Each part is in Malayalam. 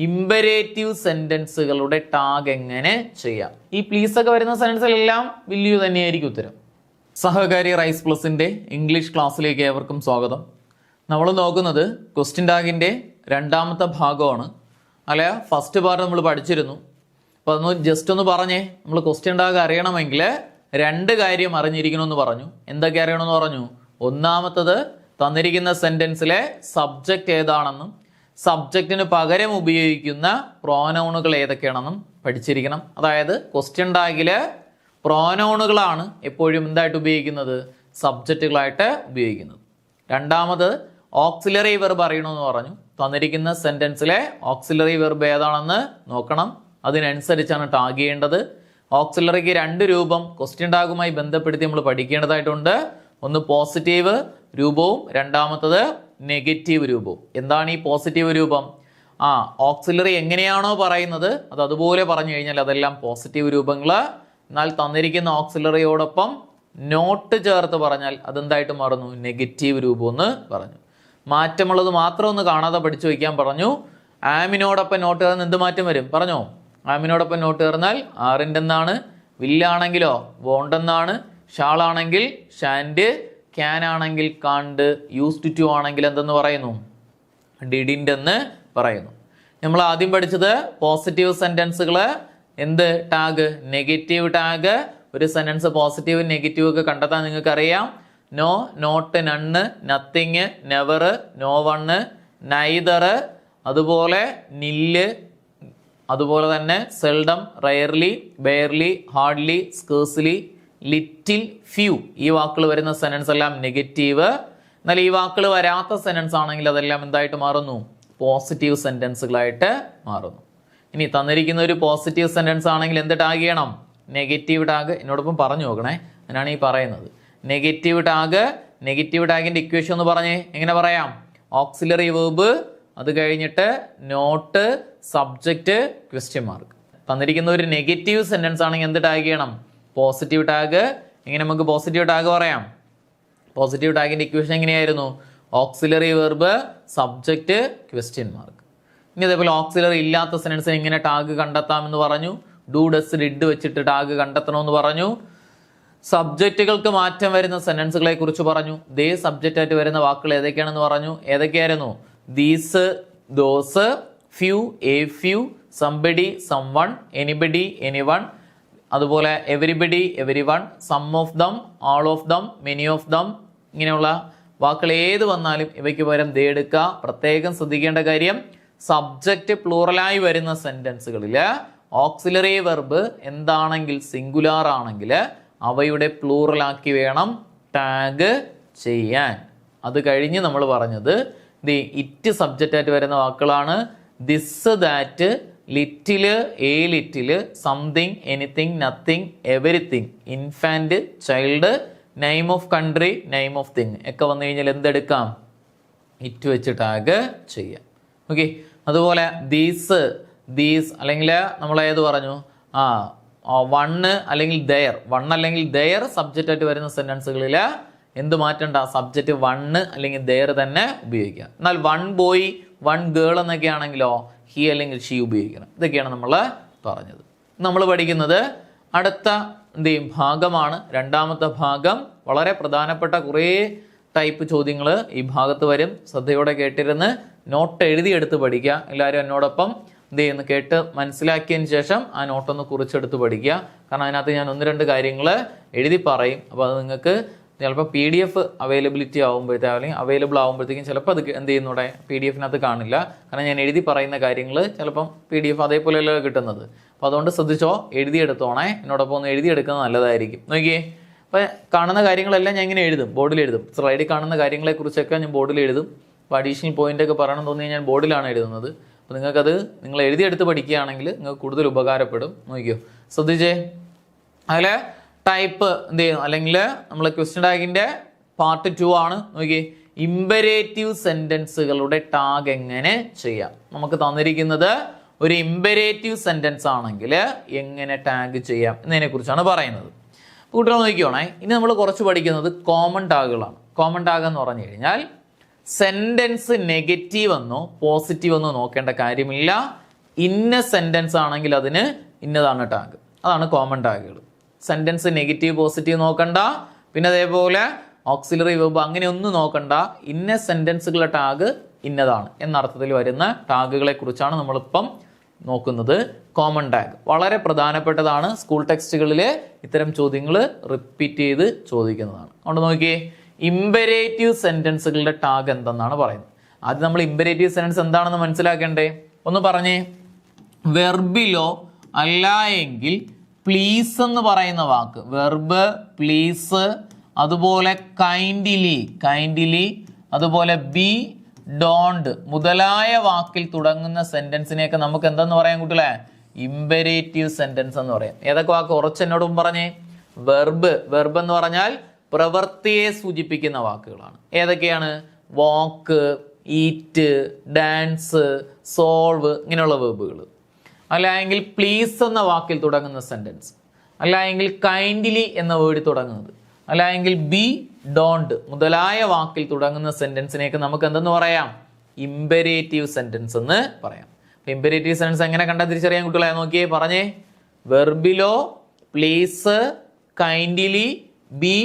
ഇമ്പരേറ്റീവ് സെന്റൻസുകളുടെ ടാഗ് എങ്ങനെ ചെയ്യാം. ഈ പ്ലീസ് ഒക്കെ വരുന്ന സെന്റൻസിലെല്ലാം വലിയ തന്നെയായിരിക്കും ഉത്തരം. സഹകാരി റൈസ് പ്ലസിന്റെ ഇംഗ്ലീഷ് ക്ലാസ്സിലേക്ക് ഏവർക്കും സ്വാഗതം. നമ്മൾ നോക്കുന്നത് ക്വസ്റ്റ്യൻ ടാഗിന്റെ രണ്ടാമത്തെ ഭാഗമാണ്. അല്ലെ, ഫസ്റ്റ് പാർട്ട് നമ്മൾ പഠിച്ചിരുന്നു. അപ്പോൾ അതൊന്ന് ജസ്റ്റ് ഒന്ന് പറഞ്ഞേ. നമ്മൾ ക്വസ്റ്റ്യൻ ടാഗ് അറിയണമെങ്കിൽ രണ്ട് കാര്യം അറിഞ്ഞിരിക്കണമെന്ന് പറഞ്ഞു. എന്തൊക്കെ അറിയണമെന്ന് പറഞ്ഞു? ഒന്നാമത്തത് തന്നിരിക്കുന്ന സെന്റൻസിലെ സബ്ജക്റ്റ് ഏതാണെന്നും സബ്ജക്റ്റിന് പകരം ഉപയോഗിക്കുന്ന പ്രോനൗണുകൾ ഏതൊക്കെയാണെന്നും പഠിച്ചിരിക്കണം. അതായത് ക്വസ്റ്റ്യൻ ടാഗില് പ്രോനൗണുകളാണ് എപ്പോഴും എന്തായിട്ട് ഉപയോഗിക്കുന്നത്? സബ്ജക്റ്റുകളായിട്ട് ഉപയോഗിക്കുന്നത്. രണ്ടാമത് ഓക്സിലറി വെർബ് അറിയണമെന്ന് പറഞ്ഞു. തന്നിരിക്കുന്ന സെന്റൻസിലെ ഓക്സിലറി വെർബ് ഏതാണെന്ന് നോക്കണം. അതിനനുസരിച്ചാണ് ടാഗ് ചെയ്യേണ്ടത്. ഓക്സിലറിക്ക് രണ്ട് രൂപം ക്വസ്റ്റ്യൻ ടാഗുമായി ബന്ധപ്പെടുത്തി നമ്മൾ പഠിക്കേണ്ടതായിട്ടുണ്ട്. ഒന്ന് പോസിറ്റീവ് രൂപവും രണ്ടാമത്തത് നെഗറ്റീവ് രൂപവും. എന്താണ് ഈ പോസിറ്റീവ് രൂപം? ഓക്സിലറി എങ്ങനെയാണോ പറയുന്നത് അത് അതുപോലെ പറഞ്ഞു കഴിഞ്ഞാൽ അതെല്ലാം പോസിറ്റീവ് രൂപങ്ങൾ. എന്നാൽ തന്നിരിക്കുന്ന ഓക്സിലറിയോടൊപ്പം നോട്ട് ചേർത്ത് പറഞ്ഞാൽ അതെന്തായിട്ട് മാറുന്നു? നെഗറ്റീവ് രൂപം എന്ന് പറഞ്ഞു. മാറ്റമുള്ളത് മാത്രം ഒന്ന് കാണാതെ പഠിച്ചു വയ്ക്കാൻ പറഞ്ഞു. ആമിനോടൊപ്പം നോട്ട് ചേർന്ന് എന്ത് മാറ്റം വരും പറഞ്ഞോ? ആമിനോടൊപ്പം നോട്ട് ചേർന്നാൽ ആറിൻ്റെ എന്നാണ്. വില്ലാണെങ്കിലോ വോണ്ടെന്നാണ്. ഷാളാണെങ്കിൽ ഷാൻഡ്. ക്യാൻ ആണെങ്കിൽ കാണ്ട്. യൂസ്ഡ് ടു ആണെങ്കിൽ എന്തെന്ന് പറയുന്നു? ഡിഡിൻ്റെ എന്ന് പറയുന്നു. നമ്മൾ ആദ്യം പഠിച്ചത് പോസിറ്റീവ് സെന്റൻസുകൾ. എന്ത് ടാഗ്? Negative tag. ഒരു സെന്റൻസ് പോസിറ്റീവ് നെഗറ്റീവ് ഒക്കെ കണ്ടെത്താൻ നിങ്ങൾക്ക് അറിയാം. No, not, none, nothing, never, no one, neither, അതുപോലെ നില്ല്, അതുപോലെ തന്നെ seldom, rarely, barely, hardly, scarcely, little, few. ഈ വാക്കുകൾ വരുന്ന സെന്റൻസ് എല്ലാം നെഗറ്റീവ്. എന്നാൽ ഈ വാക്കുകൾ വരാത്ത സെന്റൻസ് ആണെങ്കിൽ അതെല്ലാം എന്തായിട്ട് മാറുന്നു? പോസിറ്റീവ് സെന്റൻസുകളായിട്ട് മാറുന്നു. ഇനി തന്നിരിക്കുന്ന ഒരു പോസിറ്റീവ് സെന്റൻസ് ആണെങ്കിൽ എന്ത് ടാഗ് ചെയ്യണം? Negative tag. എന്നോടൊപ്പം പറഞ്ഞു നോക്കണേ, അതിനാണ് ഈ പറയുന്നത്. Negative tag. നെഗറ്റീവ് ടാഗിന്റെ ഇക്വേഷൻ എന്ന് പറഞ്ഞേ. എങ്ങനെ പറയാം? ഓക്സിലറി വേർബ്, അത് കഴിഞ്ഞിട്ട് നോട്ട്, സബ്ജക്റ്റ്, ക്വസ്റ്റ്യൻ മാർക്ക്. തന്നിരിക്കുന്ന ഒരു നെഗറ്റീവ് സെന്റൻസ് ആണെങ്കിൽ എന്ത് ടാഗ് ചെയ്യണം? Positive tag. എങ്ങനെ നമുക്ക് പോസിറ്റീവ് ടാഗ് പറയാം? പോസിറ്റീവ് ടാഗിന്റെ ഇക്വേഷൻ എങ്ങനെയായിരുന്നു? Auxiliary verb, subject, question mark. ഇനി അതേപോലെ ഓക്സിലറി ഇല്ലാത്ത സെന്റൻസിന് എങ്ങനെ ടാഗ് കണ്ടെത്താമെന്ന് പറഞ്ഞു. ഡു, ഡസ്, ഡിഡ് വെച്ചിട്ട് ടാഗ് കണ്ടെത്തണമെന്ന് പറഞ്ഞു. സബ്ജക്റ്റുകൾക്ക് മാറ്റം വരുന്ന സെന്റൻസുകളെ കുറിച്ച് പറഞ്ഞു. ദേ സബ്ജക്റ്റ് ആയിട്ട് വരുന്ന വാക്കുകൾ ഏതൊക്കെയാണെന്ന് പറഞ്ഞു. ഏതൊക്കെയായിരുന്നു? These, those, few, a few, somebody, someone, anybody, anyone, അതുപോലെ everybody, every one, some of them, all of them, many of them. ഇങ്ങനെയുള്ള വാക്കുകൾ ഏത് വന്നാലും ഇവയ്ക്ക് പകരം ദേ എടുക്കുക. പ്രത്യേകം ശ്രദ്ധിക്കേണ്ട കാര്യം, സബ്ജക്റ്റ് പ്ലൂറലായി വരുന്ന സെന്റൻസുകളിൽ ഓക്സിലറി വെർബ് എന്താണെങ്കിൽ സിംഗുലാർ ആണെങ്കിൽ അവയുടെ പ്ലൂറലാക്കി വേണം ടാഗ് ചെയ്യാൻ. അത് കഴിഞ്ഞ് നമ്മൾ പറഞ്ഞത് ഇറ്റ് സബ്ജക്റ്റ് ആയിട്ട് വരുന്ന വാക്കുകളാണ്. This, that, little, A little, something, anything, nothing, everything, infant, child, name of country, name of thing ഒക്കെ വന്നു കഴിഞ്ഞാൽ എന്തെടുക്കാം? ഇറ്റ് വെച്ച് ടാഗ് ചെയ്യാം. ഓക്കെ. അതുപോലെ ദീസ്, ദീസ് അല്ലെങ്കിൽ നമ്മൾ ഏത് പറഞ്ഞു? വണ്ണ് അല്ലെങ്കിൽ ദയർ. വൺ അല്ലെങ്കിൽ ദയർ സബ്ജക്റ്റ് ആയിട്ട് വരുന്ന സെന്റൻസുകളിൽ എന്ത് മാറ്റണ്ട? സബ്ജക്റ്റ് വണ്ണ് അല്ലെങ്കിൽ ദയർ തന്നെ ഉപയോഗിക്കുക. എന്നാൽ വൺ ബോയ്, വൺ ഗേൾ എന്നൊക്കെ ആണെങ്കിലോ ഹി അല്ലെങ്കിൽ ഷീ ഉപയോഗിക്കണം. ഇതൊക്കെയാണ് നമ്മൾ പറഞ്ഞത്. നമ്മൾ പഠിക്കുന്നത് അടുത്ത ഭാഗമാണ്. രണ്ടാമത്തെ ഭാഗം. വളരെ പ്രധാനപ്പെട്ട കുറേ ടൈപ്പ് ചോദ്യങ്ങൾ ഈ ഭാഗത്ത് വരും. ശ്രദ്ധയോടെ കേട്ടിരുന്ന് നോട്ട് എഴുതിയെടുത്ത് പഠിക്കുക. എല്ലാവരും എന്നോടൊപ്പം കേട്ട് മനസ്സിലാക്കിയതിന് ശേഷം ആ നോട്ടൊന്ന് കുറിച്ചെടുത്ത് പഠിക്കുക. കാരണം അതിനകത്ത് ഞാൻ ഒന്ന് രണ്ട് കാര്യങ്ങൾ എഴുതി പറയും. അപ്പോൾ അത് നിങ്ങൾക്ക് ചിലപ്പോൾ PDF അവൈലബിലിറ്റി ആകുമ്പോഴത്തേക്കും അല്ലെങ്കിൽ അവൈലബിൾ ആകുമ്പോഴത്തേക്കും ചിലപ്പോൾ അത് എന്ത് ചെയ്യുന്നൂടെ PDF-നകത്ത് കാണില്ല. കാരണം ഞാൻ എഴുതി പറയുന്ന കാര്യങ്ങൾ ചിലപ്പം PDF അതേപോലെയല്ല കിട്ടുന്നത്. അപ്പോൾ അതുകൊണ്ട് ശ്രദ്ധിച്ചോ, എഴുതിയെടുത്തോണേ. എന്നോടൊപ്പം ഒന്ന് എഴുതിയെടുക്കുന്നത് നല്ലതായിരിക്കും. നോക്കിയേ, അപ്പോൾ കാണുന്ന കാര്യങ്ങളെല്ലാം ഞാൻ ഇങ്ങനെ എഴുതും, ബോർഡിൽ എഴുതും. സ്ലൈഡിൽ കാണുന്ന കാര്യങ്ങളെക്കുറിച്ചൊക്കെ ഞാൻ ബോർഡിൽ എഴുതും. അപ്പോൾ അഡീഷണൽ പോയിൻ്റൊക്കെ പറയണം തോന്നി ഞാൻ ബോർഡിലാണ് എഴുതുന്നത്. അപ്പോൾ നിങ്ങൾക്കത് നിങ്ങൾ എഴുതിയെടുത്ത് പഠിക്കുകയാണെങ്കിൽ നിങ്ങൾക്ക് കൂടുതൽ ഉപകാരപ്പെടും. നോക്കിയോ, ശ്രദ്ധിച്ചേ. അതിൽ ടൈപ്പ് എന്ത് ചെയ്യും അല്ലെങ്കിൽ നമ്മൾ ക്വസ്റ്റ്യൻ ടാഗിന്റെ പാർട്ട് 2 ആണ്. നോക്കിയേ, ഇമ്പരേറ്റീവ് സെന്റൻസുകളുടെ ടാഗ് എങ്ങനെ ചെയ്യാം. നമുക്ക് തന്നിരിക്കുന്നത് ഒരു ഇമ്പരേറ്റീവ് സെന്റൻസ് ആണെങ്കിൽ എങ്ങനെ ടാഗ് ചെയ്യാം എന്നതിനെ കുറിച്ചാണ് പറയുന്നത്. കൂട്ടുകാർ നോക്കിയോണേ, ഇനി നമ്മൾ കുറച്ച് പഠിക്കുന്നത് കോമൺ ടാഗുകളാണ്. കോമൺ ടാഗ് എന്ന് പറഞ്ഞു കഴിഞ്ഞാൽ സെന്റൻസ് നെഗറ്റീവ് എന്നോ പോസിറ്റീവ് എന്നോ നോക്കേണ്ട കാര്യമില്ല. ഇന്ന സെന്റൻസ് ആണെങ്കിൽ അതിന് ഇന്നതാണ് ടാഗ്. അതാണ് കോമൺ ടാഗുകൾ. സെന്റൻസ് നെഗറ്റീവ് പോസിറ്റീവ് നോക്കണ്ട, പിന്നെ അതേപോലെ ഓക്സിലറി വെർബ് അങ്ങനെ ഒന്നും നോക്കണ്ട. ഇന്ന സെന്റൻസുകളുടെ ടാഗ് ഇന്നതാണ് എന്നർത്ഥത്തിൽ വരുന്ന ടാഗുകളെ കുറിച്ചാണ് നമ്മളിപ്പം നോക്കുന്നത്. കോമൺ ടാഗ് വളരെ പ്രധാനപ്പെട്ടതാണ്. സ്കൂൾ ടെക്സ്റ്റുകളിൽ ഇത്തരം ചോദ്യങ്ങൾ റിപ്പീറ്റ് ചെയ്ത് ചോദിക്കുന്നതാണ്. അതുകൊണ്ട് നോക്കിയേ, ഇമ്പരേറ്റീവ് സെന്റൻസുകളുടെ ടാഗ് എന്തെന്നാണ് പറയുന്നത്. ആദ്യം നമ്മൾ ഇമ്പരേറ്റീവ് സെന്റൻസ് എന്താണെന്ന് മനസ്സിലാക്കണ്ടേ? ഒന്ന് പറഞ്ഞേ. വെർബിലോ അല്ല എങ്കിൽ പ്ലീസ് എന്ന് പറയുന്ന വാക്ക്, വെർബ് പ്ലീസ്, അതുപോലെ കൈൻഡിലി, അതുപോലെ ബി, ഡോണ്ട് മുതലായ വാക്കിൽ തുടങ്ങുന്ന സെന്റൻസിനെയൊക്കെ നമുക്ക് എന്തെന്ന് പറയാം കുട്ടികളെ? ഇമ്പരേറ്റീവ് സെന്റൻസ് എന്ന് പറയാം. ഏതൊക്കെ വാക്ക്? കുറച്ച് എന്നോടും പറഞ്ഞേ. വെർബ് എന്ന് പറഞ്ഞാൽ പ്രവൃത്തിയെ സൂചിപ്പിക്കുന്ന വാക്കുകളാണ്. ഏതൊക്കെയാണ്? വാക്ക്, ഈറ്റ്, ഡാൻസ്, സോൾവ്, ഇങ്ങനെയുള്ള വെർബുകൾ. അല്ലെങ്കിൽ പ്ലീസ് എന്ന വാക്കിൽ തുടങ്ങുന്ന സെന്റൻസ്, അല്ലെങ്കിൽ കൈൻഡ്ലി എന്ന വേർഡ് തുടങ്ങുന്നത്, അല്ലെങ്കിൽ ബി, ഡോണ്ട് മുതലായ വാക്കിൽ തുടങ്ങുന്ന സെന്റൻസിനെയൊക്കെ നമുക്ക് എന്തെന്ന് പറയാം? ഇമ്പരേറ്റീവ് സെന്റൻസ് എന്ന് പറയാം. ഇമ്പരേറ്റീവ് സെന്റൻസ് എങ്ങനെ കണ്ടാൽ തിരിച്ചറിയാൻ കുട്ടികളെ? നോക്കിയേ, പറഞ്ഞേ. വെർബിലോ പ്ലീസ്, കൈൻഡ്ലി, ബി,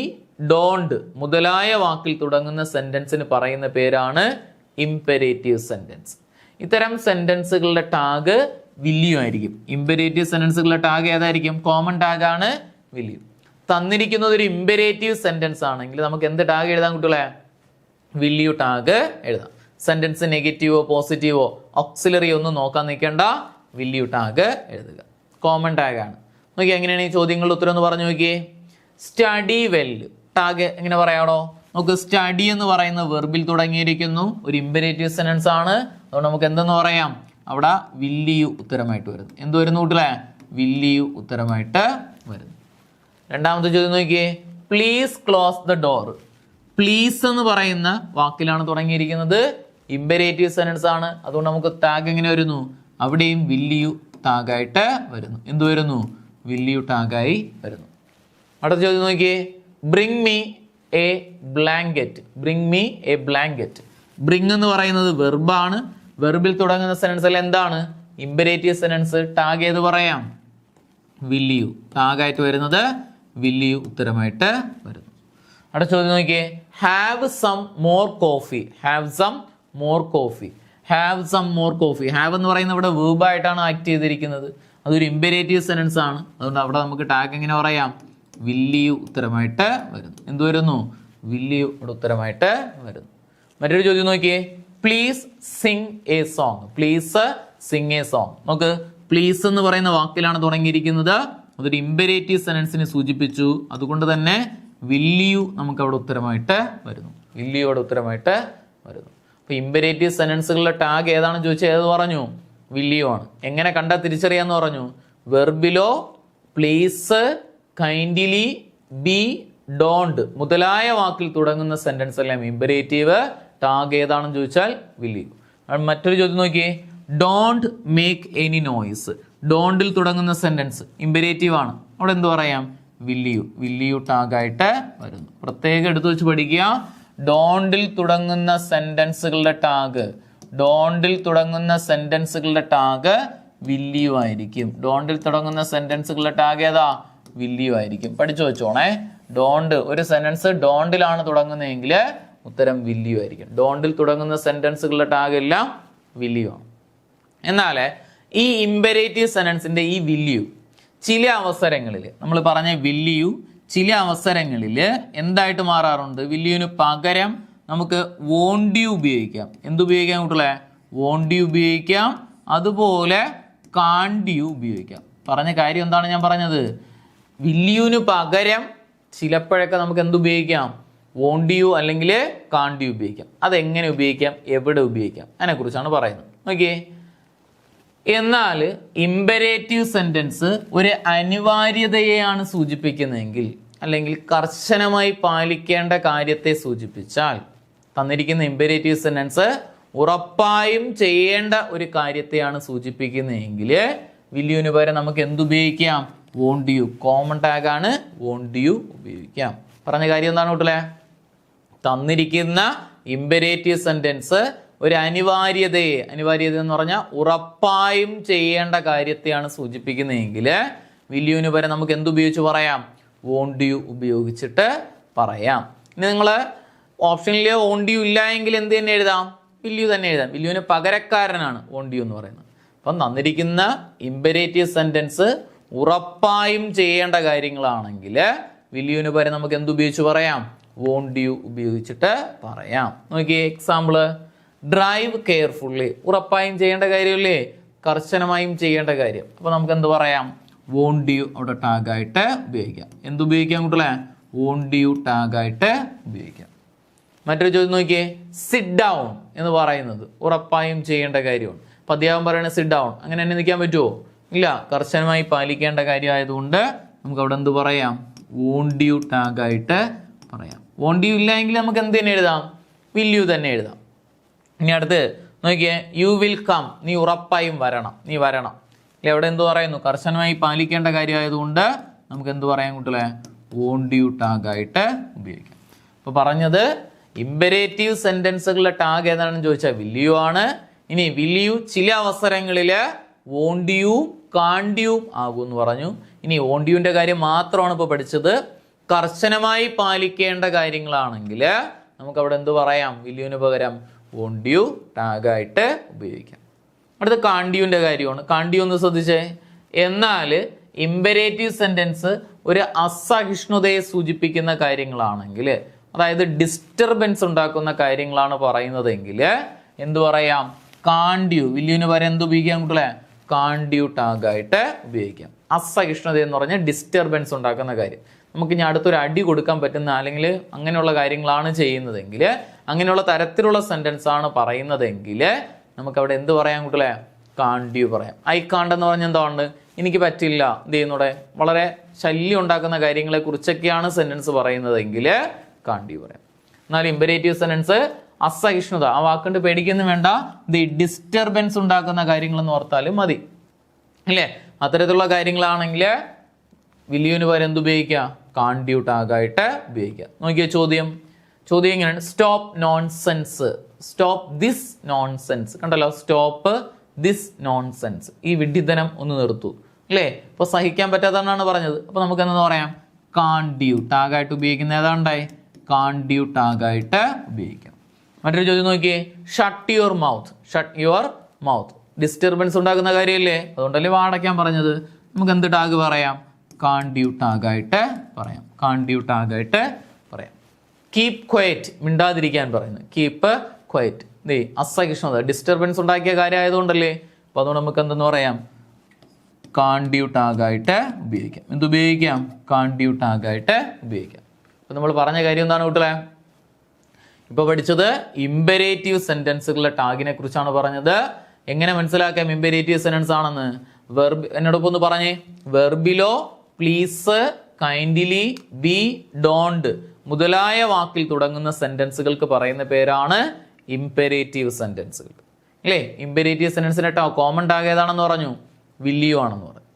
ഡോണ്ട് മുതലായ വാക്കിൽ തുടങ്ങുന്ന സെന്റൻസിന് പറയുന്ന പേരാണ് ഇമ്പരേറ്റീവ് സെന്റൻസ്. ഇത്തരം സെന്റൻസുകളുടെ ടാഗ് വില്യു ആയിരിക്കും. ഇമ്പരേറ്റീവ് സെന്റൻസുകളുടെ ടാഗ് ഏതായിരിക്കും? കോമൺ ടാഗ് ആണ് വില്യു. തന്നിരിക്കുന്നത് ഒരു ഇമ്പരേറ്റീവ് സെന്റൻസ് ആണെങ്കിൽ നമുക്ക് എന്ത് ടാഗ് എഴുതാൻ കുട്ടികളെ? വില്യു ടാഗ് എഴുതാം. സെന്റൻസ് നെഗറ്റീവോ പോസിറ്റീവോ ഓക്സിലറി ഒന്നും നോക്കാൻ നിൽക്കേണ്ട, വില്യു ടാഗ് എഴുതുക. കോമൺ ടാഗ് ആണ്. നോക്കിയാൽ എങ്ങനെയാണ് ഈ ചോദ്യങ്ങളുടെ ഉത്തരം എന്ന് പറഞ്ഞു നോക്കിയേ. സ്റ്റഡി വെൽ ടാഗ് എങ്ങനെ പറയാണോ? നമുക്ക് സ്റ്റഡി എന്ന് പറയുന്ന വെർബിൽ തുടങ്ങിയിരിക്കുന്നു, ഒരു ഇമ്പരേറ്റീവ് സെന്റൻസ് ആണ്. അതുകൊണ്ട് നമുക്ക് എന്തെന്ന് പറയാം? അവിടെ വില്യു ഉത്തരമായിട്ട് വരുന്നു. എന്ത് വരുന്നു കൂട്ടില്ലേ? വില്യു ഉത്തരമായിട്ട് വരുന്നു. രണ്ടാമത്തെ ചോദ്യം നോക്കിയേ. Please close the door. Please എന്ന് പറയുന്ന വാക്കിലാണ് തുടങ്ങിയിരിക്കുന്നത്, ഇമ്പരേറ്റീവ് സെന്റൻസ് ആണ്. അതുകൊണ്ട് നമുക്ക് ടാഗ് എങ്ങനെ വരുന്നു? അവിടെയും വില്യു ടാഗായിട്ട് വരുന്നു. എന്ത് വരുന്നു? വില്യു ടാഗായി വരുന്നു. അടുത്ത ചോദ്യം നോക്കിയേ. Bring me A blanket. Bring me A blanket. Bring എന്ന് പറയുന്നത് വെർബാണ്. വെർബിൽ തുടങ്ങുന്ന സെന്റൻസിൽ എന്താണ്? Imperative sentence. ടാഗ് ഏത് പറയാം? വില്യു. ടാഗായിട്ട് വരുന്നത് വില്യു ഉത്തരമായിട്ട് വരുന്നു. അടുത്ത ചോദ്യം നോക്കിയേ. Have some more coffee. Have some more coffee. Have some more coffee. Have എന്ന് പറയുന്നത് ഇവിടെ വേർബായിട്ടാണ് ആക്ട് ചെയ്തിരിക്കുന്നത്. അതൊരു ഇമ്പരേറ്റീവ് സെന്റൻസ് ആണ്. അതുകൊണ്ട് അവിടെ നമുക്ക് ടാഗ് എങ്ങനെ പറയാം? വില്യു ഉത്തരമായിട്ട് വരുന്നു. എന്ത് വരുന്നു? വില്യു ഇവിടെ ഉത്തരമായിട്ട് വരുന്നു. മറ്റൊരു ചോദ്യം നോക്കിയേ. Please Singh a song. Please Singh a song. നമുക്ക് പ്ലീസ് എന്ന് പറയുന്ന വാക്കിലാണ് തുടങ്ങിയിരിക്കുന്നത്. അതൊരു ഇമ്പരേറ്റീവ് സെന്റൻസിനെ സൂചിപ്പിച്ചു. അതുകൊണ്ട് തന്നെ വില്യു നമുക്ക് അവിടെ ഉത്തരമായിട്ട് വരുന്നു. വില്യു അവിടെ ഉത്തരമായിട്ട് വരുന്നു. അപ്പൊ ഇമ്പരേറ്റീവ് സെന്റൻസുകളുടെ ടാഗ് ഏതാണെന്ന് ചോദിച്ചാൽ ഏത് പറഞ്ഞു? വില്യു ആണ്. എങ്ങനെ കണ്ടാൽ തിരിച്ചറിയാന്ന് പറഞ്ഞു? വെർബിലോ പ്ലീസ്, കൈൻഡ്ലി, ബി, ഡോണ്ട് മുതലായ വാക്കിൽ തുടങ്ങുന്ന സെന്റൻസ് എല്ലാം ഇമ്പരേറ്റീവ്. ടാഗ് ഏതാണെന്ന് ചോദിച്ചാൽ വില്യു. മറ്റൊരു ചോദ്യം നോക്കിയേ. Don't make any noise. ഡോണ്ടിൽ തുടങ്ങുന്ന സെന്റൻസ് ഇമ്പരേറ്റീവ് ആണ്. അവിടെ എന്ത് പറയാം? വില്യു. വില്യു ടാഗായിട്ട് വരുന്നു. പ്രത്യേകം എടുത്തു വെച്ച് പഠിക്കുക. ഡോണ്ടിൽ തുടങ്ങുന്ന സെന്റൻസുകളുടെ ടാഗ്, ഡോണ്ടിൽ തുടങ്ങുന്ന സെന്റൻസുകളുടെ ടാഗ് വില്യു ആയിരിക്കും. ഡോണ്ടിൽ തുടങ്ങുന്ന സെന്റൻസുകളുടെ ടാഗ് ഏതാ? വില്യു ആയിരിക്കും. പഠിച്ചു വെച്ചോണേ. ഡോണ്ട് ഒരു സെന്റൻസ് ഡോണ്ടിലാണ് തുടങ്ങുന്നതെങ്കിൽ ഉത്തരം വില്യു ആയിരിക്കും. ഡോണ്ടിൽ തുടങ്ങുന്ന സെന്റൻസുകളുടെ ടാഗ് എല്ലാം വില്യു ആണ്. എന്നാൽ ഈ ഇമ്പരേറ്റീവ് സെന്റൻസിന്റെ ഈ വില്യു ചില അവസരങ്ങളിൽ നമ്മൾ പറഞ്ഞ വില്യു ചില അവസരങ്ങളിൽ എന്തായിട്ട് മാറാറുണ്ട്? വില്യുവിന് പകരം നമുക്ക് വോണ്ട് യു ഉപയോഗിക്കാം. എന്തുപയോഗിക്കാം കുട്ടികളെ? വോണ്ട് യു ഉപയോഗിക്കാം. അതുപോലെ കാണ്ട് യു ഉപയോഗിക്കാം. പറഞ്ഞ കാര്യം എന്താണ് ഞാൻ പറഞ്ഞത്? വില്യുവിന് പകരം ചിലപ്പോഴൊക്കെ നമുക്ക് എന്തുപയോഗിക്കാം? വോണ്ട് യു അല്ലെങ്കിൽ കാണ്ട് യു ഉപയോഗിക്കാം. അതെങ്ങനെ ഉപയോഗിക്കാം, എവിടെ ഉപയോഗിക്കാം, അതിനെക്കുറിച്ചാണ് പറയുന്നത്. ഓക്കെ. എന്നാൽ ഇമ്പരേറ്റീവ് സെന്റൻസ് ഒരു അനിവാര്യതയെയാണ് സൂചിപ്പിക്കുന്നതെങ്കിൽ അല്ലെങ്കിൽ കർശനമായി പാലിക്കേണ്ട കാര്യത്തെ സൂചിപ്പിച്ചാൽ, തന്നിരിക്കുന്ന ഇമ്പരേറ്റീവ് സെന്റൻസ് ഉറപ്പായും ചെയ്യേണ്ട ഒരു കാര്യത്തെയാണ് സൂചിപ്പിക്കുന്നതെങ്കിൽ വില്യുവിന് പകരം നമുക്ക് എന്തുപയോഗിക്കാം? Won't you. കോമൺ ടാഗാണ് വോണ്ട് യു ഉപയോഗിക്കാം. പറഞ്ഞ കാര്യം എന്താണ് കുട്ടികളെ? തന്നിരിക്കുന്ന ഇമ്പരേറ്റീവ് സെന്റൻസ് ഒരു അനിവാര്യതയെ, അനിവാര്യത എന്ന് പറഞ്ഞാൽ ഉറപ്പായും ചെയ്യേണ്ട കാര്യത്തെയാണ് സൂചിപ്പിക്കുന്നതെങ്കിൽ വിൽ യുവിന് പകരം നമുക്ക് എന്തുപയോഗിച്ച് പറയാം? വോണ്ട് യു ഉപയോഗിച്ചിട്ട് പറയാം. ഇനി നിങ്ങൾ ഓപ്ഷനിൽ വോണ്ട് യു ഇല്ല എങ്കിൽ എന്ത് തന്നെ എഴുതാം? വിൽ യു തന്നെ എഴുതാം. വിൽ യുവിന് പകരക്കാരനാണ് വോണ്ട് യു എന്ന് പറയുന്നത്. അപ്പം തന്നിരിക്കുന്ന ഇമ്പരേറ്റീവ് സെന്റൻസ് ഉറപ്പായും ചെയ്യേണ്ട കാര്യങ്ങളാണെങ്കിൽ വിൽ യുവിന് പകരം നമുക്ക് എന്തുപയോഗിച്ച് പറയാം? വോണ്ട് യു ഉപയോഗിച്ചിട്ട് പറയാം. നോക്കിയേ എക്സാമ്പിള്, ഡ്രൈവ് കെയർഫുള്ളി, ഉറപ്പായും ചെയ്യേണ്ട കാര്യമല്ലേ? കർശനമായും ചെയ്യേണ്ട കാര്യം. അപ്പോൾ നമുക്ക് എന്ത് പറയാം? വോണ്ട് യു അവിടെ ടാഗായിട്ട് ഉപയോഗിക്കാം. എന്തുപയോഗിക്കാം കുട്ടികളെ? വോണ്ട് യു ടാഗായിട്ട് ഉപയോഗിക്കാം. മറ്റൊരു ചോദ്യം നോക്കിയേ, സിറ്റ് ഡൗൺ എന്ന് പറയുന്നത് ഉറപ്പായും ചെയ്യേണ്ട കാര്യമാണ്. അപ്പം അധ്യാപകൻ പറയുന്നത് സിറ്റ് ഡൗൺ, അങ്ങനെ തന്നെ നിൽക്കാൻ പറ്റുമോ? ഇല്ല, കർശനമായി പാലിക്കേണ്ട കാര്യമായതുകൊണ്ട് നമുക്ക് അവിടെ എന്ത് പറയാം? വോണ്ട് യു ടാഗായിട്ട് പറയാം. വോണ്ട് യു ഇല്ല എങ്കിൽ നമുക്ക് എന്ത് തന്നെ എഴുതാം? വിൽ യു തന്നെ എഴുതാം. ഇനി അടുത്ത് നോക്കിയേ, യു വിൽ കം, നീ ഉറപ്പായും വരണം, നീ വരണം. അല്ലെ, അവിടെ എന്ത് പറയുന്നു? കർശനമായി പാലിക്കേണ്ട കാര്യമായതുകൊണ്ട് നമുക്ക് എന്ത് പറയാം കുട്ടികളെ? വോണ്ട് യു ടാഗായിട്ട് ഉപയോഗിക്കാം. അപ്പോൾ പറഞ്ഞത് ഇമ്പരേറ്റീവ് സെന്റൻസുകളുടെ ടാഗ് ഏതാണെന്ന് ചോദിച്ചാൽ വിൽ യു ആണ്. ഇനി വിൽ യു ചില അവസരങ്ങളിൽ വോണ്ട് യു കാണ്ട് യു ആകും എന്ന് പറഞ്ഞു. ഇനി വോണ്ട് യുവിൻ്റെ കാര്യം മാത്രമാണ് ഇപ്പോൾ പഠിച്ചത്. കർശനമായി പാലിക്കേണ്ട കാര്യങ്ങളാണെങ്കിൽ നമുക്ക് അവിടെ എന്ത് പറയാം? വിൽ യുവിന് പകരം വോണ്ട് യു ടാഗായിട്ട് ഉപയോഗിക്കാം. അടുത്ത കാണ്ട് യുവിൻ്റെ കാര്യമാണ്. കാണ്ട് യു ഒന്ന് ശ്രദ്ധിച്ചേ. എന്നാൽ ഇമ്പരേറ്റീവ് സെന്റൻസ് ഒരു അസഹിഷ്ണുതയെ സൂചിപ്പിക്കുന്ന കാര്യങ്ങളാണെങ്കിൽ, അതായത് ഡിസ്റ്റർബൻസ് ഉണ്ടാക്കുന്ന കാര്യങ്ങളാണ് പറയുന്നതെങ്കിൽ എന്ത് പറയാം? കാണ്ട് യു. വിൽ യുവിന് പകരം എന്ത് ഉപയോഗിക്കാം കുട്ടികളെ? കാണ്ട് യു ടാഗായിട്ട് ഉപയോഗിക്കാം. അസഹിഷ്ണുത എന്ന് പറഞ്ഞാൽ ഡിസ്റ്റർബൻസ് ഉണ്ടാക്കുന്ന കാര്യം. നമുക്ക് ഇനി അടുത്തൊരു അടി കൊടുക്കാൻ പറ്റുന്ന അല്ലെങ്കിൽ അങ്ങനെയുള്ള കാര്യങ്ങളാണ് ചെയ്യുന്നതെങ്കിൽ, അങ്ങനെയുള്ള തരത്തിലുള്ള സെന്റൻസ് ആണ് പറയുന്നതെങ്കിൽ നമുക്ക് അവിടെ എന്ത് പറയാം കുട്ടികളെ? കാണ്ട് യു പറയാം. ഐ കാണ്ട് എന്ന് പറഞ്ഞാൽ എന്താണ്? എനിക്ക് പറ്റില്ല, എന്ത് ചെയ്യുന്നൂടെ? വളരെ ശല്യം ഉണ്ടാക്കുന്ന കാര്യങ്ങളെ കുറിച്ചൊക്കെയാണ് സെന്റൻസ് പറയുന്നതെങ്കിൽ കാണ്ട് യു പറയാം. എന്നാൽ ഇമ്പരേറ്റീവ് സെന്റൻസ് അസഹിഷ്ണുത, ആ വാക്കുകൊണ്ട് പേടിക്കൊന്നും വേണ്ട, ഡിസ്റ്റർബൻസ് ഉണ്ടാക്കുന്ന കാര്യങ്ങളെന്ന് ഓർത്താലും മതി, അല്ലേ? അത്തരത്തിലുള്ള കാര്യങ്ങളാണെങ്കിൽ വിൽ യുവിന് പകരം എന്ത് ഉപയോഗിക്കുക? കാണ്ട് യു ടാഗായിട്ട് ഉപയോഗിക്കുക. നോക്കിയ ചോദ്യം ഇങ്ങനെയാണ്, stop nonsense, stop this nonsense. കണ്ടല്ലോ, സ്റ്റോപ്പ് ദിസ് നോൺസെൻസ്, ഈ വിഡ്ഢിത്തനം ഒന്ന് നിർത്തൂ, അല്ലേ? ഇപ്പോൾ സഹിക്കാൻ പറ്റാത്തതാണ് പറഞ്ഞത്. അപ്പോൾ നമുക്ക് എന്താ പറയാം? കാണ്ട് യു ടാഗായിട്ട് ഉപയോഗിക്കുന്ന ഏതാണ്ടായി? കാണ്ട് യു ടാഗായിട്ട് ഉപയോഗിക്കാം. മറ്റൊരു ചോദ്യം നോക്കിയേ, shut your mouth, shut your mouth, disturbance ഉണ്ടാക്കുന്ന കാര്യമല്ലേ? അതുകൊണ്ടല്ലേ വാടയ്ക്കാൻ പറഞ്ഞത്. നമുക്ക് എന്ത് ടാഗ് പറയാം? കാണ്ട് യു ടാഗായിട്ട് പറയാം. കാണ്ട് യു ടാഗായിട്ട് പറയാം. കീപ് ക്വയറ്റ്, മിണ്ടാതിരിക്കാൻ പറയുന്നത്. കീപ്പ് ക്വയറ്റ്, അസഹിഷ്ണുത, ഡിസ്റ്റർബൻസ് ഉണ്ടാക്കിയ കാര്യമായതുകൊണ്ടല്ലേ. അപ്പോൾ അതുകൊണ്ട് നമുക്ക് എന്തെന്ന് പറയാം? കാണ്ട് യു ടാഗായിട്ട് ഉപയോഗിക്കാം. എന്തുപയോഗിക്കാം? കാണ്ട് യു ടാഗായിട്ട് ഉപയോഗിക്കാം. അപ്പോൾ നമ്മൾ പറഞ്ഞ കാര്യം എന്താണ് കുട്ടികളെ? ഇപ്പോൾ പഠിച്ചത് ഇമ്പരേറ്റീവ് സെന്റൻസുകളുടെ ടാഗിനെ കുറിച്ചാണ് പറഞ്ഞത്. എങ്ങനെ മനസ്സിലാക്കാം ഇമ്പരേറ്റീവ് സെന്റൻസ് ആണെന്ന്? വെർബ് എന്നോടൊപ്പം ഒന്ന് പറഞ്ഞേ. വെർബിലോ പ്ലീസ്, കൈൻഡ്ലി, ബി, ഡോണ്ട് മുതലായ വാക്കിൽ തുടങ്ങുന്ന സെന്റൻസുകൾക്ക് പറയുന്ന പേരാണ് ഇമ്പരേറ്റീവ് സെന്റൻസുകൾ, അല്ലേ? ഇമ്പരേറ്റീവ് സെന്റൻസിന്റെ കോമൺ ടാഗ് ഏതാണെന്ന് പറഞ്ഞു? വിൽ യു ആണെന്ന് പറഞ്ഞു.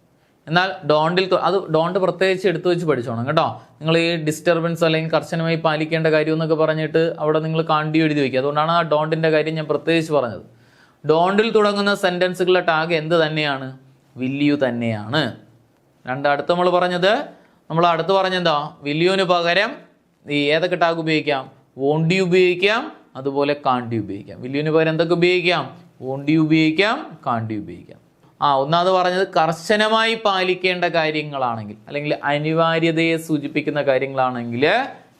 എന്നാൽ ഡോണ്ടിൽ, അത് ഡോണ്ട് പ്രത്യേകിച്ച് എടുത്തു വെച്ച് പഠിച്ചോണം കേട്ടോ. നിങ്ങൾ ഈ ഡിസ്റ്റർബൻസ് അല്ലെങ്കിൽ കർശനമായി പാലിക്കേണ്ട കാര്യം എന്നൊക്കെ പറഞ്ഞിട്ട് അവിടെ നിങ്ങൾ കാണ്ട് യു എഴുതി വയ്ക്കുക. അതുകൊണ്ടാണ് ആ ഡോണ്ടിന്റെ കാര്യം ഞാൻ പ്രത്യേകിച്ച് പറഞ്ഞത്. ഡോണ്ടിൽ തുടങ്ങുന്ന സെന്റൻസുകളുടെ ടാഗ് എന്ത് തന്നെയാണ്? വിൽ യു തന്നെയാണ്. അടുത്ത് നമ്മൾ പറഞ്ഞത്, നമ്മൾ അടുത്ത് പറഞ്ഞെന്താ? വിൽ യുവിന് പകരം ഈ ഏതൊക്കെ ടാഗ് ഉപയോഗിക്കാം? വോണ്ട് യു ഉപയോഗിക്കാം, അതുപോലെ കാണ്ട് യു ഉപയോഗിക്കാം. വിൽ യുവിന് പകരം എന്തൊക്കെ ഉപയോഗിക്കാം? വോണ്ട് യു ഉപയോഗിക്കാം, കാണ്ട് യു ഉപയോഗിക്കാം. ഒന്നാമത് പറഞ്ഞത് കർശനമായി പാലിക്കേണ്ട കാര്യങ്ങളാണെങ്കിൽ അല്ലെങ്കിൽ അനിവാര്യതയെ സൂചിപ്പിക്കുന്ന കാര്യങ്ങളാണെങ്കിൽ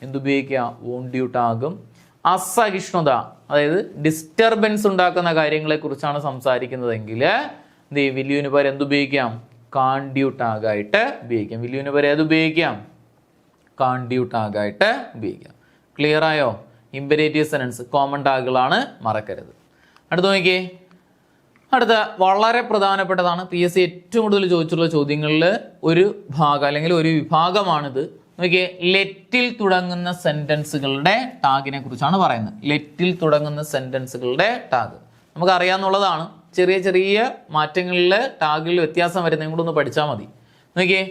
എന്തുപയോഗിക്കുക? Won't U ടാഗും. അസഹിഷ്ണുത, അതായത് ഡിസ്റ്റർബൻസ് ഉണ്ടാക്കുന്ന കാര്യങ്ങളെ കുറിച്ചാണ് സംസാരിക്കുന്നതെങ്കിൽ വിൽ യുവിന് പകരം എന്തുപയോഗിക്കാം? കാണ്ട് യു ടാഗായിട്ട് ഉപയോഗിക്കാം. വിൽ യുവിന് പകരം ഏത് ഉപയോഗിക്കാം? കാണ്ട് യു ടാഗായിട്ട് ഉപയോഗിക്കാം. ക്ലിയർ ആയോ? ഇമ്പരേറ്റീവ് സെന്റൻസ് കോമൺ ടാഗുകളാണ്, മറക്കരുത്. അടുത്ത് നോക്കിയേ, അടുത്ത വളരെ പ്രധാനപ്പെട്ടതാണ്. PSC ഏറ്റവും കൂടുതൽ ചോദിച്ചിട്ടുള്ള ചോദ്യങ്ങളിൽ ഒരു ഭാഗം അല്ലെങ്കിൽ ഒരു വിഭാഗമാണിത്. നോക്കിയേ, ലെറ്റിൽ തുടങ്ങുന്ന സെന്റൻസുകളുടെ ടാഗിനെ കുറിച്ചാണ് പറയുന്നത്. ലെറ്റിൽ തുടങ്ങുന്ന സെന്റൻസുകളുടെ ടാഗ് നമുക്കറിയാവുന്നതാണ്. ചെറിയ ചെറിയ മാറ്റങ്ങളിൽ ടാഗിൽ വ്യത്യാസം വരുന്നതും കൂടെ ഒന്ന് പഠിച്ചാൽ മതി. നോക്കിയേ,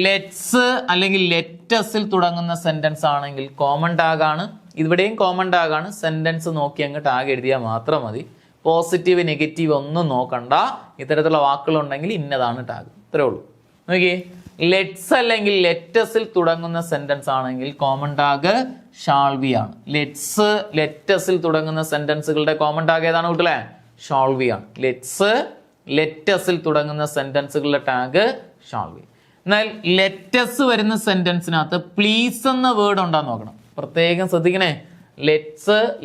ലെറ്റ്സ് അല്ലെങ്കിൽ ലെറ്റസിൽ തുടങ്ങുന്ന സെന്റൻസ് ആണെങ്കിൽ കോമൺ ടാഗാണ് ഇവിടെയും കോമൺ ടാഗാണ്. സെൻറ്റൻസ് നോക്കി അങ്ങ് ടാഗ് എഴുതിയാൽ മാത്രം മതി. പോസിറ്റീവ് നെഗറ്റീവ് ഒന്നും നോക്കണ്ട. ഇത്തരത്തിലുള്ള വാക്കുകളുണ്ടെങ്കിൽ ഇന്നതാണ് ടാഗ്. ഇത്രേ ഉള്ളൂ. നോക്കിയേ, ലെറ്റ്സ് അല്ലെങ്കിൽ ലെറ്റസിൽ തുടങ്ങുന്ന സെന്റൻസ് ആണെങ്കിൽ കോമൺ ടാഗ് ഷാൾ ബി ആണ്. ലെറ്റ്സ് ലെറ്റസിൽ തുടങ്ങുന്ന സെന്റൻസുകളുടെ കോമൺ ടാഗ് ഏതാണ് കുട്ടികളെ? ഷാൾ ബി ആണ്. ലെറ്റ്സ് ലെറ്റസിൽ തുടങ്ങുന്ന സെന്റൻസുകളുടെ ടാഗ് ഷാൾ ബി. എന്നാൽ ലെറ്റസ് വരുന്ന സെന്റൻസിനകത്ത് പ്ലീസ് എന്ന വേർഡ് ഉണ്ടാന്ന് നോക്കണം. പ്രത്യേകം ശ്രദ്ധിക്കണേ.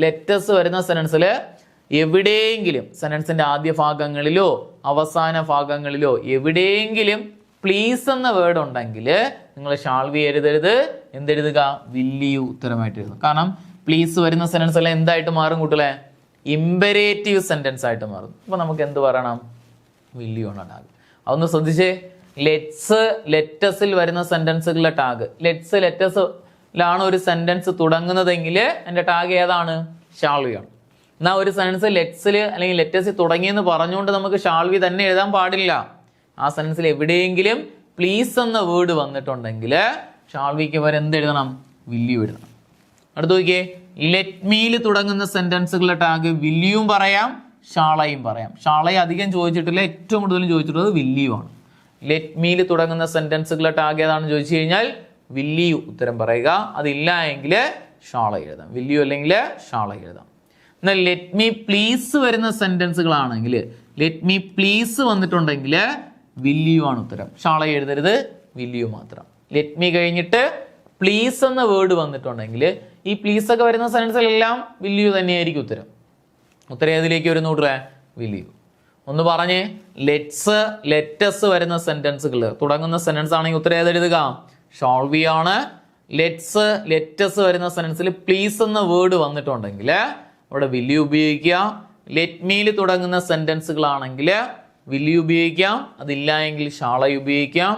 ലെറ്റസ് വരുന്ന സെന്റൻസിൽ എവിടെയെങ്കിലും സെന്റൻസിന്റെ ആദ്യ ഭാഗങ്ങളിലോ അവസാന ഭാഗങ്ങളിലോ എവിടെയെങ്കിലും പ്ലീസ് എന്ന വേർഡ് ഉണ്ടെങ്കിൽ നിങ്ങൾ ഷാൾ ബി എഴുതരുത്. എന്തെഴുതുക? വിൽ യു ഉത്തരമായിട്ട് എഴുതും. കാരണം പ്ലീസ് വരുന്ന സെന്റൻസ് എല്ലാം എന്തായിട്ട് മാറും കുട്ടികളെ? ഇമ്പരേറ്റീവ് സെന്റൻസ് ആയിട്ട് മാറും. അപ്പൊ നമുക്ക് എന്ത് പറയണം? വിൽ യു ആണ് ടാഗ്. അതൊന്ന് ശ്രദ്ധിച്ചേ. ലെറ്റസിൽ വരുന്ന സെന്റൻസുകളുടെ ടാഗ്, ലെറ്റസിലാണ് ഒരു സെന്റൻസ് തുടങ്ങുന്നതെങ്കിൽ എൻ്റെ ടാഗ് ഏതാണ്? ഷാൾ ബി ആണ്. എന്നാൽ ഒരു സെന്റൻസ് ലെറ്റ്സിൽ അല്ലെങ്കിൽ ലെറ്റസിൽ തുടങ്ങിയെന്ന് പറഞ്ഞുകൊണ്ട് നമുക്ക് ഷാൾ ബി തന്നെ എഴുതാൻ പാടില്ല. ആ സെന്റൻസിൽ എവിടെയെങ്കിലും പ്ലീസ് എന്ന വേർഡ് വന്നിട്ടുണ്ടെങ്കിൽ ഷാൾ ബിക്ക് പകരം എന്ത് എഴുതണം? വിൽ യു എഴുതണം. അടുത്ത് നോക്കിയേ, ലെറ്റ് മീയിൽ തുടങ്ങുന്ന സെന്റൻസുകളുടെ ടാഗ് വിൽ യുവും പറയാം ഷാളയും പറയാം. ഷാളയെ അധികം ചോദിച്ചിട്ടില്ല, ഏറ്റവും കൂടുതലും ചോദിച്ചിട്ടുള്ളത് വിൽ യു ആണ്. ലെറ്റ് മീയിൽ തുടങ്ങുന്ന സെന്റൻസുകളുടെ ടാഗ് ഏതാണെന്ന് ചോദിച്ചു കഴിഞ്ഞാൽ വിൽ യു ഉത്തരം പറയുക. അതില്ല എങ്കിൽ ഷാള എഴുതാം. വിൽ യു അല്ലെങ്കിൽ ഷാള എഴുതാം. എന്നാൽ ലെറ്റ് മീ പ്ലീസ് വരുന്ന സെന്റൻസുകളാണെങ്കിൽ, ലെറ്റ് മീ പ്ലീസ് വന്നിട്ടുണ്ടെങ്കിൽ വിൽ യു ആണ് ഉത്തരം. ഷാള എഴുതരുത്, വിൽ യു മാത്രം. ലെറ്റ് മീ കഴിഞ്ഞിട്ട് പ്ലീസ് എന്ന വേർഡ് വന്നിട്ടുണ്ടെങ്കിൽ ഈ പ്ലീസ് ഒക്കെ വരുന്ന സെന്റൻസിലെല്ലാം വിൽ യു തന്നെയായിരിക്കും ഉത്തരം. ഉത്തരം ഏതിലേക്ക് വരുന്നു കൂട്ടരെ? Will you. ഒന്ന് പറഞ്ഞേ, ലെറ്റസ് വരുന്ന സെന്റൻസുകൾ തുടങ്ങുന്ന സെന്റൻസ് ആണെങ്കിൽ ഉത്തരം ഏതെഴുതുക? ഷാൾ ബി ആണ്. ലെറ്റസ് വരുന്ന സെന്റൻസിൽ പ്ലീസ് എന്ന വേർഡ് വന്നിട്ടുണ്ടെങ്കിൽ അവിടെ വിൽ യു ഉപയോഗിക്കുക. ലെറ്റ് മീയിൽ തുടങ്ങുന്ന സെന്റൻസുകളാണെങ്കിൽ വിൽ യു ഉപയോഗിക്കാം. അതില്ല എങ്കിൽ ഷാള ഉപയോഗിക്കാം.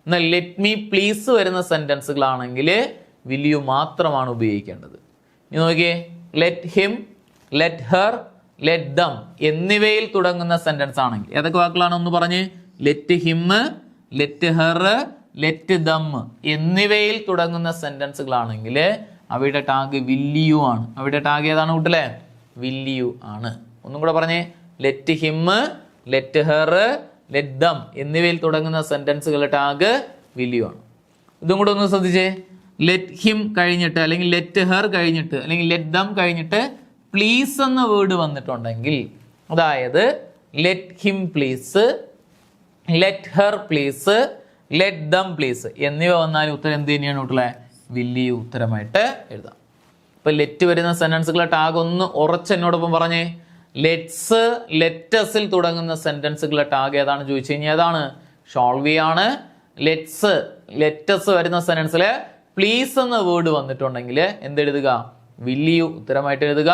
എന്നാൽ ലെറ്റ് മീ പ്ലീസ് വരുന്ന സെന്റൻസുകളാണെങ്കിൽ വിൽ യു മാത്രമാണ് ഉപയോഗിക്കേണ്ടത്. ഇനി നോക്കിയേ, let him, let her, let them എന്നിവയിൽ തുടങ്ങുന്ന സെന്റൻസ് ആണെങ്കിൽ ഏതൊക്കെ വാക്കുകളാണ് ഒന്ന് പറഞ്ഞ്? Let him, let her, let them എന്നിവയിൽ തുടങ്ങുന്ന സെന്റൻസുകളാണെങ്കിൽ അവയുടെ ടാഗ് വിൽ യു ആണ്. അവയുടെ ടാഗ് ഏതാണ് കൂട്ടല്ലേ? വിൽ യു ആണ്. ഒന്നും കൂടെ പറഞ്ഞേ, let him, let her, let them എന്നിവയിൽ തുടങ്ങുന്ന സെന്റൻസുകളുടെ ടാഗ് വിൽ യു ആണ്. ഇതും കൂടെ ഒന്ന് ശ്രദ്ധിച്ചേ. ലെറ്റ് ഹിം കഴിഞ്ഞിട്ട് അല്ലെങ്കിൽ ലെറ്റ് ഹെർ കഴിഞ്ഞിട്ട് അല്ലെങ്കിൽ ലെറ്റ് ദം കഴിഞ്ഞിട്ട് പ്ലീസ് എന്ന വേർഡ് വന്നിട്ടുണ്ടെങ്കിൽ, അതായത് let him please, let her please, let them please എന്നിവ വന്നാൽ ഉത്തരം എന്ത് തന്നെയാണ് കൂട്ടലെ? വിൽ യു ഉത്തരമായിട്ട് എഴുതാം. ഇപ്പൊ ലെറ്റ് വരുന്ന സെന്റൻസുകളെ ടാഗ് ഒന്ന് ഉറച്ച് എന്നോടൊപ്പം പറഞ്ഞേ. ലെറ്റസിൽ തുടങ്ങുന്ന സെന്റൻസുകളെ ടാഗ് ഏതാണ് ചോദിച്ചു കഴിഞ്ഞാൽ ഏതാണ്? ഷാൾ ബി ആണ്. ലെറ്റസ് വരുന്ന സെന്റൻസിൽ പ്ലീസ് എന്ന വേർഡ് വന്നിട്ടുണ്ടെങ്കിൽ എന്തെഴുതുക? വിൽ യു ഉത്തരമായിട്ട് എഴുതുക.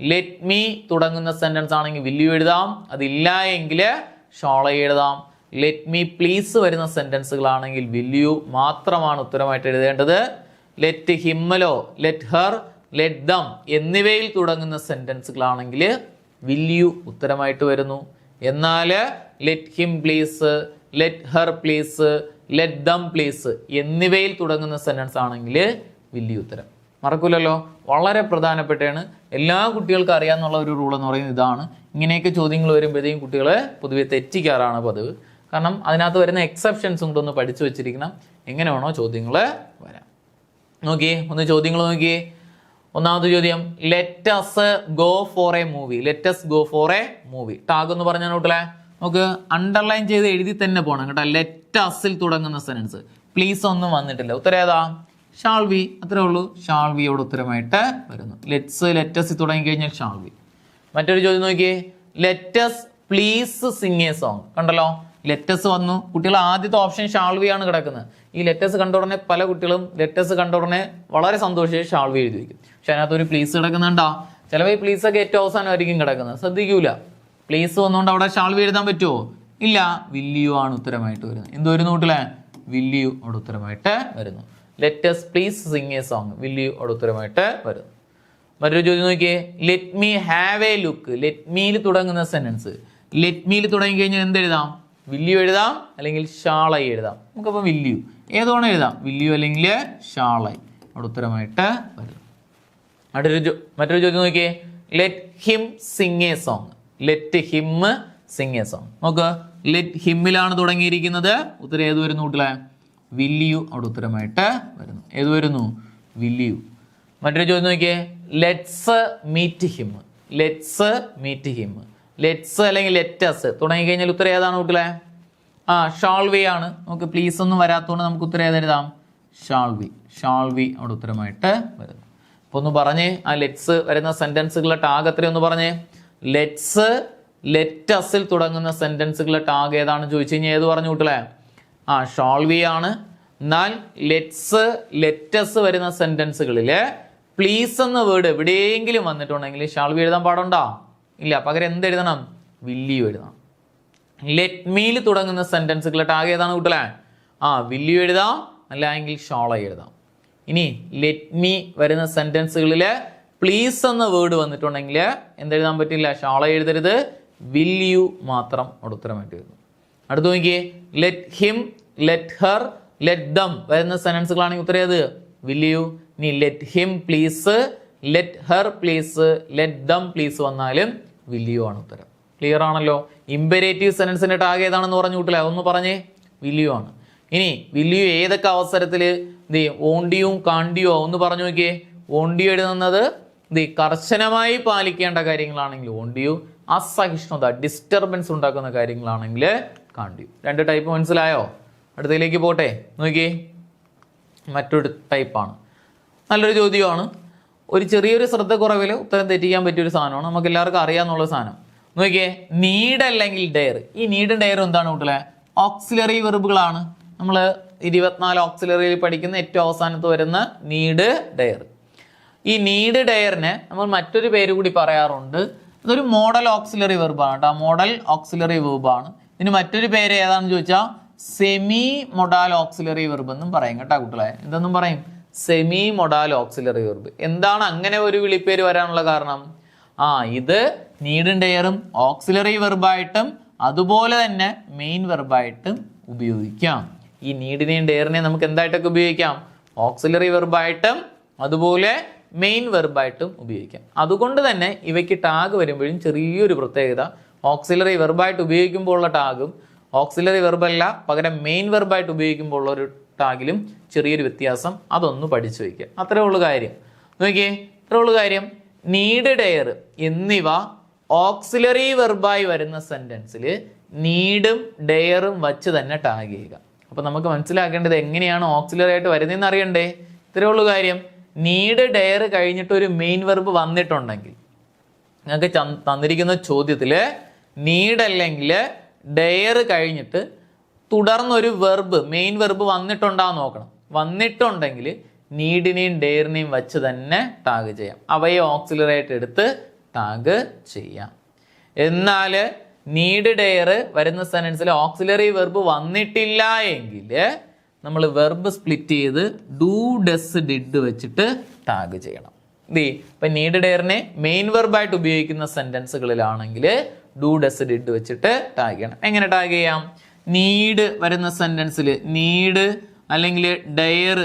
ലെറ്റ് മീ തുടങ്ങുന്ന സെന്റൻസ് ആണെങ്കിൽ വിൽ യു എഴുതാം. അതില്ല എങ്കിൽ ഷാള എഴുതാം. ലെറ്റ് മീ പ്ലീസ് വരുന്ന സെന്റൻസുകളാണെങ്കിൽ വിൽ യു മാത്രമാണ് ഉത്തരമായിട്ട് എഴുതേണ്ടത്. Let him or let her, let them എന്നിവയിൽ തുടങ്ങുന്ന സെന്റൻസുകളാണെങ്കിൽ വിൽ യു ഉത്തരമായിട്ട് വരുന്നു. എന്നാൽ let him please, let her please, let them please എന്നിവയിൽ തുടങ്ങുന്ന സെന്റൻസ് ആണെങ്കിൽ വിൽ യു ഉത്തരം. മറക്കൂലല്ലോ, വളരെ പ്രധാനപ്പെട്ടാണ്. എല്ലാ കുട്ടികൾക്കും അറിയാമെന്നുള്ള ഒരു റൂൾ എന്ന് പറയുന്നത് ഇതാണ്. ഇങ്ങനെയൊക്കെ ചോദ്യങ്ങൾ വരുമ്പോഴത്തേക്കും കുട്ടികളെ പൊതുവെ തെറ്റിക്കാറാണ് പതിവ്. കാരണം അതിനകത്ത് വരുന്ന എക്സെപ്ഷൻസും കൂടെ ഒന്ന് പഠിച്ചു വെച്ചിരിക്കണം. എങ്ങനെ വേണോ ചോദ്യങ്ങൾ വരാം. നോക്കിയേ, ഒന്ന് ചോദ്യങ്ങൾ നോക്കിയേ. ഒന്നാമത്തെ ചോദ്യം, let us go for a movie. Let us go for a movie. Tag എന്ന് പറഞ്ഞാൽ കൂട്ടലെ നമുക്ക് അണ്ടർലൈൻ ചെയ്ത് എഴുതി തന്നെ പോകണം കേട്ടോ. ലെറ്റ് അസിൽ തുടങ്ങുന്ന സെന്റൻസ് പ്ലീസ് ഒന്നും വന്നിട്ടില്ല. ഉത്തരം ഏതാ? Shall be. അത്രേ ഉള്ളൂ. ഷാൾ ബിയോട് ഉത്തരമായിട്ട് വരുന്നു. ലെറ്റസ് തുടങ്ങി കഴിഞ്ഞാൽ ഷാൾ ബി. മറ്റൊരു ചോദ്യം നോക്കിയേ, let's please sing a song. കണ്ടല്ലോ, ലെറ്റസ് വന്നു. കുട്ടികൾ ആദ്യത്തെ ഓപ്ഷൻ ഷാൾ ബി ആണ് കിടക്കുന്നത്. ഈ ലെറ്റസ് കണ്ട ഉടനെ പല കുട്ടികളും ലെറ്റസ് കണ്ട ഉടനെ വളരെ സന്തോഷിച്ച് ഷാൾ ബി എഴുതി വയ്ക്കും. പക്ഷെ അതിനകത്ത് ഒരു പ്ലീസ് കിടക്കുന്നുണ്ടോ? ചിലപ്പോൾ ഈ പ്ലീസ് ഒക്കെ ഏറ്റവും അവസാനമായിരിക്കും കിടക്കുന്നത്, ശ്രദ്ധിക്കൂല. പ്ലീസ് വന്നുകൊണ്ട് അവിടെ ഷാൾ ബി എഴുതാൻ പറ്റുമോ? ഇല്ല. വിൽ യു ആണ് ഉത്തരമായിട്ട് വരുന്നത്. എന്ത് വരുന്നു കൂട്ടിലെ? വിൽ യു അവിടെ ഉത്തരമായിട്ട് വരുന്നു. Let's please sing a song. Will you അവിടെ ഉത്തരമായിട്ട് വരുന്നു. മറ്റൊരു ചോദ്യം നോക്കിയേ, let me have a look. Let മീയിൽ തുടങ്ങുന്ന സെന്റൻസ്. ലെറ്റ് മീയിൽ തുടങ്ങി കഴിഞ്ഞാൽ എന്തെഴുതാം? വിൽ യു എഴുതാം, അല്ലെങ്കിൽ ഷാളൈ എഴുതാം. നമുക്കപ്പോൾ വിൽ യു ഏതോണം എഴുതാം. വിൽ യു അല്ലെങ്കിൽ ഷാളൈ അവിടെ ഉത്തരമായിട്ട് വരും. മറ്റൊരു ചോദ്യം നോക്കിയേ, let him Singh a song. Let him Singh a song. നോക്ക്, ലെറ്റ് ഹിമ്മിലാണ് തുടങ്ങിയിരിക്കുന്നത്. ഉത്തരം ഏത് വരുന്നു കൂട്ടിലെ? വിൽ യു അവിടെ ഉത്തരമായിട്ട് വരുന്നു. ഏത് വരുന്നു? Will you. മറ്റൊരു ചോദ്യം നോക്കിയേ, let's meet him. Let's meet him. Let's അല്ലെങ്കിൽ ലെറ്റസ് തുടങ്ങി കഴിഞ്ഞാൽ ഉത്തരം ഏതാണ് കൂട്ടിലെ? ഷാൾ വി ആണ്. നമുക്ക് പ്ലീസ് ഒന്നും വരാത്തതുകൊണ്ട് നമുക്ക് ഉത്തരം ഏതെഴുതാം? Shall we. ഷാൾ വി അവിടെ ഉത്തരമായിട്ട് വരുന്നു. അപ്പൊ ഒന്ന് പറഞ്ഞേ, ആ ലെറ്റ്സ് വരുന്ന സെന്റൻസുകളുടെ ടാഗ് എത്രയൊന്ന് പറഞ്ഞേ. ലെറ്റ്സ് ലെറ്റസിൽ തുടങ്ങുന്ന സെന്റൻസുകളുടെ ടാഗ് ഏതാണെന്ന് ചോദിച്ചു കഴിഞ്ഞാൽ ഏത് പറഞ്ഞു കൂട്ടിലെ? ഷാൾ വി ആണ്. എന്നാൽ ലെറ്റ്സ് ലെറ്റസ് വരുന്ന സെന്റൻസുകളിൽ പ്ലീസ് എന്ന വേർഡ് എവിടെയെങ്കിലും വന്നിട്ടുണ്ടെങ്കിൽ ഷാൾ വി എഴുതാൻ പാടുണ്ടോ? ഇല്ല. പകരം എന്ത് എഴുതണം? വിൽ യു എഴുതണം. ലെറ്റ് മീൽ തുടങ്ങുന്ന സെന്റൻസുകളുടെ ടാഗ് ഏതാണ് കൂട്ടിലെ? വിൽ യു എഴുതാം, അല്ലെങ്കിൽ ഷാൾ എഴുതാം. ഇനി ലെറ്റ് മീ വരുന്ന സെന്റൻസുകളിൽ പ്ലീസ് എന്ന വേർഡ് വന്നിട്ടുണ്ടെങ്കിൽ എന്തെഴുതാൻ പറ്റില്ല? ഷാൾ എഴുതരുത്, വിൽ യു മാത്രം അവിടെ ഉത്തരമായിട്ട് വരുന്നു. അടുത്ത് നോക്കിയേ, let him, let her, let them വരുന്ന സെന്റൻസുകളാണെങ്കിൽ ഉത്തരം ഏത്? Will you. ഇനി let him please, let her please, let them please വന്നാലും വിൽ യു ആണ് ഉത്തരം. ക്ലിയർ ആണല്ലോ? ഇമ്പരേറ്റീവ് സെന്റൻസിന്റെ ടാഗ് ഏതാണെന്ന് പറഞ്ഞു കൂട്ടില്ല? അതൊന്ന് പറഞ്ഞേ. വിൽ യു ആണ്. ഇനി വിൽ യു ഏതൊക്കെ അവസരത്തിൽ ഓണ്ടിയും കാണ്ടിയോ ഒന്ന് പറഞ്ഞു നോക്കിയേ. ഓണ്ടിയോ എഴുതുന്നത് കർശനമായി പാലിക്കേണ്ട കാര്യങ്ങളാണെങ്കിൽ ഓണ്ടിയു, അസഹിഷ്ണുത ഡിസ്റ്റർബൻസ് ഉണ്ടാക്കുന്ന കാര്യങ്ങളാണെങ്കിൽ കാണ്ടിയു. രണ്ട് ടൈപ്പ് മനസ്സിലായോ? അടുത്തതിലേക്ക് പോട്ടെ. നോക്കിയേ, മറ്റൊരു ടൈപ്പാണ്. നല്ലൊരു ചോദ്യമാണ്. ഒരു ചെറിയൊരു ശ്രദ്ധക്കുറവിൽ ഉത്തരം തെറ്റിക്കാൻ പറ്റിയൊരു സാധനമാണ്. നമുക്ക് എല്ലാവർക്കും അറിയാന്നുള്ള സാധനം. നോക്കിയേ, നീഡ് അല്ലെങ്കിൽ ഡെയർ. ഈ നീഡും ഡെയറും എന്താണ് കൂട്ടിലെ? ഓക്സിലറി വെർബുകളാണ്. നമ്മൾ 24 ഓക്സിലറിയിൽ പഠിക്കുന്ന ഏറ്റവും അവസാനത്ത് വരുന്ന നീഡ് ഡെയർ. ഈ നീഡ് ഡെയറിനെ നമ്മൾ മറ്റൊരു പേര് കൂടി പറയാറുണ്ട്. ഇതൊരു മോഡൽ ഓക്സിലറി വെർബാണ് കേട്ടോ. മോഡൽ ഓക്സിലറി വെർബാണ്. ഇതിന് മറ്റൊരു പേര് ഏതാണെന്ന് ചോദിച്ചാൽ സെമി മൊഡാൽ ഓക്സിലറി വെർബ് എന്നും പറയും കേട്ടോ കുട്ടികളെ. എന്തെന്നും പറയും? Semi modal auxiliary verb. എന്താണ് അങ്ങനെ ഒരു വിളിപ്പേര് വരാനുള്ള കാരണം? ഇത് നീഡും ഡെയറും ഓക്സിലറി വെർബായിട്ടും അതുപോലെ തന്നെ മെയിൻ വെർബായിട്ടും ഉപയോഗിക്കാം. ഈ നീഡിനെയും ഡെയറിനെയും നമുക്ക് എന്തായിട്ടൊക്കെ ഉപയോഗിക്കാം? ഓക്സിലറി വെർബായിട്ടും അതുപോലെ മെയിൻ വെർബായിട്ടും ഉപയോഗിക്കാം. അതുകൊണ്ട് തന്നെ ഇവയ്ക്ക് ടാഗ് വരുമ്പോഴും ചെറിയൊരു പ്രത്യേകത. ഓക്സിലറി വെർബായിട്ട് ഉപയോഗിക്കുമ്പോൾ ഉള്ള ടാഗും ഓക്സിലറി വെർബല്ല പകരം മെയിൻ വെർബായിട്ട് ഉപയോഗിക്കുമ്പോൾ ഉള്ള ഒരു ടാഗിലും ചെറിയൊരു വ്യത്യാസം. അതൊന്ന് പഠിച്ചു വയ്ക്കുക. അത്രേ ഉള്ളു കാര്യം. നോക്കിയേ, അത്രേ ഉള്ളു കാര്യം. നീഡ്, ഡെയർ എന്നിവ ഓക്സിലറി വെർബായി വരുന്ന സെന്റൻസിൽ നീഡും ഡെയറും വച്ച് തന്നെ ടാഗ് ചെയ്യുക. അപ്പൊ നമുക്ക് മനസ്സിലാക്കേണ്ടത് എങ്ങനെയാണ് ഓക്സിലറി ആയിട്ട് വരുന്നതെന്ന് അറിയണ്ടേ? ഇത്രേ ഉള്ളു കാര്യം. നീഡ് ഡെയർ കഴിഞ്ഞിട്ട് ഒരു മെയിൻ വെർബ് വന്നിട്ടുണ്ടെങ്കിൽ ഞങ്ങൾക്ക് തന്നിരിക്കുന്ന ചോദ്യത്തില് നീഡ് അല്ലെങ്കിൽ ഡെയർ കഴിഞ്ഞിട്ട് തുടർന്നൊരു വെർബ് മെയിൻ വെർബ് വന്നിട്ടുണ്ടാന്ന് നോക്കണം. വന്നിട്ടുണ്ടെങ്കിൽ നീഡിനെയും ഡെയറിനെയും വച്ച് തന്നെ ടാഗ് ചെയ്യാം. അവയെ ഓക്സിലറി ആയിട്ട് എടുത്ത് ടാഗ് ചെയ്യാം. എന്നാൽ നീഡ് ഡെയർ വരുന്ന സെന്റൻസിൽ ഓക്സിലറി വെർബ് വന്നിട്ടില്ല എങ്കിൽ നമ്മൾ വെർബ് സ്പ്ലിറ്റ് ചെയ്ത് ഡു, ഡസ്, ഡിഡ് വെച്ചിട്ട് ടാഗ് ചെയ്യണം. ഇപ്പൊ നീഡ് ഡെയറിനെ മെയിൻ വെർബായിട്ട് ഉപയോഗിക്കുന്ന സെന്റൻസുകളിലാണെങ്കിൽ ഡു, ഡസ്, ഡിഡ് വെച്ചിട്ട് ടാഗ് ചെയ്യണം. എങ്ങനെ ടാഗ് ചെയ്യാം? നീഡ് വരുന്ന സെന്റൻസിൽ നീഡ് അല്ലെങ്കിൽ ഡെയർ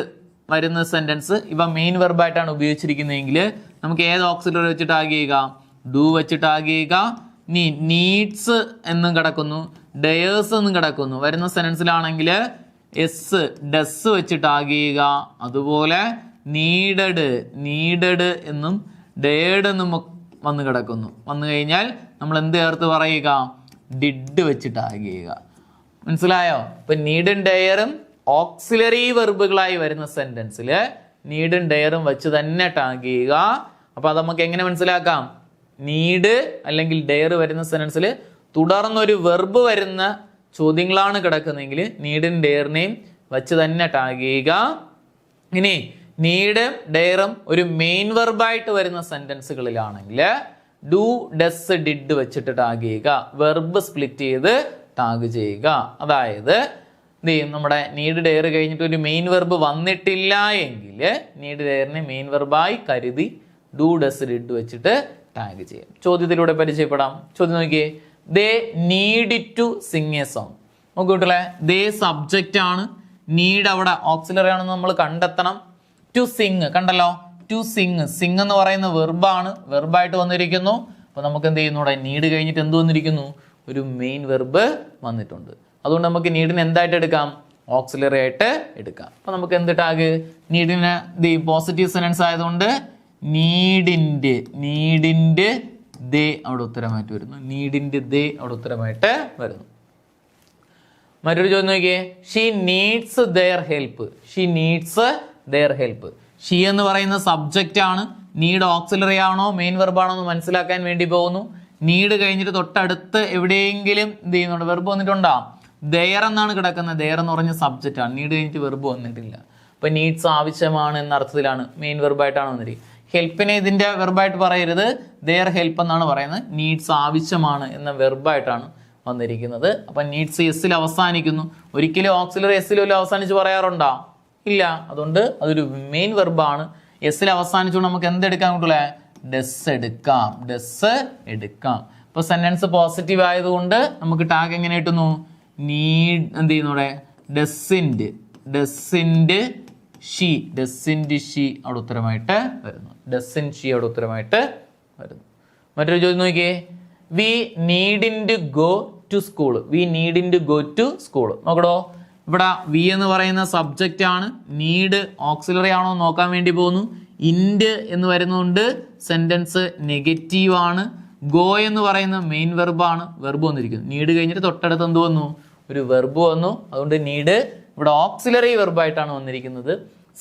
വരുന്ന സെന്റൻസ് ഇവ മെയിൻ വെർബായിട്ടാണ് ഉപയോഗിച്ചിരിക്കുന്നതെങ്കിൽ നമുക്ക് ഏത് ഓക്സിലറി വെച്ച് ടാഗ് ചെയ്യുക? ഡു വെച്ച് ടാഗ് ചെയ്യുക. നീഡ്സ് എന്നും കിടക്കുന്നു, ഡെയേഴ്സ് എന്നും കിടക്കുന്നു. വരുന്ന സെന്റൻസിലാണെങ്കിൽ എസ്, ഡസ് വെച്ച് ടാഗ് ചെയ്യുക. അതുപോലെ നീഡഡ് എന്നും ഡേഡ് എന്നും വന്ന് കിടക്കുന്നു. വന്നു കഴിഞ്ഞാൽ നമ്മൾ എന്ത് ചേർത്ത് പറയുക? ഡിഡ് വെച്ച് ടാഗ് ചെയ്യുക. മനസ്സിലായോ? ഇപ്പൊ നീഡും ഡെയറും ഓക്സിലറി വെർബുകളായി വരുന്ന സെന്റൻസിൽ നീഡും ഡെയറും വെച്ച് തന്നെ ടാഗ് ചെയ്യുക. അപ്പൊ അത് നമുക്ക് എങ്ങനെ മനസ്സിലാക്കാം? നീഡ് അല്ലെങ്കിൽ ഡെയർ വരുന്ന സെന്റൻസിൽ തുടർന്നൊരു വെർബ് വരുന്ന ചോദ്യങ്ങളാണ് കിടക്കുന്നതെങ്കിൽ നീഡും ഡെയറിനെയും വെച്ച് തന്നെ ടാഗ് ചെയ്യുക. ഇനി നീഡും ഡെയറും ഒരു മെയിൻ വെർബായിട്ട് വരുന്ന സെന്റൻസുകളിലാണെങ്കിൽ ഡു, ഡസ്, ഡിഡ് വെച്ചിട്ട് ടാഗ് ചെയ്യുക. വെർബ് സ്പ്ലിറ്റ് ചെയ്ത് ടാഗ് ചെയ്യുക. അതായത് നമ്മുടെ നീഡ് ഡെയർ കഴിഞ്ഞിട്ട് ഒരു മെയിൻ വെർബ് വന്നിട്ടില്ല എങ്കിൽ നീഡ് ഡെയറിനെ മെയിൻ വെർബായി കരുതി ഡു, ഡസ്, ഡിഡ് വെച്ചിട്ട് ടാഗ് ചെയ്യാം. ചോദ്യത്തിലൂടെ പരിചയപ്പെടാം. ചോദ്യം നോക്കിയേ, they need to sing a song. നോക്കൂട്ടല്ലേ, ദേ സബ്ജക്റ്റ് ആണ്, നീഡ് അവിടെ ഓക്സിലറി ആണെന്ന് നമ്മൾ കണ്ടെത്തണം. ടു സിംഗ് കണ്ടല്ലോ, ടു സിങ്. സിങ് എന്ന് പറയുന്ന വെർബാണ്, വെർബായിട്ട് വന്നിരിക്കുന്നു. അപ്പോൾ നമുക്ക് എന്ത് ചെയ്യുന്നു, ഇവിടെ നീഡ് കഴിഞ്ഞിട്ട് എന്ത് വന്നിരിക്കുന്നു, ഒരു മെയിൻ വെർബ് വന്നിട്ടുണ്ട്. അതുകൊണ്ട് നമുക്ക് നീഡിനെ എന്തായിട്ട് എടുക്കാം, ഓക്സിലറി ആയിട്ട് എടുക്കാം. അപ്പോൾ നമുക്ക് എന്ത് ടാഗ്, നീഡിന് പോസിറ്റീവ് സെനൻസ് ആയതുകൊണ്ട് നീഡിൻ്റെ ദേ അവിടെ ഉത്തരമായിട്ട് വരുന്നു. നീഡിൻ്റെ ദേ അവിടെ ഉത്തരമായിട്ട് വരുന്നു. മറ്റൊരു ചോദ്യം നോക്കിയേ, she needs their help. She needs their help. She എന്ന് പറയുന്ന സബ്ജക്റ്റ് ആണ്. നീഡ് ഓക്സിലറി ആണോ മെയിൻ വെർബാണോ എന്ന് മനസ്സിലാക്കാൻ വേണ്ടി പോകുന്നു. നീഡ് കഴിഞ്ഞിട്ട് തൊട്ടടുത്ത് എവിടെയെങ്കിലും എന്ത് ചെയ്യുന്നുണ്ട്, വെർബ് വന്നിട്ടുണ്ടോ? ദെയർ എന്നാണ് കിടക്കുന്നത്. ദെയർ എന്ന് പറഞ്ഞ സബ്ജക്റ്റ് ആണ്. നീഡ് കഴിഞ്ഞിട്ട് വെർബ് വന്നിട്ടില്ല. അപ്പൊ നീഡ്സ് ആവശ്യമാണ് എന്ന അർത്ഥത്തിലാണ്, മെയിൻ വെർബായിട്ടാണ് വന്നിരിക്കുന്നത്. ഹെൽപ്പിനെ ഇതിന്റെ വെർബായിട്ട് പറയരുത്, ദെയർ ഹെൽപ്പ് എന്നാണ് പറയുന്നത്. നീഡ്സ് ആവശ്യമാണ് എന്ന വെർബായിട്ടാണ് വന്നിരിക്കുന്നത്. അപ്പൊ നീഡ്സ് എസ്സിൽ അവസാനിക്കുന്നു. ഒരിക്കലും ഓക്സിലറി എസ്സിലും അവസാനിച്ച് പറയാറുണ്ടോ? ഇല്ല. അതുകൊണ്ട് അതൊരു മെയിൻ വെർബാണ്. എസ്സിൽ അവസാനിച്ചുകൊണ്ട് നമുക്ക് എന്തെടുക്കാൻ കിട്ടൂലേ, ഡെസ് എടുക്കാം. ഡെസ് എടുക്കാം. ഇപ്പൊ സെന്റൻസ് പോസിറ്റീവ് ആയതുകൊണ്ട് നമുക്ക് ടാഗ് എങ്ങനെ കിട്ടുന്നു, നീഡ് എന്ത് ചെയ്യുന്നു, ഡെസിൻ്റെ ഷീ അവിടെ ഉത്തരമായിട്ട് വരുന്നു. ഡെസിൻ ഷീ അവിടെ ഉത്തരമായിട്ട് വരുന്നു. മറ്റൊരു ചോദ്യം നോക്കിയേ, we needn't go to school. We needn't go to school. നോക്കടോ, ഇവിടെ വി എന്ന് പറയുന്ന സബ്ജക്റ്റ് ആണ്. നീഡ് ഓക്സിലറി ആണോ നോക്കാൻ വേണ്ടി പോകുന്നു. ഇൻഡ് എന്ന് വരുന്നതുകൊണ്ട് സെന്റൻസ് നെഗറ്റീവ് ആണ്. ഗോ എന്ന് പറയുന്ന മെയിൻ വെർബാണ്. വെർബ് വന്നിരിക്കുന്നു. നീഡ് കഴിഞ്ഞിട്ട് തൊട്ടടുത്ത് എന്ത് വന്നു, ഒരു വെർബ് വന്നു. അതുകൊണ്ട് നീഡ് ഇവിടെ ഓക്സിലറി വെർബായിട്ടാണ് വന്നിരിക്കുന്നത്.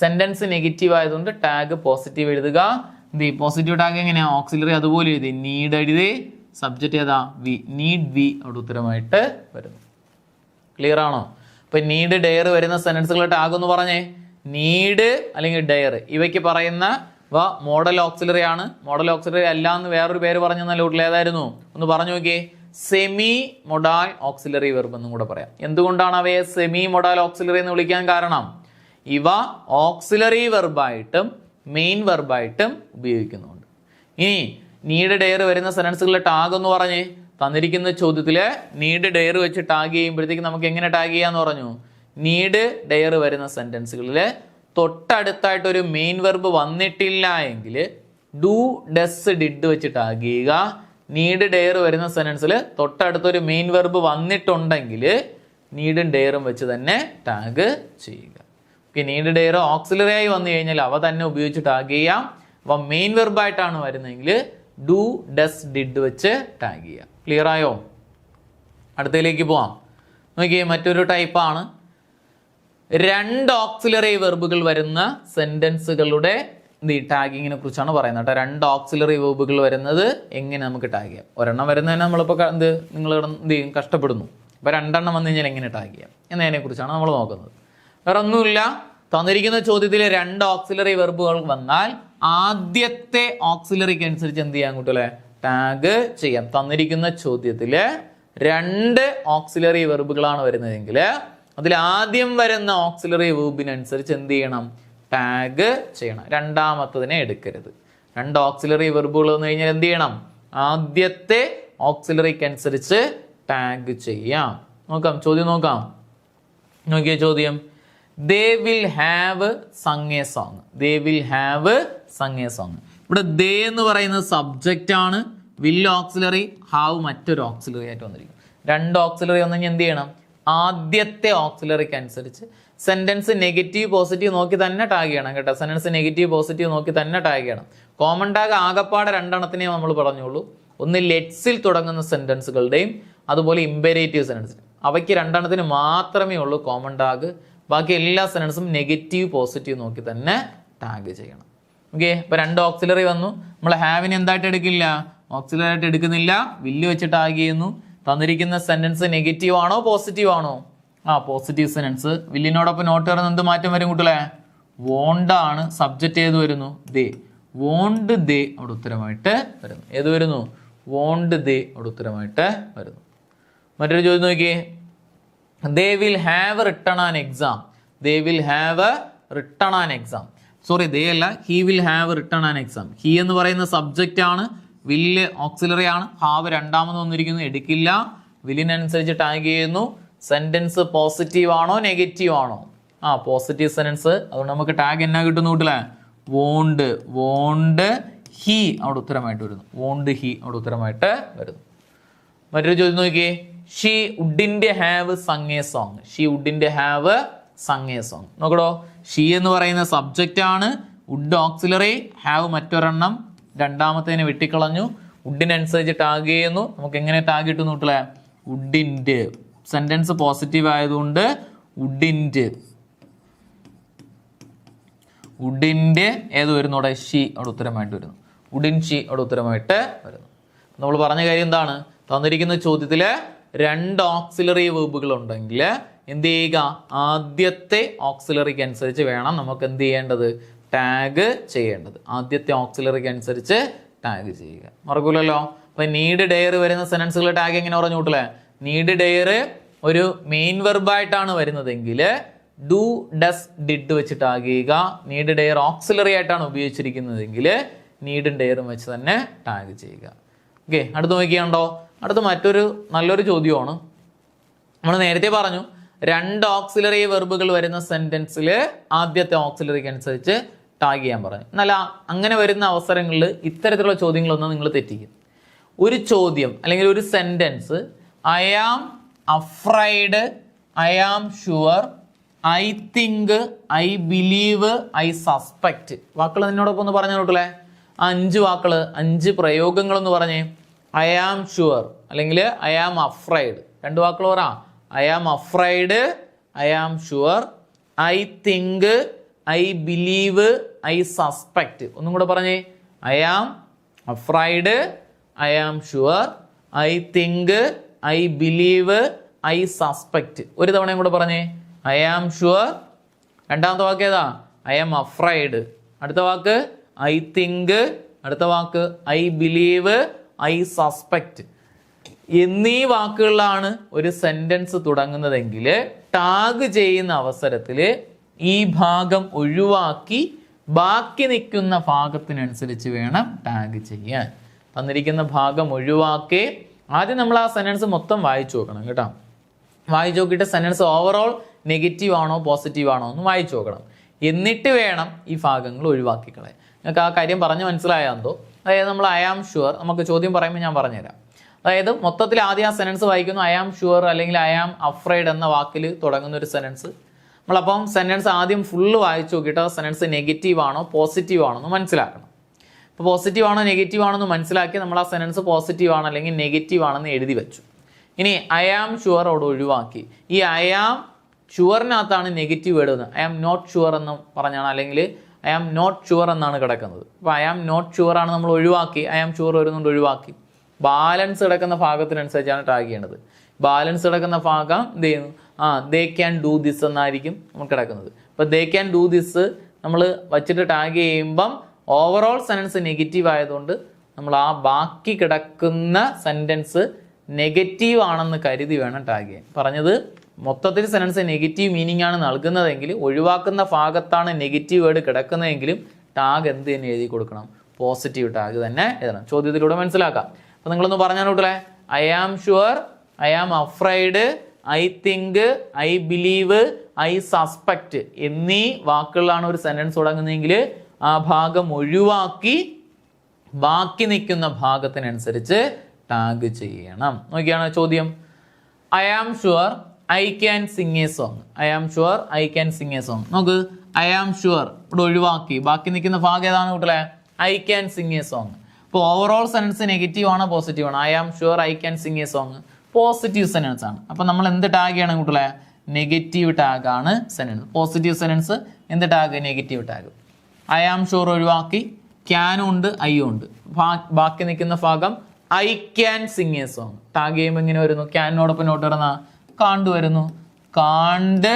സെന്റൻസ് നെഗറ്റീവ് ആയതുകൊണ്ട് ടാഗ് പോസിറ്റീവ് എഴുതുക. പോസിറ്റീവ് ടാഗ് എങ്ങനെയാ, ഓക്സിലറി അതുപോലെ എഴുതി. നീഡ് എഴുതി, സബ്ജക്റ്റ് ഏതാ, വി. നീഡ് വി അവിടെ ഉത്തരമായിട്ട് വരുന്നു. ക്ലിയർ ആണോ? ഇപ്പൊ നീഡ് ഡെയർ വരുന്ന സെന്റൻസുകളുടെ ടാഗ് എന്ന് പറഞ്ഞേ, നീഡ് അല്ലെങ്കിൽ ഡെയർ ഇവയ്ക്ക് പറയുന്ന മോഡൽ ഓക്സിലറി ആണ്. മോഡൽ ഓക്സിലറി അല്ല എന്ന് വേറൊരു പേര് പറഞ്ഞു തന്ന ലൂട്ടിൽ ഏതായിരുന്നു, ഒന്ന് പറഞ്ഞു നോക്കിയേ. സെമി മൊഡാൽ ഓക്സിലറി വെർബ് എന്നും കൂടെ പറയാം. എന്തുകൊണ്ടാണ് അവയെ സെമി മൊഡാൽ ഓക്സിലറി എന്ന് വിളിക്കാൻ കാരണം, ഇവ ഓക്സിലറി വെർബായിട്ടും മെയിൻ വെർബായിട്ടും ഉപയോഗിക്കുന്നുണ്ട്. ഇനി നീഡ് ഡെയർ വരുന്ന സെന്റൻസുകളുടെ ടാഗ് എന്ന് പറഞ്ഞേ, തന്നിരിക്കുന്ന ചോദ്യത്തില് നീഡ് ഡെയർ വെച്ച് ടാഗ് ചെയ്യുമ്പോഴത്തേക്ക് നമുക്ക് എങ്ങനെ ടാഗ് ചെയ്യാന്ന് പറഞ്ഞു, നീഡ് ഡെയർ വരുന്ന സെന്റൻസുകളിൽ തൊട്ടടുത്തായിട്ട് ഒരു മെയിൻ വെർബ് വന്നിട്ടില്ല എങ്കിൽ ഡു ഡസ് ഡിഡ് വെച്ച് ടാഗ് ചെയ്യുക. നീഡ് ഡെയർ വരുന്ന സെന്റൻസിൽ തൊട്ടടുത്തൊരു മെയിൻ വെർബ് വന്നിട്ടുണ്ടെങ്കിൽ നീഡും ഡെയറും വെച്ച് തന്നെ ടാഗ് ചെയ്യുക. ഓക്കെ, നീഡ് ഡെയർ ഓക്സിലറി ആയി വന്നു കഴിഞ്ഞാൽ അവ തന്നെ ഉപയോഗിച്ച് ടാഗ് ചെയ്യാം. അവ മെയിൻ വെർബായിട്ടാണ് വരുന്നതെങ്കിൽ ഡു ഡസ് ഡിഡ് വെച്ച് ടാഗ് ചെയ്യാം. ക്ലിയർ ആയോ? അടുത്തതിലേക്ക് പോവാം. നോക്കിയേ, മറ്റൊരു ടൈപ്പാണ് രണ്ട് ഓക്സിലറി വെർബുകൾ വരുന്ന സെന്റൻസുകളുടെ ടാഗിങ്ങിനെ കുറിച്ചാണ് പറയുന്നത് കേട്ടോ. രണ്ട് ഓക്സിലറി വെർബുകൾ വരുന്നത് എങ്ങനെ നമുക്ക് ടാഗ് ചെയ്യാം. ഒരെണ്ണം വരുന്നതിന് നമ്മളിപ്പോൾ നിങ്ങൾ എന്ത് ചെയ്യും, കഷ്ടപ്പെടുന്നു. അപ്പോൾ രണ്ടെണ്ണം വന്നു കഴിഞ്ഞാൽ എങ്ങനെ ടാഗ് ചെയ്യാം എന്നതിനെ കുറിച്ചാണ് നമ്മൾ നോക്കുന്നത്. വേറെ ഒന്നുമില്ല, തന്നിരിക്കുന്ന ചോദ്യത്തിൽ രണ്ട് ഓക്സിലറി വെർബുകൾ വന്നാൽ ആദ്യത്തെ ഓക്സിലറിക്ക് അനുസരിച്ച് എന്ത് ചെയ്യാൻ കൂട്ടല്ലേ, ടാഗ് ചെയ്യാം. തന്നിരിക്കുന്ന ചോദ്യത്തിൽ രണ്ട് ഓക്സിലറി വെർബുകളാണ് വരുന്നതെങ്കിൽ അതിൽ ആദ്യം വരുന്ന ഓക്സിലറി വെർബിനനുസരിച്ച് എന്ത് ചെയ്യണം, ടാഗ് ചെയ്യണം. രണ്ടാമത്തതിനെ എടുക്കരുത്. രണ്ട് ഓക്സിലറി വെർബുകൾ വന്നു കഴിഞ്ഞാൽ എന്ത് ചെയ്യണം, ആദ്യത്തെ ഓക്സിലറിക്ക് അനുസരിച്ച് ടാഗ് ചെയ്യാം. നോക്കാം, ചോദ്യം നോക്കാം. നോക്കിയ ചോദ്യം, they will have sung a song. they will have sung a song. ഇവിടെ they എന്ന് പറയുന്ന സബ്ജക്റ്റ് ആണ്. will ഓക്സിലറി, have മറ്റൊരു ഓക്സിലറി ആയിട്ട് വന്നിരിക്കും. രണ്ട് ഓക്സിലറി വന്നു കഴിഞ്ഞാൽ എന്ത് ചെയ്യണം, ആദ്യത്തെ ഓക്സിലറിക്ക് അനുസരിച്ച് സെന്റൻസ് നെഗറ്റീവ് പോസിറ്റീവ് നോക്കി തന്നെ ടാഗ് ചെയ്യണം കേട്ടോ. സെന്റൻസ് നെഗറ്റീവ് പോസിറ്റീവ് നോക്കി തന്നെ ടാഗ് ചെയ്യണം. കോമൺ ടാഗ് ആകപ്പാടെ രണ്ടെണ്ണത്തിനെ നമ്മൾ പറഞ്ഞോളൂ. ഒന്ന് ലെറ്റ്സിൽ തുടങ്ങുന്ന സെന്റൻസുകളുടെയും അതുപോലെ ഇമ്പേരേറ്റീവ് സെന്റൻസ്, അവയ്ക്ക് രണ്ടെണ്ണത്തിന് മാത്രമേ ഉള്ളൂ കോമൺ ടാഗ്. ബാക്കി എല്ലാ സെന്റൻസും നെഗറ്റീവ് പോസിറ്റീവ് നോക്കി തന്നെ ടാഗ് ചെയ്യണം. ഓക്കെ, ഇപ്പൊ രണ്ട് ഓക്സിലറി വന്നു. നമ്മൾ ഹാവിനെ എന്തായിട്ട് എടുക്കില്ല, ഓക്സിലറി ആയിട്ട് എടുക്കുന്നില്ല, വില്ല് വെച്ച് ടാഗ് ചെയ്യുന്നു. തന്നിരിക്കുന്ന സെന്റൻസ് നെഗറ്റീവ് ആണോ പോസിറ്റീവ് ആണോ, പോസിറ്റീവ് സെന്റൻസ്. വില്ലിനോടൊപ്പം നോട്ട് വരുന്ന എന്ത് മാറ്റം വരും കൂട്ടല്ലേ, വോണ്ട് ആണ്. സബ്ജക്റ്റ് ഏത് വരുന്നു, ദേ. വോണ്ട് ദേ അവിടെ ഉത്തരമായിട്ട് വരുന്നു. ഏത് വരുന്നു, വോണ്ട് ദേ അവിടെ ഉത്തരമായിട്ട് വരുന്നു. മറ്റൊരു ചോദ്യം നോക്കിയേ, they will have written an exam. they will have written an exam. Sorry, they അല്ല, he will have written an exam. he എന്ന് പറയുന്ന സബ്ജക്റ്റ് ആണ്. will ഓക്സിലറി ആണ്. have രണ്ടാമത് വന്നിരിക്കുന്നു, എടുക്കില്ല. വില്ലിനനുസരിച്ച് ടാഗ് ചെയ്യുന്നു. സെന്റൻസ് പോസിറ്റീവ് ആണോ നെഗറ്റീവ് ആണോ, പോസിറ്റീവ് സെന്റൻസ്. അതുകൊണ്ട് നമുക്ക് ടാഗ് എന്നാ കിട്ടുന്നു കൂട്ടില്ലേ, വോണ്ട്, വോണ്ട് ഹി അവിടെ ഉത്തരമായിട്ട് വരുന്നു. വോണ്ട് ഹി അവിടെ ഉത്തരമായിട്ട് വരുന്നു. മറ്റൊരു ചോദ്യം നോക്കിയേ. She wouldn't have sung a song. She wouldn't have sung a song. നോക്കടോ, ഷീ എന്ന് പറയുന്ന സബ്ജക്റ്റ് ആണ്, വുഡ് ഓക്സിലറി, ഹാവ് മറ്റൊരെണ്ണം, രണ്ടാമത്തേനെ വെട്ടിക്കളഞ്ഞു, വുഡിനനുസരിച്ച് ടാഗ് ചെയ്യുന്നു. നമുക്ക് എങ്ങനെ ടാഗ് കിട്ടും നോട്ടില്ലേ? വുഡിൻ്റെ. സെന്റൻസ് പോസിറ്റീവ് ആയതുകൊണ്ട് വുഡിൻ്റെ, വുഡിൻ്റെ ഏത് വരുന്നു അവിടെ? ഷീ അവിടെ ഉത്തരമായിട്ട് വരുന്നു. വുഡിൻ ഷീ അവിടെ ഉത്തരമായിട്ട് വരുന്നു. നമ്മൾ പറഞ്ഞ കാര്യം എന്താണ്? തന്നിരിക്കുന്ന ചോദ്യത്തിൽ 2 ഓക്സിലറി വേർബുകൾ ഉണ്ടെങ്കിൽ എന്ത് ചെയ്യുക? ആദ്യത്തെ ഓക്സിലറിക്ക് അനുസരിച്ച് വേണം നമുക്ക് എന്ത് ചെയ്യേണ്ടത്? ടാഗ് ചെയ്യേണ്ടത്. ആദ്യത്തെ ഓക്സിലറിക്ക് അനുസരിച്ച് ടാഗ് ചെയ്യുക. മറക്കൂലല്ലോ. അപ്പൊ നീഡ് ഡെയർ വരുന്ന സെന്റൻസുകൾ ടാഗ് എങ്ങനെ പറഞ്ഞു കൂട്ടല്ലേ? നീഡ് ഡെയർ ഒരു മെയിൻ വെർബായിട്ടാണ് വരുന്നതെങ്കിൽ ഡു, ഡസ്, ഡിഡ് വെച്ച് ടാഗ് ചെയ്യുക. നീഡ് ഡെയർ ഓക്സിലറി ആയിട്ടാണ് ഉപയോഗിച്ചിരിക്കുന്നതെങ്കിൽ നീഡും ഡെയറും വെച്ച് തന്നെ ടാഗ് ചെയ്യുക. ഓക്കെ, അടുത്ത് നോക്കിയാണ്ടോ? അടുത്ത് മറ്റൊരു നല്ലൊരു ചോദ്യമാണ്. നമ്മൾ നേരത്തെ പറഞ്ഞു 2 ഓക്സിലറി വെർബുകൾ വരുന്ന സെന്റൻസിൽ ആദ്യത്തെ ഓക്സിലറിക്ക് അനുസരിച്ച് ടാഗ് ചെയ്യാൻ പറഞ്ഞു. എന്നാൽ അങ്ങനെ വരുന്ന അവസരങ്ങളിൽ ഇത്തരത്തിലുള്ള ചോദ്യങ്ങളൊന്നും നിങ്ങൾ തെറ്റിക്കും. ഒരു ചോദ്യം അല്ലെങ്കിൽ ഒരു sentence I am afraid, I am sure, I think, I believe, I suspect വാക്കുകൾ നിന്നോടൊപ്പം ഒന്ന് പറഞ്ഞു നോട്ടല്ലേ? 5 വാക്കുകൾ, 5 പ്രയോഗങ്ങളെന്ന് പറഞ്ഞേ. ഐ ആം ഷുവർ അല്ലെങ്കിൽ ഐ ആം അഫ്രൈഡ്. 2 വാക്കുകൾ പറ. I am afraid, I am sure, I think, I believe, I suspect. ഒന്നും കൂടെ പറഞ്ഞേ. I am afraid, I am sure, I think, I believe, I suspect. ഒരു തവണയും കൂടെ പറഞ്ഞേ. ഐ ആം ഷുവർ, രണ്ടാമത്തെ വാക്ക് ഏതാ? I am afraid. അടുത്ത വാക്ക് ഐ തിങ്ക്, അടുത്ത വാക്ക് ഐ ബിലീവ്, ഐ സസ്പെക്റ്റ് എന്നീ വാക്കുകളിലാണ് ഒരു സെന്റൻസ് തുടങ്ങുന്നതെങ്കിൽ ടാഗ് ചെയ്യുന്ന അവസരത്തിൽ ഈ ഭാഗം ഒഴിവാക്കി ബാക്കി നിൽക്കുന്ന ഭാഗത്തിനനുസരിച്ച് വേണം ടാഗ് ചെയ്യാൻ. തന്നിരിക്കുന്ന ഭാഗം ഒഴിവാക്കി ആദ്യം നമ്മൾ ആ സെന്റൻസ് മൊത്തം വായിച്ചു നോക്കണം കേട്ടോ. വായിച്ചു നോക്കിയിട്ട് സെന്റൻസ് ഓവറോൾ നെഗറ്റീവ് ആണോ പോസിറ്റീവ് ആണോ എന്ന് വായിച്ചു നോക്കണം. എന്നിട്ട് വേണം ഈ ഭാഗങ്ങൾ ഒഴിവാക്കി കളയാൻ. നിങ്ങൾക്ക് ആ കാര്യം പറഞ്ഞ് മനസ്സിലായാന്തോ? അതായത് നമ്മൾ ഐ ആം ഷുവർ, നമുക്ക് ചോദ്യം പറയുമ്പോൾ ഞാൻ പറഞ്ഞുതരാം. അതായത് മൊത്തത്തിൽ ആദ്യം ആ സെന്റൻസ് വായിക്കുന്നു. ഐ ആം ഷുവർ അല്ലെങ്കിൽ ഐ ആം അഫ്രൈഡ് എന്ന വാക്കിൽ തുടങ്ങുന്ന ഒരു സെന്റൻസ്. നമ്മളപ്പം സെന്റൻസ് ആദ്യം ഫുള്ള് വായിച്ചു നോക്കിയിട്ട് ആ സെന്റൻസ് നെഗറ്റീവ് ആണോ പോസിറ്റീവ് ആണോ എന്ന് മനസ്സിലാക്കണം. ഇപ്പോൾ പോസിറ്റീവ് ആണോ നെഗറ്റീവ് ആണോ എന്ന് മനസ്സിലാക്കി നമ്മൾ ആ സെന്റൻസ് പോസിറ്റീവ് ആണ് അല്ലെങ്കിൽ നെഗറ്റീവ് ആണെന്ന് എഴുതി വെച്ചു. ഇനി ഐ ആം ഷുവർ അവിടെ ഒഴിവാക്കി. ഈ ഐ ആം ഷുവറിനകത്താണ് നെഗറ്റീവ് ഇടുന്നത്. ഐ ആം നോട്ട് ഷുവർ എന്ന് പറഞ്ഞാണ്, അല്ലെങ്കിൽ ഐ ആം നോട്ട് ഷുവർ എന്നാണ് കിടക്കുന്നത്. അപ്പോൾ ഐ ആം നോട്ട് ഷുവർ ആണ് നമ്മൾ ഒഴിവാക്കി, ഐ ആം ഷുവർ വരുന്നുണ്ട് ഒഴിവാക്കി. ബാലൻസ് കിടക്കുന്ന ഭാഗത്തിനനുസരിച്ചാണ് ടാഗ് ചെയ്യേണ്ടത്. ബാലൻസ് കിടക്കുന്ന ഭാഗം എന്ത് ചെയ്യുന്നു? ദേ ക്യാൻ ഡു ദിസ് എന്നായിരിക്കും നമുക്ക് കിടക്കുന്നത്. അപ്പോൾ ദേ ക്യാൻ ഡു ദിസ് നമ്മൾ വച്ചിട്ട് ടാഗ് ചെയ്യുമ്പം ഓവറോൾ സെന്റൻസ് നെഗറ്റീവ് ആയതുകൊണ്ട് നമ്മൾ ആ ബാക്കി കിടക്കുന്ന സെന്റൻസ് നെഗറ്റീവ് ആണെന്ന് കരുതി വേണം ടാഗ് ചെയ്യാൻ. പറഞ്ഞത് മൊത്തത്തിൽ സെന്റൻസ് നെഗറ്റീവ് മീനിങ് ആണ് നൽകുന്നതെങ്കിൽ ഒഴിവാക്കുന്ന ഭാഗത്താണ് നെഗറ്റീവ് വേർഡ് കിടക്കുന്നതെങ്കിലും ടാഗ് എന്ത് തന്നെ എഴുതി കൊടുക്കണം? പോസിറ്റീവ് ടാഗ് തന്നെ എഴുതണം. ചോദ്യത്തിലൂടെ മനസ്സിലാക്കാം. അപ്പോൾ നിങ്ങളൊന്ന് പറഞ്ഞാൽ കൂട്ടല്ലേ? I am sure, I am afraid, I think, I believe, I suspect എന്നീ വാക്കുകളാണ് ഒരു സെന്റൻസ് തുടങ്ങുന്നതെങ്കിൽ ആ ഭാഗം ഒഴിവാക്കി ബാക്കി നിൽക്കുന്ന ഭാഗത്തിനനുസരിച്ച് ടാഗ് ചെയ്യണം. നോക്കിയാണ് ചോദ്യം. I am sure I can sing a song. I am sure I can sing a song. നോക്ക്, ഐ ആം ഷുവർ ഇവിടെ ഒഴിവാക്കി ബാക്കി നിൽക്കുന്ന ഭാഗം ഏതാണ് കൂട്ടല്ലേ? I can sing a song. ഇപ്പോൾ ഓവറോൾ സെന്റൻസ് നെഗറ്റീവ് ആണോ പോസിറ്റീവ് ആണോ? I am sure I can sing a song positive sentence ആണ്. അപ്പം നമ്മൾ എന്ത് ടാഗ് ചെയ്യണം കൂട്ടല്ലേ? നെഗറ്റീവ് ടാഗ് ആണ് സെന്റൻസ്. പോസിറ്റീവ് സെന്റൻസ് എന്ത് tag? Negative tag. I am sure ഒഴിവാക്കി, ക്യാനും ഉണ്ട് ഐയും ഉണ്ട്. ബാക്കി നിൽക്കുന്ന ഭാഗം I can sing a song. Tag ചെയ്യുമ്പോൾ ഇങ്ങനെ വരുന്നു. ക്യാനോടൊപ്പം നോട്ട് വരുന്ന കാണ്ട് വരുന്നു. കാണ്ട്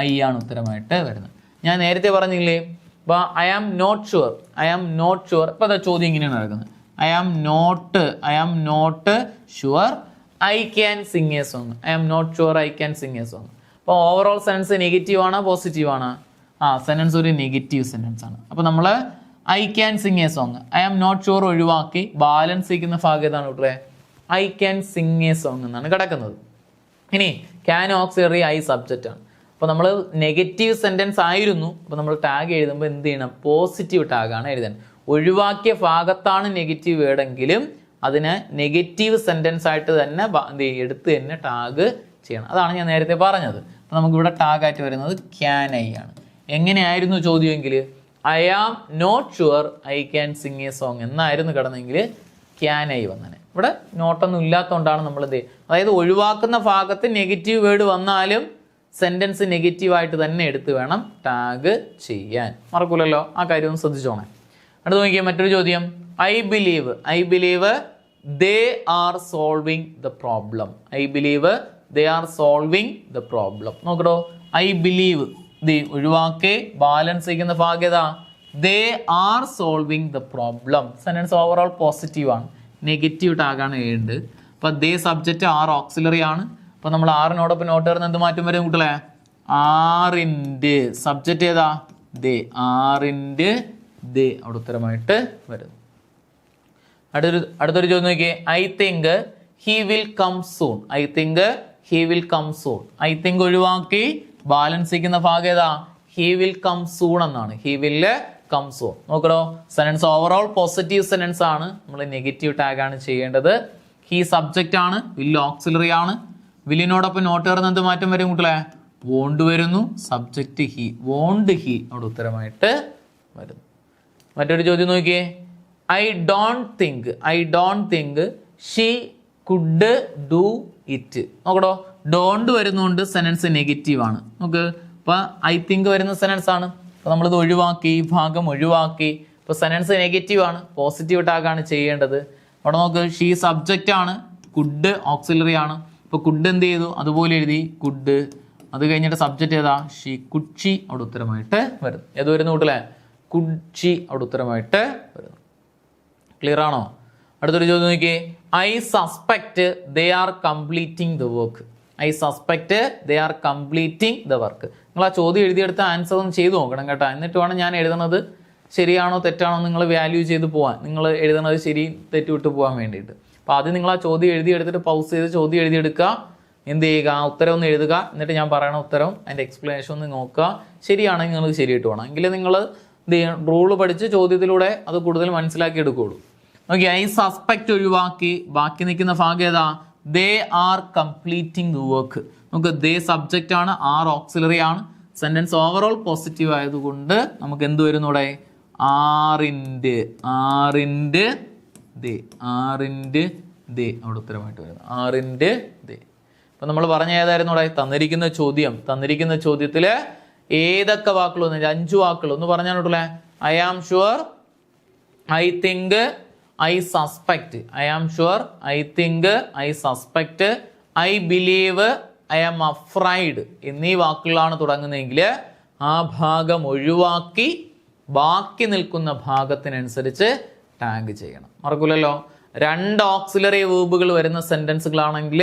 ഐ ആണ് ഉത്തരമായിട്ട് വരുന്നത്. ഞാൻ നേരത്തെ പറഞ്ഞില്ലേ, അപ്പോൾ I am not sure, I am not sure. ഇപ്പോൾ അതാ ചോദ്യം ഇങ്ങനെയാണ് നടക്കുന്നത്. I am not sure I can sing a song. I am not sure I can sing a song. അപ്പോൾ ഓവറോൾ സെൻറ്റൻസ് നെഗറ്റീവ് ആണോ പോസിറ്റീവ് ആണോ? സെൻറ്റൻസ് ഒരു നെഗറ്റീവ് സെൻറ്റൻസ് ആണ്. അപ്പോൾ നമ്മൾ I can sing a song, I am not sure ഒഴിവാക്കി ബാലൻസ് ചെയ്യുന്ന ഭാഗം ഏതാണ് കൂട്ടരെ? I can sing a song എന്നാണ് കിടക്കുന്നത്. ഇനി ക്യാൻ ഓക്സിലറി ഐ സബ്ജക്റ്റ് ആണ്. അപ്പോൾ നമ്മൾ നെഗറ്റീവ് സെൻറ്റൻസ് ആയിരുന്നു. അപ്പോൾ നമ്മൾ ടാഗ് എഴുതുമ്പോൾ എന്ത് ചെയ്യണം? പോസിറ്റീവ് ടാഗാണ് എഴുതാൻ. ഒഴിവാക്കിയ ഭാഗത്താണ് നെഗറ്റീവ് വേർഡെങ്കിലും അതിനെ നെഗറ്റീവ് സെൻറ്റൻസ് ആയിട്ട് തന്നെ എടുത്ത് തന്നെ ടാഗ് ചെയ്യണം. അതാണ് ഞാൻ നേരത്തെ പറഞ്ഞത്. അപ്പോൾ നമുക്കിവിടെ ടാഗായിട്ട് വരുന്നത് ക്യാൻ ഐ ആണ്. എങ്ങനെയായിരുന്നു ചോദ്യമെങ്കിൽ I am not sure I can sing a song എന്നായിരുന്നു കിടന്നെങ്കിൽ ക്യാൻ ഐ വന്നനെ. ഇവിടെ നോട്ടൊന്നും ഇല്ലാത്തതുകൊണ്ടാണ് നമ്മൾ എന്ത് ചെയ്യുക, അതായത് ഒഴിവാക്കുന്ന ഭാഗത്ത് നെഗറ്റീവ് വേർഡ് വന്നാലും സെൻറ്റൻസ് നെഗറ്റീവായിട്ട് തന്നെ എടുത്ത് വേണം ടാഗ് ചെയ്യാൻ. മറക്കൂലല്ലോ, ആ കാര്യം ഒന്ന് ശ്രദ്ധിച്ചോണേ. അടുത്ത് നോക്കിയാൽ മറ്റൊരു ചോദ്യം. I believe they are solving the problem. I believe they are solving the problem. നോക്കട്ടോ, ഐ ബിലീവ് ഒഴിവാക്കി ബാലൻസ് ചെയ്യുന്ന ഭാഗ്യത they are solving the problem. Sentence overall positive ആണ്, നെഗറ്റീവ് ടാഗാണ് എഴുതുന്നത്. അപ്പോൾ ദേ സബ്ജക്റ്റ് ആർ ഓക്സിലറി ആണ്. അപ്പോൾ നമ്മൾ ആറിനോടൊപ്പം നോട്ട് വരുന്ന എന്ത് മാറ്റം വരും കുട്ടികളെ? ആറിൻ്റെ സബ്ജക്റ്റ് ഏതാ? ദേ. ആറിൻ്റെ ദേ അവിടെ ഉത്തരമായിട്ട് വരും. അടുത്തൊരു ചോദ്യം നോക്കിയേ. I think he will come soon. I think he will come soon. I think ഒഴിവാക്കി ബാലൻസ് ചെയ്യുന്ന ഭാഗം ഏതാ? ഹി വിൽ കം സൂൺ എന്നാണ്. He will come soon. നോക്കണോ, സെനൻസ് ഓവറോൾ പോസിറ്റീവ് സെനൻസ് ആണ്, നമ്മൾ നെഗറ്റീവ് ടാഗ് ആണ് ചെയ്യേണ്ടത്. ഹി സബ്ജക്റ്റ് ആണ്, വില്ല് ഓക്സിലറി ആണ്. വില്ലിനോടൊപ്പം നോട്ട് വരുന്ന എന്ത് മാറ്റം വരും കുട്ടികളെ? വോണ്ട് വരുന്നു. സബ്ജക്റ്റ് ഹി, വോണ്ട് ഹി അവിടെ ഉത്തരമായിട്ട് വരുന്നു. മറ്റൊരു ചോദ്യം നോക്കിയേ. I don't think she could do it. നോക്കടോ, ഡോണ്ട് വരുന്നതുകൊണ്ട് സെനൻസ് നെഗറ്റീവ് ആണ്. നോക്ക്, അപ്പോൾ ഐ തിങ്ക് വരുന്ന സെനൻസ് ആണ്. അപ്പോൾ നമ്മളിത് ഒഴിവാക്കി, ഈ ഭാഗം ഒഴിവാക്കി. ഇപ്പോൾ സെനൻസ് നെഗറ്റീവ് ആണ്, പോസിറ്റീവ് ടാഗാണ് ചെയ്യേണ്ടത്. അവിടെ നോക്ക്, ഷീ സബ്ജക്റ്റ് ആണ്, കുഡ് ഓക്സിലറി ആണ്. ഇപ്പോൾ കുഡ് എന്ത് ചെയ്തു? അതുപോലെ എഴുതി കുഡ്. അത് കഴിഞ്ഞിട്ട് സബ്ജക്റ്റ് ഏതാ? ഷീ, കുഡ്ഷി അവിടെ ഉത്തരമായിട്ട് വരും. ഏത് വരുന്നു കൂട്ടല്ലേ? കുഡ്ഷി അവിടെ ഉത്തരമായിട്ട് വരുന്നു. ക്ലിയർ ആണോ? അടുത്തൊരു ചോദ്യം നോക്കിയേ. I suspect they are completing the work. I suspect they are completing the work. നിങ്ങൾ ആ ചോദ്യം എഴുതിയെടുത്ത ആൻസർ ഒന്ന് ചെയ്ത് നോക്കണം കേട്ടോ. എന്നിട്ട് വേണം ഞാൻ എഴുതുന്നത് ശരിയാണോ തെറ്റാണോ നിങ്ങൾ വാല്യൂ ചെയ്ത് പോകാൻ. നിങ്ങൾ എഴുതുന്നത് ശരി തെറ്റ് വിട്ട് പോകാൻ വേണ്ടിയിട്ട്. അപ്പോൾ ആദ്യം നിങ്ങൾ ആ ചോദ്യം എഴുതിയെടുത്തിട്ട് പൗസ് ചെയ്ത് ചോദ്യം എഴുതിയെടുക്കുക. എന്ത് ചെയ്യുക? ആ ഉത്തരം ഒന്ന് എഴുതുക. എന്നിട്ട് ഞാൻ പറയണ ഉത്തരം അതിൻ്റെ എക്സ്പ്ലനേഷൻ ഒന്ന് നോക്കുക. ശരിയാണെങ്കിൽ നിങ്ങൾ ശരിയായിട്ട് വേണം. എങ്കിൽ നിങ്ങൾ റൂള് പഠിച്ച് ചോദ്യത്തിലൂടെ അത് കൂടുതൽ മനസ്സിലാക്കി എടുക്കുകയുള്ളൂ. ഓക്കെ, ഐ സസ്പെക്ട് ഒഴിവാക്കി ബാക്കി നിൽക്കുന്ന ഭാഗം ഏതാ? They are completing the work. നമുക്ക് ദേ സബ്ജക്റ്റ് ആണ്, ആർ ഓക്സിലറി ആണ്. സെന്റൻസ് ഓവറോൾ പോസിറ്റീവ് ആയതുകൊണ്ട് നമുക്ക് എന്ത് വരുന്നു ഇവിടെ? ആറിൻ്റെ ദേ അവിടെ ഉത്തരമായിട്ട് വരുന്നു. ആറിൻ്റെ ദേ. അപ്പം നമ്മൾ പറഞ്ഞ ഏതായിരുന്നു ഇവിടെ? തന്നിരിക്കുന്ന ചോദ്യത്തിൽ ഏതൊക്കെ വാക്കുകൾ വന്നു? 5 വാക്കുകൾ ഒന്ന് പറഞ്ഞാൽ I am sure, I think, I suspect. I am sure, I think, I suspect, I believe, I am afraid എന്നീ വാക്കുകളാണ് തുടങ്ങുന്നതെങ്കിൽ ആ ഭാഗം ഒഴിവാക്കി ബാക്കി നിൽക്കുന്ന ഭാഗത്തിനനുസരിച്ച് ടാഗ് ചെയ്യണം. മറക്കൂലല്ലോ. 2 ഓക്സിലറി വേർബുകൾ വരുന്ന സെന്റൻസുകളാണെങ്കിൽ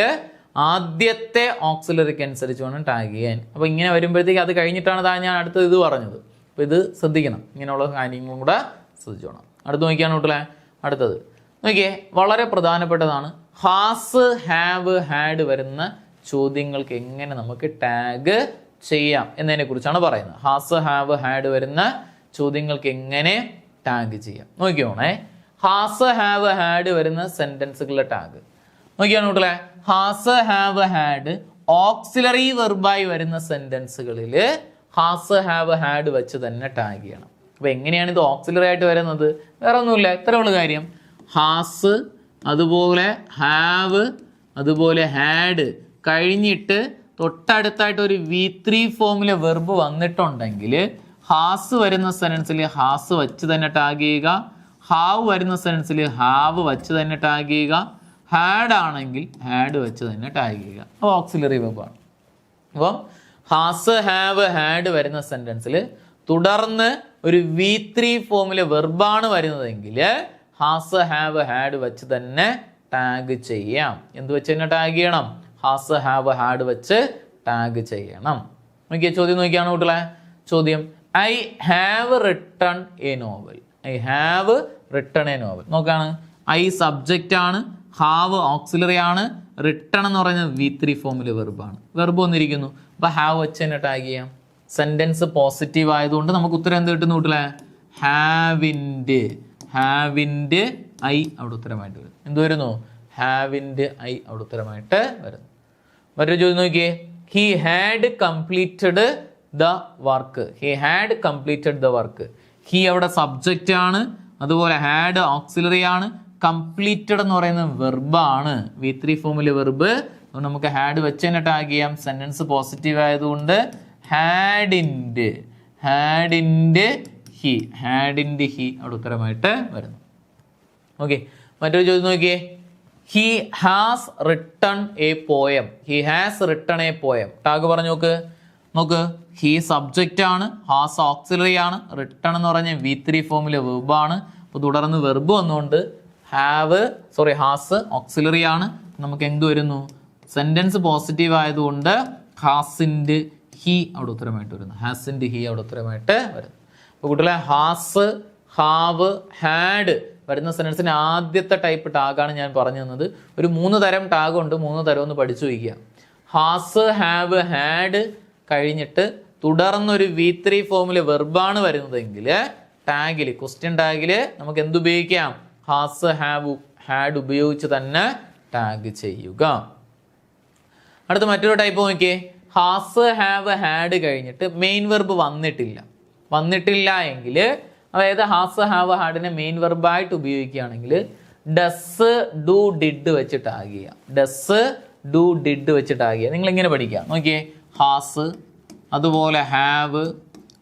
ആദ്യത്തെ ഓക്സിലറിക്ക് അനുസരിച്ച് വേണം ടാഗ് ചെയ്യാൻ. അപ്പോൾ ഇങ്ങനെ വരുമ്പോഴത്തേക്ക് അത് കഴിഞ്ഞിട്ടാണ് ഞാൻ അടുത്തത് ഇത് പറഞ്ഞത്. അപ്പോൾ ഇത് ശ്രദ്ധിക്കണം, ഇങ്ങനെയുള്ള കാര്യങ്ങളും കൂടെ ശ്രദ്ധിച്ചോണം. അടുത്ത് നോക്കിയാണ് കൂട്ടല്ലേ. അടുത്തത് നോക്കിയേ, വളരെ പ്രധാനപ്പെട്ടതാണ്. ഹാസ്, ഹാവ്, ഹാഡ് വരുന്ന ചോദ്യങ്ങൾക്ക് എങ്ങനെ നമുക്ക് ടാഗ് ചെയ്യാം എന്നതിനെ കുറിച്ചാണ് പറയുന്നത്. ഹാസ്, ഹാവ്, ഹാഡ് വരുന്ന ചോദ്യങ്ങൾക്ക് എങ്ങനെ ടാഗ് ചെയ്യാം നോക്കിയോണേ. ഹാസ്, ഹാവ്, ഹാഡ് വരുന്ന സെന്റൻസുകളുടെ ടാഗ് നോക്കിയാണ് കൂട്ടല്ലേ. ഹാസ്, ഹാവ്, ഹാഡ് ഓക്സിലറി വെർബായി വരുന്ന സെന്റൻസുകളിൽ ഹാസ്, ഹാവ്, ഹാഡ് വെച്ച് തന്നെ ടാഗ് ചെയ്യണം. അപ്പോൾ എങ്ങനെയാണ് ഇത് ഓക്സിലറി ആയിട്ട് വരുന്നത്? വേറെ ഒന്നുമില്ല, ഇത്രയുള്ള കാര്യം. ഹാസ്, അതുപോലെ ഹാവ്, അതുപോലെ ഹാഡ് കഴിഞ്ഞിട്ട് തൊട്ടടുത്തായിട്ട് ഒരു V3 ഫോമിലെ വെർബ് വന്നിട്ടുണ്ടെങ്കിൽ ഹാസ് വരുന്ന സെനൻസിൽ ഹാസ് വെച്ച് തന്നെ ടാഗ് ചെയ്യുക. ഹാവ് വരുന്ന സെനൻസിൽ ഹാവ് വെച്ച് തന്നെ ടാഗ് ചെയ്യുക. ഹാഡ് ആണെങ്കിൽ ഹാഡ് വെച്ച് തന്നെ ടാഗ് ചെയ്യുക. അപ്പോൾ ഓക്സിലറി വെർബാണ്. അപ്പം ഹാസ്, ഹാവ്, ഹാഡ് വരുന്ന സെന്റൻസിൽ തുടർന്ന് ഒരു V3 ഫോമിലെ വെർബാണ് വരുന്നതെങ്കിൽ ഹാസ്, ഹാവ്, ഹാഡ് വെച്ച് തന്നെ ടാഗ് ചെയ്യാം. എന്ത് വെച്ച് തന്നെ ടാഗ് ചെയ്യണം? ഹാസ്, ഹാവ്, ഹാഡ് വെച്ച് ടാഗ് ചെയ്യണം. നോക്കിയ ചോദ്യം നോക്കിയാണ് കൂട്ടളെ. ചോദ്യം, I have written a novel. I have written a novel. നോക്കാണ്, ഐ സബ്ജക്റ്റ് ആണ്, ഹാവ് ഓക്സിലറി ആണ്, റിട്ടൺ എന്ന് പറയുന്നത് V3 ഫോമിലെ വെർബാണ്. വെർബ് വന്നിരിക്കുന്നു, അപ്പോൾ ഹാവ് വെച്ച് തന്നെ ടാഗ് ചെയ്യാം. സെൻറ്റൻസ് പോസിറ്റീവ് ആയതുകൊണ്ട് നമുക്ക് ഉത്തരം എന്ത് കിട്ടുന്നു കൂട്ടില്ലേ? ഹാവിൻ്റെ ഐ അവിടെ ഉത്തരമായിട്ട് വരും. എന്ത് വരുന്നു? ഹാവിൻ്റെ ഐ അവിടെ ഉത്തരമായിട്ട് വരുന്നു. മറ്റൊരു ചോദ്യം നോക്കിയേ. He had completed the work. He അവിടെ സബ്ജക്റ്റ് ആണ്, അതുപോലെ ഹാഡ് ഓക്സിലറി ആണ്, കംപ്ലീറ്റഡ് എന്ന് പറയുന്നത് വെർബാണ്, V3 ഫോമിലെ വെർബ്. അതുകൊണ്ട് നമുക്ക് ഹാഡ് വെച്ച് തന്നെ ടാഗ് ചെയ്യാം. സെന്റൻസ് പോസിറ്റീവ് ആയതുകൊണ്ട് ഹാഡിൻ്റെ ഹി അവിടെ ഉത്തരമായിട്ട് വരുന്നു. ഓക്കെ, മറ്റൊരു ചോദ്യം നോക്കിയേ. He has written A poem. Tag പറഞ്ഞു നോക്ക്. ഹി സബ്ജക്റ്റ് ആണ്, ഹാസ് ഓക്സിലറി ആണ്, റിട്ടൺ എന്ന് പറഞ്ഞ V3 ഫോമിലെ വെർബാണ്. അപ്പോൾ തുടർന്ന് വെർബ് വന്നുകൊണ്ട് ഹാസ് ഓക്സിലറി ആണ്. നമുക്ക് എന്ത് വരുന്നു? സെന്റൻസ് പോസിറ്റീവ് ആയതുകൊണ്ട് ഹാസിൻ്റെ ഹി അവിടെ ഉത്തരമായിട്ട് വരുന്നു. അപ്പോൾ കുട്ടികളെ ഹാസ്, ഹാവ്, ഹാഡ് വരുന്ന സെന്റൻസിന് ആദ്യത്തെ ടൈപ്പ് ടാഗാണ് ഞാൻ പറഞ്ഞു തന്നത്. ഒരു 3 തരം ടാഗ് ഉണ്ട്, 3 തരം ഒന്ന് പഠിച്ചു വയ്ക്കുക. ഹാസ്, ഹാവ്, ഹാഡ് കഴിഞ്ഞിട്ട് തുടർന്നൊരു V3 ഫോമിലെ വെർബാണ് വരുന്നതെങ്കിൽ ടാഗിൽ, ക്വസ്റ്റ്യൻ ടാഗിൽ നമുക്ക് എന്തുപയോഗിക്കാം? ഹാസ്, ഹാവ്, ഹാഡ് ഉപയോഗിച്ച് തന്നെ ടാഗ് ചെയ്യുക. അടുത്ത മറ്റൊരു ടൈപ്പ് നോക്കിയേ. ഹാസ്, ഹാവ്, ഹാഡ് കഴിഞ്ഞിട്ട് മെയിൻ വെർബ് വന്നിട്ടില്ല എങ്കിൽ, അതായത് ഹാസ്, ഹാവ്, ഹാഡിനെ മെയിൻ വെർബായിട്ട് ഉപയോഗിക്കുകയാണെങ്കിൽ ഡസ്, ഡു, ഡിഡ് വെച്ച് ടാഗ് ചെയ്യുക. നിങ്ങൾ ഇങ്ങനെ പഠിക്കുക. നോക്കിയേ, ഹാസ്, അതുപോലെ ഹാവ്,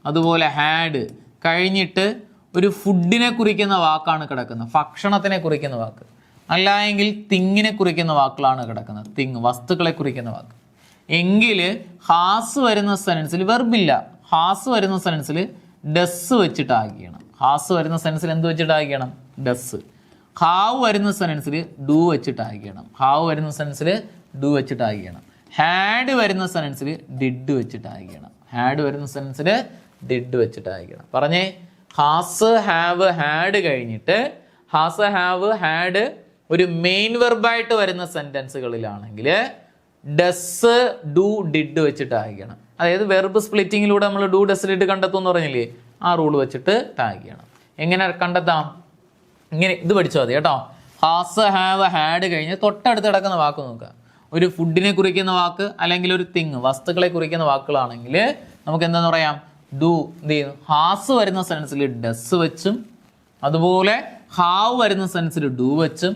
അതുപോലെ ഹാഡ് കഴിഞ്ഞിട്ട് ഒരു ഫുഡിനെ കുറിക്കുന്ന വാക്കാണ് കിടക്കുന്നത്, ഭക്ഷണത്തിനെ കുറിക്കുന്ന വാക്ക്. അല്ല എങ്കിൽ തിങ്ങിനെ കുറിക്കുന്ന വാക്കുകളാണ് കിടക്കുന്നത്, വസ്തുക്കളെ കുറിക്കുന്ന വാക്ക്. എങ്കിൽ ഹാസ് വരുന്ന സെൻറ്റൻസിൽ വെർബില്ല. ഹാസ് വരുന്ന സെൻറ്റൻസിൽ ഡസ് വെച്ച് ടാഗ് ചെയ്യണം. എന്ത് വെച്ച് ടാഗ് ചെയ്യണം? ഡസ്. ഹാവ് വരുന്ന സെൻറ്റൻസിൽ ഡു വെച്ച് ടാഗ് ചെയ്യണം. ഹാഡ് വരുന്ന സെൻറ്റൻസിൽ ഡിഡ് വെച്ച് ടാഗ് ചെയ്യണം. പറഞ്ഞേ, ഹാസ്, ഹാവ്, ഹാഡ് കഴിഞ്ഞിട്ട് ഹാസ്, ഹാവ്, ഹാഡ് ഒരു മെയിൻ വെർബായിട്ട് വരുന്ന സെന്റൻസുകളിലാണെങ്കിൽ ഡസ്, ഡു, ഡിഡ് വെച്ച് ടാഗ് ചെയ്യണം. അതായത് വെർബ് സ്പ്ലിറ്റിങ്ങിലൂടെ നമ്മൾ ഡു, ഡസ്, ഡിഡ് കണ്ടെത്തും എന്ന് പറഞ്ഞില്ലേ, ആ റൂൾ വെച്ചിട്ട് ടാഗ് ചെയ്യണം. എങ്ങനെ കണ്ടെത്താം? ഇങ്ങനെ ഇത് പഠിച്ചാൽ മതി കേട്ടോ. ഹാസ്, ഹാവ്, ഹാഡ് കഴിഞ്ഞ് തൊട്ടടുത്ത് കിടക്കുന്ന വാക്ക് നോക്കുക. ഒരു ഫുഡിനെ കുറിക്കുന്ന വാക്ക് അല്ലെങ്കിൽ ഒരു വസ്തുക്കളെ കുറിക്കുന്ന വാക്കുകളാണെങ്കിൽ നമുക്ക് എന്താന്ന് പറയാം? ഡു. എന്ത് ചെയ്യുന്നു? ഹാസ് വരുന്ന സെൻസിൽ ഡസ് വെച്ചും, അതുപോലെ ഹാവ് വരുന്ന സെൻസിൽ ഡു വെച്ചും,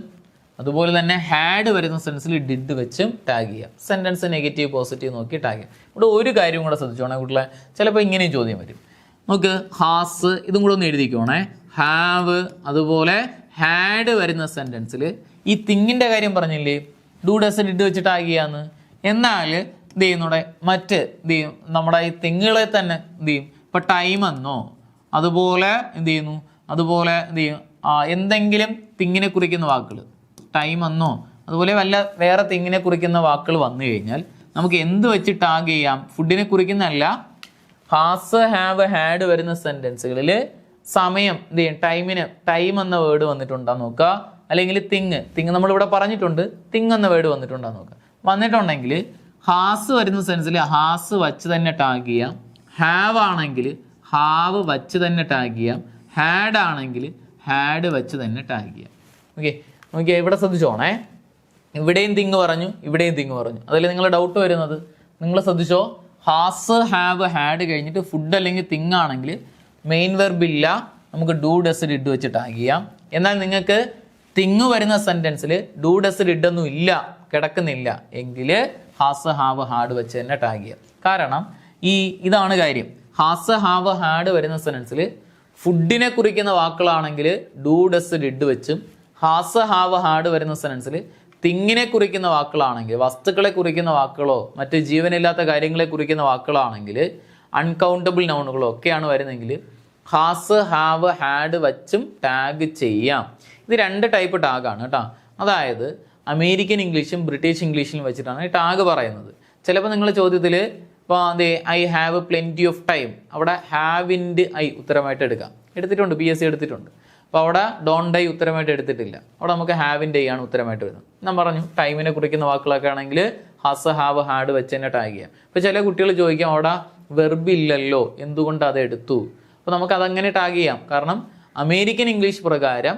അതുപോലെ തന്നെ ഹാഡ് വരുന്ന സെൻസിൽ ഡിഡ് വെച്ചും ടാഗ് ചെയ്യുക. സെൻറ്റൻസ് നെഗറ്റീവ് പോസിറ്റീവ് നോക്കി ടാഗ് ചെയ്യുക. ഇവിടെ ഒരു കാര്യം കൂടെ ശ്രദ്ധിച്ചോണേ കുട്ടികളെ, ചിലപ്പോൾ ഇങ്ങനെയും ചോദ്യം വരും. നമുക്ക് ഹാസ് ഇതും കൂടെ ഒന്ന് എഴുതിക്കോണേ. ഹാവ്, അതുപോലെ ഹാഡ് വരുന്ന സെൻറ്റൻസിൽ ഈ തിങ്ങിൻ്റെ കാര്യം പറഞ്ഞില്ലേ, ഡു, ഡസ്, ഡിഡ് വെച്ച് ടാഗ് ചെയ്യാന്ന്. എന്നാൽ എന്ത് ചെയ്യുന്നൂടെ മറ്റ് എന്ത് ചെയ്യും, നമ്മുടെ ഈ തിങ്ങുകളെ തന്നെ എന്ത് ചെയ്യും, ഇപ്പം ടൈം എന്നോ അതുപോലെ എന്ത് ചെയ്യുന്നു, അതുപോലെ എന്ത് ചെയ്യും, എന്തെങ്കിലും തിങ്ങിനെ കുറിക്കുന്ന വാക്കുകൾ ടൈം എന്നോ അതുപോലെ വല്ല വേറെ തിങ്ങിനെ കുറിക്കുന്ന വാക്കുകൾ വന്നു കഴിഞ്ഞാൽ നമുക്ക് എന്ത് വെച്ച് ടാഗ് ചെയ്യാം? ഫുഡിനെ കുറിക്കുന്നതല്ല, ഹാസ്, ഹാവ്, ഹാഡ് വരുന്ന സെൻറ്റൻസുകളിൽ സമയം എന്ത് ചെയ്യും, ടൈം എന്ന വേർഡ് വന്നിട്ടുണ്ടോ നോക്കുക. അല്ലെങ്കിൽ തിങ് നമ്മളിവിടെ പറഞ്ഞിട്ടുണ്ട്, തിങ് എന്ന വേർഡ് വന്നിട്ടുണ്ടോ നോക്കുക. വന്നിട്ടുണ്ടെങ്കിൽ ഹാസ് വരുന്ന സെൻസിൽ ഹാസ് വച്ച് തന്നെ ടാഗ് ചെയ്യാം. ഹാവ് ആണെങ്കിൽ ഹാവ് വച്ച് തന്നെ ടാഗ് ചെയ്യാം. ഹാഡ് ആണെങ്കിൽ ഹാഡ് വച്ച് തന്നെ ടാഗ് ചെയ്യാം. ഓക്കെ, ഇവിടെ ശ്രദ്ധിച്ചോണേ. ഇവിടെയും തിങ് പറഞ്ഞു, ഇവിടെയും തിങ് പറഞ്ഞു. അതിൽ നിങ്ങൾ ഡൗട്ട് വരുന്നത്, നിങ്ങൾ ശ്രദ്ധിച്ചോ, ഹാസ്, ഹാവ്, ഹാഡ് കഴിഞ്ഞിട്ട് ഫുഡ് അല്ലെങ്കിൽ തിങ് ആണെങ്കിൽ മെയിൻ വെർബ് ഇല്ല, നമുക്ക് ഡു, ഡസ്, ഡിഡ് വെച്ച് ടാഗ് ചെയ്യാം. എന്നാൽ നിങ്ങൾക്ക് തിങ് വരുന്ന സെൻറ്റൻസിൽ ഡു, ഡസ്, ഡിഡ് ഒന്നും ഇല്ല, കിടക്കുന്നില്ല എങ്കിൽ ഹാസ്, ഹാവ്, ഹാഡ് വെച്ച് തന്നെ ടാഗ് ചെയ്യാം. കാരണം ഇതാണ് കാര്യം. ഹാസ്, ഹാവ്, ഹാഡ് വരുന്ന സെൻറ്റൻസിൽ ഫുഡിനെ കുറിക്കുന്ന വാക്കുകളാണെങ്കിൽ ഡു, ഡസ്, ഡിഡ് വെച്ചും, ഹാസ്, ഹാവ്, ഹാഡ് വരുന്ന സെൻറ്റൻസിൽ തിങ്ങിനെ കുറിക്കുന്ന വാക്കുകളാണെങ്കിൽ, വസ്തുക്കളെ കുറിക്കുന്ന വാക്കുകളോ മറ്റ് ജീവനില്ലാത്ത കാര്യങ്ങളെ കുറിക്കുന്ന വാക്കുകളാണെങ്കിൽ, അൺകൗണ്ടബിൾ നൗണുകളോ ഒക്കെയാണ് വരുന്നതെങ്കിൽ ഹാസ്, ഹാവ്, ഹാഡ് വച്ചും ടാഗ് ചെയ്യാം. ഇത് 2 ടൈപ്പ് ടാഗാണ് കേട്ടോ. അതായത് അമേരിക്കൻ ഇംഗ്ലീഷും ബ്രിട്ടീഷ് ഇംഗ്ലീഷിലും വെച്ചിട്ടാണ് ഈ ടാഗ് പറയുന്നത്. ചിലപ്പോൾ നിങ്ങൾ ചോദ്യത്തിൽ ഇപ്പോൾ I have plenty of time, അവിടെ ഹാവിൻ്റെ ഐ ഉത്തരമായിട്ട് എടുക്കാം. എടുത്തിട്ടുണ്ട്, PSC എടുത്തിട്ടുണ്ട്. അപ്പോൾ അവിടെ ഡോണ്ട് ഡൈ ഉത്തരമായിട്ട് എടുത്തിട്ടില്ല. അവിടെ നമുക്ക് ഹാവിൻ്റെ ആണ് ഉത്തരമായിട്ട് വരുന്നത്. ഞാൻ പറഞ്ഞു ടൈമിനെ കുറിക്കുന്ന വാക്കുകളൊക്കെ ആണെങ്കിൽ ഹാസ്, ഹാവ്, ഹാഡ് വെച്ച് തന്നെ ടാഗ് ചെയ്യാം. അപ്പോൾ ചില കുട്ടികൾ ചോദിക്കാം അവിടെ വെർബ് ഇല്ലല്ലോ, എന്തുകൊണ്ട് അത് എടുത്തു? അപ്പോൾ നമുക്ക് അതങ്ങനെ ടാഗ് ചെയ്യാം. കാരണം അമേരിക്കൻ ഇംഗ്ലീഷ് പ്രകാരം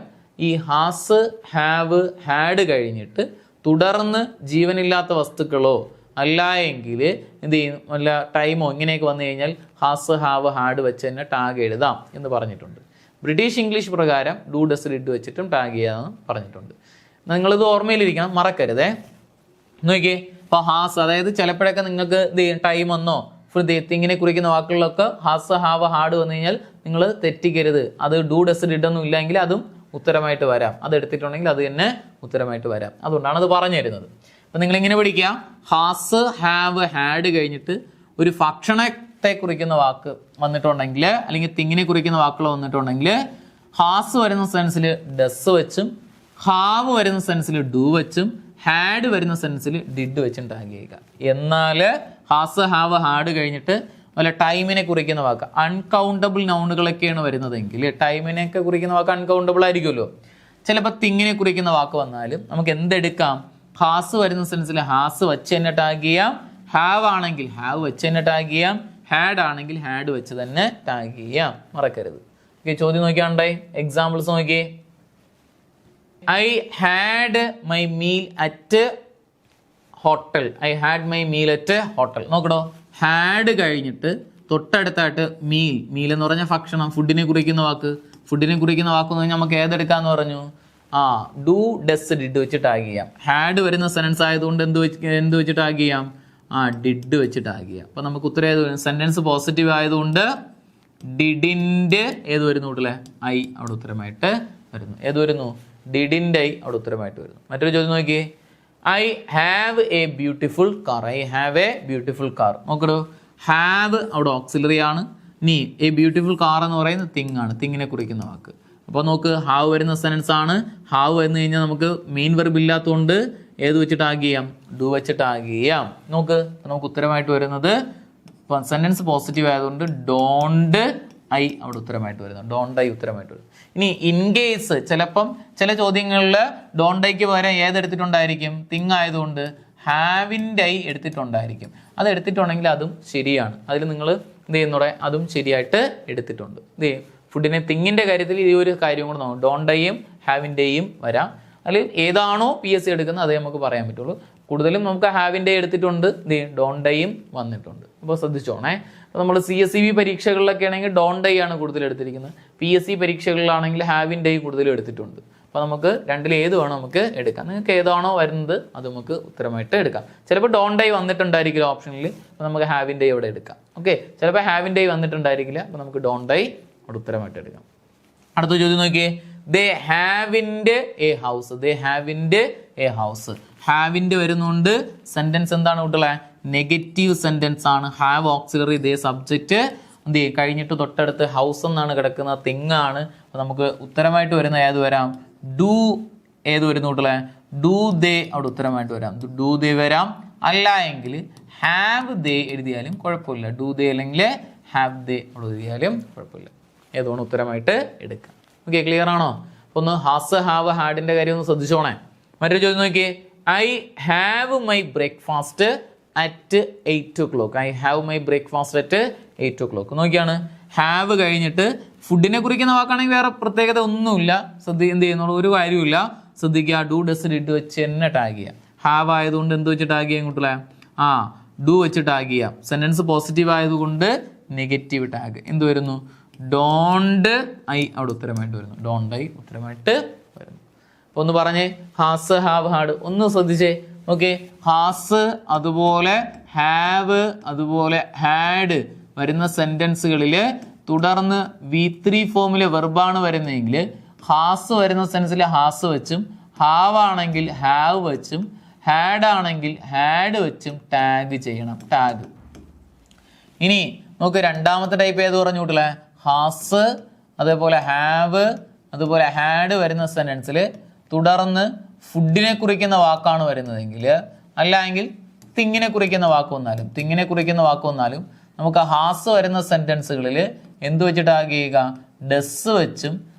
ഈ ഹാസ്, ഹാവ്, ഹാഡ് കഴിഞ്ഞിട്ട് തുടർന്ന് ജീവനില്ലാത്ത വസ്തുക്കളോ അല്ല എങ്കിൽ എന്ത് ചെയ്യും, വല്ല ടൈമോ ഇങ്ങനെയൊക്കെ വന്നു കഴിഞ്ഞാൽ ഹാസ്, ഹാവ്, ഹാഡ് വെച്ച് തന്നെ ടാഗ് എഴുതാം എന്ന് പറഞ്ഞിട്ടുണ്ട്. ബ്രിട്ടീഷ് ഇംഗ്ലീഷ് പ്രകാരം ഡു, ഡസ്, ഡിഡ് വെച്ചിട്ടും ടാഗ് ചെയ്യാമെന്ന് പറഞ്ഞിട്ടുണ്ട്. നിങ്ങളിത് ഓർമ്മയിലിരിക്കണം, മറക്കരുതേ. നോക്കിയേ, അപ്പോൾ ഹാസ്, അതായത് ചിലപ്പോഴൊക്കെ നിങ്ങൾക്ക് ടൈം എന്നോ തിങ്ങിനെ കുറിക്കുന്ന വാക്കുകളിലൊക്കെ ഹാസ്, ഹാവ്, ഹാഡ് വന്നു കഴിഞ്ഞാൽ നിങ്ങൾ തെറ്റിക്കരുത്. അത് ഡു, ഡസ്, ഡിഡ് ഒന്നും ഇല്ലെങ്കിൽ അതും ഉത്തരമായിട്ട് വരാം. അത് എടുത്തിട്ടുണ്ടെങ്കിൽ അത് തന്നെ ഉത്തരമായിട്ട് വരാം. അതുകൊണ്ടാണ് അത് പറഞ്ഞു തരുന്നത്. അപ്പം നിങ്ങളിങ്ങനെ പഠിക്കുക, ഹാസ്, ഹാവ്, ഹാഡ് കഴിഞ്ഞിട്ട് ഒരു ഭക്ഷണത്തെ കുറിക്കുന്ന വാക്ക് വന്നിട്ടുണ്ടെങ്കിൽ അല്ലെങ്കിൽ തിങ്ങിനെ കുറിക്കുന്ന വാക്കുകൾ വന്നിട്ടുണ്ടെങ്കിൽ ഹാസ് വരുന്ന സെൻസിൽ ഡസ് വെച്ചും ഹാവ് വരുന്ന സെൻസിൽ ഡു വെച്ചും ഹാഡ് വരുന്ന സെൻസിൽ ഡിഡ് വെച്ചും ടാഗ് ചെയ്യുക. എന്നാൽ ഹാസ്, ഹാവ്, ഹാഡ് കഴിഞ്ഞിട്ട് വല്ല ടൈമിനെ കുറിക്കുന്ന വാക്ക്, അൺകൗണ്ടബിൾ നൗണുകളൊക്കെയാണ് വരുന്നതെങ്കിൽ ടൈമിനെയൊക്കെ കുറിക്കുന്ന വാക്ക് അൺകൗണ്ടബിൾ ആയിരിക്കുമല്ലോ. ചിലപ്പോൾ തിങ്ങിനെ കുറിക്കുന്ന വാക്ക് വന്നാലും നമുക്ക് എന്തെടുക്കാം, ഹാസ് വരുന്ന സെൻസിൽ ഹാസ് വെച്ച് തന്നെ ടാഗ് ചെയ്യാം, ഹാവ് ആണെങ്കിൽ ഹാവ് വെച്ച് തന്നെ ടാഗ് ചെയ്യാം, ഹാഡ് ആണെങ്കിൽ ഹാഡ് വെച്ച് തന്നെ ടാഗ് ചെയ്യാം. മറക്കരുത്. ഓക്കെ, ചോദ്യം നോക്കിയാണ്ടേ, എക്സാമ്പിൾസ് നോക്കിയേ. I had my meal at hotel. I had my meal at hotel. നോക്കടോ, ഹാഡ് കഴിഞ്ഞിട്ട് തൊട്ടടുത്തായിട്ട് മീൽ എന്ന് പറഞ്ഞാൽ ഭക്ഷണം, ഫുഡിനെ കുറിക്കുന്ന വാക്ക്. ഫുഡിനെ കുറിക്കുന്ന വാക്ക് എന്ന് പറഞ്ഞാൽ നമുക്ക് ഏതെടുക്കാന്ന് പറഞ്ഞു, ഡു, ഡസ്, ഡിഡ് വെച്ച് ടാഗ് ചെയ്യാം. ഹാഡ് വരുന്ന സെൻറ്റൻസ് ആയതുകൊണ്ട് എന്ത് വെച്ച് ടാഗ് ചെയ്യാം, ഡിഡ് വെച്ച് ടാഗ് ചെയ്യാം. അപ്പോൾ നമുക്ക് ഉത്തരം ഏത് വരും, സെൻറ്റൻസ് പോസിറ്റീവ് ആയതുകൊണ്ട് ഡിഡിൻ്റെ ഏത് വരുന്നു കൂട്ടല്ലേ, ഐ അവിടെ ഉത്തരമായിട്ട് വരുന്നു. ഏത് വരുന്നു, ഡിഡിൻ്റെ ഐ അവിടെ ഉത്തരമായിട്ട് വരുന്നു. മറ്റൊരു ചോദ്യം നോക്കിയേ, I have a beautiful car. I have a beautiful car. നോക്കടോ, ഹാവ് അവിടെ ഓക്സിലറി ആണ്. നീ എ ബ്യൂട്ടിഫുൾ കാർ എന്ന് പറയുന്നത് തിങ് ആണ്, തിങ്ങിനെ കുറിക്കുന്ന വാക്ക്. അപ്പോൾ നോക്ക്, ഹാവ് വരുന്ന സെൻറ്റൻസ് ആണ്. ഹാവ് വന്നു കഴിഞ്ഞാൽ നമുക്ക് മെയിൻ വെർബ് ഇല്ലാത്തതുകൊണ്ട് ഏത് വെച്ച് ടാഗ് ചെയ്യാം, ഡു വെച്ച് ടാഗ് ചെയ്യാം. നമുക്ക് ഉത്തരമായിട്ട് വരുന്നത് സെൻറ്റൻസ് പോസിറ്റീവ് ആയതുകൊണ്ട് ഡോണ്ട് ഐ അവിടെ ഉത്തരമായിട്ട് വരുന്നത്. ഡോണ്ട് ഐ ഉത്തരമായിട്ട് വരും. ഇനി ഇൻ കേസ് ചിലപ്പം ചില ചോദ്യങ്ങളിൽ ഡോണ്ട് ഐക്ക് പകരം ഏതെടുത്തിട്ടുണ്ടായിരിക്കും, തിങ് ആയതുകൊണ്ട് ഹാവിൻ്റെ ഐ എടുത്തിട്ടുണ്ടായിരിക്കും. അത് എടുത്തിട്ടുണ്ടെങ്കിൽ അതും ശരിയാണ്. അതിൽ നിങ്ങൾ എന്ത് ചെയ്യുന്നൂടെ, അതും ശരിയായിട്ട് എടുത്തിട്ടുണ്ട്. എന്ത് ചെയ്യും, ഫുഡിനെ തിങ്ങിൻ്റെ കാര്യത്തിൽ ഈ ഒരു കാര്യം കൂടെ നോക്കും, ഡോണ്ട് ഐയും ഹാവിൻ്റെയും വരാം. അതിൽ ഏതാണോ PSC എടുക്കുന്നത് അതേ നമുക്ക് പറയാൻ പറ്റുള്ളൂ. കൂടുതലും നമുക്ക് ഹാവിൻ്റെ എടുത്തിട്ടുണ്ട്, ഡോണ്ട് ഐയും വന്നിട്ടുണ്ട്. അപ്പോൾ ശ്രദ്ധിച്ചോണേ. അപ്പോൾ നമ്മൾ CSEB പരീക്ഷകളിലൊക്കെ ആണെങ്കിൽ ഡോണ്ട് ഐ ആണ് കൂടുതൽ എടുത്തിരിക്കുന്നത്. PSC പരീക്ഷകളിലാണെങ്കിൽ ഹാവിൻ്റെ ഐ കൂടുതലും എടുത്തിട്ടുണ്ട്. അപ്പോൾ നമുക്ക് രണ്ടിൽ ഏത് വേണം നമുക്ക് എടുക്കാം. നിങ്ങൾക്ക് ഏതാണോ വരുന്നത് അത് നമുക്ക് ഉത്തരമായിട്ട് എടുക്കാം. ചിലപ്പോൾ ഡോണ്ട് ഐ വന്നിട്ടുണ്ടായിരിക്കില്ല ഓപ്ഷനിൽ, അപ്പോൾ നമുക്ക് ഹാവിൻ്റെ ഐ അവിടെ എടുക്കാം. ഓക്കെ, ചിലപ്പോൾ ഹാവിൻ്റെ ഐ വന്നിട്ടുണ്ടായിരിക്കില്ല, അപ്പോൾ നമുക്ക് ഡോണ്ട് ഐ അവിടെ ഉത്തരമായിട്ട് എടുക്കാം. അടുത്ത ചോദ്യം നോക്കിയേ, they haven't a house. They haven't a house. Haven't വരുന്നുണ്ട് സെൻറ്റൻസ് എന്താണ് കുട്ടികളെ, നെഗറ്റീവ് സെൻറ്റൻസ് ആണ്. ഹാവ് ഓക്സിലറി, ഇതേ സബ്ജക്റ്റ് എന്ത് ചെയ്യും കഴിഞ്ഞിട്ട് തൊട്ടടുത്ത് ഹൗസ് എന്നാണ് കിടക്കുന്നത്, തിങ് ആണ്. അപ്പോൾ നമുക്ക് ഉത്തരമായിട്ട് വരുന്ന ഏത് വരാം, ഡു ഏത് വരുന്നു കുട്ടികളെ, ഡു ദേ അവിടെ ഉത്തരമായിട്ട് വരാം. ഡു ദേ വരാം. അല്ല എങ്കിൽ ഹാവ് ദേ എഴുതിയാലും കുഴപ്പമില്ല. ഡു ദേ അല്ലെങ്കിൽ ഹാവ് ദേ അവിടെ എഴുതിയാലും കുഴപ്പമില്ല. ഏതാണ് ഉത്തരമായിട്ട് എടുക്കാം. ഓക്കെ, ക്ലിയർ ആണോ? ഒന്ന് ഹാസ്, ഹാവ്, ഹാഡിൻ്റെ കാര്യം ഒന്ന് ശ്രദ്ധിച്ചോണേ. മറ്റൊരു ചോദ്യം നോക്കിയേ, I have my breakfast at 8 o'clock. I have my breakfast at 8 o'clock. നോക്കിയാണ്, ഹാവ് കഴിഞ്ഞിട്ട് ഫുഡിനെ കുറിക്കുന്ന വാക്കാണെങ്കിൽ വേറെ പ്രത്യേകത ഒന്നുമില്ല. എന്ത് ചെയ്യുന്നുള്ളൂ, ഒരു കാര്യമില്ല. ശ്രദ്ധിക്കുക, ഡു, ഡസ്, ഡിഡ് വെച്ച് തന്നെ ടാഗ് ചെയ്യാം. ഹാവ് ആയതുകൊണ്ട് എന്ത് വെച്ച് ടാഗ് ചെയ്യാൻ കൂട്ടില്ല, ഡു വെച്ച് ടാഗ് ചെയ്യാം. സെൻറ്റൻസ് പോസിറ്റീവ് ആയതുകൊണ്ട് നെഗറ്റീവ് ടാഗ് എന്ത് വരുന്നു, ഡോണ്ട് ഐ അവിടെ ഉത്തരമായിട്ട് വരുന്നു. ഡോണ്ട് ഐ ഉത്തരമായിട്ട് വരുന്നു. അപ്പോൾ ഒന്ന് പറഞ്ഞേ, ഹാസ്, ഹാവ്, ഹാഡ് ഒന്ന് ശ്രദ്ധിച്ചേ. ഓക്കെ, ഹാസ് അതുപോലെ ഹാവ് അതുപോലെ ഹാഡ് വരുന്ന സെൻറ്റൻസുകളിൽ തുടർന്ന് V3 ഫോമിലെ വെർബാണ് വരുന്നതെങ്കിൽ ഹാസ് വരുന്ന സെൻസിൽ ഹാസ് വെച്ചും, ഹാവ് ആണെങ്കിൽ ഹാവ് വെച്ചും, ഹാഡ് ആണെങ്കിൽ ഹാഡ് വെച്ചും ടാഗ് ചെയ്യണം. ടാഗ്. ഇനി നമുക്ക് രണ്ടാമത്തെ ടൈപ്പ് ഏത് പറഞ്ഞു കൂട്ടില്ലേ, ഹാസ് അതേപോലെ ഹാവ് അതുപോലെ ഹാഡ് വരുന്ന സെൻറ്റൻസിൽ തുടർന്ന് ഫുഡിനെ കുറിക്കുന്ന വാക്കാണ് വരുന്നതെങ്കിൽ, അല്ലെങ്കിൽ തിങ്ങിനെ കുറിക്കുന്ന വാക്ക് വന്നാലും നമുക്ക് ഹാസ് വരുന്ന സെൻറ്റൻസുകളിൽ എന്ത് വെച്ച് ടാഗ് ചെയ്യുക, ഡസ് വെച്ചും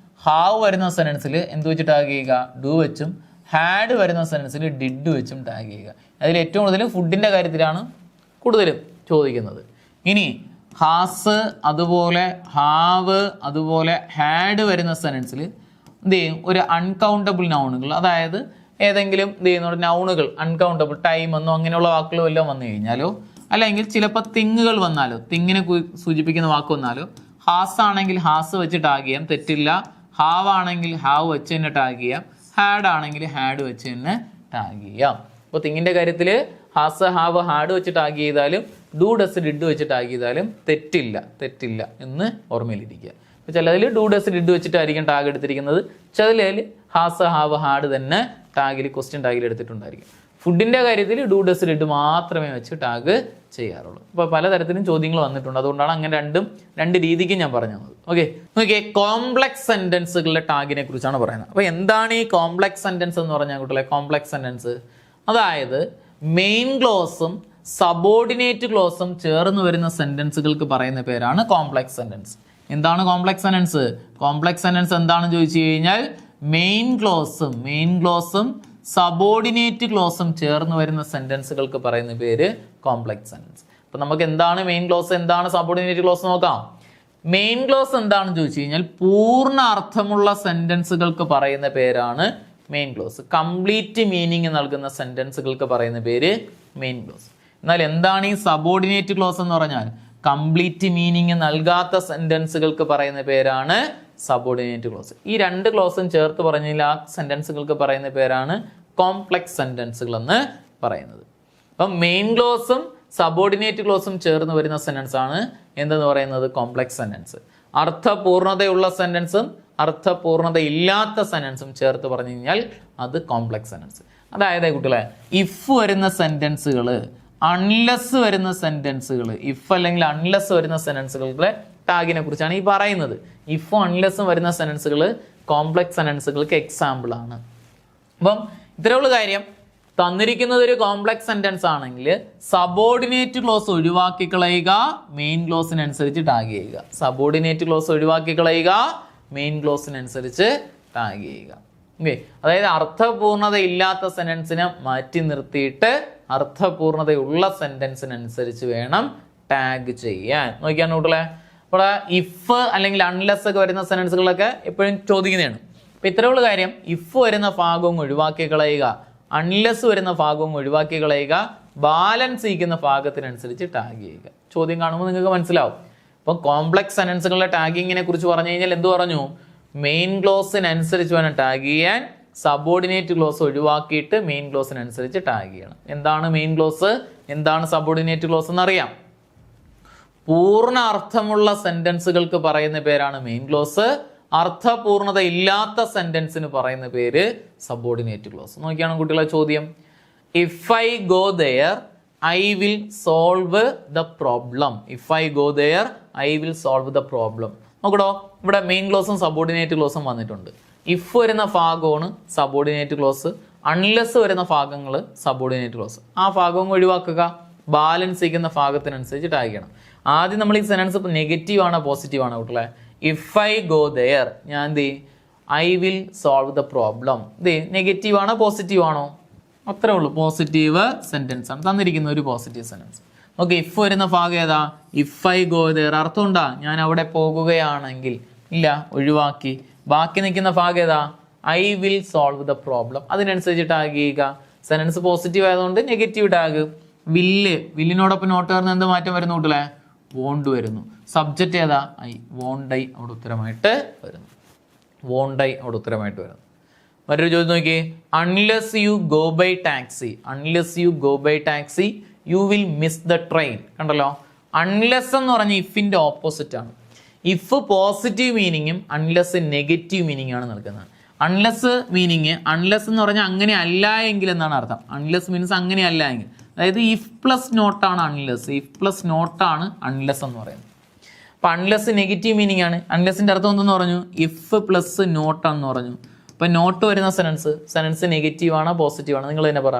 ഹാവ് വരുന്ന സെനൻസിൽ എന്ത് വെച്ച് ടാഗ് ചെയ്യുക? ഡു വെച്ചും. ഹാഡ് വരുന്ന സെനൻസിൽ ഡിഡ് വെച്ചും ടാഗ് ചെയ്യുക. അതിൽ ഏറ്റവും കൂടുതൽ ഫുഡിൻ്റെ കാര്യത്തിലാണ് കൂടുതലും ചോദിക്കുന്നത്. ഇനി ഹാസ്, അതുപോലെ ഹാവ്, അതുപോലെ ഹാഡ് വരുന്ന സെനൻസിൽ എന്ത് ചെയ്യും? ഒരു അൺകൗണ്ടബിൾ നൗണുകൾ, അതായത് ഏതെങ്കിലും എന്ത് ചെയ്യുന്ന നൗണുകൾ അൺകൗണ്ടബിൾ, ടൈം എന്നോ അങ്ങനെയുള്ള വാക്കുകൾ വല്ലതും വന്നു കഴിഞ്ഞാലോ, അല്ലെങ്കിൽ ചിലപ്പോൾ തിങ്ങുകൾ വന്നാലോ, തിങ്ങിനെ സൂചിപ്പിക്കുന്ന വാക്ക് വന്നാലോ, ഹാസ് ആണെങ്കിൽ ഹാസ് വെച്ച് ടാഗ് ചെയ്യാം, തെറ്റില്ല. ഹാവ് ആണെങ്കിൽ ഹാവ് വെച്ച് തന്നെ ടാഗ് ചെയ്യാം. ഹാഡ് ആണെങ്കിൽ ഹാഡ് വെച്ച് തന്നെ ടാഗ് ചെയ്യാം. അപ്പോൾ തിങ്ങിൻ്റെ കാര്യത്തിൽ ഹാസ്, ഹാവ്, ഹാഡ് വെച്ച് ടാഗ് ചെയ്താലും ഡു, ഡസ്, ഡിഡ് വെച്ച് ടാഗ് ചെയ്താലും തെറ്റില്ല എന്ന് ഓർമ്മയിലിരിക്കുക. അപ്പോൾ ചിലതിൽ ഡു, ഡസ്, ഡിഡ് വെച്ചിട്ടായിരിക്കും ടാഗ് എടുത്തിരിക്കുന്നത്. ചിലതിൽ ഹാസ്, ഹാവ്, ഹാഡ് തന്നെ ടാഗിൽ, ക്വസ്റ്റ്യൻ ടാഗിൽ എടുത്തിട്ടുണ്ടായിരിക്കും. ഫുഡിൻ്റെ കാര്യത്തിൽ ഡു, ഡസ്, ഡിഡ് മാത്രമേ വെച്ച് ടാഗ് ചെയ്യാറുള്ളൂ. അപ്പോൾ പലതരത്തിലും ചോദ്യങ്ങൾ വന്നിട്ടുണ്ട്. അതുകൊണ്ടാണ് അങ്ങനെ രണ്ട് രീതിക്ക് ഞാൻ പറഞ്ഞു തന്നത്. ഓക്കെ, കോംപ്ലക്സ് സെൻറ്റൻസുകളുടെ ടാഗിനെ കുറിച്ചാണ് പറയുന്നത്. അപ്പോൾ എന്താണ് ഈ കോംപ്ലക്സ് സെൻറ്റൻസ് എന്ന് പറഞ്ഞാൽ കുട്ടികളെ? കോംപ്ലക്സ് സെൻറ്റൻസ് അതായത് മെയിൻ ക്ലോസും സബോർഡിനേറ്റ് ക്ലോസും ചേർന്ന് വരുന്ന സെൻറ്റൻസുകൾക്ക് പറയുന്ന പേരാണ് കോംപ്ലക്സ് സെൻറ്റൻസ്. എന്താണ് കോംപ്ലക്സ് സെൻറ്റൻസ്? കോംപ്ലക്സ് സെൻറ്റൻസ് എന്താണെന്ന് ചോദിച്ചു കഴിഞ്ഞാൽ മെയിൻ ക്ലോസും സബോർഡിനേറ്റ് ക്ലോസും ചേർന്ന് വരുന്ന സെൻറ്റൻസുകൾക്ക് പറയുന്ന പേര് കോംപ്ലക്സ് സെൻറ്റൻസ്. അപ്പോൾ നമുക്ക് എന്താണ് മെയിൻ ക്ലോസ്, എന്താണ് സബോർഡിനേറ്റ് ക്ലോസ് നോക്കാം. മെയിൻ ക്ലോസ് എന്താണെന്ന് ചോദിച്ചു കഴിഞ്ഞാൽ പൂർണ്ണ അർത്ഥമുള്ള സെൻറ്റൻസുകൾക്ക് പറയുന്ന പേരാണ് മെയിൻ ക്ലോസ്. കംപ്ലീറ്റ് മീനിങ് നൽകുന്ന സെൻറ്റൻസുകൾക്ക് പറയുന്ന പേര് മെയിൻ ക്ലോസ്. എന്നാൽ എന്താണ് ഈ സബോർഡിനേറ്റ് ക്ലോസ് എന്ന് പറഞ്ഞാൽ? കംപ്ലീറ്റ് മീനിങ് നൽകാത്ത സെൻറ്റൻസുകൾക്ക് പറയുന്ന പേരാണ് സബോർഡിനേറ്റ് ക്ലോസ്. ഈ രണ്ട് ക്ലോസും ചേർത്ത് പറഞ്ഞാൽ ആ സെൻറ്റൻസുകൾക്ക് പറയുന്ന പേരാണ് കോംപ്ലക്സ് സെൻറ്റൻസുകൾ എന്ന് പറയുന്നത്. അപ്പം മെയിൻ ക്ലോസും സബോർഡിനേറ്റ് ക്ലോസും ചേർന്ന് വരുന്ന സെൻറ്റൻസ് ആണ് എന്തെന്ന് പറയുന്നത്? Complex sentence. അർത്ഥപൂർണതയുള്ള സെൻറ്റൻസും അർത്ഥപൂർണത ഇല്ലാത്ത സെൻറ്റൻസും ചേർത്ത് പറഞ്ഞു കഴിഞ്ഞാൽ അത് കോംപ്ലക്സ് സെൻറ്റൻസ്. അതായത് കുട്ടികളെ, ഇഫ് വരുന്ന സെൻറ്റൻസുകൾ, അൺലെസ് വരുന്ന സെൻറ്റൻസുകൾ, ഇഫ് അല്ലെങ്കിൽ അൺലെസ് വരുന്ന സെൻറ്റൻസുകളുടെ ടാഗിനെ കുറിച്ചാണ് ഈ പറയുന്നത്. ഇഫും അൺലെസ്സും വരുന്ന സെൻറ്റൻസുകൾ കോംപ്ലക്സ് സെൻറ്റൻസുകൾക്ക് എക്സാമ്പിൾ ആണ്. അപ്പം ഇത്രയുള്ള കാര്യം. തന്നിരിക്കുന്നത് ഒരു കോംപ്ലക്സ് സെൻറ്റൻസ് ആണെങ്കിൽ സബോർഡിനേറ്റ് ക്ലോസ് ഒഴിവാക്കി കളയുക, മെയിൻ ക്ലോസിനനുസരിച്ച് ടാഗ് ചെയ്യുക. സബോർഡിനേറ്റ് ക്ലോസ് ഒഴിവാക്കി കളയുക, മെയിൻ ക്ലോസിനനുസരിച്ച് ടാഗ് ചെയ്യുക. ഓക്കെ, അതായത് അർത്ഥപൂർണത ഇല്ലാത്ത സെൻറ്റൻസിനെ മാറ്റി നിർത്തിയിട്ട് അർത്ഥപൂർണതയുള്ള സെൻറ്റൻസിനനുസരിച്ച് വേണം ടാഗ് ചെയ്യാൻ. നോക്കിയാണ് കൂട്ടളെ. അപ്പോൾ ഇഫ് അല്ലെങ്കിൽ അൺലെസ് ഒക്കെ വരുന്ന സെൻറ്റൻസുകളൊക്കെ എപ്പോഴും ചോദിക്കുന്നതാണ്. അപ്പോൾ ഇത്രയുള്ള കാര്യം. ഇഫ് വരുന്ന ഭാഗവും ഒഴിവാക്കി കളയുക, അൺലെസ് വരുന്ന ഭാഗവും ഒഴിവാക്കി കളയുക, ബാലൻസ് ചെയ്യുന്ന ഭാഗത്തിനനുസരിച്ച് ടാഗ് ചെയ്യുക. ചോദ്യം കാണുമ്പോൾ നിങ്ങൾക്ക് മനസ്സിലാവും. അപ്പം കോംപ്ലക്സ് സെൻറ്റൻസുകളുടെ ടാഗിങ്ങിനെ കുറിച്ച് പറഞ്ഞു കഴിഞ്ഞാൽ എന്ത് പറഞ്ഞു? മെയിൻ ക്ലോസിനനുസരിച്ച് വേണം ടാഗ് ചെയ്യാൻ, സബോർഡിനേറ്റ് ക്ലോസ് ഒഴിവാക്കിയിട്ട് മെയിൻ ക്ലോസിനനുസരിച്ച് ടാഗ് ചെയ്യണം. എന്താണ് മെയിൻ ക്ലോസ്, എന്താണ് സബോർഡിനേറ്റ് ക്ലോസ് എന്നറിയാം. പൂർണ്ണ അർത്ഥമുള്ള സെൻറ്റൻസുകൾക്ക് പറയുന്ന പേരാണ് മെയിൻ ക്ലോസ്. അർത്ഥപൂർണത ഇല്ലാത്ത സെൻറ്റൻസിന് പറയുന്ന പേര് സബോർഡിനേറ്റ് ക്ലോസ്. നോക്കിയാണ് കുട്ടികളെ ചോദ്യം. If I go there I will solve the problem. If I go there I will solve the problem. നോക്കടോ, ഇവിടെ മെയിൻ ക്ലോസും സബോർഡിനേറ്റ് ക്ലോസും വന്നിട്ടുണ്ട്. ഇഫ് വരുന്ന ഭാഗമാണ് സബോർഡിനേറ്റ് ക്ലോസ്, അൺലെസ് വരുന്ന ഭാഗങ്ങൾ സബോർഡിനേറ്റ് ക്ലോസ്. ആ ഭാഗവും ഒഴിവാക്കുക, ബാലൻസ് ചെയ്യുന്ന ഭാഗത്തിനനുസരിച്ച് ടാഗ് ചെയ്യണം. ആദ്യം നമ്മൾ ഈ സെൻറ്റൻസ് നെഗറ്റീവ് ആണോ പോസിറ്റീവ് ആണോ കുട്ടികളെ? ഇഫ് ഐ ഗോ ദെയർ, ഞാൻ എന്ത് ചെയ്യും? I will solve the problem. ഇത് നെഗറ്റീവ് ആണോ പോസിറ്റീവ് ആണോ? അത്രേ ഉള്ളൂ. പോസിറ്റീവ് സെൻറ്റൻസ് ആണ് തന്നിരിക്കുന്ന ഒരു പോസിറ്റീവ് സെൻറ്റൻസ്. ഓക്കെ, ഇഫ് വരുന്ന ഭാഗം ഏതാ? ഇഫ് ഐ ഗോ ദെയർ അർത്ഥം ഉണ്ടാ? ഞാൻ അവിടെ പോകുകയാണെങ്കിൽ. ഇല്ല, ഒഴിവാക്കി. ബാക്കി നിൽക്കുന്ന ഭാഗം ഏതാ? I will solve the problem. അതിനനുസരിച്ച് ടാഗ് ചെയ്യുക. സെൻറ്റൻസ് പോസിറ്റീവ് ആയതുകൊണ്ട് നെഗറ്റീവ് ടാഗ്. വില്ലിനോടൊപ്പം നോട്ട് ചേർന്ന് എന്ത് മാറ്റം വരുന്നു കൂട്ടല്ലേ? വോണ്ട് വരുന്നു. സബ്ജക്റ്റ് ഏതാ? ഐ. വോണ്ട് ഐ അവിടെ ഉത്തരമായിട്ട് വരുന്നു. വോണ്ട് ഐ അവിടെ ഉത്തരമായിട്ട് വരുന്നു. മറ്റൊരു ചോദ്യം നോക്കി. Unless you go by taxi, unless you go by taxi you will miss the train. കണ്ടല്ലോ, അൺലെസ് എന്ന് പറഞ്ഞ ഇഫിൻ്റെ ഓപ്പോസിറ്റ് ആണ്. ഇഫ് പോസിറ്റീവ് മീനിങ്ങും അൺലെസ് നെഗറ്റീവ് മീനിങ് ആണ് നൽകുന്നത്. അൺലെസ് മീനിങ്, അൺലെസ് എന്ന് പറഞ്ഞാൽ അങ്ങനെ അല്ല എങ്കിൽ എന്നാണ് അർത്ഥം. അൺലെസ് മീൻസ് അങ്ങനെ അല്ല എങ്കിൽ, അതായത് ഇഫ് പ്ലസ് നോട്ടാണ് അൺലെസ്, ഇഫ് പ്ലസ് നോട്ടാണ് അൺലെസ് എന്ന് പറയുന്നത്. അപ്പം അൺലെസ് നെഗറ്റീവ് മീനിങ് ആണ്. അൺലെസിൻ്റെ അർത്ഥം എന്തെന്ന് പറഞ്ഞു? ഇഫ് പ്ലസ് നോട്ടാണെന്ന് പറഞ്ഞു. അപ്പം നോട്ട് വരുന്ന സെൻറ്റൻസ് നെഗറ്റീവ് ആണോ പോസിറ്റീവ് ആണോ? നിങ്ങൾ തന്നെ പറ.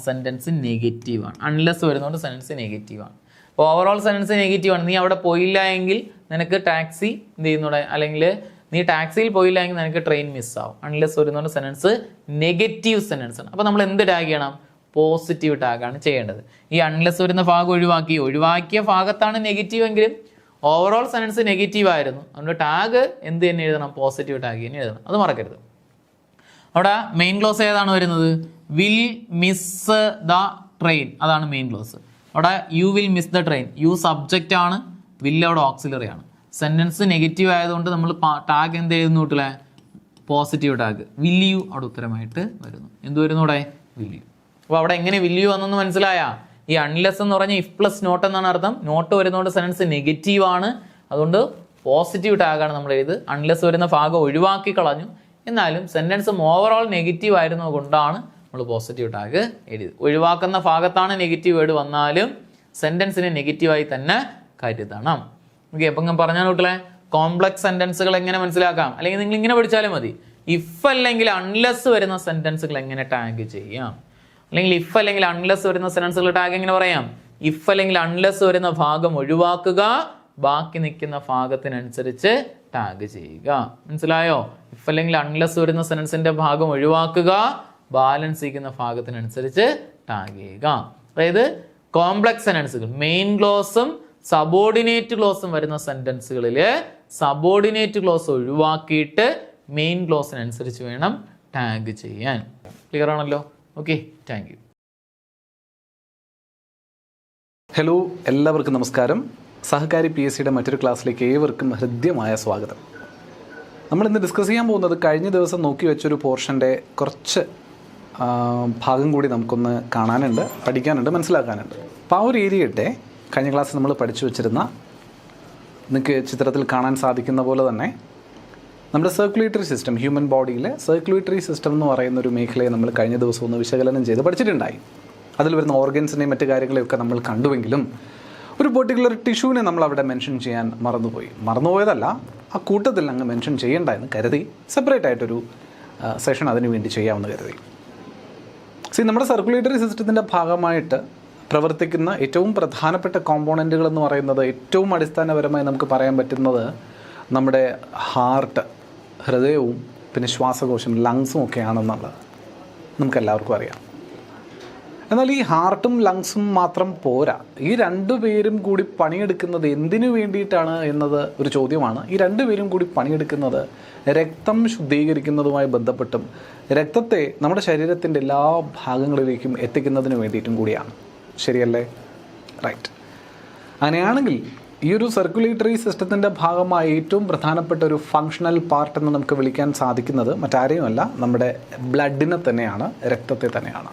സെൻറ്റൻസ് നെഗറ്റീവ് ആണ്. അൺലെസ് വരുന്നതുകൊണ്ട് സെൻറ്റൻസ് നെഗറ്റീവ് ആണ്. അപ്പോൾ ഓവറോൾ സെൻറ്റൻസ് നെഗറ്റീവ് ആണ്. നീ അവിടെ പോയില്ല എങ്കിൽ നിനക്ക് ടാക്സി എന്ത് ചെയ്യുന്നൂടെ, അല്ലെങ്കിൽ നീ ടാക്സിയിൽ പോയില്ല എങ്കിൽ നിനക്ക് ട്രെയിൻ മിസ്സാവും. അൺലെസ് വരുന്ന സെൻറ്റൻസ് നെഗറ്റീവ് സെൻറ്റൻസ് ആണ്. അപ്പോൾ നമ്മൾ എന്ത് ടാഗ് ചെയ്യണം? പോസിറ്റീവ് ടാഗാണ് ചെയ്യേണ്ടത്. ഈ അൺലെസ് വരുന്ന ഭാഗം ഒഴിവാക്കിയ ഭാഗത്താണ് നെഗറ്റീവ് എങ്കിലും ഓവറോൾ സെൻറ്റൻസ് നെഗറ്റീവ് ആയിരുന്നു. അതുകൊണ്ട് ടാഗ് എന്ത് തന്നെ എഴുതണം? പോസിറ്റീവ് ടാഗ് തന്നെ എഴുതണം. അത് മറക്കരുത്. അവിടെ മെയിൻ ക്ലോസ് ഏതാണ് വരുന്നത്? വിൽ മിസ് ദ ട്രെയിൻ, അതാണ് മെയിൻ ക്ലോസ്. അവിടെ you will miss the train, you subject ആണ്, വിൽ അവിടെ ഓക്സിലറി ആണ്. സെൻറ്റൻസ് നെഗറ്റീവ് ആയതുകൊണ്ട് നമ്മൾ ടാഗ് എന്ത് എഴുതുന്നു കൂട്ടില്ലേ? Positive tag. വിൽ യു അവിടെ ഉത്തരമായിട്ട് വരുന്നു. എന്ത് വരുന്നു അവിടെ? Will you. അപ്പോൾ അവിടെ എങ്ങനെ വിൽ യു വന്നെന്ന് മനസ്സിലായ? ഈ അൺലെസ് എന്ന് പറഞ്ഞാൽ ഇഫ് പ്ലസ് നോട്ട് എന്നാണ് അർത്ഥം. നോട്ട് വരുന്നതുകൊണ്ട് സെൻറ്റൻസ് നെഗറ്റീവ് ആണ്, അതുകൊണ്ട് പോസിറ്റീവ് ടാഗാണ് നമ്മൾ എഴുത്. അൺലെസ് വരുന്ന ഭാഗം ഒഴിവാക്കി കളഞ്ഞു, എന്നാലും സെൻറ്റൻസും ഓവറോൾ നെഗറ്റീവ് ആയിരുന്നത് കൊണ്ടാണ് നമ്മൾ പോസിറ്റീവ് ടാഗ് എഴുതി. ഒഴിവാക്കുന്ന ഭാഗത്താണ് നെഗറ്റീവ് വേർഡ് വന്നാലും സെൻറ്റൻസിനെ നെഗറ്റീവായി തന്നെ കരുതണം. ഓക്കെ, അപ്പം ഞാൻ പറഞ്ഞ കൂട്ടിലെ കോംപ്ലക്സ് സെൻറ്റൻസുകൾ എങ്ങനെ മനസ്സിലാക്കാം, അല്ലെങ്കിൽ നിങ്ങൾ ഇങ്ങനെ പഠിച്ചാലും മതി. ഇഫ് അല്ലെങ്കിൽ അൺലെസ് വരുന്ന സെൻറ്റൻസുകൾ എങ്ങനെ ടാഗ് ചെയ്യാം, അല്ലെങ്കിൽ ഇഫ് അല്ലെങ്കിൽ അൺലെസ് വരുന്ന സെൻറ്റൻസുകൾ ടാഗ് എങ്ങനെ പറയാം? ഇഫ് അല്ലെങ്കിൽ അൺലെസ് വരുന്ന ഭാഗം ഒഴിവാക്കുക, ബാക്കി നിൽക്കുന്ന ഭാഗത്തിനനുസരിച്ച് ടാഗ് ചെയ്യുക. മനസ്സിലായോ? ഇഫ് അല്ലെങ്കിൽ അൺലെസ് വരുന്ന സെൻറ്റൻസിന്റെ ഭാഗം ഒഴിവാക്കുക, ബാലൻസ് ചെയ്യുന്ന ഭാഗത്തിനനുസരിച്ച് ടാഗ് ചെയ്യുക. അതായത് കോംപ്ലക്സ് സെൻറ്റൻസുകൾ മെയിൻ ക്ലോസും സബോർഡിനേറ്റ് ക്ലോസും വരുന്ന സെൻറ്റൻസുകളിൽ സബോർഡിനേറ്റ് ക്ലോസ് ഒഴിവാക്കിയിട്ട് മെയിൻ ക്ലോസിനനുസരിച്ച് വേണം ടാഗ് ചെയ്യാൻ. ക്ലിയർ ആണല്ലോ? Okay, thank you. ഹലോ, എല്ലാവർക്കും നമസ്കാരം. സഹകാരി PSCയുടെ മറ്റൊരു ക്ലാസ്സിലേക്ക് ഏവർക്കും ഹൃദ്യമായ സ്വാഗതം. നമ്മളിന്ന് ഡിസ്കസ് ചെയ്യാൻ പോകുന്നത് കഴിഞ്ഞ ദിവസം നോക്കി വെച്ചൊരു പോർഷൻ്റെ കുറച്ച് ഭാഗം കൂടി നമുക്കൊന്ന് കാണാനുണ്ട്, പഠിക്കാനുണ്ട്, മനസ്സിലാക്കാനുണ്ട്. അപ്പോൾ ആ ഒരു ഏരിയയുടെ കഴിഞ്ഞ ക്ലാസ്സിൽ നമ്മൾ പഠിച്ചു വെച്ചിരുന്ന, നിങ്ങൾക്ക് ചിത്രത്തിൽ കാണാൻ സാധിക്കുന്ന പോലെ തന്നെ നമ്മുടെ സർക്കുലേറ്ററി സിസ്റ്റം, ഹ്യൂമൻ ബോഡിയിലെ സർക്കുലേറ്ററി സിസ്റ്റം എന്ന് പറയുന്ന ഒരു മേഖലയെ നമ്മൾ കഴിഞ്ഞ ദിവസം ഒന്ന് വിശകലനം ചെയ്ത് പഠിച്ചിട്ടുണ്ടായി. അതിൽ വരുന്ന ഓർഗൻസിനെയും മറ്റു കാര്യങ്ങളെയൊക്കെ നമ്മൾ കണ്ടുവെങ്കിലും ഒരു പെർട്ടിക്കുലർ ടിഷ്യൂവിനെ നമ്മൾ അവിടെ മെൻഷൻ ചെയ്യാൻ മറന്നുപോയതല്ല, ആ കൂട്ടത്തിൽ അങ്ങ് മെൻഷൻ ചെയ്യേണ്ട എന്ന് കരുതി സെപ്പറേറ്റ് ആയിട്ടൊരു സെഷൻ അതിനു വേണ്ടി ചെയ്യാമെന്ന് കരുതി. നമ്മുടെ സർക്കുലേറ്ററി സിസ്റ്റത്തിൻ്റെ ഭാഗമായിട്ട് പ്രവർത്തിക്കുന്ന ഏറ്റവും പ്രധാനപ്പെട്ട കോമ്പോണൻറ്റുകൾ എന്ന് പറയുന്നത്, ഏറ്റവും അടിസ്ഥാനപരമായി നമുക്ക് പറയാൻ പറ്റുന്നത് നമ്മുടെ ഹാർട്ട്, ഹൃദയവും പിന്നെ ശ്വാസകോശം, ലങ്സും ഒക്കെയാണെന്നുള്ളത് നമുക്കെല്ലാവർക്കും അറിയാം. എന്നാൽ ഈ ഹാർട്ടും ലങ്സും മാത്രം പോരാ. ഈ രണ്ടുപേരും കൂടി പണിയെടുക്കുന്നത് എന്തിനു വേണ്ടിയിട്ടാണ് എന്നത് ഒരു ചോദ്യമാണ്. ഈ രണ്ടുപേരും കൂടി പണിയെടുക്കുന്നത് രക്തം ശുദ്ധീകരിക്കുന്നതുമായി ബന്ധപ്പെട്ടും രക്തത്തെ നമ്മുടെ ശരീരത്തിൻ്റെ എല്ലാ ഭാഗങ്ങളിലേക്കും എത്തിക്കുന്നതിന് വേണ്ടിയിട്ടും കൂടിയാണ്. ശരിയല്ലേ? റൈറ്റ്. അങ്ങനെയാണെങ്കിൽ ഈ ഒരു സർക്കുലേറ്ററി സിസ്റ്റത്തിൻ്റെ ഭാഗമായി ഏറ്റവും പ്രധാനപ്പെട്ട ഒരു ഫങ്ഷണൽ പാർട്ട് എന്ന് നമുക്ക് വിളിക്കാൻ സാധിക്കുന്നത് മറ്റാരെയുമല്ല, നമ്മുടെ ബ്ലഡിനെ തന്നെയാണ്, രക്തത്തെ തന്നെയാണ്.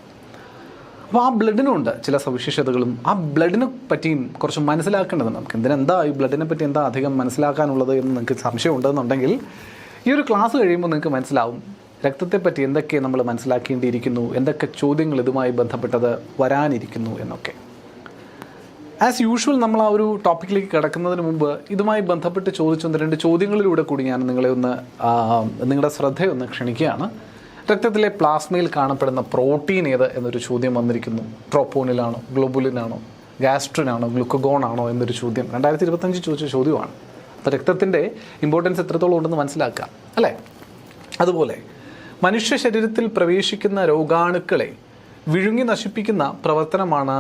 അപ്പോൾ ആ ബ്ലഡിനുണ്ട് ചില സവിശേഷതകളും. ആ ബ്ലഡിനെ പറ്റിയും കുറച്ച് മനസ്സിലാക്കേണ്ടതുണ്ട് നമുക്ക്. എന്താ ഈ ബ്ലഡിനെ പറ്റി എന്താ അധികം മനസ്സിലാക്കാനുള്ളത് എന്ന് നിങ്ങൾക്ക് സംശയം ഉണ്ടെന്നുണ്ടെങ്കിൽ ഈ ഒരു ക്ലാസ് കഴിയുമ്പോൾ നിങ്ങൾക്ക് മനസ്സിലാവും രക്തത്തെപ്പറ്റി എന്തൊക്കെ നമ്മൾ മനസ്സിലാക്കേണ്ടിയിരിക്കുന്നു, എന്തൊക്കെ ചോദ്യങ്ങൾ ഇതുമായി ബന്ധപ്പെട്ടത് വരാനിരിക്കുന്നു എന്നൊക്കെ. ആസ് യൂഷ്വൽ നമ്മൾ ആ ഒരു ടോപ്പിക്കിലേക്ക് കിടക്കുന്നതിന് മുമ്പ് ഇതുമായി ബന്ധപ്പെട്ട് ചോദിച്ച 1-2 ചോദ്യങ്ങളിലൂടെ കൂടി ഞാൻ നിങ്ങളുടെ ശ്രദ്ധയൊന്ന് ക്ഷണിക്കുകയാണ്. രക്തത്തിലെ പ്ലാസ്മയിൽ കാണപ്പെടുന്ന പ്രോട്ടീൻ ഏത് എന്നൊരു ചോദ്യം വന്നിരിക്കുന്നു. ട്രോപ്പോണിലാണോ, ഗ്ലോബുലിനാണോ, ഗാസ്ട്രിനാണോ, ഗ്ലൂക്കഗോണാണോ എന്നൊരു ചോദ്യം 2025 ചോദിച്ച ചോദ്യമാണ്. അപ്പോൾ രക്തത്തിൻ്റെ ഇമ്പോർട്ടൻസ് എത്രത്തോളം ഉണ്ടെന്ന് മനസ്സിലാക്കാം അല്ലേ? അതുപോലെ മനുഷ്യ ശരീരത്തിൽ പ്രവേശിക്കുന്ന രോഗാണുക്കളെ വിഴുങ്ങി നശിപ്പിക്കുന്ന പ്രവർത്തനമാണ്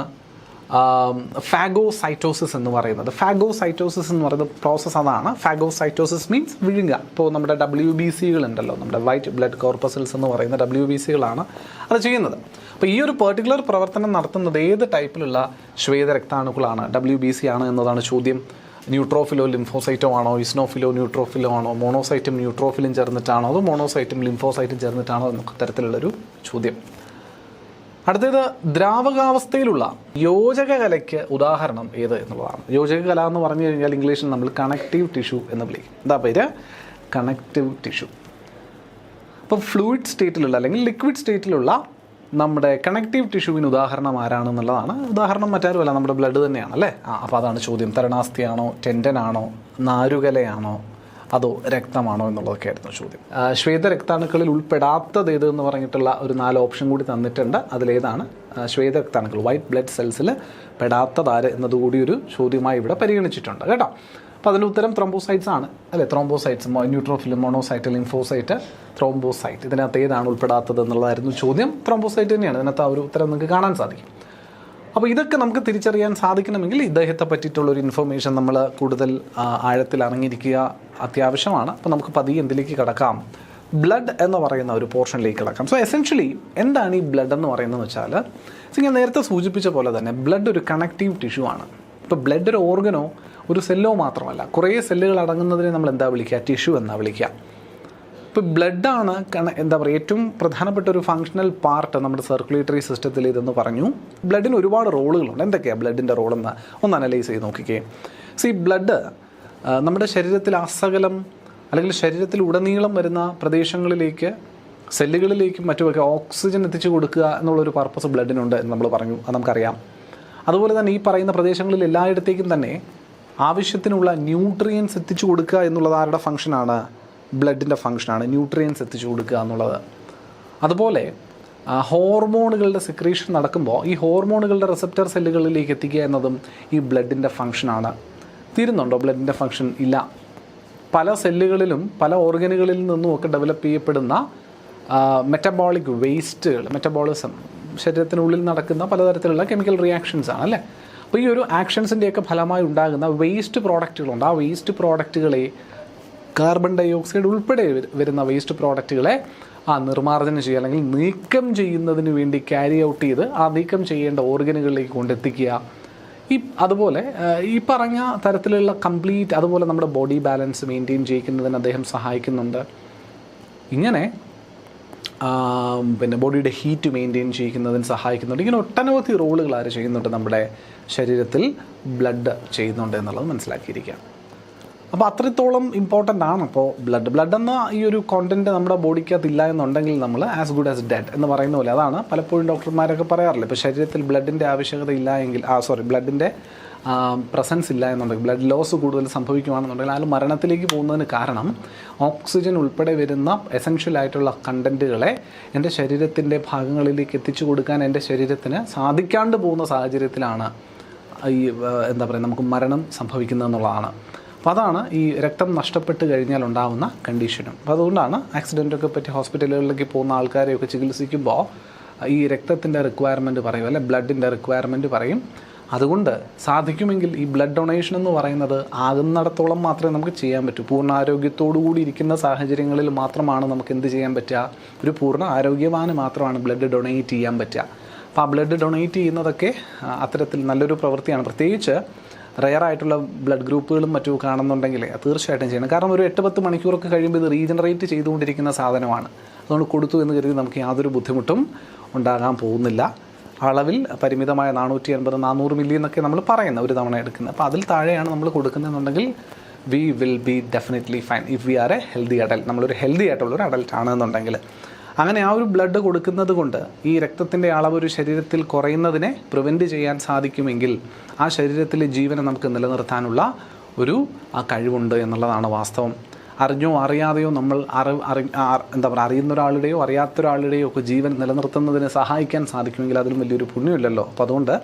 ഫാഗോസൈറ്റോസിസ് എന്ന് പറയുന്നത്. ഫാഗോസൈറ്റോസിസ് എന്ന് പറയുന്ന പ്രോസസ്സ് അതാണ്. ഫാഗോസൈറ്റോസിസ് മീൻസ് വിഴുങ്ങുക. ഇപ്പോൾ നമ്മുടെ WBCകൾ ഉണ്ടല്ലോ, നമ്മുടെ വൈറ്റ് ബ്ലഡ് കോർപ്പസൽസ് എന്ന് പറയുന്ന WBCകളാണ് അത് ചെയ്യുന്നത്. അപ്പോൾ ഈ ഒരു പെർട്ടിക്കുലർ പ്രവർത്തനം നടത്തുന്നത് ഏത് ടൈപ്പിലുള്ള ശ്വേതരക്താണുക്കളാണ്? WBC ആണ് എന്നതാണ് ചോദ്യം. ന്യൂട്രോഫിലോ ലിംഫോസൈറ്റോ ആണോ, ഇസ്നോഫിലോ ന്യൂട്രോഫിലോ ആണോ, മോണോസൈറ്റും ന്യൂട്രോഫിലും ചേർന്നിട്ടാണോ, അതോ മോണോസൈറ്റും ലിംഫോസൈറ്റും ചേർന്നിട്ടാണോ എന്നൊക്കെ തരത്തിലുള്ളൊരു ചോദ്യം. അടുത്തത് ദ്രാവകാവസ്ഥയിലുള്ള യോജക കലയ്ക്ക് ഉദാഹരണം ഏത് എന്നുള്ളതാണ്. യോജക കല എന്ന് പറഞ്ഞു കഴിഞ്ഞാൽ ഇംഗ്ലീഷിൽ നമ്മൾ കണക്റ്റീവ് ടിഷ്യൂ എന്ന് വിളിക്കും. എന്താ പേര്? Connective tissue. അപ്പോൾ ഫ്ലൂയിഡ് സ്റ്റേറ്റിലുള്ള അല്ലെങ്കിൽ ലിക്വിഡ് സ്റ്റേറ്റിലുള്ള നമ്മുടെ കണക്റ്റീവ് ടിഷ്യൂവിന് ഉദാഹരണം ആരാണെന്നുള്ളതാണ്. ഉദാഹരണം മറ്റാരുമല്ല, നമ്മുടെ ബ്ലഡ് തന്നെയാണ് അല്ലേ? അപ്പോൾ അതാണ് ചോദ്യം. തരണാസ്ഥിയാണോ, ടെൻഡനാണോ, നാരുകലയാണോ, അതോ രക്തമാണോ എന്നുള്ളതൊക്കെ ആയിരുന്നു ചോദ്യം. ശ്വേതരക്താണുക്കളിൽ ഉൾപ്പെടാത്തത് ഏത് എന്ന് പറഞ്ഞിട്ടുള്ള ഒരു 4 ഓപ്ഷൻ കൂടി തന്നിട്ടുണ്ട്. അതിലേതാണ് ശ്വേതരക്താണുക്കൾ, വൈറ്റ് ബ്ലഡ് സെൽസിൽ പെടാത്തതാര് എന്നതുകൂടി ഒരു ചോദ്യമായി ഇവിടെ പരിഗണിച്ചിട്ടുണ്ട് കേട്ടോ. അപ്പോൾ അതിൻ്റെ ഉത്തരം ത്രോംബോസൈറ്റ്സ് ആണ് അല്ലേ. Thrombocytes, neutrophil, monocyte, lymphocyte, thrombocyte, ഇതിനകത്ത് ഏതാണ് ഉൾപ്പെടാത്തത് എന്നുള്ളതായിരുന്നു ചോദ്യം. ത്രോംബോസൈറ്റ് തന്നെയാണ് ഇതിനകത്ത് ആ ഒരു ഉത്തരം നിങ്ങൾക്ക് കാണാൻ സാധിക്കും. അപ്പോൾ ഇതൊക്കെ നമുക്ക് തിരിച്ചറിയാൻ സാധിക്കണമെങ്കിൽ ഇദ്ദേഹത്തെ പറ്റിയിട്ടുള്ളൊരു ഇൻഫർമേഷൻ നമ്മൾ കൂടുതൽ ആഴത്തിൽ അറിഞ്ഞിരിക്കുക അത്യാവശ്യമാണ്. അപ്പോൾ നമുക്ക് പതിയെ എന്തിലേക്ക് കിടക്കാം, ബ്ലഡ് എന്ന് പറയുന്ന ഒരു പോർഷനിലേക്ക് കിടക്കാം. സോ എസെൻഷ്യലി എന്താണ് ഈ ബ്ലഡ് എന്ന് പറയുന്നതെന്ന് വെച്ചാൽ, ഞാൻ നേരത്തെ സൂചിപ്പിച്ച പോലെ തന്നെ ബ്ലഡ് ഒരു കണക്റ്റീവ് ടിഷ്യൂ ആണ്. ഇപ്പോൾ ബ്ലഡ് ഒരു ഓർഗനോ ഒരു സെല്ലോ മാത്രമല്ല, കുറേ സെല്ലുകൾ അടങ്ങുന്നതിനെ നമ്മൾ എന്താ വിളിക്കുക, ടിഷ്യൂ എന്നാ വിളിക്കുക. ഇപ്പോൾ ബ്ലഡാണ് എന്താ പറയുക ഏറ്റവും പ്രധാനപ്പെട്ട ഒരു ഫങ്ഷണൽ പാർട്ട് നമ്മുടെ സർക്കുലേറ്ററി സിസ്റ്റത്തിൽ ഇതെന്ന് പറഞ്ഞു. ബ്ലഡിന് ഒരുപാട് റോളുകളുണ്ട്. എന്തൊക്കെയാണ് ബ്ലഡിൻ്റെ റോളെന്ന് ഒന്ന് അനലൈസ് ചെയ്ത് നോക്കിക്കേ. സോ ഈ ബ്ലഡ് നമ്മുടെ ശരീരത്തിൽ അസകലം അല്ലെങ്കിൽ ശരീരത്തിൽ ഉടനീളം വരുന്ന പ്രദേശങ്ങളിലേക്ക്, സെല്ലുകളിലേക്കും മറ്റുമൊക്കെ ഓക്സിജൻ എത്തിച്ചു കൊടുക്കുക എന്നുള്ളൊരു പർപ്പസ് ബ്ലഡിനുണ്ട് എന്ന് നമ്മൾ പറഞ്ഞു, അത് നമുക്കറിയാം. അതുപോലെ തന്നെ ഈ പറയുന്ന പ്രദേശങ്ങളിൽ എല്ലായിടത്തേക്കും തന്നെ ആവശ്യത്തിനുള്ള ന്യൂട്രിയൻസ് എത്തിച്ചു കൊടുക്കുക എന്നുള്ളത് ആരുടെ ഫംഗ്ഷനാണ്, ബ്ലഡിൻ്റെ ഫംഗ്ഷനാണ്, ന്യൂട്രിയൻസ് എത്തിച്ചു കൊടുക്കുക എന്നുള്ളത്. അതുപോലെ ഹോർമോണുകളുടെ സെക്രീഷൻ നടക്കുമ്പോൾ ഈ ഹോർമോണുകളുടെ റിസപ്റ്റർ സെല്ലുകളിലേക്ക് എത്തിക്കുക എന്നതും ഈ ബ്ലഡിൻ്റെ ഫംഗ്ഷനാണ്. തീരുന്നുണ്ടോ ബ്ലഡിൻ്റെ ഫംഗ്ഷൻ? ഇല്ല. പല സെല്ലുകളിലും പല ഓർഗനുകളിൽ നിന്നുമൊക്കെ ഡെവലപ്പ് ചെയ്യപ്പെടുന്ന മെറ്റബോളിക് വേസ്റ്റുകൾ, മെറ്റബോളിസം, ശരീരത്തിനുള്ളിൽ നടക്കുന്ന പലതരത്തിലുള്ള കെമിക്കൽ റിയാക്ഷൻസ് ആണ് അല്ലേ. അപ്പോൾ ഈ ഒരു ആക്ഷൻസിൻ്റെയൊക്കെ ഫലമായി ഉണ്ടാകുന്ന വേസ്റ്റ് പ്രോഡക്റ്റുകളുണ്ട്. ആ വേസ്റ്റ് പ്രോഡക്റ്റുകളെ, കാർബൺ ഡൈ ഓക്സൈഡ് ഉൾപ്പെടെ വരുന്ന വേസ്റ്റ് പ്രോഡക്റ്റുകളെ നിർമ്മാർജ്ജനം ചെയ്യുക അല്ലെങ്കിൽ നീക്കം ചെയ്യുന്നതിന് വേണ്ടി ക്യാരി ഔട്ട് ചെയ്ത് ആ നീക്കം ചെയ്യേണ്ട ഓർഗനുകളിലേക്ക് കൊണ്ടെത്തിക്കുക. അതുപോലെ ഈ പറഞ്ഞ തരത്തിലുള്ള കംപ്ലീറ്റ്, അതുപോലെ നമ്മുടെ ബോഡി ബാലൻസ് മെയിൻറ്റെയിൻ ചെയ്യിക്കുന്നതിന് അദ്ദേഹം സഹായിക്കുന്നുണ്ട്. ഇങ്ങനെ പിന്നെ ബോഡിയുടെ ഹീറ്റ് മെയിൻറ്റെയിൻ ചെയ്യിക്കുന്നതിന് സഹായിക്കുന്നുണ്ട്. ഇങ്ങനെ ഒട്ടനവധി റോളുകൾ ആര് ചെയ്യുന്നുണ്ട്, നമ്മുടെ ശരീരത്തിൽ ബ്ലഡ് ചെയ്യുന്നുണ്ട് എന്നുള്ളത് മനസ്സിലാക്കിയിരിക്കുക. അപ്പോൾ അത്രത്തോളം ഇമ്പോർട്ടൻ്റ് ആണ് ഇപ്പോൾ ബ്ലഡ് എന്ന ഈ ഒരു കോണ്ടൻറ്റ് നമ്മുടെ ബോഡിക്കകത്ത് ഇല്ല എന്നുണ്ടെങ്കിൽ നമ്മൾ ആസ് ഗുഡ് ആസ് ഡെഡ് എന്ന് പറയുന്ന പോലെ. അതാണ് പലപ്പോഴും ഡോക്ടർമാരൊക്കെ പറയാറില്ല, ഇപ്പോൾ ശരീരത്തിൽ ബ്ലഡിൻ്റെ ആവശ്യകത ഇല്ല എങ്കിൽ ബ്ലഡിൻ്റെ പ്രസൻസ് ഇല്ല എന്നുണ്ടെങ്കിൽ, ബ്ലഡ് ലോസ് കൂടുതൽ സംഭവിക്കുകയാണെന്നുണ്ടെങ്കിൽ അയാൾ മരണത്തിലേക്ക് പോകുന്നതിന് കാരണം ഓക്സിജൻ ഉൾപ്പെടെ വരുന്ന എസെൻഷ്യൽ ആയിട്ടുള്ള കണ്ടൻറ്റുകളെ എൻ്റെ ശരീരത്തിൻ്റെ ഭാഗങ്ങളിലേക്ക് എത്തിച്ചു കൊടുക്കാൻ എൻ്റെ ശരീരത്തിന് സാധിക്കാണ്ട് പോകുന്ന സാഹചര്യത്തിലാണ് ഈ എന്താ പറയുക നമുക്ക് മരണം സംഭവിക്കുന്നതെന്നുള്ളതാണ്. അപ്പോൾ അതാണ് ഈ രക്തം നഷ്ടപ്പെട്ട് കഴിഞ്ഞാൽ ഉണ്ടാകുന്ന കണ്ടീഷനും. അപ്പോൾ അതുകൊണ്ടാണ് ആക്സിഡൻറ്റൊക്കെ പറ്റി ഹോസ്പിറ്റലുകളിലേക്ക് പോകുന്ന ആൾക്കാരെയൊക്കെ ചികിത്സിക്കുമ്പോൾ ഈ രക്തത്തിൻ്റെ റിക്വയർമെൻറ്റ് പറയും, അല്ലെ ബ്ലഡിൻ്റെ റിക്വയർമെൻറ്റ് പറയും. അതുകൊണ്ട് സാധിക്കുമെങ്കിൽ ഈ ബ്ലഡ് ഡൊണേഷൻ എന്ന് പറയുന്നത് ആകുന്നിടത്തോളം മാത്രമേ നമുക്ക് ചെയ്യാൻ പറ്റൂ. പൂർണ്ണ ആരോഗ്യത്തോടു കൂടി ഇരിക്കുന്ന സാഹചര്യങ്ങളിൽ മാത്രമാണ് നമുക്ക് എന്ത് ചെയ്യാൻ പറ്റുക, ഒരു പൂർണ്ണ ആരോഗ്യവാന് മാത്രമാണ് ബ്ലഡ് ഡൊണേറ്റ് ചെയ്യാൻ പറ്റുക. അപ്പോൾ ആ ബ്ലഡ് ഡൊണേറ്റ് ചെയ്യുന്നതൊക്കെ അത്തരത്തിൽ നല്ലൊരു പ്രവൃത്തിയാണ്. പ്രത്യേകിച്ച് റെയറായിട്ടുള്ള ബ്ലഡ് ഗ്രൂപ്പുകളും മറ്റും കാണുന്നുണ്ടെങ്കിൽ തീർച്ചയായിട്ടും ചെയ്യണം. കാരണം ഒരു 8-10 മണിക്കൂറൊക്കെ കഴിയുമ്പോൾ ഇത് റീജനറേറ്റ് ചെയ്തുകൊണ്ടിരിക്കുന്ന സാധനമാണ്. അതുകൊണ്ട് കൊടുത്തു എന്ന് കരുതി നമുക്ക് യാതൊരു ബുദ്ധിമുട്ടും ഉണ്ടാകാൻ പോകുന്നില്ല. അളവിൽ പരിമിതമായ 480-400 മില്ലി എന്നൊക്കെ നമ്മൾ പറയുന്ന ഒരു തവണ എടുക്കുന്നത്. അപ്പോൾ അതിൽ താഴെയാണ് നമ്മൾ കൊടുക്കുന്നതെന്നുണ്ടെങ്കിൽ we will be definitely fine if we are a healthy adult. നമ്മളൊരു ഹെൽത്തി ആയിട്ടുള്ളൊരു അഡൽട്ട് ആണെന്നുണ്ടെങ്കിൽ. അങ്ങനെ ആ ഒരു ബ്ലഡ് കൊടുക്കുന്നത് കൊണ്ട് ഈ രക്തത്തിൻ്റെ അളവ് ഒരു ശരീരത്തിൽ കുറയുന്നതിനെ പ്രിവെൻറ്റ് ചെയ്യാൻ സാധിക്കുമെങ്കിൽ ആ ശരീരത്തിലെ ജീവനെ നമുക്ക് നിലനിർത്താനുള്ള ഒരു കഴിവുണ്ട് എന്നുള്ളതാണ് വാസ്തവം. അറിഞ്ഞോ അറിയാതെയോ നമ്മൾ എന്താ പറയുക, അറിയുന്ന ഒരാളുടെയോ അറിയാത്ത ഒരാളുടെയോ ഒക്കെ ജീവൻ നിലനിർത്തുന്നതിന് സഹായിക്കാൻ സാധിക്കുമെങ്കിൽ അതിലും വലിയൊരു പുണ്യമില്ലല്ലോ. അപ്പോൾ അതുകൊണ്ട്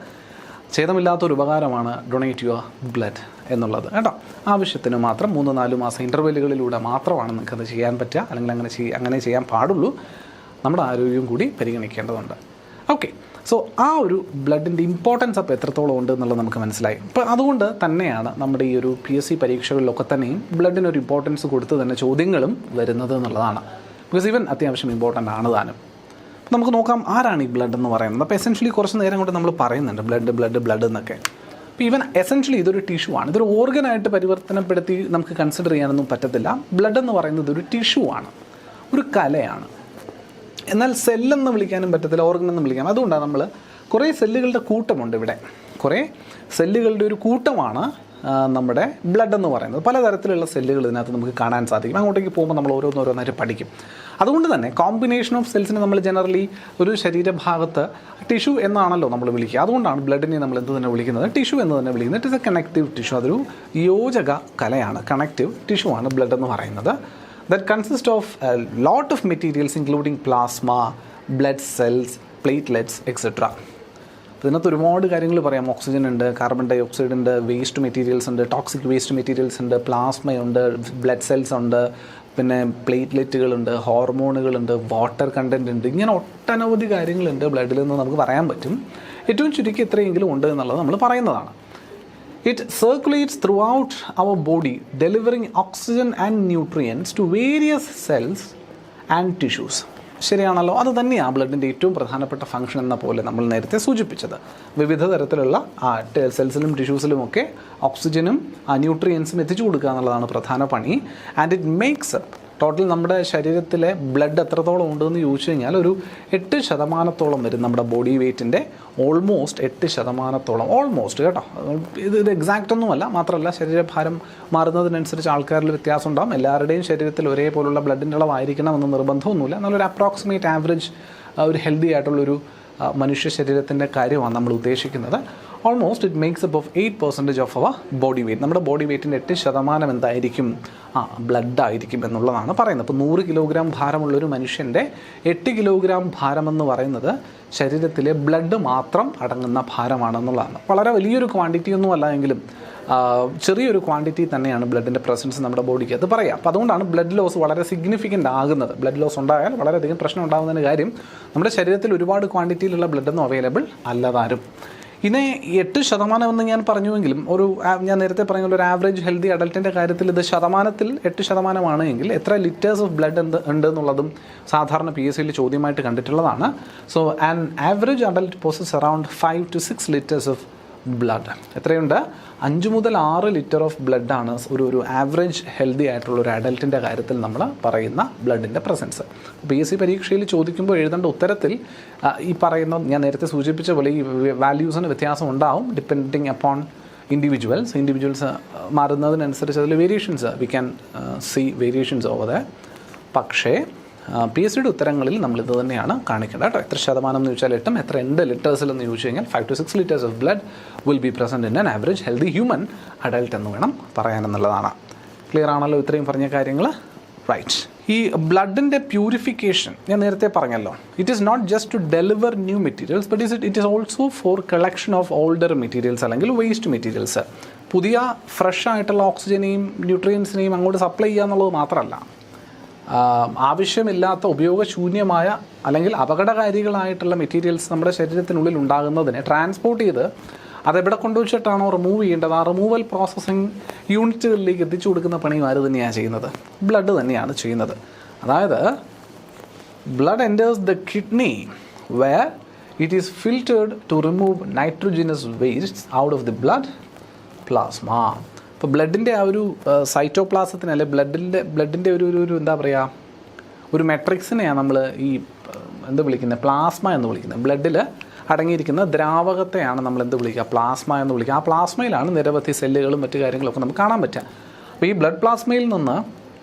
ഛേദമില്ലാത്തൊരു ഉപകാരമാണ് ഡൊണേറ്റ് യുവർ ബ്ലഡ് എന്നുള്ളത് കേട്ടോ. ആവശ്യത്തിന് മാത്രം 3-4 മാസം ഇൻ്റർവെല്ലുകളിലൂടെ മാത്രമാണ് നിങ്ങൾക്കത് ചെയ്യാൻ പറ്റുക, അല്ലെങ്കിൽ അങ്ങനെ ചെയ്യാൻ പാടുള്ളൂ. നമ്മുടെ ആരോഗ്യം കൂടി പരിഗണിക്കേണ്ടതുണ്ട്. ഓക്കെ, സോ ആ ഒരു ബ്ലഡിൻ്റെ ഇമ്പോർട്ടൻസ് അപ്പോൾ എത്രത്തോളം ഉണ്ട് എന്നുള്ളത് നമുക്ക് മനസ്സിലായി. അപ്പോൾ അതുകൊണ്ട് തന്നെയാണ് നമ്മുടെ ഈ ഒരു PSC പരീക്ഷകളിലൊക്കെ തന്നെയും ബ്ലഡിനൊരു ഇമ്പോർട്ടൻസ് കൊടുത്ത് തന്നെ ചോദ്യങ്ങളും വരുന്നത് എന്നുള്ളതാണ്. ബിക്കോസ് ഇവൻ അത്യാവശ്യം ഇമ്പോർട്ടൻ്റ് ആണ് താനും. നമുക്ക് നോക്കാം ആരാണ് ഈ ബ്ലഡ് എന്ന് പറയുന്നത്. അപ്പോൾ എസെൻഷ്യലി കുറച്ച് നേരം കൊണ്ട് നമ്മൾ പറയുന്നുണ്ട് ബ്ലഡ് എന്നൊക്കെ. അപ്പോൾ ഇവൻ എസെൻഷ്യലി ഇതൊരു ടിഷ്യൂ ആണ്. ഇതൊരു ഓർഗനായിട്ട് പരിവർത്തനപ്പെടുത്തി നമുക്ക് കൺസിഡർ ചെയ്യാനൊന്നും പറ്റത്തില്ല. ബ്ലഡ് എന്ന് പറയുന്നത് ഒരു ടിഷ്യൂ ആണ്, ഒരു കലയാണ്. എന്നാൽ സെല്ലെന്ന് വിളിക്കാനും പറ്റത്തില്ല, ഓർഗൻ എന്ന് വിളിക്കാം. അതുകൊണ്ടാണ് നമ്മൾ കുറേ സെല്ലുകളുടെ കൂട്ടമുണ്ട് ഇവിടെ. കുറേ സെല്ലുകളുടെ ഒരു കൂട്ടമാണ് നമ്മുടെ ബ്ലഡ് എന്ന് പറയുന്നത്. പലതരത്തിലുള്ള സെല്ലുകൾ ഇതിനകത്ത് നമുക്ക് കാണാൻ സാധിക്കും. അങ്ങോട്ടേക്ക് പോകുമ്പോൾ നമ്മൾ ഓരോന്നോരോന്നായിട്ട് പഠിക്കും. അതുകൊണ്ട് തന്നെ കോമ്പിനേഷൻ ഓഫ് സെൽസിനെ നമ്മൾ ജനറലി ഒരു ശരീരഭാഗത്ത് ടിഷ്യൂ എന്നാണല്ലോ നമ്മൾ വിളിക്കുക. അതുകൊണ്ടാണ് ബ്ലഡിനെ നമ്മൾ എന്ത് തന്നെ വിളിക്കുന്നത്, ടിഷ്യൂ എന്ന് തന്നെ വിളിക്കുന്നത്. It is A connective tissue. അതൊരു യോജക കലയാണ്, കണക്റ്റീവ് ടിഷ്യൂ ആണ് ബ്ലഡ് എന്ന് പറയുന്നത്. that consist of a lot of materials including plasma, blood cells, platelets, etc. ഇതിനകത്ത് ഒരുപാട് കാര്യങ്ങൾ പറയാം. ഓക്സിജൻ ഉണ്ട്, കാർബൺ ഡൈ ഓക്സൈഡ് ഉണ്ട്, വേസ്റ്റ് മെറ്റീരിയൽസ് ഉണ്ട്, ടോക്സിക് വേസ്റ്റ് മെറ്റീരിയൽസ് ഉണ്ട്, പ്ലാസ്മയുണ്ട്, ബ്ലഡ് സെൽസ് ഉണ്ട്, പിന്നെ പ്ലേറ്റ്ലെറ്റുകളുണ്ട്, ഹോർമോണുകളുണ്ട്, വാട്ടർ കണ്ടൻറ് ഉണ്ട്. ഇങ്ങനെ ഒട്ടനവധി കാര്യങ്ങളുണ്ട് ബ്ലഡിൽ നിന്ന് നമുക്ക് പറയാൻ പറ്റും. ഏറ്റവും ചുരുക്കി എത്രയെങ്കിലും ഉണ്ട് എന്നുള്ളത് നമ്മൾ പറയുന്നതാണ്. It circulates throughout our body delivering oxygen and nutrients to various cells and tissues. ശരിയാണല്ലോ. അത് തന്നെയാണ് ബ്ലഡിൻ്റെ ഏറ്റവും പ്രധാനപ്പെട്ട ഫംഗ്ഷൻ എന്ന പോലെ നമ്മൾ നേരത്തെ സൂചിപ്പിച്ചത്. വിവിധ തരത്തിലുള്ള സെൽസിലും ടിഷ്യൂസിലുമൊക്കെ ഓക്സിജനും ന്യൂട്രിയൻസും എത്തിച്ചു കൊടുക്കുക എന്നുള്ളതാണ് പ്രധാന പണി. And it makes up total നമ്മുടെ ശരീരത്തിലെ ബ്ലഡ് എത്രത്തോളം ഉണ്ടെന്ന് ചോദിച്ചു കഴിഞ്ഞാൽ ഒരു 8% വരും നമ്മുടെ ബോഡി വെയ്റ്റിൻ്റെ. ഓൾമോസ്റ്റ് 8% ഓൾമോസ്റ്റ് കേട്ടോ. ഇത് എക്സാക്റ്റ് ഒന്നുമല്ല. മാത്രമല്ല ശരീരഭാരം മാറുന്നതിനനുസരിച്ച് ആൾക്കാരിൽ വ്യത്യാസം ഉണ്ടാകും. എല്ലാവരുടെയും ശരീരത്തിൽ ഒരേപോലുള്ള ബ്ലഡിൻ്റെ അളവായിരിക്കണം എന്ന് നിർബന്ധമൊന്നുമില്ല. നല്ലൊരു അപ്രോക്സിമേറ്റ് ആവറേജ് ഒരു ഹെൽത്തി ആയിട്ടുള്ളൊരു മനുഷ്യ ശരീരത്തിൻ്റെ കാര്യമാണ് നമ്മൾ ഉദ്ദേശിക്കുന്നത്. Almost it makes up of 8% of our body weight. നമ്മുടെ ബോഡി വെയ്റ്റിൻ്റെ 8% എന്തായിരിക്കും? ബ്ലഡ് ആയിരിക്കും എന്നുള്ളതാണ് പറയുന്നത്. അപ്പോൾ 100 കിലോഗ്രാം ഭാരമുള്ളൊരു മനുഷ്യൻ്റെ 8 കിലോഗ്രാം ഭാരമെന്ന് പറയുന്നത് ശരീരത്തിലെ ബ്ലഡ് മാത്രം അടങ്ങുന്ന ഭാരമാണെന്നുള്ളതാണ്. വളരെ വലിയൊരു ക്വാണ്ടിറ്റി ഒന്നും അല്ല എങ്കിലും ചെറിയൊരു ക്വാണ്ടിറ്റി തന്നെയാണ് ബ്ലഡിൻ്റെ പ്രസൻസ് നമ്മുടെ ബോഡിക്ക് അത് പറയാം. അപ്പോൾ അതുകൊണ്ടാണ് ബ്ലഡ് ലോസ് വളരെ സിഗ്നിഫിക്കൻ്റ് ആകുന്നത്. ബ്ലഡ് ലോസ് ഉണ്ടായാൽ വളരെയധികം പ്രശ്നം ഉണ്ടാകുന്നതിന് കാര്യം നമ്മുടെ ശരീരത്തിൽ ഒരുപാട് ക്വാണ്ടിറ്റിയിലുള്ള ബ്ലഡൊന്നും അവൈലബിൾ അല്ലതാരും. ഇനി 8% എന്ന് ഞാൻ പറഞ്ഞുവെങ്കിലും ഞാൻ നേരത്തെ പറഞ്ഞ ഒരു ആവറേജ് ഹെൽത്തി അഡൽട്ടിൻ്റെ കാര്യത്തിൽ ഇത് ശതമാനത്തിൽ 8% എങ്കിൽ എത്ര ലിറ്റേഴ്സ് ഓഫ് ബ്ലഡ് ഉണ്ട് എന്നുള്ളതും സാധാരണ PSCയിൽ ചോദ്യമായിട്ട് കണ്ടിട്ടുള്ളതാണ്. So an average adult poses around 5 to 6 liters of blood. എത്രയുണ്ട്? 5 മുതൽ 6 ലിറ്റർ ഓഫ് ബ്ലഡാണ് ഒരു ആവറേജ് ഹെൽത്തി ആയിട്ടുള്ള ഒരു അഡൽട്ടിൻ്റെ കാര്യത്തിൽ നമ്മൾ പറയുന്ന ബ്ലഡിൻ്റെ പ്രസൻസ്. PSC പരീക്ഷയിൽ ചോദിക്കുമ്പോൾ എഴുതേണ്ട ഉത്തരത്തിൽ ഈ പറയുന്ന ഞാൻ നേരത്തെ സൂചിപ്പിച്ച പോലെ ഈ വാല്യൂസിന് വ്യത്യാസം ഉണ്ടാവും ഡിപ്പെൻഡിങ് അപ്പോൺ ഇൻഡിവിജ്വൽസ് മാറുന്നതിനനുസരിച്ച് അതിൽ variations we can see variations over the. പക്ഷേ PSCയുടെ ഉത്തരങ്ങളിൽ നമ്മളിത് തന്നെയാണ് കാണിക്കേണ്ടത് കേട്ടോ. എത്ര ശതമാനം എന്ന് ചോദിച്ചാൽ 8, എത്ര ഉണ്ട് ലിറ്റേഴ്സിലെന്ന് ചോദിച്ചു കഴിഞ്ഞാൽ 5 to 6 liters of blood will be present in an average healthy human adult എന്ന് വേണം പറയാനെന്നുള്ളതാണ്. ക്ലിയർ ആണല്ലോ ഇത്രയും പറഞ്ഞ കാര്യങ്ങൾ? റൈറ്റ്. ഈ ബ്ലഡിൻ്റെ പ്യൂരിഫിക്കേഷൻ ഞാൻ നേരത്തെ പറഞ്ഞല്ലോ. It is not just to deliver new materials but it is also for collection of older materials അല്ലെങ്കിൽ വേസ്റ്റ് മെറ്റീരിയൽസ്. പുതിയ ഫ്രഷ് ആയിട്ടുള്ള ഓക്സിജനെയും ന്യൂട്രിയൻസിനെയും അങ്ങോട്ട് സപ്ലൈ ചെയ്യുക എന്നുള്ളത് മാത്രമല്ല, ആവശ്യമില്ലാത്ത ഉപയോഗശൂന്യമായ അല്ലെങ്കിൽ അപകടകാരികളായിട്ടുള്ള മെറ്റീരിയൽസ് നമ്മുടെ ശരീരത്തിനുള്ളിൽ ഉണ്ടാകുന്നതിനെ ട്രാൻസ്പോർട്ട് ചെയ്ത് അതെവിടെ കൊണ്ടുവച്ചിട്ടാണോ റിമൂവ് ചെയ്യേണ്ടത് ആ റിമൂവൽ പ്രോസസ്സിങ് യൂണിറ്റുകളിലേക്ക് എത്തിച്ചു കൊടുക്കുന്ന പണിയും ആര് തന്നെയാണ് ചെയ്യുന്നത്? ബ്ലഡ് തന്നെയാണ് ചെയ്യുന്നത്. അതായത് blood enters the kidney where it is filtered to remove nitrogenous waste out of the blood plasma. ഇപ്പോൾ ബ്ലഡിൻ്റെ ആ ഒരു സൈറ്റോപ്ലാസത്തിന് അല്ലെ ബ്ലഡിൻ്റെ ഒരു എന്താ പറയുക ഒരു മെട്രിക്സിനെയാണ് നമ്മൾ ഈ എന്ത് വിളിക്കുന്നത്? പ്ലാസ്മ എന്ന് വിളിക്കുന്നത്. ബ്ലഡിൽ അടങ്ങിയിരിക്കുന്ന ദ്രാവകത്തെയാണ് നമ്മൾ എന്ത് വിളിക്കുക? പ്ലാസ്മ എന്ന് വിളിക്കുക. ആ പ്ലാസ്മയിലാണ് നിരവധി സെല്ലുകളും മറ്റു കാര്യങ്ങളൊക്കെ നമുക്ക് കാണാൻ പറ്റുക. അപ്പോൾ ഈ ബ്ലഡ് പ്ലാസ്മയിൽ നിന്ന്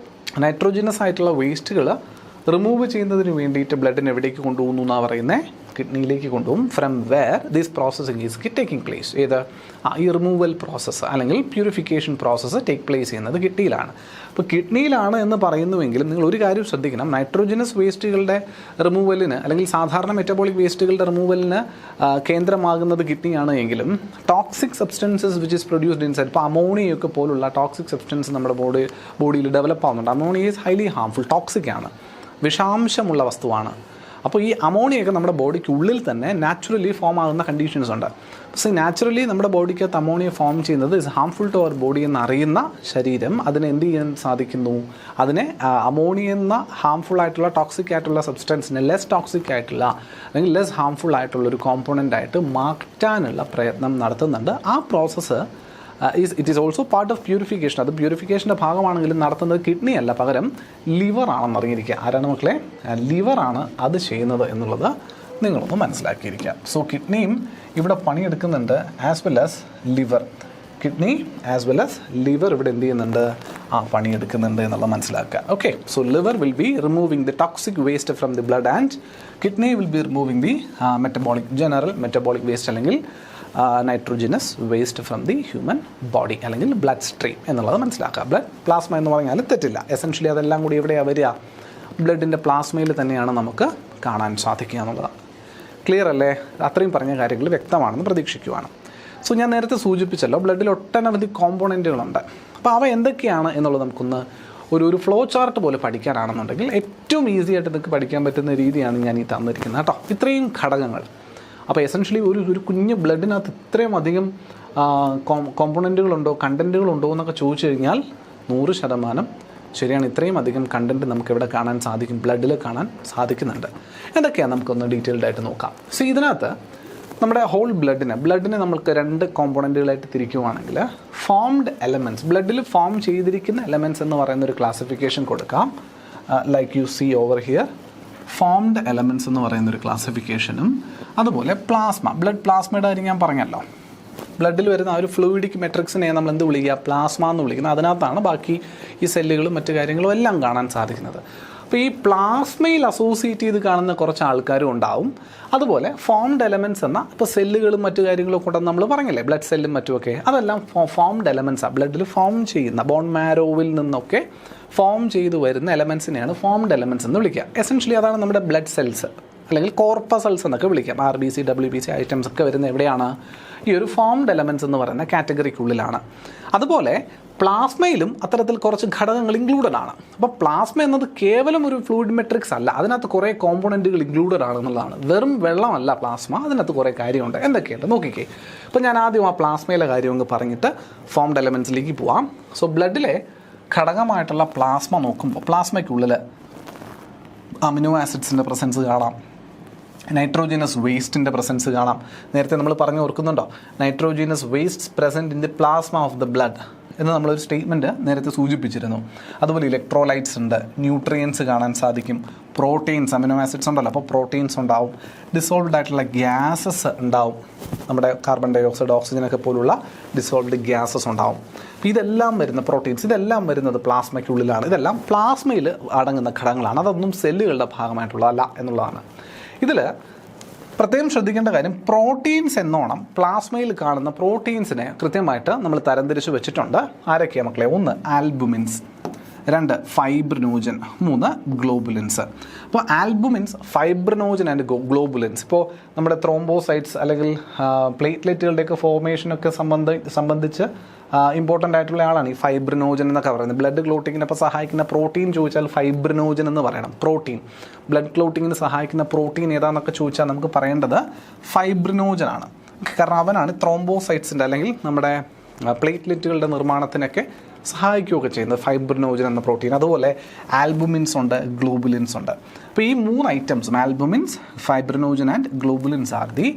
നൈട്രോജിനസ് ആയിട്ടുള്ള വേസ്റ്റുകൾ റിമൂവ് ചെയ്യുന്നതിന് വേണ്ടിയിട്ട് ബ്ലഡിന് എവിടേക്ക് കൊണ്ടുപോകുന്നു എന്നാണ് പറയുന്നത്? കിഡ്നിയിലേക്ക് കൊണ്ടുപോകും. From where this processing is taking place. ഈ റിമൂവൽ പ്രോസസ്സ് അല്ലെങ്കിൽ പ്യൂരിഫിക്കേഷൻ പ്രോസസ്സ് ടേക്ക് പ്ലേസ് ചെയ്യുന്നത് കിഡ്നിയിലാണ്. അപ്പോൾ കിഡ്നിയിലാണ് എന്ന് പറയുന്നുവെങ്കിലും നിങ്ങൾ ഒരു കാര്യം ശ്രദ്ധിക്കണം. നൈട്രോജനസ് വേസ്റ്റുകളുടെ റിമൂവലിന് അല്ലെങ്കിൽ സാധാരണ മെറ്റബോളിക് വേസ്റ്റുകളുടെ റിമൂവലിന് കേന്ദ്രമാകുന്നത് കിഡ്നിയാണ് എങ്കിലും toxic substances which is produced inside, ഇപ്പോൾ അമോണിയൊക്കെ പോലുള്ള ടോക്സിക് സബ്സ്റ്റൻസ് നമ്മുടെ ബോഡിയിൽ ഡെവലപ്പ് ആവുന്നുണ്ട്. Ammonia is highly harmful, toxic ആണ്, വിഷാംശമുള്ള വസ്തുവാണ്. അപ്പോൾ ഈ അമോണിയൊക്കെ നമ്മുടെ ബോഡിക്ക് ഉള്ളിൽ തന്നെ നാച്ചുറലി ഫോം ആകുന്ന കണ്ടീഷൻസ് ഉണ്ട്. പക്ഷേ നാച്ചുറലി നമ്മുടെ ബോഡിക്കകത്ത് അമോണിയ ഫോം ചെയ്യുന്നത് is harmful to our body എന്നറിയുന്ന ശരീരം അതിനെ എന്ത് ചെയ്യാൻ സാധിക്കുന്നു? അതിനെ അമോണിയ എന്ന ഹാംഫുൾ ആയിട്ടുള്ള ടോക്സിക് ആയിട്ടുള്ള സബ്സ്റ്റൻസിനെ ലെസ് ടോക്സിക് ആയിട്ടുള്ള അല്ലെങ്കിൽ ലെസ് ഹാംഫുൾ ആയിട്ടുള്ള ഒരു കോമ്പോണൻ്റ് ആയിട്ട് മാറ്റാനുള്ള പ്രയത്നം നടത്തുന്നുണ്ട്. ആ process it is also part of purification. അത് പ്യൂരിഫിക്കേഷൻ്റെ ഭാഗമാണെങ്കിലും നടത്തുന്നത് കിഡ്നി അല്ല, പകരം ലിവറാണെന്ന് അറിഞ്ഞിരിക്കുക. ആരാണ് മക്കളെ? ലിവറാണ് അത് ചെയ്യുന്നത് എന്നുള്ളത് നിങ്ങളൊന്ന് മനസ്സിലാക്കിയിരിക്കുക. സോ കിഡ്നിയും ഇവിടെ പണിയെടുക്കുന്നുണ്ട് as well as liver. Kidney as well as liver ഇവിടെ എന്ത് ചെയ്യുന്നുണ്ട്? പണിയെടുക്കുന്നുണ്ട് എന്നുള്ളത് മനസ്സിലാക്കുക. Okay, so liver will be removing the toxic waste from the blood and kidney will be removing the general metabolic waste അല്ലെങ്കിൽ nitrogenous waste from the human body അല്ലെങ്കിൽ ബ്ലഡ് സ്ട്രീം എന്നുള്ളത് മനസ്സിലാക്കുക. ബ്ലഡ് പ്ലാസ്മ എന്ന് പറഞ്ഞാൽ തെറ്റില്ല. എസെൻഷ്യലി അതെല്ലാം കൂടി എവിടെയാണ് വരിക? ബ്ലഡിൻ്റെ പ്ലാസ്മയിൽ തന്നെയാണ് നമുക്ക് കാണാൻ സാധിക്കുക എന്നുള്ളതാണ്. ക്ലിയർ അല്ലേ? അത്രയും പറഞ്ഞ കാര്യങ്ങൾ വ്യക്തമാണെന്ന് പ്രതീക്ഷിക്കുവാണ്. സോ ഞാൻ നേരത്തെ സൂചിപ്പിച്ചല്ലോ, ബ്ലഡിൽ ഒട്ടനവധി കോമ്പോണൻറ്റുകളുണ്ട്. അപ്പോൾ അവ എന്തൊക്കെയാണ് എന്നുള്ളത് നമുക്കൊന്ന് ഒരു ഫ്ലോ ചാർട്ട് പോലെ പഠിക്കാനാണെന്നുണ്ടെങ്കിൽ ഏറ്റവും ഈസി ആയിട്ട് നിങ്ങൾക്ക് പഠിക്കാൻ പറ്റുന്ന രീതിയാണ് ഞാൻ ഈ തന്നിരിക്കുന്നത് കേട്ടോ. ഇത്രയും ഘടകങ്ങൾ. അപ്പോൾ എസെൻഷ്യലി ഒരു കുഞ്ഞ് ബ്ലഡിനകത്ത് ഇത്രയും അധികം കോമ്പോണൻറ്റുകളുണ്ടോ, കണ്ടൻറ്റുകളുണ്ടോ എന്നൊക്കെ ചോദിച്ചു കഴിഞ്ഞാൽ 100% ശരിയാണ്. ഇത്രയും അധികം കണ്ടൻറ്റ് നമുക്കിവിടെ കാണാൻ സാധിക്കും, ബ്ലഡിൽ കാണാൻ സാധിക്കുന്നുണ്ട്. എന്തൊക്കെയാണ് നമുക്കൊന്ന് ഡീറ്റെയിൽഡ് ആയിട്ട് നോക്കാം. സോ ഇതിനകത്ത് നമ്മുടെ ഹോൾ ബ്ലഡിനെ നമുക്ക് 2 കോമ്പോണൻറ്റുകളായിട്ട് തിരിക്കുവാണെങ്കിൽ ഫോംഡ് എലമെൻറ്റ്സ്, ബ്ലഡിൽ ഫോം ചെയ്തിരിക്കുന്ന എലമെൻറ്റ്സ് എന്ന് പറയുന്ന ഒരു ക്ലാസിഫിക്കേഷൻ കൊടുക്കാം. Like you C over here, formed elements എന്ന് പറയുന്നൊരു ക്ലാസിഫിക്കേഷനും, അതുപോലെ ബ്ലഡ് പ്ലാസ്മയുടെ കാര്യം ഞാൻ പറഞ്ഞല്ലോ. ബ്ലഡിൽ വരുന്ന ആ ഒരു ഫ്ലൂയിഡിക് മെട്രിക്സിനെ നമ്മൾ എന്ത് വിളിക്കുക? പ്ലാസ്മ എന്ന് വിളിക്കുന്നത്. അതിനകത്താണ് ബാക്കി ഈ സെല്ലുകളും മറ്റു കാര്യങ്ങളും എല്ലാം കാണാൻ സാധിക്കുന്നത്. അപ്പോൾ ഈ പ്ലാസ്മയിൽ അസോസിയേറ്റ് ചെയ്ത് കാണുന്ന കുറച്ച് ആൾക്കാരും ഉണ്ടാവും. അതുപോലെ ഫോംഡ് എലമെൻറ്റ്സ് എന്ന ഇപ്പോൾ സെല്ലുകളും മറ്റു കാര്യങ്ങളും കൂടെ നമ്മൾ പറഞ്ഞില്ലേ, ബ്ലഡ് സെല്ലും മറ്റുമൊക്കെ, അതെല്ലാം ഫോംഡ് എലമെൻറ്റ്സാണ്. ബ്ലഡിൽ ഫോം ചെയ്യുന്ന ബോൺ മാരോവിൽ നിന്നൊക്കെ ഫോം ചെയ്തു വരുന്ന എലമെൻറ്റ്സിനെയാണ് ഫോംഡ് എലമെൻറ്റ്സ് എന്ന് വിളിക്കുക. എസെൻഷ്യലി അതാണ് നമ്മുടെ ബ്ലഡ് സെൽസ് അല്ലെങ്കിൽ കോർപ്പസൽസ് എന്നൊക്കെ വിളിക്കാം. RBC WBC ഐറ്റംസ് ഒക്കെ വരുന്ന എവിടെയാണ്? ഈ ഒരു ഫോംഡ് എലമെൻറ്റ്സ് എന്ന് പറയുന്ന കാറ്റഗറിക്കുള്ളിലാണ്. അതുപോലെ പ്ലാസ്മയിലും അത്തരത്തിൽ കുറച്ച് ഘടകങ്ങൾ ഇൻക്ലൂഡഡ് ആണ്. അപ്പോൾ പ്ലാസ്മ എന്നത് കേവലം ഒരു ഫ്ലൂയിഡ് മെട്രിക്സ് അല്ല, അതിനകത്ത് കുറേ കോമ്പോണൻറ്റുകൾ ഇൻക്ലൂഡഡ് ആണെന്നുള്ളതാണ്. വെറും വെള്ളമല്ല പ്ലാസ്മ, അതിനകത്ത് കുറേ കാര്യമുണ്ട്. എന്തൊക്കെയുണ്ട് നോക്കിക്കേ. അപ്പോൾ ഞാൻ ആദ്യം ആ പ്ലാസ്മയിലെ കാര്യം അങ്ങ് പറഞ്ഞിട്ട് ഫോംഡ് എലമെൻറ്റ്സിലേക്ക് പോവാം. സോ ബ്ലഡിലെ ഘടകമായിട്ടുള്ള പ്ലാസ്മ നോക്കുമ്പോൾ പ്ലാസ്മയ്ക്കുള്ളിൽ അമിനോ ആസിഡ്സിൻ്റെ പ്രസൻസ് കാണാം, നൈട്രോജനസ് വേസ്റ്റിൻ്റെ പ്രസൻസ് കാണാം. നേരത്തെ നമ്മൾ പറഞ്ഞു ഓർക്കുന്നുണ്ടോ? Nitrogenase waste present in the plasma of the blood എന്ന് നമ്മളൊരു സ്റ്റേറ്റ്മെൻറ്റ് നേരത്തെ സൂചിപ്പിച്ചിരുന്നു. അതുപോലെ ഇലക്ട്രോലൈറ്റ്സ് ഉണ്ട്, ന്യൂട്രിയൻസ് കാണാൻ സാധിക്കും, പ്രോട്ടീൻസ്, അമിനോ ആസിഡ്സ് ഉണ്ടല്ലോ, അപ്പോൾ പ്രോട്ടീൻസ് ഉണ്ടാവും, ഡിസോൾവ്ഡ് ആയിട്ടുള്ള ഗ്യാസസ് ഉണ്ടാവും, നമ്മുടെ കാർബൺ ഡൈ ഓക്സൈഡ്, ഓക്സിജനൊക്കെ പോലുള്ള ഡിസോൾവ്ഡ് ഗ്യാസസ് ഉണ്ടാവും. അപ്പോൾ ഇതെല്ലാം വരുന്ന പ്രോട്ടീൻസ്, ഇതെല്ലാം വരുന്നത് പ്ലാസ്മയ്ക്കുള്ളിലാണ്. ഇതെല്ലാം പ്ലാസ്മയിൽ അടങ്ങുന്ന ഘടകങ്ങളാണ്. അതൊന്നും സെല്ലുകളുടെ ഭാഗമായിട്ടുള്ളതല്ല എന്നുള്ളതാണ്. ഇതിൽ പ്രത്യേകം ശ്രദ്ധിക്കേണ്ട കാര്യം, പ്രോട്ടീൻസ് എന്നോണം പ്ലാസ്മയിൽ കാണുന്ന പ്രോട്ടീൻസിനെ കൃത്യമായിട്ട് നമ്മൾ തരംതിരിച്ച് വെച്ചിട്ടുണ്ട്. ആരൊക്കെയാണ് മക്കളെ? 1 ആൽബുമിൻസ്, 2 ഫൈബ്രിനോജൻ, 3 ഗ്ലോബുലിൻസ്. അപ്പോൾ ആൽബുമിൻസ്, ഫൈബ്രിനോജൻ ആൻഡ് ഗ്ലോബുലിൻസ് ഇപ്പോൾ നമ്മുടെ ത്രോംബോസൈറ്റ്സ് അല്ലെങ്കിൽ പ്ലേറ്റ്ലെറ്റുകളുടെയൊക്കെ ഫോർമേഷനൊക്കെ സംബന്ധിച്ച് ഇമ്പോർട്ടൻ്റ് ആയിട്ടുള്ള ആളാണ് ഈ ഫൈബ്രിനോജൻ എന്നൊക്കെ പറയുന്നത്. ബ്ലഡ് ക്ലോട്ടിങ്ങിനപ്പോൾ സഹായിക്കുന്ന പ്രോട്ടീൻ ചോദിച്ചാൽ ഫൈബ്രിനോജൻ എന്ന് പറയണം. പ്രോട്ടീൻ, ബ്ലഡ് ക്ലോട്ടിങ്ങിന് സഹായിക്കുന്ന പ്രോട്ടീൻ ഏതാണെന്നൊക്കെ ചോദിച്ചാൽ നമുക്ക് പറയേണ്ടത് ഫൈബ്രിനോജൻ ആണ്. കാരണം അവനാണ് ത്രോംബോസൈറ്റ്സിൻ്റെ അല്ലെങ്കിൽ നമ്മുടെ പ്ലേറ്റ്ലെറ്റുകളുടെ നിർമ്മാണത്തിനൊക്കെ സഹായിക്കുകയൊക്കെ ചെയ്യുന്നത്, ഫൈബ്രിനോജൻ എന്ന പ്രോട്ടീൻ. അതുപോലെ ആൽബുമിൻസ് ഉണ്ട്, ഗ്ലോബുലിൻസ് ഉണ്ട്. അപ്പോൾ ഈ 3 ഐറ്റംസും albumins, fibrinogen and globulins are the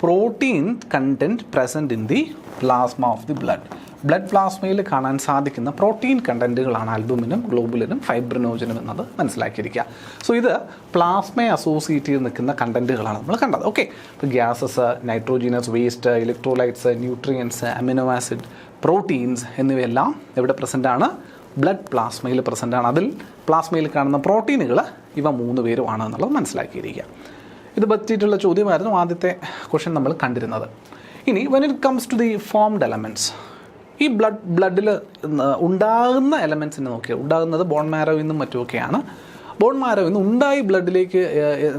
protein content present in the plasma of the blood. Blood പ്ലാസ്മയിൽ കാണാൻ സാധിക്കുന്ന പ്രോട്ടീൻ കണ്ടൻറ്റുകളാണ് ആൽബുമിനും ഗ്ലോബുലിനും ഫൈബ്രിനോജനും എന്നത് മനസ്സിലാക്കിയിരിക്കുക. സോ ഇത് പ്ലാസ്മയെ അസോസിയേറ്റ് ചെയ്ത് നിൽക്കുന്ന കണ്ടൻറ്റുകളാണ് നമ്മൾ കണ്ടത്. ഓക്കെ, ഇപ്പോൾ gases, nitrogenase waste, electrolytes, nutrients, amino acid, proteins എന്നിവയെല്ലാം എവിടെ പ്രസൻ്റാണ്? ബ്ലഡ് പ്ലാസ്മയിൽ പ്രസൻ്റാണ്. അതിൽ പ്ലാസ്മയിൽ കാണുന്ന പ്രോട്ടീനുകൾ ഇവ 3 പേരുമാണ് എന്നുള്ളത് മനസ്സിലാക്കിയിരിക്കുക. ഇത് പറ്റിയിട്ടുള്ള ചോദ്യമായിരുന്നു ആദ്യത്തെ ക്വസ്റ്റ്യൻ നമ്മൾ കണ്ടിരുന്നത്. ഇനി when it comes to the formed elements, ഈ ബ്ലഡിൽ ഉണ്ടാകുന്ന എലമെൻറ്റ്സിനെ നോക്കിയാൽ ഉണ്ടാകുന്നത് ബോൺ മാരോയിൽ നിന്നും മറ്റുമൊക്കെയാണ്. ബോൺ മാരോയിൽ നിന്ന് ഉണ്ടായി ബ്ലഡിലേക്ക്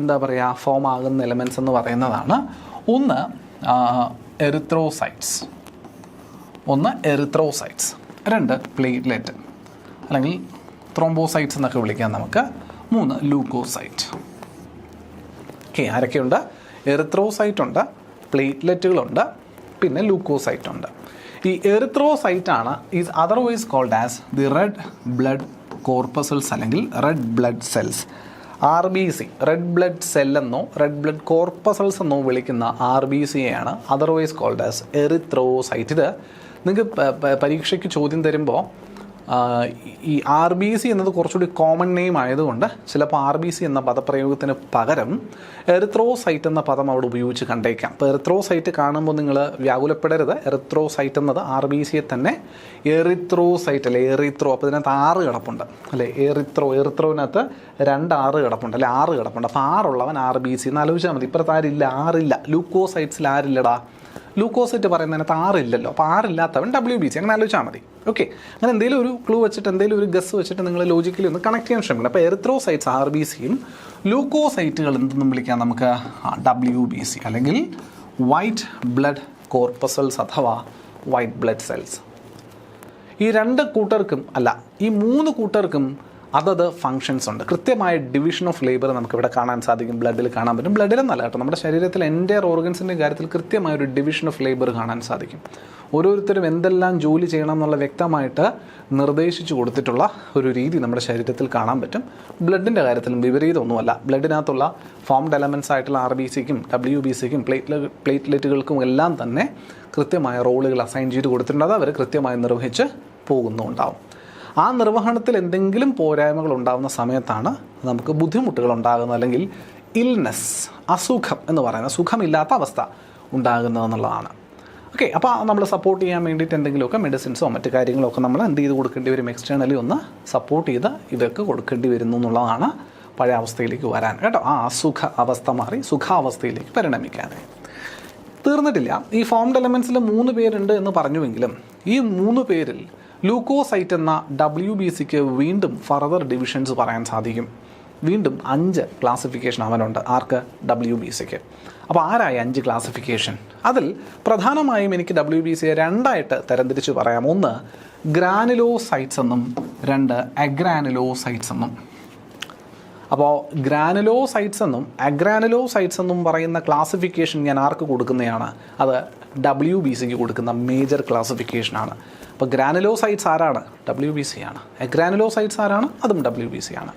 എന്താ പറയുക ഫോം ആകുന്ന എലമെൻറ്റ്സ് എന്ന് പറയുന്നതാണ് 1 എറിത്രോസൈറ്റ്സ്, 2 പ്ലേറ്റ്ലെറ്റ് അല്ലെങ്കിൽ ത്രോംബോസൈറ്റ്സ് എന്നൊക്കെ വിളിക്കാം നമുക്ക്, 3 ലൂക്കോസൈറ്റ്. ഓക്കെ, ആരൊക്കെയുണ്ട്? എറിത്രോസൈറ്റ് ഉണ്ട്, പ്ലേറ്റ്ലെറ്റുകളുണ്ട്, പിന്നെ ലൂക്കോസൈറ്റ് ഉണ്ട്. ഈ എറിത്രോസൈറ്റാണ് is otherwise called as the red blood corpuscles അല്ലെങ്കിൽ red blood cells. RBC, red blood cell എന്നോ റെഡ് ബ്ലഡ് കോർപ്പസൽസ് എന്നോ വിളിക്കുന്ന RBC യാണ് അതർവൈസ് കോൾഡ് ആസ് എറിത്രോസൈറ്റ്. ഇത് നിങ്ങൾക്ക് പരീക്ഷയ്ക്ക് ചോദ്യം തരുമ്പോൾ ഈ RBC എന്നത് കുറച്ചുകൂടി കോമൺ നെയിം ആയതുകൊണ്ട് ചിലപ്പോൾ RBC എന്ന പദപ്രയോഗത്തിന് പകരം എറിത്രോസൈറ്റ് എന്ന പദം അവിടെ ഉപയോഗിച്ച് കണ്ടേക്കാം. അപ്പോൾ എറിത്രോസൈറ്റ് കാണുമ്പോൾ നിങ്ങൾ വ്യാകുലപ്പെടരുത്. എറിത്രോസൈറ്റ് എന്നത് RBCയെ തന്നെ എറിത്രോസൈറ്റ് അല്ലെ, എറിത്രോ. അപ്പോൾ ഇതിനകത്ത് 6 കിടപ്പുണ്ട് അല്ലേ, എറിത്രോവിനകത്ത് 2 6 കിടപ്പുണ്ട് അല്ലെ, 6 കിടപ്പുണ്ട്. അപ്പോൾ 6 ഉള്ളവൻ RBC എന്ന് ആലോചിച്ചാൽ മതി. ഇപ്പുറത്ത് ആരില്ല, 6 ഇല്ല. ലൂക്കോസൈറ്റ്സിൽ ആരില്ലടാ? ലൂക്കോസൈറ്റ് പറയുന്നതിനകത്ത് 6 ഇല്ലല്ലോ. അപ്പോൾ 6 ഇല്ലാത്തവൻ WBC, അങ്ങനെ ആലോചിച്ചാൽ മതി. ഓക്കെ, അങ്ങനെ എന്തെങ്കിലും ഒരു ക്ലൂ വെച്ചിട്ട് എന്തെങ്കിലും ഒരു ഗസ് വെച്ചിട്ട് നിങ്ങൾ ലോജിക്കലി ഒന്ന് കണക്ട് ചെയ്യാൻ ശ്രമിക്കണം. അപ്പോൾ എറിത്രോസൈറ്റ്സ് RBCയും ലൂക്കോസൈറ്റുകൾ എന്തെന്നും വിളിക്കാം നമുക്ക് WBC, അല്ലെങ്കിൽ വൈറ്റ് ബ്ലഡ് കോർപ്പസൽസ് അഥവാ വൈറ്റ് ബ്ലഡ് സെൽസ്. ഈ 2 കൂട്ടർക്കും അല്ല, ഈ 3 കൂട്ടർക്കും അതത് ഫങ്ഷൻസ് ഉണ്ട്. കൃത്യമായ ഡിവിഷൻ ഓഫ് ലേബർ നമുക്കിവിടെ കാണാൻ സാധിക്കും, ബ്ലഡിൽ കാണാൻ പറ്റും. ബ്ലഡിലെന്നല്ല കേട്ടോ, നമ്മുടെ ശരീരത്തിൽ എൻ്റയർ ഓർഗൻസിൻ്റെ കാര്യത്തിൽ കൃത്യമായൊരു ഡിവിഷൻ ഓഫ് ലേബർ കാണാൻ സാധിക്കും. ഓരോരുത്തരും എന്തെല്ലാം ജോലി ചെയ്യണം എന്നുള്ള വ്യക്തമായിട്ട് നിർദ്ദേശിച്ചു കൊടുത്തിട്ടുള്ള ഒരു രീതി നമ്മുടെ ശരീരത്തിൽ കാണാൻ പറ്റും. ബ്ലഡിൻ്റെ കാര്യത്തിലും വിപരീതമൊന്നുമല്ല. ബ്ലഡിനകത്തുള്ള ഫോംഡ് എലമെൻറ്റ്സ് ആയിട്ടുള്ള RBCക്കും WBCക്കും പ്ലേറ്റ്ലെറ്റുകൾക്കും എല്ലാം തന്നെ കൃത്യമായ റോളുകൾ അസൈൻ ചെയ്ത് കൊടുത്തിട്ടുണ്ട്. അത് അവർ കൃത്യമായി നിർവഹിച്ച് പോകുന്നുണ്ടാവും. ആ നിർവഹണത്തിൽ എന്തെങ്കിലും പോരായ്മകൾ ഉണ്ടാകുന്ന സമയത്താണ് നമുക്ക് ബുദ്ധിമുട്ടുകൾ ഉണ്ടാകുന്നത്, അല്ലെങ്കിൽ ഇൽനെസ്, അസുഖം എന്ന് പറയുന്ന സുഖമില്ലാത്ത അവസ്ഥ ഉണ്ടാകുന്നതെന്നുള്ളതാണ്. ഓക്കെ, അപ്പോൾ നമ്മൾ സപ്പോർട്ട് ചെയ്യാൻ വേണ്ടിയിട്ട് എന്തെങ്കിലുമൊക്കെ മെഡിസിൻസോ മറ്റു കാര്യങ്ങളൊക്കെ നമ്മൾ എന്ത് ചെയ്ത് കൊടുക്കേണ്ടി വരും, എക്സ്റ്റേണലി ഒന്ന് സപ്പോർട്ട് ചെയ്ത് ഇതൊക്കെ കൊടുക്കേണ്ടി വരുന്നു എന്നുള്ളതാണ് പഴയ അവസ്ഥയിലേക്ക് വരാൻ കേട്ടോ. ആ അസുഖ അവസ്ഥ മാറി സുഖാവസ്ഥയിലേക്ക് പരിണമിക്കാനായി. തീർന്നിട്ടില്ല. ഈ ഫോംഡ് എലമെൻറ്റ്സിൽ 3 പേരുണ്ട് എന്ന് പറഞ്ഞുവെങ്കിലും ഈ 3 പേരിൽ ലൂക്കോസൈറ്റ് എന്ന WBCക്ക് വീണ്ടും ഫർദർ ഡിവിഷൻസ് പറയാൻ സാധിക്കും. വീണ്ടും 5 ക്ലാസിഫിക്കേഷൻ അവനുണ്ട്. ആർക്ക്? WBCക്ക്. അപ്പോൾ ആരായി 5 ക്ലാസിഫിക്കേഷൻ? അതിൽ പ്രധാനമായും എനിക്ക് WBCയെ 2ആയിട്ട് തരംതിരിച്ച് പറയാം. 1 ഗ്രാനുലോസൈറ്റ്സ് എന്നും 2 അഗ്രാനുലോസൈറ്റ്സ് എന്നും. അപ്പോൾ ഗ്രാനുലോസൈറ്റ്സ് എന്നും അഗ്രാനുലോസൈറ്റ്സ് എന്നും പറയുന്ന ക്ലാസിഫിക്കേഷൻ ഞാൻ ആർക്ക് കൊടുക്കുന്നതാണ്? അത് WBCക്ക് കൊടുക്കുന്ന മേജർ ക്ലാസിഫിക്കേഷനാണ്. അപ്പോൾ ഗ്രാനുലോസൈറ്റ്സ് ആരാണ്? WBC ആണ്. അഗ്രാനുലോസൈറ്റ്സ് ആരാണ്? അതും WBC ആണ്.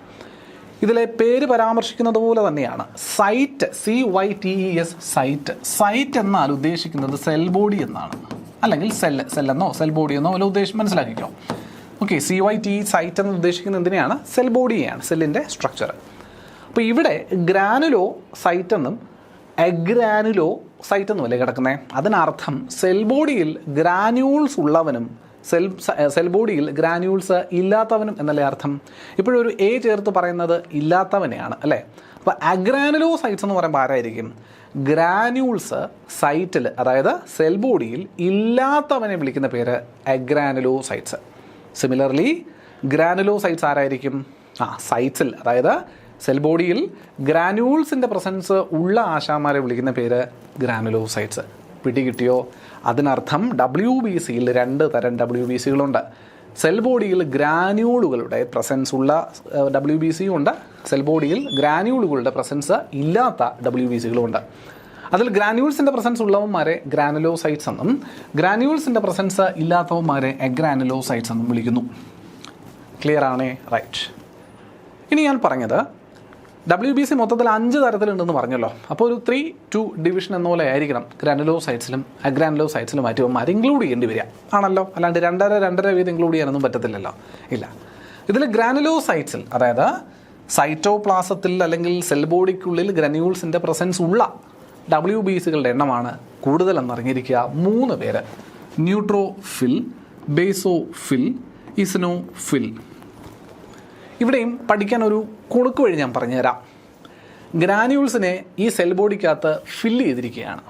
ഇതിലെ പേര് പരാമർശിക്കുന്നത് പോലെ തന്നെയാണ് സൈറ്റ്, CYTES, സൈറ്റ്. സൈറ്റ് എന്നാൽ ഉദ്ദേശിക്കുന്നത് സെൽ ബോഡി എന്നാണ്, അല്ലെങ്കിൽ സെല്ലെന്നോ സെൽ ബോഡി എന്നോ വല്ല ഉദ്ദേശം മനസ്സിലാക്കിക്കോ. ഓക്കെ, CYTE സൈറ്റ് എന്ന് ഉദ്ദേശിക്കുന്നത് എന്തിനെയാണ്? സെൽ ബോഡിയെയാണ്, സെല്ലിൻ്റെ സ്ട്രക്ചർ. അപ്പോൾ ഇവിടെ ഗ്രാനുലോ സൈറ്റ് എന്നും അഗ്രാനുലോ സൈറ്റ് എന്നും അല്ലേ കിടക്കുന്നത്? അതിനർത്ഥം സെൽ ബോഡിയിൽ ഗ്രാന്യൂൾസ് ഉള്ളവനും സെൽ ബോഡിയിൽ ഗ്രാന്യൂൾസ് ഇല്ലാത്തവനും എന്നല്ലേ അർത്ഥം? ഇപ്പോഴൊരു A ചേർത്ത് പറയുന്നത് ഇല്ലാത്തവനെയാണ് അല്ലേ? അപ്പോൾ അഗ്രാനുലോസൈറ്റ്സ് എന്ന് പറയുമ്പോൾ ആരായിരിക്കും? ഗ്രാന്യൂൾസ് സൈറ്റിൽ, അതായത് സെൽ ബോഡിയിൽ ഇല്ലാത്തവനെ വിളിക്കുന്ന പേര് അഗ്രാനുലോസൈറ്റ്സ്. സിമിലർലി ഗ്രാനുലോസൈറ്റ്സ് ആരായിരിക്കും? സൈറ്റ്സിൽ, അതായത് സെൽ ബോഡിയിൽ ഗ്രാന്യൂൾസിൻ്റെ പ്രസൻസ് ഉള്ള ആശാന്മാരെ വിളിക്കുന്ന പേര് ഗ്രാനുലോസൈറ്റ്സ്. പിടികിട്ടിയോ? അതിനർത്ഥം WBCയിൽ 2 തരം WBCകളുണ്ട്. സെൽ ബോഡിയിൽ ഗ്രാന്യൂളുകളുടെ പ്രസൻസ് ഉള്ള WBCയും ഉണ്ട്, സെൽ ബോഡിയിൽ ഗ്രാന്യൂളുകളുടെ പ്രസൻസ് ഇല്ലാത്ത WBCകളുമുണ്ട്. അതിൽ ഗ്രാന്യൂൾസിൻ്റെ പ്രസൻസ് ഉള്ളവന്മാരെ ഗ്രാനുലോസൈറ്റ്സ് എന്നും ഗ്രാന്യൂൾസിൻ്റെ പ്രസൻസ് ഇല്ലാത്തവന്മാരെ അഗ്രാനുലോസൈറ്റ്സ് എന്നും വിളിക്കുന്നു. ക്ലിയർ ആണേ? റൈറ്റ്. ഇനി ഞാൻ പറഞ്ഞത് WBC മൊത്തത്തിൽ 5 തരത്തിലുണ്ടെന്ന് പറഞ്ഞല്ലോ. അപ്പോൾ ഒരു 3-2 ഡിവിഷൻ എന്ന പോലെ ആയിരിക്കണം ഗ്രാനുലോസൈറ്റ്സിലും അഗ്രാനുലോസൈറ്റ്സിലും മറ്റുമാർ ഇൻക്ലൂഡ് ചെയ്യേണ്ടി വരിക ആണല്ലോ. അല്ലാണ്ട് 2.5 വീതം ഇൻക്ലൂഡ് ചെയ്യാനൊന്നും പറ്റത്തില്ലല്ലോ. ഇല്ല. ഇതിൽ ഗ്രാനുലോസൈറ്റ്സിൽ, അതായത് സൈറ്റോപ്ലാസത്തിൽ അല്ലെങ്കിൽ സെൽ ബോഡിക്കുള്ളിൽ ഗ്രാന്യൂൾസിൻ്റെ പ്രസൻസ് ഉള്ള WBCകളുടെ എണ്ണമാണ് കൂടുതലെന്നറിഞ്ഞിരിക്കുക. 3 പേര്: ന്യൂട്രോഫിൽ, ബേസോഫിൽ, ഇസ്നോഫിൽ. ഇവിടെയും പഠിക്കാൻ ഒരു കുണുക്ക് വഴി ഞാൻ പറഞ്ഞുതരാം. ഗ്രാന്യൂൾസിനെ ഈ സെൽ ബോഡിക്കകത്ത് ഫില്ല് ചെയ്തിരിക്കുകയാണ്.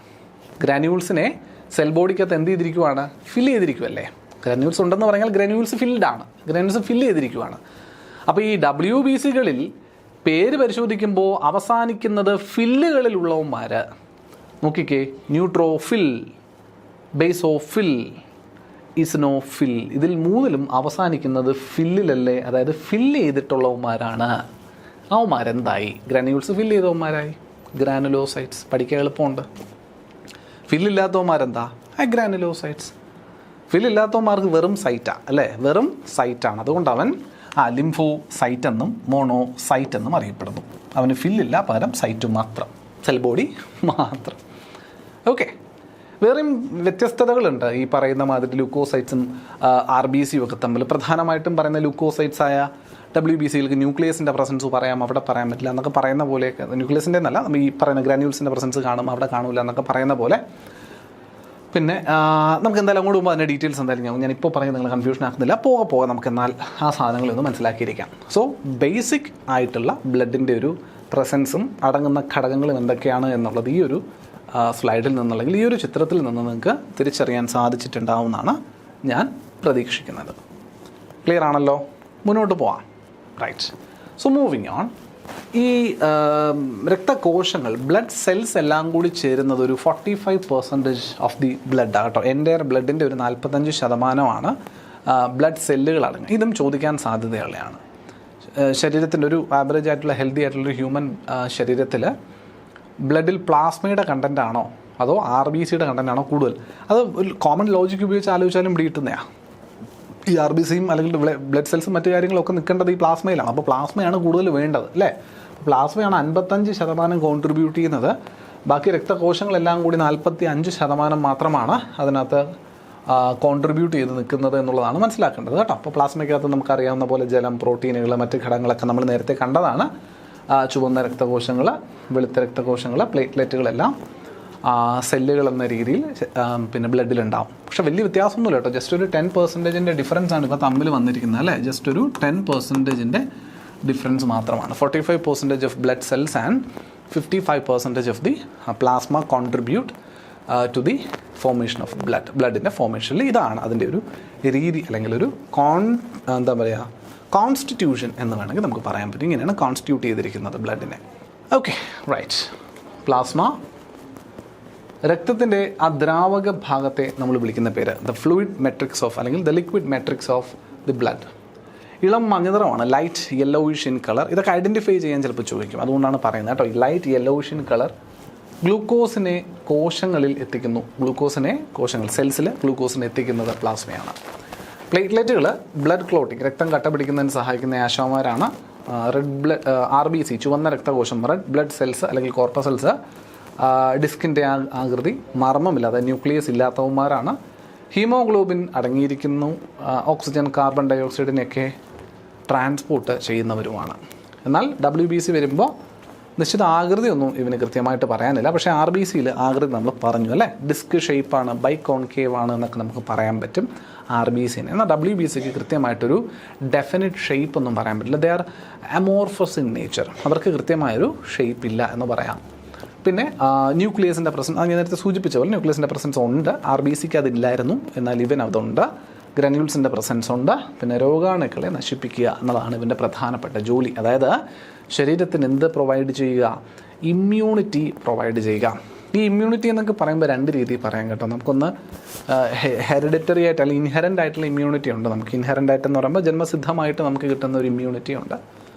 ഗ്രാന്യൂൾസിനെ സെൽ ബോഡിക്കകത്ത് എന്ത് ചെയ്തിരിക്കുവാണ്? ഫില്ല് ചെയ്തിരിക്കുമല്ലേ. ഗ്രാന്യൂൾസ് ഉണ്ടെന്ന് പറഞ്ഞാൽ ഗ്രാന്യൂൾസ് ഫിൽഡാണ്. ഗ്രാന്യൂൾസ് ഫില്ല് ചെയ്തിരിക്കുവാണ്. അപ്പോൾ ഈ WBCകളിൽ പേര് പരിശോധിക്കുമ്പോൾ അവസാനിക്കുന്നത് ഫില്ലുകളിലുള്ളവന്മാർ നോക്കിക്കേ: ന്യൂട്രോഫിൽ, ബേസോഫിൽ, ഇസ്നോഫിൽ. ഇതിൽ 3ലും അവസാനിക്കുന്നത് ഫില്ലിലല്ലേ, അതായത് ഫില്ല് ചെയ്തിട്ടുള്ളവന്മാരാണ്. അവന്മാരെന്തായി? ഗ്രാന്യൂൾസ് ഫില്ല് ചെയ്തവന്മാരായി, ഗ്രാനുലോസൈറ്റ്സ്. പഠിക്കാൻ എളുപ്പമുണ്ട്. ഫില്ലില്ലാത്തവന്മാരെന്താ? അഗ്രാനുലോസൈറ്റ്സ്. ഫില്ലില്ലാത്തവന്മാർക്ക് വെറും സൈറ്റാണ് അല്ലേ, വെറും സൈറ്റാണ്. അതുകൊണ്ട് അവൻ ലിംഫോ സൈറ്റ് എന്നും മോണോ സൈറ്റ് എന്നും അറിയപ്പെടുന്നു. അവന് ഫില്ലില്ല, പകരം സൈറ്റ് മാത്രം, സെൽ ബോഡി മാത്രം. ഓക്കെ, വേറെയും വ്യത്യസ്തതകളുണ്ട് ഈ പറയുന്ന മാതിരി ലൂക്കോസൈറ്റ്സും RBCയും ഒക്കെ തമ്മിൽ. പ്രധാനമായിട്ടും പറയുന്ന ലൂക്കോസൈറ്റ്സ് ആയ WBCകൾക്ക് ന്യൂക്ലിയസിൻ്റെ പ്രസൻസ് പറയാം, അവിടെ പറയാൻ പറ്റില്ല എന്നൊക്കെ പറയുന്ന പോലെയൊക്കെ. ന്യൂക്ലിയസിൻ്റെ എന്നല്ല, നമ്മൾ ഈ പറയുന്ന ഗ്രാന്യൂൾസിൻ്റെ പ്രസൻസ് കാണും, അവിടെ കാണില്ല എന്നൊക്കെ പറയുന്ന പോലെ. പിന്നെ നമുക്ക് എന്തായാലും അങ്ങോട്ട് പോകുമ്പോൾ അതിൻ്റെ ഡീറ്റെയിൽസ് എന്തായാലും ഞാനിപ്പോൾ പറയുന്നത് നിങ്ങൾ കൺഫ്യൂഷൻ ആക്കുന്നില്ല. പോകെ നമുക്ക് എന്നാൽ ആ സാധനങ്ങളൊന്ന് മനസ്സിലാക്കിയിരിക്കാം. സോ ബേസിക് ആയിട്ടുള്ള ബ്ലഡിൻ്റെ ഒരു പ്രസൻസും അടങ്ങുന്ന ഘടകങ്ങളും എന്തൊക്കെയാണ് എന്നുള്ളത് ഈ ഒരു സ്ലൈഡിൽ നിന്നല്ലെങ്കിൽ ഈ ഒരു ചിത്രത്തിൽ നിന്ന് നിങ്ങൾക്ക് തിരിച്ചറിയാൻ സാധിച്ചിട്ടുണ്ടാവുമെന്നാണ് ഞാൻ പ്രതീക്ഷിക്കുന്നത്. ക്ലിയർ ആണല്ലോ? മുന്നോട്ട് പോവാം. റൈറ്റ്. So moving on. ഈ രക്തകോശങ്ങൾ, ബ്ലഡ് സെൽസ് എല്ലാം കൂടി ചേരുന്നത് ഒരു 45% ഓഫ് ദി ബ്ലഡ് കേട്ടോ. എൻ്റയർ ബ്ലഡിൻ്റെ ഒരു 45% ബ്ലഡ് സെല്ലുകൾ അടങ്ങും. ഇതും ചോദിക്കാൻ സാധ്യതയുള്ളതാണ്. ശരീരത്തിൻ്റെ ഒരു ആവറേജ് ആയിട്ടുള്ള ഹെൽത്തി ആയിട്ടുള്ളൊരു ഹ്യൂമൻ ശരീരത്തിൽ ബ്ലഡിൽ പ്ലാസ്മയുടെ കണ്ടൻ്റ് ആണോ അതോ RBCയുടെ കണ്ടൻ്റ് ആണോ കൂടുതൽ? അത് ഒരു കോമൺ ലോജിക്ക് ഉപയോഗിച്ച് ആലോചിച്ചാലും പിടികിട്ടുന്നതാണ്. ഈ RBCയും അല്ലെങ്കിൽ ബ്ലഡ് സെൽസും മറ്റു കാര്യങ്ങളൊക്കെ നിൽക്കേണ്ടത് ഈ പ്ലാസ്മയിലാണ്. അപ്പോൾ പ്ലാസ്മയാണ് കൂടുതൽ വേണ്ടത് അല്ലേ? പ്ലാസ്മയാണ് 55% കോൺട്രിബ്യൂട്ട് ചെയ്യുന്നത്. ബാക്കി രക്തകോശങ്ങളെല്ലാം കൂടി 45% മാത്രമാണ് അതിനകത്ത് കോൺട്രിബ്യൂട്ട് ചെയ്ത് നിൽക്കുന്നത് എന്നുള്ളതാണ് മനസ്സിലാക്കേണ്ടത് കേട്ടോ. അപ്പോൾ പ്ലാസ്മയ്ക്കകത്ത് നമുക്കറിയാവുന്ന പോലെ ജലം, പ്രോട്ടീനുകൾ, മറ്റ് ഘടകങ്ങളൊക്കെ നമ്മൾ നേരത്തെ കണ്ടതാണ്. ചുവന്ന രക്തകോശങ്ങൾ, വെളുത്ത രക്തകോശങ്ങൾ, പ്ലേറ്റ്ലെറ്റുകളെല്ലാം സെല്ലുകൾ എന്ന രീതിയിൽ പിന്നെ ബ്ലഡിലുണ്ടാവും. പക്ഷേ വലിയ വ്യത്യാസമൊന്നുമില്ല കേട്ടോ. ജസ്റ്റ് ഒരു 10% ഡിഫറൻസ് ആണ് ഇപ്പോൾ തമ്മിൽ വന്നിരിക്കുന്നത് അല്ലേ? ജസ്റ്റ് ഒരു 10% ഡിഫറൻസ് മാത്രമാണ്. 45% of blood cells and 55% of the plasma contribute to the formation of ബ്ലഡിൻ്റെ ഫോർമേഷനിൽ. ഇതാണ് അതിൻ്റെ ഒരു രീതി അല്ലെങ്കിൽ ഒരു എന്താ പറയുക, കോൺസ്റ്റിറ്റ്യൂഷൻ എന്ന് വേണമെങ്കിൽ നമുക്ക് പറയാൻ പറ്റും. ഇങ്ങനെയാണ് കോൺസ്റ്റിറ്റ്യൂട്ട് ചെയ്തിരിക്കുന്നത് ബ്ലഡിനെ. Okay, right. പ്ലാസ്മ, രക്തത്തിൻ്റെ ആ ദ്രാവക ഭാഗത്തെ നമ്മൾ വിളിക്കുന്ന പേര് ദ ഫ്ലൂയിഡ് മെട്രിക്സ് ഓഫ് അല്ലെങ്കിൽ the liquid matrix of the blood. ഇളം മഞ്ഞനിറമാണ്, ലൈറ്റ് യെല്ലോയിഷ് ഇൻ കളർ. ഇതൊക്കെ ഐഡൻറ്റിഫൈ ചെയ്യാൻ ചിലപ്പോൾ ചോദിക്കും, അതുകൊണ്ടാണ് പറയുന്നത് കേട്ടോ. ലൈറ്റ് യെല്ലോയിഷ് ഇൻ കളർ ഗ്ലൂക്കോസിനെ കോശങ്ങളിൽ എത്തിക്കുന്നു. ഗ്ലൂക്കോസിനെ കോശങ്ങൾ, സെൽസിൽ ഗ്ലൂക്കോസിനെ എത്തിക്കുന്നത് പ്ലാസ്മയാണ്. പ്ലേറ്റ്ലെറ്റുകൾ ബ്ലഡ് ക്ലോട്ടിങ്, രക്തം കട്ട പിടിക്കുന്നതിന് സഹായിക്കുന്ന ആശാമാരാണ്. റെഡ് ബ്ലഡ് RBC, ചുവന്ന രക്തകോശം, റെഡ് ബ്ലഡ് സെൽസ് അല്ലെങ്കിൽ കോർപ്പസെൽസ്, ഡിസ്കിൻ്റെ ആകൃതി, മർമ്മമില്ലാതെ ന്യൂക്ലിയസ് ഇല്ലാത്തവന്മാരാണ്. ഹീമോഗ്ലോബിൻ അടങ്ങിയിരിക്കുന്നു. ഓക്സിജൻ, കാർബൺ ഡയോക്സൈഡിനെയൊക്കെ ട്രാൻസ്പോർട്ട് ചെയ്യുന്നവരുമാണ്. എന്നാൽ WBC വരുമ്പോൾ നിശ്ചിത ആകൃതിയൊന്നും ഇവന് കൃത്യമായിട്ട് പറയാനില്ല. പക്ഷേ RBCയിൽ ആകൃതി നമ്മൾ പറഞ്ഞു അല്ലേ? ഡിസ്ക് ഷേപ്പാണ്, ബൈകോൺകേവ് ആണ് എന്നൊക്കെ നമുക്ക് പറയാൻ പറ്റും RBCനെ. എന്നാൽ WBCക്ക് കൃത്യമായിട്ടൊരു ഡെഫിനിറ്റ് ഷേപ്പ് ഒന്നും പറയാൻ പറ്റില്ല. They are amorphous in nature. അവർക്ക് കൃത്യമായൊരു ഷേപ്പ് ഇല്ല എന്ന് പറയാം. പിന്നെ ന്യൂക്ലിയസിൻ്റെ പ്രസൻസ്, ഞാൻ നേരത്തെ സൂചിപ്പിച്ച പോലെ ന്യൂക്ലിയസിൻ്റെ പ്രസൻസ് ഉണ്ട്. RBCക്ക് അതില്ലായിരുന്നു, എന്നാൽ ഇവൻ അതുണ്ട്. ഗ്രന്യൂൾസിൻ്റെ പ്രസൻസ് ഉണ്ട്. പിന്നെ രോഗാണുക്കളെ നശിപ്പിക്കുക എന്നതാണ് ഇവൻ്റെ പ്രധാനപ്പെട്ട ജോലി. അതായത് ശരീരത്തിന് എന്ത് പ്രൊവൈഡ് ചെയ്യുക? ഇമ്മ്യൂണിറ്റി പ്രൊവൈഡ് ചെയ്യുക. ഈ ഇമ്മ്യൂണിറ്റി എന്നൊക്കെ പറയുമ്പോൾ രണ്ട് രീതിയിൽ പറയാം കേട്ടോ. നമുക്കൊന്ന് ഹെറിഡിറ്ററി ആയിട്ട് അല്ലെങ്കിൽ ഇൻഹെറൻ്റ് ആയിട്ടുള്ള ഇമ്മ്യൂണിറ്റി ഉണ്ട്. നമുക്ക് ഇൻഹെറൻ്റ് ആയിട്ടെന്ന് പറയുമ്പോൾ ജന്മസിദ്ധമായിട്ട് നമുക്ക് കിട്ടുന്ന ഒരു ഇമ്മ്യൂണിറ്റി ഉണ്ട്.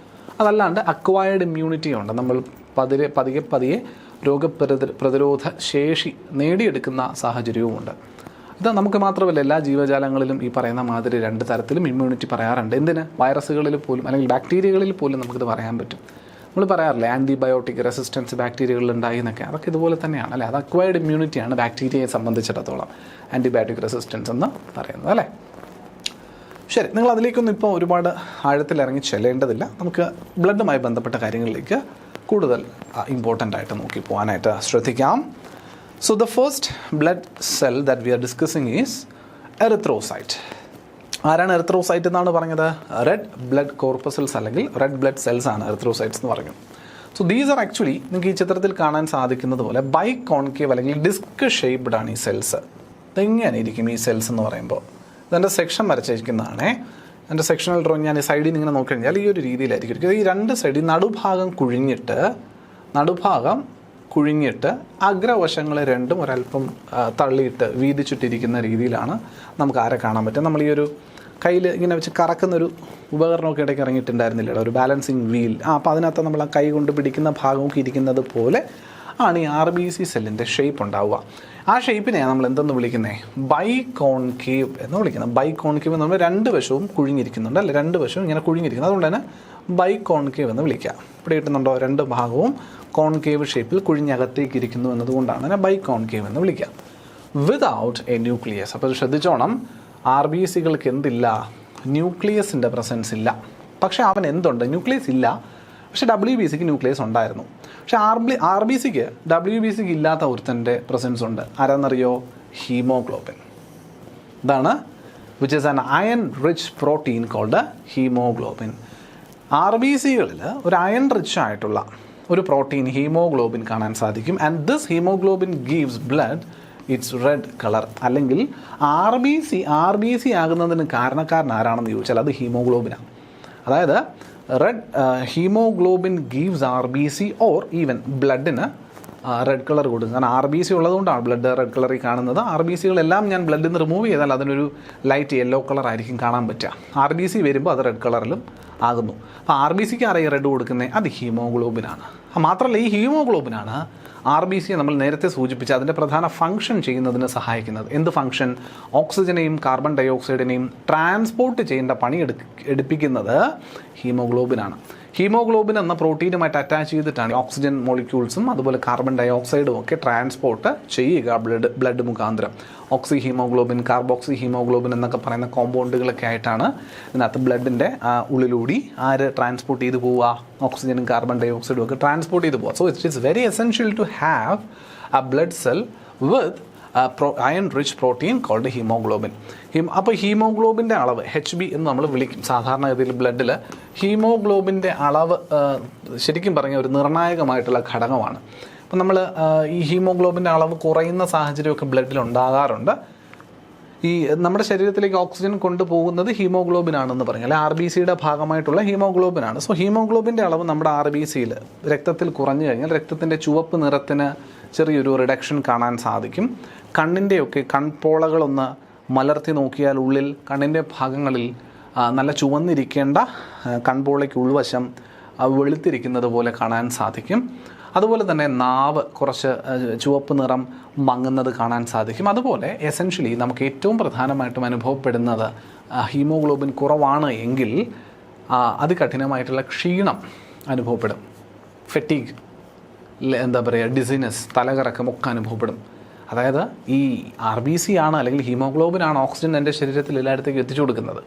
അതല്ലാണ്ട് അക്വയർഡ് ഇമ്മ്യൂണിറ്റി ഉണ്ട്. നമ്മൾ പതിയെ രോഗപ്രതിരോധ ശേഷി നേടിയെടുക്കുന്ന സാഹചര്യവുമുണ്ട്. ഇത് നമുക്ക് മാത്രമല്ല, എല്ലാ ജീവജാലങ്ങളിലും ഈ പറയുന്ന മാതിരി രണ്ട് തരത്തിലും ഇമ്മ്യൂണിറ്റി പറയാറുണ്ട്. എന്തിന്? വൈറസുകളിൽ പോലും അല്ലെങ്കിൽ ബാക്ടീരിയകളിൽ പോലും നമുക്കിത് പറയാൻ പറ്റും. നമ്മൾ പറയാറില്ലേ ആൻറ്റിബയോട്ടിക് റെസിസ്റ്റൻസ് ബാക്ടീരിയകളിൽ ഉണ്ടായി എന്നൊക്കെ. അതൊക്കെ ഇതുപോലെ തന്നെയാണ് അല്ലേ? അത് അക്വയർഡ് ഇമ്മ്യൂണിറ്റിയാണ് ബാക്ടീരിയയെ സംബന്ധിച്ചിടത്തോളം ആൻറ്റിബയോട്ടിക് റെസിസ്റ്റൻസ് എന്ന് പറയുന്നത് അല്ലേ? ശരി, നിങ്ങൾ അതിലേക്കൊന്നും ഇപ്പോൾ ഒരുപാട് ആഴത്തിലിറങ്ങി ചെല്ലേണ്ടതില്ല. നമുക്ക് ബ്ലഡുമായി ബന്ധപ്പെട്ട കാര്യങ്ങളിലേക്ക് കൂടുതൽ ഇമ്പോർട്ടൻ്റ് ആയിട്ട് നോക്കി പോകാനായിട്ട് ശ്രദ്ധിക്കാം. So the first blood cell that we are discussing is erythrocyte. ആരാണ് എറിത്രോസൈറ്റ് എന്നാണ് പറഞ്ഞത്? റെഡ് ബ്ലഡ് കോർപ്പസൽസ് അല്ലെങ്കിൽ റെഡ് ബ്ലഡ് സെൽസ് ആണ് എറിത്രോസൈറ്റ്സ് എന്ന് പറഞ്ഞു. സോ ദീസ് ആർ ആക്ച്വലി നിങ്ങൾക്ക് ഈ ചിത്രത്തിൽ കാണാൻ സാധിക്കുന്നത് പോലെ ബൈകോൺകേവ് അല്ലെങ്കിൽ ഡിസ്ക് ഷേപ്ഡ് ആണ് ഈ സെൽസ്. ഇതെങ്ങനെ ഇരിക്കും ഈ സെൽസ് എന്ന് പറയുമ്പോൾ? ഇതെൻ്റെ സെക്ഷൻ വരച്ചിരിക്കുന്നതാണേ. എൻ്റെ സെക്ഷണൽ ഡ്രോയിങ് ഞാൻ ഈ സൈഡിൽ നിന്ന് ഇങ്ങനെ നോക്കിക്കഴിഞ്ഞാൽ ഈ ഒരു രീതിയിലായിരിക്കും. ഈ രണ്ട് സൈഡിൽ നടുഭാഗം കുഴിഞ്ഞിട്ട് അഗ്രവശങ്ങളെ രണ്ടും ഒരല്പം തള്ളിയിട്ട് വീതിച്ചിട്ടിരിക്കുന്ന രീതിയിലാണ് നമുക്ക് ആരെ കാണാൻ പറ്റും. നമ്മൾ ഈ ഒരു കയ്യിൽ ഇങ്ങനെ വെച്ച് കറക്കുന്നൊരു ഉപകരണമൊക്കെ ഇടയ്ക്ക് ഇറങ്ങിയിട്ടുണ്ടായിരുന്നില്ല, ഒരു ബാലൻസിങ് വീൽ. അപ്പോൾ അതിനകത്ത് നമ്മൾ ആ കൈ കൊണ്ട് പിടിക്കുന്ന ഭാഗമൊക്കെ ഇരിക്കുന്നത് പോലെ ആണ് ഈ RBC സെല്ലിൻ്റെ ഷേപ്പ് ഉണ്ടാവുക. ആ ഷേപ്പിനെയാണ് നമ്മൾ എന്തെന്ന് വിളിക്കുന്നത്? ബൈകോൺകേവ് എന്ന് വിളിക്കുന്നത്. ബൈകോൺകേവ് എന്ന് പറഞ്ഞാൽ രണ്ട് വശവും കുഴിഞ്ഞിരിക്കുന്നുണ്ട് അല്ലേ? രണ്ട് വശവും ഇങ്ങനെ കുഴിഞ്ഞിരിക്കുന്നത്, അതുകൊണ്ട് തന്നെ ബൈകോൺകേവ് എന്ന് വിളിക്കുക. ഇവിടെ കിട്ടുന്നുണ്ടോ? രണ്ട് ഭാഗവും കോൺകേവ് ഷേപ്പിൽ കുഴിഞ്ഞകത്തേക്ക് ഇരിക്കുന്നു എന്നതുകൊണ്ടാണ് അതിനെ ബൈകോൺകേവ് എന്ന് വിളിക്കുക. Without A nucleus. അപ്പോൾ RBCകൾക്ക് എന്തില്ല? ന്യൂക്ലിയസിൻ്റെ പ്രസൻസ് ഇല്ല. പക്ഷേ അവൻ എന്തുണ്ട്? ന്യൂക്ലിയസ് ഇല്ല, പക്ഷേ WBCക്ക് ന്യൂക്ലിയസ് ഉണ്ടായിരുന്നു. പക്ഷേ RBCക്ക് WBCക്ക് ഇല്ലാത്ത ഒരുത്തൻ്റെ പ്രസൻസ് ഉണ്ട്. ആരാന്നറിയോ? ഹീമോഗ്ലോബിൻ. ഇതാണ് which is an iron rich protein called haemoglobin. RBCകളിൽ ഒരു അയൺ റിച്ച് ആയിട്ടുള്ള ഒരു പ്രോട്ടീൻ ഹീമോഗ്ലോബിൻ കാണാൻ സാധിക്കും. And this haemoglobin gives blood its red colour. അല്ലെങ്കിൽ ആർ ബി സി ആകുന്നതിന് കാരണക്കാരൻ ആരാണെന്ന് ചോദിച്ചാൽ അത് ഹീമോഗ്ലോബിനാണ്. അതായത് red haemoglobin gives R B C or even ബ്ലഡിന് റെഡ് കളർ കൊടുക്കും. കാരണം ആർ ബി സി ഉള്ളതുകൊണ്ടാണ് ബ്ലഡ് റെഡ് കളറിൽ കാണുന്നത്. ആർ ബി സികളെല്ലാം ഞാൻ ബ്ലഡിൽ നിന്ന് റിമൂവ് ചെയ്താൽ അതിനൊരു ലൈറ്റ് യെല്ലോ കളർ ആയിരിക്കും കാണാൻ പറ്റുക. ആർ ബി സി വരുമ്പോൾ അത് റെഡ് കളറിലും ആകുന്നു. അപ്പോൾ ആർ ബി സിക്ക് അറിയാം റെഡ് കൊടുക്കുന്നത് അത് ഹീമോഗ്ലോബിനാണ്. മാത്രമല്ല ഈ ഹീമോഗ്ലോബിനാണ് ആർ ബി സിയെ നമ്മൾ നേരത്തെ സൂചിപ്പിച്ച അതിൻ്റെ പ്രധാന ഫംഗ്ഷൻ ചെയ്യുന്നതിന് സഹായിക്കുന്നത്. എന്ത് ഫംഗ്ഷൻ? ഓക്സിജനെയും കാർബൺ ഡൈ ഓക്സൈഡിനെയും ട്രാൻസ്പോർട്ട് ചെയ്യേണ്ട പണി എടുപ്പിക്കുന്നത് ഹീമോഗ്ലോബിനാണ്. ഹീമോഗ്ലോബിൻ എന്ന പ്രോട്ടീനുമായിട്ട് അറ്റാച്ച് ചെയ്തിട്ടാണ് ഓക്സിജൻ മോളിക്യൂൾസും അതുപോലെ കാർബൺ ഡൈ ഓക്സൈഡും ഒക്കെ ട്രാൻസ്പോർട്ട് ചെയ്യുക ബ്ലഡ് മുഖാന്തരം. ഓക്സി ഹീമോഗ്ലോബിൻ, കാർബോക്സി ഹീമോഗ്ലോബിൻ എന്നൊക്കെ പറയുന്ന കോമ്പൗണ്ടുകളൊക്കെ ആയിട്ടാണ് ഇതിനകത്ത് ബ്ലഡിൻ്റെ ഉള്ളിലൂടി ആര് ട്രാൻസ്പോർട്ട് ചെയ്ത് പോവുക? ഓക്സിജനും കാർബൺ ഡൈ ഓക്സൈഡും ഒക്കെ ട്രാൻസ്പോർട്ട് ചെയ്ത് പോവുക. So it is very essential to have a blood cell with iron rich protein called haemoglobin. അപ്പോൾ ഹീമോഗ്ലോബിൻ്റെ അളവ് HB എന്ന് നമ്മൾ വിളിക്കും. സാധാരണഗതിയിൽ ബ്ലഡിൽ ഹീമോഗ്ലോബിൻ്റെ അളവ് ശരിക്കും പറഞ്ഞ ഒരു നിർണായകമായിട്ടുള്ള ഘടകമാണ്. അപ്പം നമ്മൾ ഈ ഹീമോഗ്ലോബിൻ്റെ അളവ് കുറയുന്ന സാഹചര്യമൊക്കെ ബ്ലഡിൽ ഉണ്ടാകാറുണ്ട്. ഈ നമ്മുടെ ശരീരത്തിലേക്ക് ഓക്സിജൻ കൊണ്ടുപോകുന്നത് ഹീമോഗ്ലോബിനാണെന്ന് പറഞ്ഞു, അല്ലെ ആർ ബി സിയുടെ ഭാഗമായിട്ടുള്ള ഹീമോഗ്ലോബിനാണ്. സോ ഹീമോഗ്ലോബിൻ്റെ അളവ് നമ്മുടെ ആർ ബി സിയിൽ രക്തത്തിൽ കുറഞ്ഞു കഴിഞ്ഞാൽ രക്തത്തിൻ്റെ ചുവപ്പ് നിറത്തിന് ചെറിയൊരു റിഡക്ഷൻ കാണാൻ സാധിക്കും. കണ്ണിൻ്റെയൊക്കെ കൺപോളകളൊന്ന് മലർത്തി നോക്കിയാൽ ഉള്ളിൽ കണ്ണിൻ്റെ ഭാഗങ്ങളിൽ നല്ല ചുവന്നിരിക്കേണ്ട കൺപോളയ്ക്ക് ഉൾവശം വെളുത്തിരിക്കുന്നത് പോലെ കാണാൻ സാധിക്കും. അതുപോലെ തന്നെ നാവ് കുറച്ച് ചുവപ്പ് നിറം മങ്ങുന്നത് കാണാൻ സാധിക്കും. അതുപോലെ എസെൻഷ്യലി നമുക്ക് ഏറ്റവും പ്രധാനമായിട്ടും അനുഭവപ്പെടുന്നത് ഹീമോഗ്ലോബിൻ കുറവാണ് എങ്കിൽ അതികഠിനമായിട്ടുള്ള ക്ഷീണം അനുഭവപ്പെടും. ഫെറ്റീഗ്, എന്താ പറയുക, ഡിസിനെസ്, തലകറക്കം ഒക്കെ അനുഭവപ്പെടും. അതായത് ഈ ആർ ബി സി ആണ് അല്ലെങ്കിൽ ഹീമോഗ്ലോബിൻ ആണ് ഓക്സിജൻ എൻ്റെ ശരീരത്തിൽ എല്ലായിടത്തേക്കും എത്തിച്ചു കൊടുക്കുന്നത്,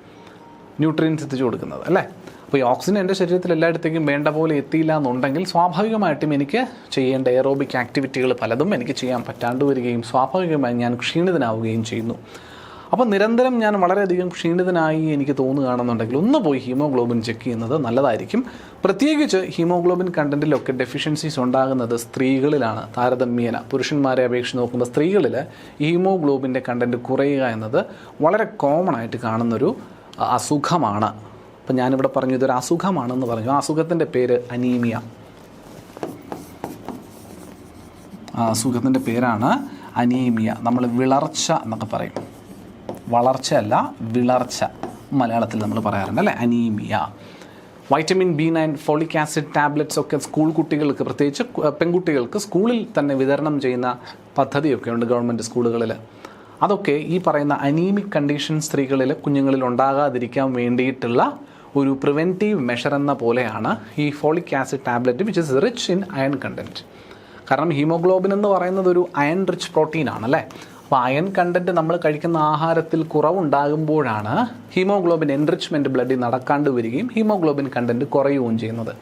ന്യൂട്രിയൻസ് എത്തിച്ചു കൊടുക്കുന്നത്, അല്ലേ? അപ്പോൾ ഈ ഓക്സിജൻ എൻ്റെ ശരീരത്തിൽ എല്ലായിടത്തേക്കും വേണ്ട പോലെ എത്തിയില്ല എന്നുണ്ടെങ്കിൽ സ്വാഭാവികമായിട്ടും എനിക്ക് ചെയ്യേണ്ട എയറോബിക് ആക്ടിവിറ്റികൾ പലതും എനിക്ക് ചെയ്യാൻ പറ്റാണ്ട് വരികയും സ്വാഭാവികമായി ഞാൻ ക്ഷീണിതനാവുകയും ചെയ്യുന്നു. അപ്പോൾ നിരന്തരം ഞാൻ വളരെയധികം ക്ഷീണിതനായി എനിക്ക് തോന്നുകയാണെന്നുണ്ടെങ്കിൽ ഒന്ന് പോയി ഹീമോഗ്ലോബിൻ ചെക്ക് ചെയ്യുന്നത് നല്ലതായിരിക്കും. പ്രത്യേകിച്ച് ഹീമോഗ്ലോബിൻ കണ്ടൻറ്റിലൊക്കെ ഡെഫിഷ്യൻസീസ് ഉണ്ടാകുന്നത് സ്ത്രീകളിലാണ്. താരതമ്യേന പുരുഷന്മാരെ അപേക്ഷിച്ച് നോക്കുമ്പോൾ സ്ത്രീകളിൽ ഹീമോഗ്ലോബിൻ്റെ കണ്ടൻറ്റ് കുറയുക എന്നത് വളരെ കോമൺ ആയിട്ട് കാണുന്നൊരു അസുഖമാണ്. അപ്പം ഞാനിവിടെ പറഞ്ഞു ഇതൊരു അസുഖമാണെന്ന് പറഞ്ഞു. ആ അസുഖത്തിൻ്റെ പേര് അനീമിയ. അസുഖത്തിൻ്റെ പേരാണ് അനീമിയ. നമ്മൾ വിളർച്ച എന്നൊക്കെ പറയും. വളർച്ചയല്ല, വിളർച്ച മലയാളത്തിൽ നമ്മൾ പറയാറുണ്ട്, അല്ലേ? Anaemia. Vitamin B9, folic acid tablets ഒക്കെ സ്കൂൾ കുട്ടികൾക്ക്, പ്രത്യേകിച്ച് പെൺകുട്ടികൾക്ക് സ്കൂളിൽ തന്നെ വിതരണം ചെയ്യുന്ന പദ്ധതിയൊക്കെ ഉണ്ട് ഗവൺമെൻറ് സ്കൂളുകളിൽ. അതൊക്കെ ഈ പറയുന്ന അനീമിക് കണ്ടീഷൻ സ്ത്രീകളിൽ കുഞ്ഞുങ്ങളിൽ ഉണ്ടാകാതിരിക്കാൻ വേണ്ടിയിട്ടുള്ള ഒരു പ്രിവെൻറ്റീവ് മെഷർ എന്ന പോലെയാണ് ഈ folic acid tablet which is rich in iron content. കാരണം ഹീമോഗ്ലോബിൻ എന്ന് പറയുന്നത് ഒരു അയൺ റിച്ച് പ്രോട്ടീനാണ്, അല്ലേ? അപ്പോൾ അയൺ കണ്ടൻറ്റ് നമ്മൾ കഴിക്കുന്ന ആഹാരത്തിൽ കുറവുണ്ടാകുമ്പോഴാണ് ഹീമോഗ്ലോബിൻ എൻറിച്ച്മെൻറ്റ് ബ്ലഡിൽ നടക്കാണ്ട് വരികയും ഹീമോഗ്ലോബിൻ കണ്ടൻറ്റ് കുറയുകയും ചെയ്യുന്നത്.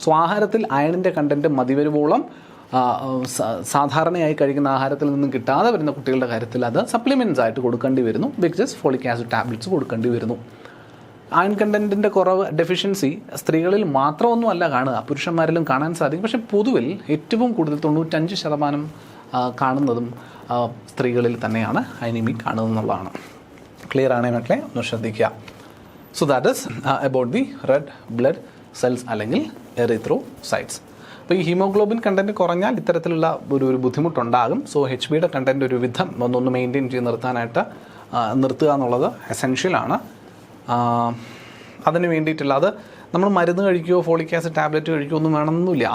സോ ആഹാരത്തിൽ അയണിൻ്റെ കണ്ടൻറ്റ് മതിവരുവോളം സാധാരണയായി കഴിക്കുന്ന ആഹാരത്തിൽ നിന്നും കിട്ടാതെ വരുന്ന കുട്ടികളുടെ കാര്യത്തിൽ അത് സപ്ലിമെൻറ്റ്സ് ആയിട്ട് കൊടുക്കേണ്ടി വരുന്നു. വിച്ച് ഫോളിക് ആസിഡ് ടാബ്ലറ്റ്സ് കൊടുക്കേണ്ടി വരുന്നു. അയൺ കണ്ടൻറ്റിൻ്റെ കുറവ്, ഡെഫിഷ്യൻസി സ്ത്രീകളിൽ മാത്രമൊന്നും അല്ല കാണുക, പുരുഷന്മാരിലും കാണാൻ സാധിക്കും. പക്ഷേ പൊതുവിൽ ഏറ്റവും കൂടുതൽ 95% കാണുന്നതും സ്ത്രീകളിൽ തന്നെയാണ് അനീമിക് കാണുന്നതെന്നുള്ളതാണ്. ക്ലിയർ ആണേ മക്കളെ? ഒന്ന് ശ്രദ്ധിക്കുക. So that is about the red blood cells അല്ലെങ്കിൽ എറിത്രോസൈറ്റ്സ്. അപ്പോൾ ഈ ഹീമോഗ്ലോബിൻ കണ്ടൻറ്റ് കുറഞ്ഞാൽ ഇത്തരത്തിലുള്ള ഒരു ബുദ്ധിമുട്ടുണ്ടാകും. സോ HBയുടെ കണ്ടൻറ്റ് ഒരു വിധം ഒന്നൊന്ന് മെയിൻറ്റെയിൻ ചെയ്ത് നിർത്തുക എന്നുള്ളത് എസെൻഷ്യലാണ്. അതിന് വേണ്ടിയിട്ടുള്ള അത് നമ്മൾ മരുന്ന് കഴിക്കുകയോ ഫോളിക് ആസിഡ് ടാബ്ലറ്റ് കഴിക്കുകയോ ഒന്നും വേണമെന്നില്ല.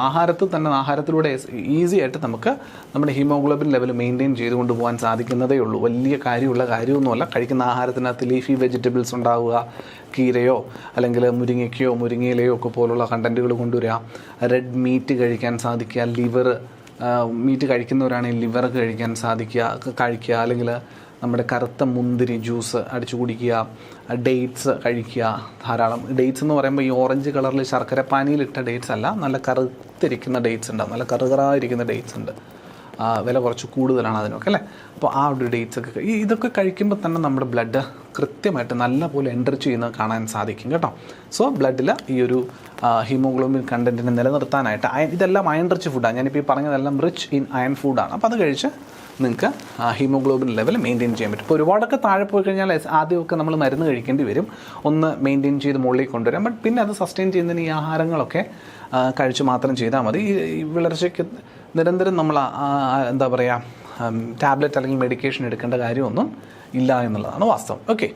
ആഹാരത്തിലൂടെ ഈസി ആയിട്ട് നമുക്ക് നമ്മുടെ ഹീമോഗ്ലോബിൻ ലെവൽ മെയിൻറ്റെയിൻ ചെയ്തുകൊണ്ട് പോകാൻ സാധിക്കുന്നതേ ഉള്ളൂ. വലിയ കാര്യമൊന്നുമല്ല. കഴിക്കുന്ന ആഹാരത്തിനകത്ത് ലീഫി വെജിറ്റബിൾസ് ഉണ്ടാവുക, കീരയോ അല്ലെങ്കിൽ മുരിങ്ങയിലയോ ഒക്കെ പോലുള്ള കണ്ടൻറ്റുകൾ കൊണ്ടുവരിക, റെഡ് മീറ്റ് കഴിക്കാൻ സാധിക്കുക, ലിവർ മീറ്റ് കഴിക്കുന്നവരാണെങ്കിൽ ലിവർ കഴിക്കാൻ കഴിക്കുക, അല്ലെങ്കിൽ നമ്മുടെ കറുത്ത മുന്തിരി ജ്യൂസ് അടിച്ചു കുടിക്കുക, ഡേറ്റ്സ് കഴിക്കുക ധാരാളം. ഡേറ്റ്സ് എന്ന് പറയുമ്പോൾ ഈ ഓറഞ്ച് കളറിൽ ശർക്കര പാനിയിലിട്ട ഡേറ്റ്സ് അല്ല, നല്ല കറുത്തിരിക്കുന്ന ഡേറ്റ്സ് ഉണ്ട്, നല്ല കറുകറായിരിക്കുന്ന ഡേറ്റ്സ് ഉണ്ട്. വില കുറച്ച് കൂടുതലാണ് അതിനൊക്കെ അല്ലേ. അപ്പോൾ ആ ഒരു ഡേറ്റ്സ് ഒക്കെ ഇതൊക്കെ കഴിക്കുമ്പോൾ തന്നെ നമ്മുടെ ബ്ലഡ് കൃത്യമായിട്ട് നല്ല പോലെ എൻ്റർ ചെയ്യുന്നത് കാണാൻ സാധിക്കും കേട്ടോ. സോ ബ്ലഡിൽ ഈ ഒരു ഹീമോഗ്ലോബിൻ കണ്ടൻറ്റിനെ നിലനിർത്താനായിട്ട് ഇതെല്ലാം അയൺ റിച്ച് ഫുഡാണ്. ഞാനിപ്പോൾ ഈ പറഞ്ഞതെല്ലാം റിച്ച് ഇൻ അയൺ ഫുഡാണ്. അപ്പോൾ അത് കഴിച്ച് നിങ്ങൾക്ക് ഹീമോഗ്ലോബിൻ ലെവൽ മെയിൻറ്റെയിൻ ചെയ്യാൻ പറ്റും. ഇപ്പോൾ ഒരുപാടൊക്കെ താഴെ പോയി കഴിഞ്ഞാൽ ആദ്യമൊക്കെ നമ്മൾ മരുന്ന് കഴിക്കേണ്ടി വരും, ഒന്ന് മെയിൻറ്റെയിൻ ചെയ്ത് മുകളിൽ കൊണ്ടുവരാം. ബട്ട് പിന്നെ അത് സസ്റ്റെയിൻ ചെയ്യുന്നതിന് ഈ ആഹാരങ്ങളൊക്കെ കഴിച്ച് മാത്രം ചെയ്താൽ മതി. ഈ വളർച്ചയ്ക്ക് നിരന്തരം നമ്മൾ എന്താ പറയുക ടാബ്ലറ്റ് അല്ലെങ്കിൽ മെഡിക്കേഷൻ എടുക്കേണ്ട കാര്യമൊന്നും ഇല്ല എന്നുള്ളതാണ് വാസ്തവം. Okay,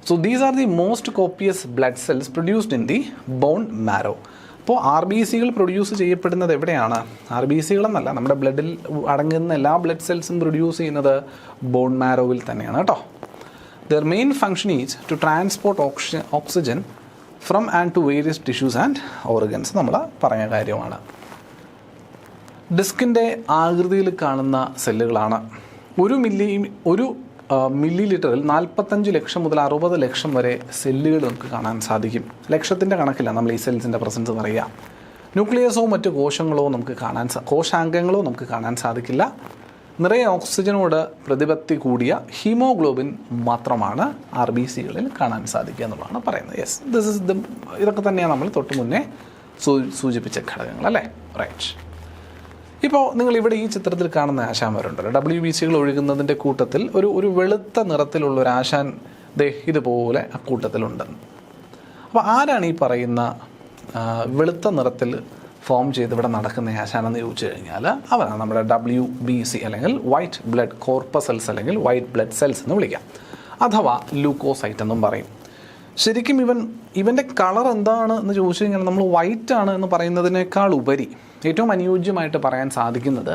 so these are the most copious blood cells produced in the bone marrow. അപ്പോൾ ആർ ബി സികൾ പ്രൊഡ്യൂസ് ചെയ്യപ്പെടുന്നത് എവിടെയാണ്? ആർ ബി സികളെന്നല്ല, നമ്മുടെ ബ്ലഡിൽ അടങ്ങുന്ന എല്ലാ ബ്ലഡ് സെൽസും പ്രൊഡ്യൂസ് ചെയ്യുന്നത് ബോൺ മാരോവിൽ തന്നെയാണ് കേട്ടോ. Their main function is to transport oxygen from and to various tissues and organs. നമ്മൾ പറഞ്ഞ കാര്യമാണ്. ഡിസ്കിൻ്റെ ആകൃതിയിൽ കാണുന്ന സെല്ലുകളാണ്. ഒരു മില്ലി ലിറ്ററിൽ 45 ലക്ഷം മുതൽ 60 ലക്ഷം വരെ സെല്ലുകൾ നമുക്ക് കാണാൻ സാധിക്കും. ലക്ഷത്തിൻ്റെ കണക്കില്ല നമ്മൾ ഈ സെൽസിൻ്റെ പ്രസൻസ് പറയുക. ന്യൂക്ലിയസോ മറ്റ് കോശങ്ങളോ നമുക്ക് കോശാംഗങ്ങളോ നമുക്ക് കാണാൻ സാധിക്കില്ല. നിറയെ ഓക്സിജനോട് പ്രതിപത്തി കൂടിയ ഹീമോഗ്ലോബിൻ മാത്രമാണ് ആർ ബി സികളിൽ കാണാൻ സാധിക്കുക എന്നുള്ളതാണ് പറയുന്നത്. യെസ്, ഇതൊക്കെ തന്നെയാണ് നമ്മൾ തൊട്ട് മുന്നേ സൂചിപ്പിച്ച ഘടകങ്ങൾ അല്ലേ. റൈറ്റ്. ഇപ്പോൾ നിങ്ങൾ ഇവിടെ ഈ ചിത്രത്തിൽ കാണുന്ന ആശാന്മാരുണ്ടല്ലോ, WBCകൾ ഒഴുകുന്നതിൻ്റെ കൂട്ടത്തിൽ ഒരു വെളുത്ത നിറത്തിലുള്ള ഒരു ആശാൻ ഇതുപോലെ അക്കൂട്ടത്തിലുണ്ട്. അപ്പോൾ ആരാണ് ഈ പറയുന്ന വെളുത്ത നിറത്തിൽ ഫോം ചെയ്ത് ഇവിടെ നടക്കുന്ന ആശാനെന്ന് ചോദിച്ചു കഴിഞ്ഞാൽ അവരാണ് നമ്മുടെ WBC അല്ലെങ്കിൽ വൈറ്റ് ബ്ലഡ് കോർപ്പസൽസ് അല്ലെങ്കിൽ വൈറ്റ് ബ്ലഡ് സെൽസ് എന്ന് വിളിക്കാം, അഥവാ ലൂക്കോസൈറ്റ് എന്നും പറയും. ശരിക്കും ഇവൻ്റെ കളർ എന്താണ് എന്ന് ചോദിച്ചു കഴിഞ്ഞാൽ നമ്മൾ വൈറ്റ് ആണ് എന്ന് പറയുന്നതിനേക്കാൾ ഉപരി ഏറ്റവും അനുയോജ്യമായിട്ട് പറയാൻ സാധിക്കുന്നത്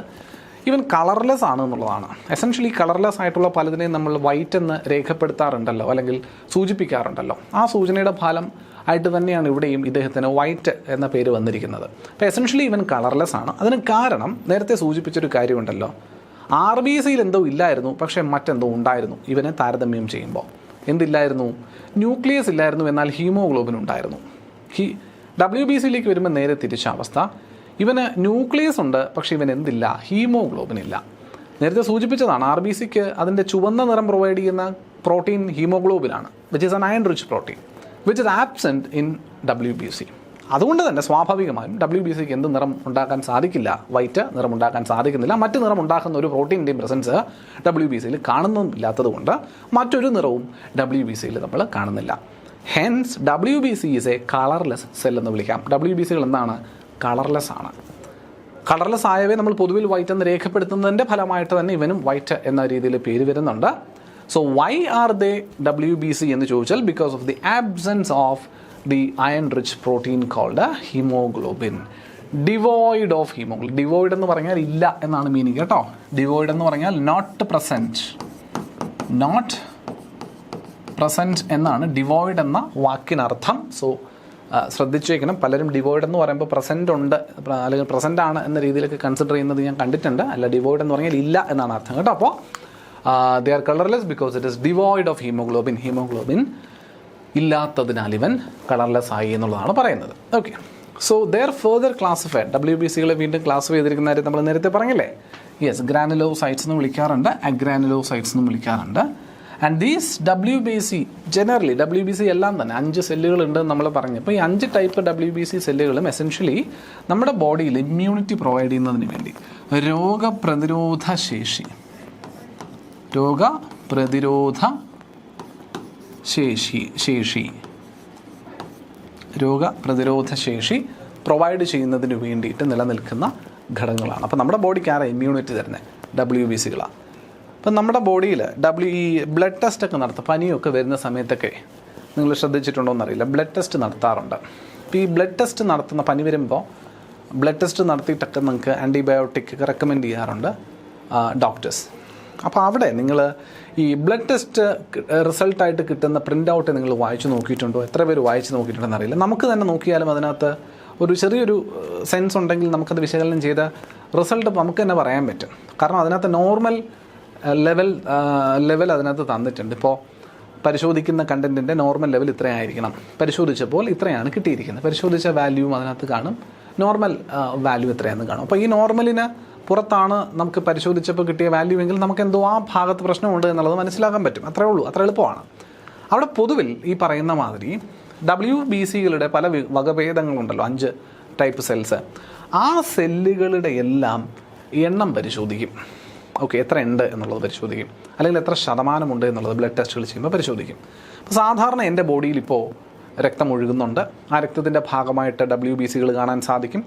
ഇവൻ കളർലെസ് ആണ് എന്നുള്ളതാണ്. എസെൻഷ്യലി കളർലെസ് ആയിട്ടുള്ള പലതിനെയും നമ്മൾ വൈറ്റ് എന്ന് രേഖപ്പെടുത്താറുണ്ടല്ലോ അല്ലെങ്കിൽ സൂചിപ്പിക്കാറുണ്ടല്ലോ. ആ സൂചനയുടെ ഫലം ആയിട്ട് തന്നെയാണ് ഇവിടെയും ഇദ്ദേഹത്തിന് വൈറ്റ് എന്ന പേര് വന്നിരിക്കുന്നത്. അപ്പോൾ എസെൻഷ്യലി ഇവൻ കളർലെസ് ആണ്. അതിന് കാരണം നേരത്തെ സൂചിപ്പിച്ചൊരു കാര്യമുണ്ടല്ലോ, ആർ ബി സിയിൽ എന്തോ ഇല്ലായിരുന്നു, പക്ഷേ മറ്റെന്തോ ഉണ്ടായിരുന്നു. ഇവനെ താരതമ്യം ചെയ്യുമ്പോൾ എന്തില്ലായിരുന്നു? ന്യൂക്ലിയസ് ഇല്ലായിരുന്നു, എന്നാൽ ഹീമോഗ്ലോബിൻ ഉണ്ടായിരുന്നു. WBCയിലേക്ക് വരുമ്പോൾ നേരെ തിരിച്ച അവസ്ഥ. ഇവന് ന്യൂക്ലിയസ് ഉണ്ട്, പക്ഷേ ഇവൻ എന്തില്ല? ഹീമോഗ്ലോബിൻ ഇല്ല. നേരത്തെ സൂചിപ്പിച്ചതാണ്, ആർ ബി സിക്ക് അതിൻ്റെ ചുവന്ന നിറം പ്രൊവൈഡ് ചെയ്യുന്ന പ്രോട്ടീൻ ഹീമോഗ്ലോബിനാണ്, which is an iron rich protein which is absent in WBC. അതുകൊണ്ട് തന്നെ സ്വാഭാവികമായും WBCക്ക് എന്ത് നിറം ഉണ്ടാക്കാൻ സാധിക്കില്ല? വൈറ്റ് നിറം ഉണ്ടാക്കാൻ സാധിക്കുന്നില്ല. മറ്റ് നിറം ഉണ്ടാക്കുന്ന ഒരു പ്രോട്ടീൻ്റെയും പ്രസൻസ് WBCയിൽ കാണുന്നില്ലാത്തത് കൊണ്ട് മറ്റൊരു നിറവും WBCയിൽ നമ്മൾ കാണുന്നില്ല. Hence WBC is A colourless cell എന്ന് വിളിക്കാം. WBCകൾ എന്താണ്? കളർലെസ് ആണ്. കളർലെസ് ആയവയെ നമ്മൾ പൊതുവിൽ വൈറ്റ് എന്ന് രേഖപ്പെടുത്തുന്നതിൻ്റെ ഫലമായിട്ട് തന്നെ ഇവനും വൈറ്റ് എന്ന രീതിയിൽ പേര് വരുന്നുണ്ട്. So why are they WBC എന്ന് ചോദിച്ചാൽ because of the absence of the iron rich protein called haemoglobin. Devoid of haemoglobin. Devoid എന്ന് പറഞ്ഞാൽ ഇല്ല എന്നാണ് മീനിങ് കേട്ടോ. ഡിവോയിഡ് എന്ന് പറഞ്ഞാൽ നോട്ട് പ്രസൻറ്റ് എന്നാണ് ഡിവോയിഡ് എന്ന വാക്കിനർത്ഥം. സോ ശ്രദ്ധിച്ചു വയ്ക്കണം. പലരും ഡിവോയിഡ് എന്ന് പറയുമ്പോൾ പ്രസൻറ്റ് ഉണ്ട് അല്ലെങ്കിൽ പ്രസൻ്റ് ആണ് എന്ന രീതിയിലൊക്കെ കൺസിഡർ ചെയ്യുന്നത് ഞാൻ കണ്ടിട്ടുണ്ട്. അല്ല, ഡിവോയിഡ് എന്ന് പറഞ്ഞാൽ ഇല്ല എന്നാണ് അർത്ഥം കേട്ടോ. അപ്പോൾ they are colourless because it is devoid of haemoglobin. Haemoglobin ഇല്ലാത്തതിനാൽ ഇവൻ കളർലെസ് ആയി എന്നുള്ളതാണ് പറയുന്നത്. Okay, so they're further classified. WBCകളെ വീണ്ടും ക്ലാസിഫൈ ചെയ്തിരിക്കുന്ന കാര്യം നമ്മൾ നേരത്തെ പറഞ്ഞില്ലേ. യെസ്, ഗ്രാനുലോസൈറ്റ്സ് എന്ന് വിളിക്കാറുണ്ട്, അഗ്രാനുലോസൈറ്റ്സ് എന്ന് വിളിക്കാറുണ്ട്. ആൻഡ് ദീസ് WBC എല്ലാം തന്നെ 5 സെല്ലുകളുണ്ട് നമ്മൾ പറഞ്ഞു. അപ്പോൾ ഈ 5 ടൈപ്പ് WBC സെല്ലുകളും എസെൻഷ്യലി നമ്മുടെ ബോഡിയിൽ ഇമ്മ്യൂണിറ്റി പ്രൊവൈഡ് ചെയ്യുന്നതിന് വേണ്ടി രോഗപ്രതിരോധ ശേഷി പ്രൊവൈഡ് ചെയ്യുന്നതിന് വേണ്ടിയിട്ട് നിലനിൽക്കുന്ന ഘടകങ്ങളാണ്. അപ്പോൾ നമ്മുടെ ബോഡിക്ക് ആരാ ഇമ്മ്യൂണിറ്റി തരുന്നത്? WBCകളാണ്. അപ്പം നമ്മുടെ ബോഡിയിൽ ഈ ബ്ലഡ് ടെസ്റ്റൊക്കെ നടത്തും. പനിയൊക്കെ വരുന്ന സമയത്തൊക്കെ നിങ്ങൾ ശ്രദ്ധിച്ചിട്ടുണ്ടോ എന്നറിയില്ല, ബ്ലഡ് ടെസ്റ്റ് നടത്താറുണ്ട്. അപ്പോൾ ഈ ബ്ലഡ് ടെസ്റ്റ് നടത്തുന്ന പനി വരുമ്പോൾ ബ്ലഡ് ടെസ്റ്റ് നടത്തിയിട്ടൊക്കെ നിങ്ങൾക്ക് ആൻറ്റിബയോട്ടിക് റെക്കമെൻഡ് ചെയ്യാറുണ്ട് ഡോക്ടേഴ്സ്. അപ്പോൾ അവിടെ നിങ്ങൾ ഈ ബ്ലഡ് ടെസ്റ്റ് റിസൾട്ടായിട്ട് കിട്ടുന്ന പ്രിൻ്റ് ഔട്ട് നിങ്ങൾ വായിച്ച് നോക്കിയിട്ടുണ്ടോ? എത്ര പേര് വായിച്ച് നോക്കിയിട്ടുണ്ടെന്ന് അറിയില്ല. നമുക്ക് തന്നെ നോക്കിയാലും അതിനകത്ത് ഒരു ചെറിയൊരു സെൻസ് ഉണ്ടെങ്കിൽ നമുക്കത് വിശകലനം ചെയ്ത റിസൾട്ട് നമുക്ക് തന്നെ പറയാൻ പറ്റും. കാരണം അതിനകത്ത് നോർമൽ ലെവൽ അതിനകത്ത് തന്നിട്ടുണ്ട്. ഇപ്പോൾ പരിശോധിക്കുന്ന കണ്ടൻറ്റിൻ്റെ നോർമൽ ലെവൽ ഇത്രയായിരിക്കണം, പരിശോധിച്ചപ്പോൾ ഇത്രയാണ് കിട്ടിയിരിക്കുന്നത്. പരിശോധിച്ച വാല്യൂവും അതിനകത്ത് കാണും, നോർമൽ വാല്യൂ എത്രയാണെന്ന് കാണും. അപ്പോൾ ഈ നോർമലിന് പുറത്താണ് നമുക്ക് പരിശോധിച്ചപ്പോൾ കിട്ടിയ വാല്യൂ എങ്കിൽ നമുക്ക് എന്തോ ആ ഭാഗത്ത് പ്രശ്നമുണ്ട് എന്നുള്ളത് മനസ്സിലാക്കാൻ പറ്റും. അത്രേ ഉള്ളൂ, അത്ര എളുപ്പമാണ്. അവിടെ പൊതുവിൽ ഈ പറയുന്ന മാതിരി WBCകളുടെ പല വകഭേദങ്ങളുണ്ടല്ലോ, 5 ടൈപ്പ് സെൽസ്. ആ സെല്ലുകളുടെ എല്ലാം എണ്ണം പരിശോധിക്കും. ഓക്കെ, എത്ര ഉണ്ട് എന്നുള്ളത് പരിശോധിക്കും, അല്ലെങ്കിൽ എത്ര ശതമാനമുണ്ട് എന്നുള്ളത് ബ്ലഡ് ടെസ്റ്റുകൾ ചെയ്യുമ്പോൾ പരിശോധിക്കും. അപ്പോൾ സാധാരണ എൻ്റെ ബോഡിയിൽ ഇപ്പോൾ രക്തം ഒഴുകുന്നുണ്ട്, ആ രക്തത്തിൻ്റെ ഭാഗമായിട്ട് WBCകൾ കാണാൻ സാധിക്കും.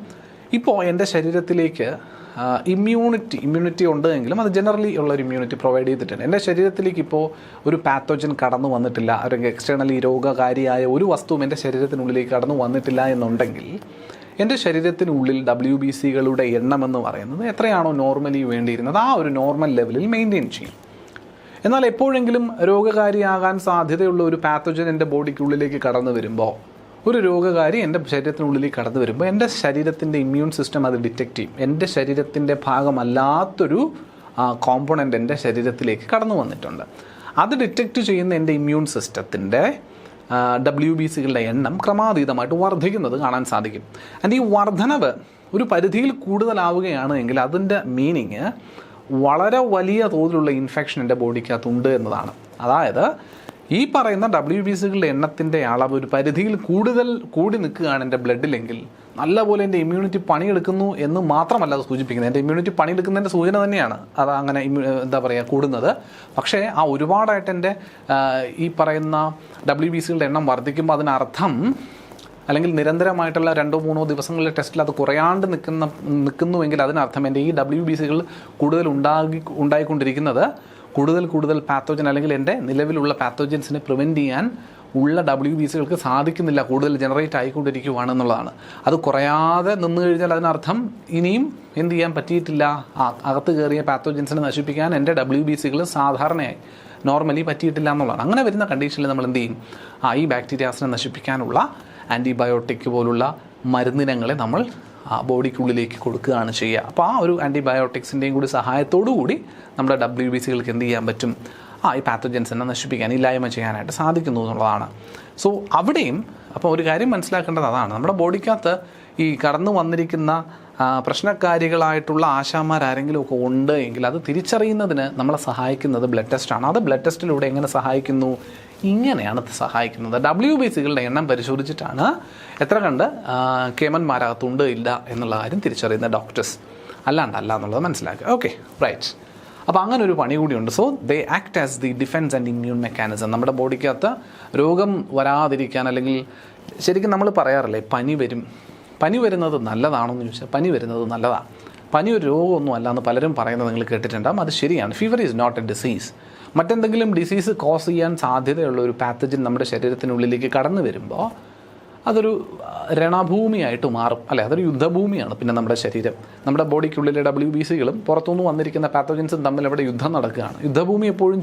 ഇപ്പോൾ എൻ്റെ ശരീരത്തിലേക്ക് ഇമ്മ്യൂണിറ്റി ഉണ്ട് എങ്കിലും അത് ജനറലി ഉള്ളൊരു ഇമ്മ്യൂണിറ്റി പ്രൊവൈഡ് ചെയ്തിട്ടുണ്ട്. എൻ്റെ ശരീരത്തിലേക്ക് ഇപ്പോൾ ഒരു പാത്തോജൻ കടന്നു വന്നിട്ടില്ല, അല്ലെങ്കിൽ എക്സ്റ്റേണലി രോഗകാരിയായ ഒരു വസ്തുവും എൻ്റെ ശരീരത്തിനുള്ളിലേക്ക് കടന്നു വന്നിട്ടില്ല എന്നുണ്ടെങ്കിൽ എൻ്റെ ശരീരത്തിനുള്ളിൽ WBCകളുടെ എണ്ണം എന്ന് പറയുന്നത് എത്രയാണോ നോർമലി വേണ്ടിയിരുന്നത് ആ ഒരു നോർമൽ ലെവലിൽ മെയിൻറ്റെയിൻ ചെയ്യും. എന്നാൽ എപ്പോഴെങ്കിലും രോഗകാരിയാകാൻ സാധ്യതയുള്ള ഒരു പാത്തോജൻ എൻ്റെ ബോഡിക്കുള്ളിലേക്ക് കടന്നു വരുമ്പോൾ, ഒരു രോഗകാരി എൻ്റെ ശരീരത്തിനുള്ളിലേക്ക് കടന്നു വരുമ്പോൾ എൻ്റെ ശരീരത്തിൻ്റെ ഇമ്മ്യൂൺ സിസ്റ്റം അത് ഡിറ്റക്റ്റ് ചെയ്യും. എൻ്റെ ശരീരത്തിൻ്റെ ഭാഗമല്ലാത്തൊരു കോമ്പണൻ്റ് എൻ്റെ ശരീരത്തിലേക്ക് കടന്നു വന്നിട്ടുണ്ട്. അത് ഡിറ്റക്റ്റ് ചെയ്യുന്ന എൻ്റെ ഇമ്മ്യൂൺ സിസ്റ്റത്തിൻ്റെ WBCകളുടെ എണ്ണം ക്രമാതീതമായിട്ട് വർദ്ധിക്കുന്നത് കാണാൻ സാധിക്കും. ആൻഡ് ഈ വർധനവ് ഒരു പരിധിയിൽ കൂടുതലാവുകയാണ് എങ്കിൽ അതിൻ്റെ മീനിങ് വളരെ വലിയ തോതിലുള്ള ഇൻഫെക്ഷൻ എൻ്റെ ബോഡിക്കകത്തുണ്ട് എന്നതാണ്. അതായത് ഈ പറയുന്ന WBCകളുടെ എണ്ണത്തിൻ്റെ അളവ് ഒരു പരിധിയിൽ കൂടുതൽ കൂടി നിൽക്കുകയാണ് എൻ്റെ ബ്ലഡിലെങ്കിൽ നല്ലപോലെ എൻ്റെ ഇമ്മ്യൂണിറ്റി പണിയെടുക്കുന്നു എന്ന് മാത്രമല്ല അത് സൂചിപ്പിക്കുന്നത്. എൻ്റെ ഇമ്മ്യൂണിറ്റി പണിയെടുക്കുന്നതിൻ്റെ സൂചന തന്നെയാണ് അത് അങ്ങനെ കൂടുന്നത്. പക്ഷേ ആ ഒരുപാടായിട്ട് എൻ്റെ ഈ പറയുന്ന WBCകളുടെ എണ്ണം വർദ്ധിക്കുമ്പോൾ അതിനർത്ഥം, അല്ലെങ്കിൽ നിരന്തരമായിട്ടുള്ള 2-3 ദിവസങ്ങളിലെ ടെസ്റ്റിൽ അത് കുറയാണ്ട് നിൽക്കുന്നുവെങ്കിൽ അതിനർത്ഥം എൻ്റെ ഈ WBCകൾ കൂടുതൽ ഉണ്ടായിക്കൊണ്ടിരിക്കുന്നത് കൂടുതൽ പാത്തോജൻ, അല്ലെങ്കിൽ എൻ്റെ നിലവിലുള്ള പാത്തോജൻസിനെ പ്രിവെൻറ്റ് ചെയ്യാൻ ഉള്ള WBCകൾക്ക് സാധിക്കുന്നില്ല, കൂടുതൽ ജനറേറ്റ് ആയിക്കൊണ്ടിരിക്കുകയാണെന്നുള്ളതാണ്. അത് കുറയാതെ നിന്ന് കഴിഞ്ഞാൽ അതിനർത്ഥം ഇനിയും എന്ത് ചെയ്യാൻ പറ്റിയിട്ടില്ല, അകത്ത് കയറിയ പാത്തോജൻസിനെ നശിപ്പിക്കാൻ എൻ്റെ WBCകൾ സാധാരണയായി നോർമലി പറ്റിയിട്ടില്ല എന്നുള്ളതാണ്. അങ്ങനെ വരുന്ന കണ്ടീഷനിൽ നമ്മൾ എന്ത് ചെയ്യും, ഈ ബാക്ടീരിയാസിനെ നശിപ്പിക്കാനുള്ള ആൻറ്റിബയോട്ടിക് പോലുള്ള മരുന്നിനങ്ങളെ നമ്മൾ ബോഡിക്കുള്ളിലേക്ക് കൊടുക്കുകയാണ് ചെയ്യുക. അപ്പോൾ ആ ഒരു ആൻറ്റിബയോട്ടിക്സിൻ്റെയും കൂടി സഹായത്തോടു കൂടി നമ്മുടെ WBCകൾക്ക് എന്ത് ചെയ്യാൻ പറ്റും, ഈ പാത്തോജൻസിനെ നശിപ്പിക്കാൻ, ഇല്ലായ്മ ചെയ്യാനായിട്ട് സാധിക്കുന്നു എന്നുള്ളതാണ്. സോ അവിടെയും അപ്പോൾ ഒരു കാര്യം മനസ്സിലാക്കേണ്ടത് അതാണ്, നമ്മുടെ ബോഡിക്കകത്ത് ഈ കടന്നു വന്നിരിക്കുന്ന പ്രശ്നക്കാരികളായിട്ടുള്ള ആശാമാരാരെങ്കിലും ഒക്കെ ഉണ്ട് എങ്കിൽ അത് തിരിച്ചറിയുന്നതിന് നമ്മളെ സഹായിക്കുന്നത് ബ്ലഡ് ടെസ്റ്റാണ്. അത് ബ്ലഡ് ടെസ്റ്റിലൂടെ എങ്ങനെ സഹായിക്കുന്നു, ഇങ്ങനെയാണ് സഹായിക്കുന്നത്. WBCകളുടെ എണ്ണം പരിശോധിച്ചിട്ടാണ് എത്ര കണ്ട് കേമന്മാരകത്തുണ്ട് ഇല്ല എന്നുള്ള കാര്യം തിരിച്ചറിയുന്ന ഡോക്ടേഴ്സ്, അല്ലാണ്ടല്ല എന്നുള്ളത് മനസ്സിലാക്കുക. Okay, right. അപ്പോൾ അങ്ങനെ ഒരു പണി കൂടിയുണ്ട്. So they act as the defence and immune mechanism. നമ്മുടെ ബോഡിക്കകത്ത് രോഗം വരാതിരിക്കാൻ, അല്ലെങ്കിൽ ശരിക്കും നമ്മൾ പറയാറില്ലേ പനി വരുന്നത് നല്ലതാണോ എന്ന് ചോദിച്ചാൽ പനി വരുന്നത് നല്ലതാണ്. പനി ഒരു രോഗമൊന്നും അല്ല എന്ന് പലരും പറയുന്നത് നിങ്ങൾ കേട്ടിട്ടുണ്ടാകും. അത് ശരിയാണ്. Fever is not a disease. മറ്റെന്തെങ്കിലും ഡിസീസ് കോസ് ചെയ്യാൻ സാധ്യതയുള്ള ഒരു പാത്തജൻ നമ്മുടെ ശരീരത്തിനുള്ളിലേക്ക് കടന്നു വരുമ്പോൾ അതൊരു രണഭൂമിയായിട്ട് മാറും, അല്ലേ? അതൊരു യുദ്ധഭൂമിയാണ് പിന്നെ നമ്മുടെ ശരീരം. നമ്മുടെ ബോഡിക്കുള്ളിലെ WBCകളും പുറത്തുനിന്ന് വന്നിരിക്കുന്ന പാത്തോജൻസും തമ്മിൽ അവിടെ യുദ്ധം നടക്കുകയാണ്. യുദ്ധഭൂമി എപ്പോഴും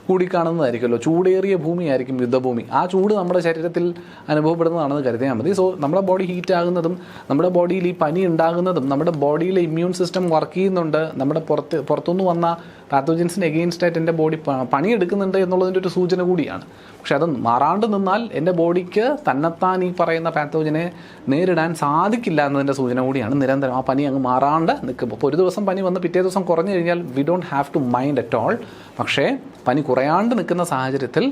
കൂടി കാണുന്നതായിരിക്കുമല്ലോ. ചൂടേറിയ ഭൂമിയായിരിക്കും യുദ്ധഭൂമി. ആ ചൂട് നമ്മുടെ ശരീരത്തിൽ അനുഭവപ്പെടുന്നതാണെന്ന് കരുതിയാൽ മതി. സോ നമ്മുടെ ബോഡി ഹീറ്റ് ആകുന്നതും, നമ്മുടെ ബോഡിയിൽ ഈ പനി ഉണ്ടാകുന്നതും, നമ്മുടെ ബോഡിയിലെ ഇമ്മ്യൂൺ സിസ്റ്റം വർക്ക് ചെയ്യുന്നുണ്ട്, നമ്മുടെ പുറത്തുനിന്ന് വന്ന പാത്തോജൻസിന് എഗെയിൻസ്റ്റ് ആയിട്ട് എൻ്റെ ബോഡി പണിയെടുക്കുന്നുണ്ട് എന്നുള്ളതിൻ്റെ ഒരു സൂചന കൂടിയാണ്. പക്ഷെ അത് മാറാണ്ട് നിന്നാൽ എൻ്റെ ബോഡിക്ക് തന്നെത്താൻ ഈ പറയുന്ന പാത്തോജനെ നേരിടാൻ സാധിക്കില്ല എന്നതിൻ്റെ സൂചന കൂടിയാണ്. നിരന്തരം ആ പനി അങ്ങ് മാറാണ്ട് നിൽക്കുമ്പോൾ, ഇപ്പോൾ ഒരു ദിവസം പനി വന്ന് പിറ്റേ ദിവസം കുറഞ്ഞു കഴിഞ്ഞാൽ we don't have to mind at all. പക്ഷേ പനി കുറയാണ്ട് നിൽക്കുന്ന സാഹചര്യത്തിൽ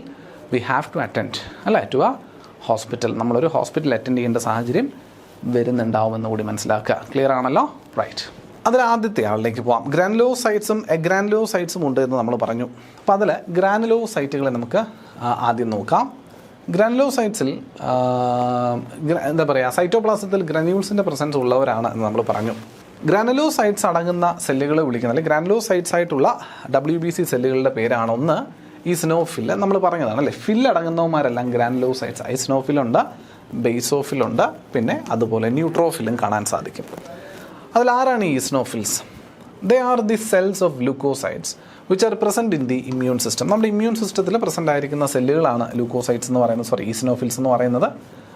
വി ഹാവ് ടു അറ്റൻഡ്, അല്ലേ, ടു ആ ഹോസ്പിറ്റൽ. നമ്മളൊരു ഹോസ്പിറ്റൽ അറ്റൻഡ് ചെയ്യേണ്ട സാഹചര്യം വരുന്നുണ്ടാവുമെന്ന് കൂടി മനസ്സിലാക്കുക. ക്ലിയർ ആണല്ലോ? റൈറ്റ്. അതിൽ ആദ്യത്തെ ആളിലേക്ക് പോകാം. ഗ്രാനുലോസൈറ്റ്സും എഗ്രാനുലോസൈറ്റ്സും ഉണ്ട് എന്ന് നമ്മൾ പറഞ്ഞു. അപ്പോൾ അതിൽ ഗ്രാനുലോസൈറ്റുകളെ നമുക്ക് ആദ്യം നോക്കാം. ഗ്രാനുലോസൈറ്റ്സിൽ എന്താ പറയുക, സൈറ്റോപ്ലാസത്തിൽ ഗ്രാന്യൂൾസിൻ്റെ പ്രസൻസ് ഉള്ളവരാണ് എന്ന് നമ്മൾ പറഞ്ഞു. ഗ്രാനുലോസൈറ്റ്സ് അടങ്ങുന്ന സെല്ലുകളെ വിളിക്കുന്നത്, അല്ലെങ്കിൽ ഗ്രാനുലോസൈറ്റ്സ് ആയിട്ടുള്ള WBC സെല്ലുകളുടെ പേരാണ് ഒന്ന് ഈസ്നോഫിൽ. നമ്മൾ പറഞ്ഞതാണ് അല്ലേ, ഫിൽ അടങ്ങുന്നവന്മാരെല്ലാം ഗ്രാനുലോസൈറ്റ്സ്. ഐസ്നോഫിലുണ്ട്, ബേസോഫിലുണ്ട്, പിന്നെ അതുപോലെ ന്യൂട്രോഫിലും കാണാൻ സാധിക്കും. അതിലാരാണ് ഈ eosinophils? They are the cells of leukocytes which are present in the immune system. നമ്മുടെ ഇമ്മ്യൂൺ സിസ്റ്റത്തിൽ പ്രസൻ്റ് ആയിരിക്കുന്ന സെല്ലുകളാണ് ലുക്കോസൈറ്റ്സ് എന്ന് പറയുന്നത്, ഈസ്നോഫിൽസ് എന്ന് പറയുന്നത്.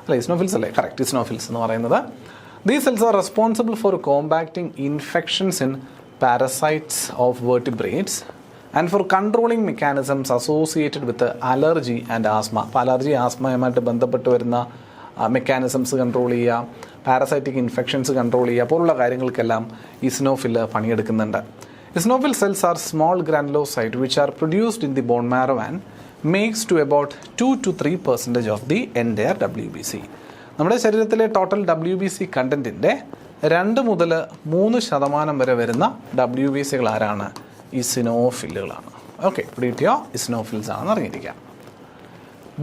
അല്ല, ഈസ്നോഫിൽസ് അല്ലേ, കറക്റ്റ്, ഈസ്നോഫിൽസ് എന്ന് പറയുന്നത്. These cells are responsible for combating infections in parasites of vertebrates and for controlling mechanisms associated with allergy and asthma. അപ്പോൾ അലർജി, ആസ്മയുമായിട്ട് ബന്ധപ്പെട്ട് വരുന്ന മെക്കാനിസംസ് കൺട്രോൾ ചെയ്യുക, പാരസൈറ്റിക് ഇൻഫെക്ഷൻസ് കൺട്രോൾ ചെയ്യുക പോലുള്ള കാര്യങ്ങൾക്കെല്ലാം ഇസിനോഫിൽ പണിയെടുക്കുന്നുണ്ട്. Eosinophil cells are small granulocyte which are produced in the bone marrow and makes to about 2 to 3% of the entire WBC. നമ്മുടെ ശരീരത്തിലെ ടോട്ടൽ WBC കണ്ടൻറ്റിൻ്റെ 2 മുതൽ 3% വരെ വരുന്ന WBCകൾ ആരാണ്? ഇസിനോഫിലുകളാണ്. ഓക്കെ, പിടിയോ ഇസിനോഫിൽസ് ആണെന്ന് അറിഞ്ഞിരിക്കാം.